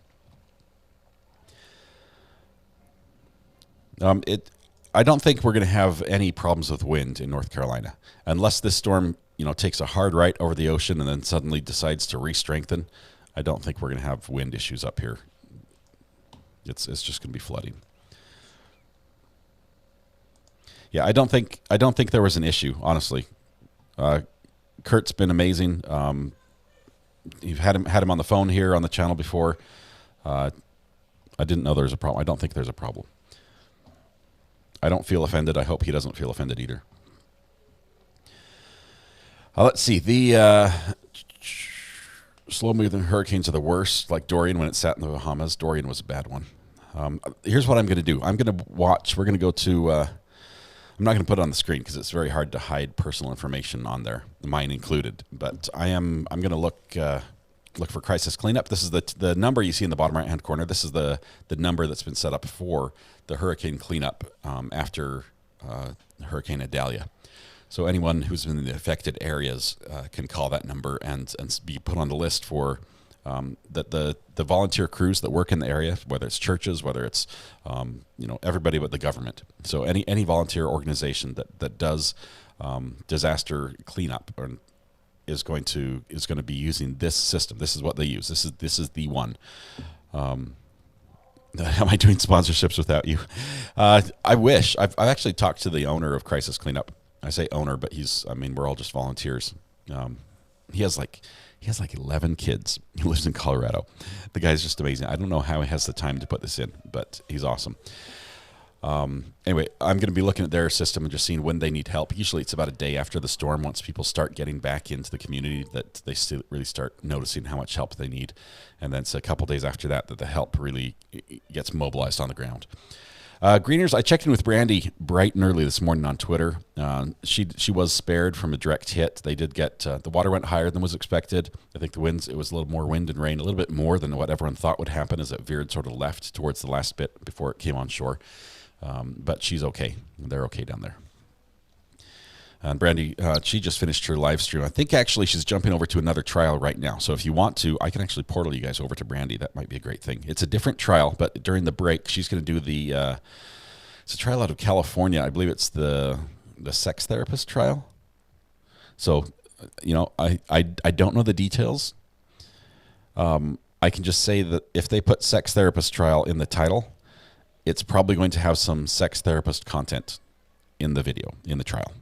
I don't think we're going to have any problems with wind in North Carolina, unless this storm, takes a hard right over the ocean and then suddenly decides to re-strengthen. I don't think we're going to have wind issues up here. It's just going to be flooding. Yeah, I don't think there was an issue, honestly. Kurt's been amazing. You've had him on the phone here on the channel before. I didn't know there was a problem. I don't think there's a problem. I don't feel offended. I hope he doesn't feel offended either. Let's see. The slow-moving hurricanes are the worst, like Dorian when it sat in the Bahamas. Dorian was a bad one. Here's what I'm going to do. I'm going to watch. We're going to go to... I'm not going to put it on the screen because it's very hard to hide personal information on there, mine included. But I'm going to look for crisis cleanup. This is the number you see in the bottom right-hand corner. This is the number that's been set up for the hurricane cleanup after Hurricane Idalia. So anyone who's in the affected areas can call that number and be put on the list for the volunteer crews that work in the area, whether it's churches, whether it's everybody but the government. So any volunteer organization that does disaster cleanup is going to be using this system. This is what they use. This is the one. Am I doing sponsorships without you? I wish. I've actually talked to the owner of Crisis Cleanup. I say owner, but we're all just volunteers. He has like 11 kids. He lives in Colorado. The guy's just amazing. I don't know how he has the time to put this in, but he's awesome. Anyway, I'm going to be looking at their system and just seeing when they need help. Usually it's about a day after the storm, once people start getting back into the community, that they really start noticing how much help they need. And then it's a couple days after that the help really gets mobilized on the ground. Greeners, I checked in with Brandy bright and early this morning on Twitter. She was spared from a direct hit. They did get, the water went higher than was expected. I think it was a little more wind and rain, a little bit more than what everyone thought would happen as it veered sort of left towards the last bit before it came on shore. But she's okay. They're okay down there. And Brandy, she just finished her live stream. I think actually she's jumping over to another trial right now. So if you want to, I can actually portal you guys over to Brandy. That might be a great thing. It's a different trial, but during the break, she's going to do it's a trial out of California. I believe it's the sex therapist trial. So, I don't know the details. I can just say that if they put sex therapist trial in the title, it's probably going to have some sex therapist content in the video, in the trial.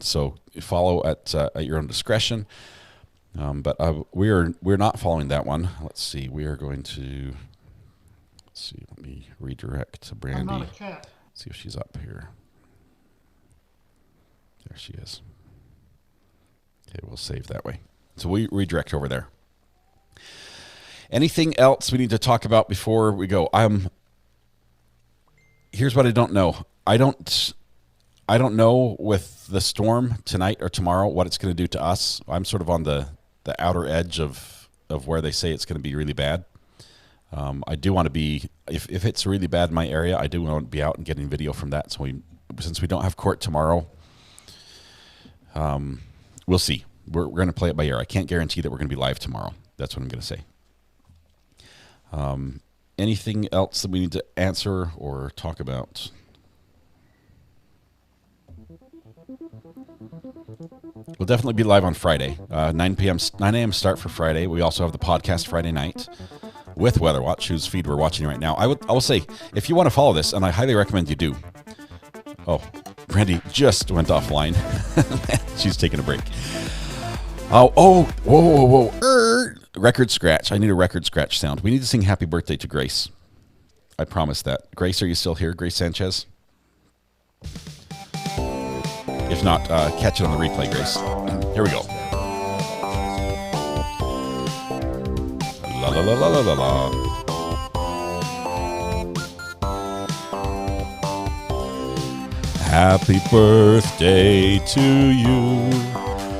So follow at your own discretion. But we're not following that one. Let's see. We are going to, let me redirect to Brandy. I'm not a cat. See if she's up here. There she is. Okay, we'll save that way. So we redirect over there. Anything else we need to talk about before we go? Here's what I don't know. I don't know with the storm tonight or tomorrow what it's going to do to us. I'm sort of on the outer edge of where they say it's going to be really bad. I do want to be, if it's really bad in my area, I do want to be out and getting video from that. So since we don't have court tomorrow, we'll see. We're going to play it by ear. I can't guarantee that we're going to be live tomorrow. That's what I'm going to say. Anything else that we need to answer or talk about? We'll definitely be live on Friday, 9 a.m. start for Friday. We also have the podcast Friday night with Weather Watch, whose feed we're watching right now. I will say, if you want to follow this, and I highly recommend you do. Oh, Brandy just went offline. She's taking a break. Whoa. Record scratch. I need a record scratch sound. We need to sing happy birthday to Grace. I promise that. Grace, are you still here? Grace Sanchez? If not, catch it on the replay, Grace. Here we go. La la la la la la. Happy birthday to you.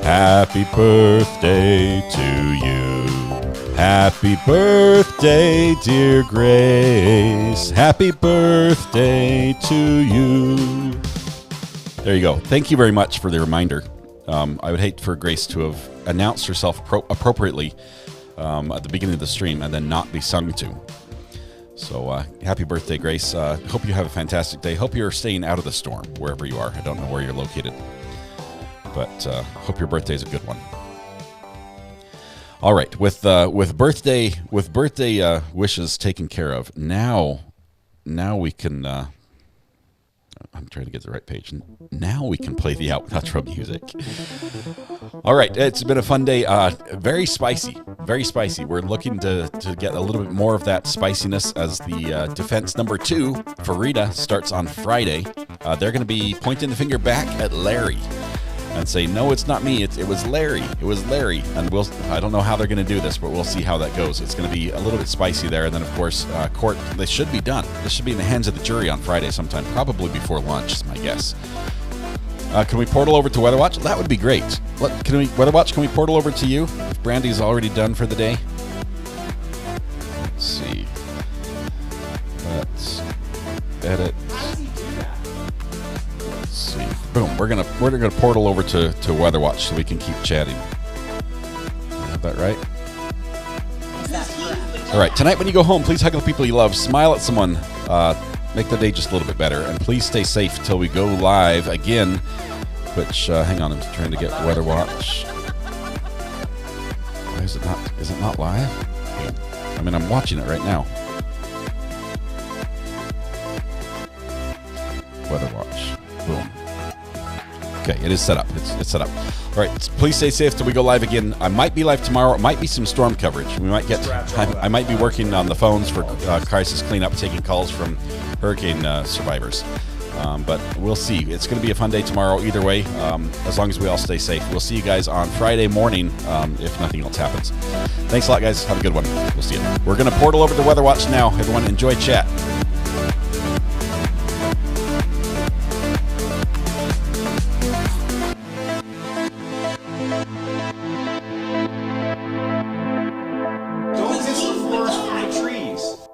Happy birthday to you. Happy birthday, dear Grace. Happy birthday to you. There you go. Thank you very much for the reminder. I would hate for Grace to have announced herself appropriately at the beginning of the stream and then not be sung to. So happy birthday, Grace. Hope you have a fantastic day. Hope you're staying out of the storm wherever you are. I don't know where you're located, but hope your birthday is a good one. All right, with birthday wishes taken care of, now we can. I'm trying to get the right page. Now we can play the outro music. All right, it's been a fun day. Very spicy, very spicy. We're looking to get a little bit more of that spiciness as the defense number 2 for Rita starts on Friday. They're going to be pointing the finger back at Larry and say, no, it's not me. It was Larry. It was Larry. And I don't know how they're going to do this, but we'll see how that goes. It's going to be a little bit spicy there. And then, of course, court, they should be done. This should be in the hands of the jury on Friday sometime, probably before lunch is my guess. Can we portal over to Weather Watch? That would be great. Weather Watch, can we portal over to you if Brandy's already done for the day? Let's see. Let's edit. See. Boom. We're gonna portal over to Weather Watch so we can keep chatting. Is that right? All right. Tonight when you go home, please hug the people you love. Smile at someone. Make the day just a little bit better. And please stay safe until we go live again. Which hang on, I'm trying to get Weather Watch. Why is it not? Is it not live? I mean, I'm watching it right now. Weather Watch. Boom. Okay, it is set up. It's set up. All right, please stay safe till we go live again. I might be live tomorrow. It might be some storm coverage. We might get. I might be working on the phones for crisis cleanup, taking calls from hurricane survivors. But we'll see. It's going to be a fun day tomorrow either way, as long as we all stay safe. We'll see you guys on Friday morning if nothing else happens. Thanks a lot, guys. Have a good one. We'll see you. We're going to portal over to Weather Watch now. Everyone, enjoy chat.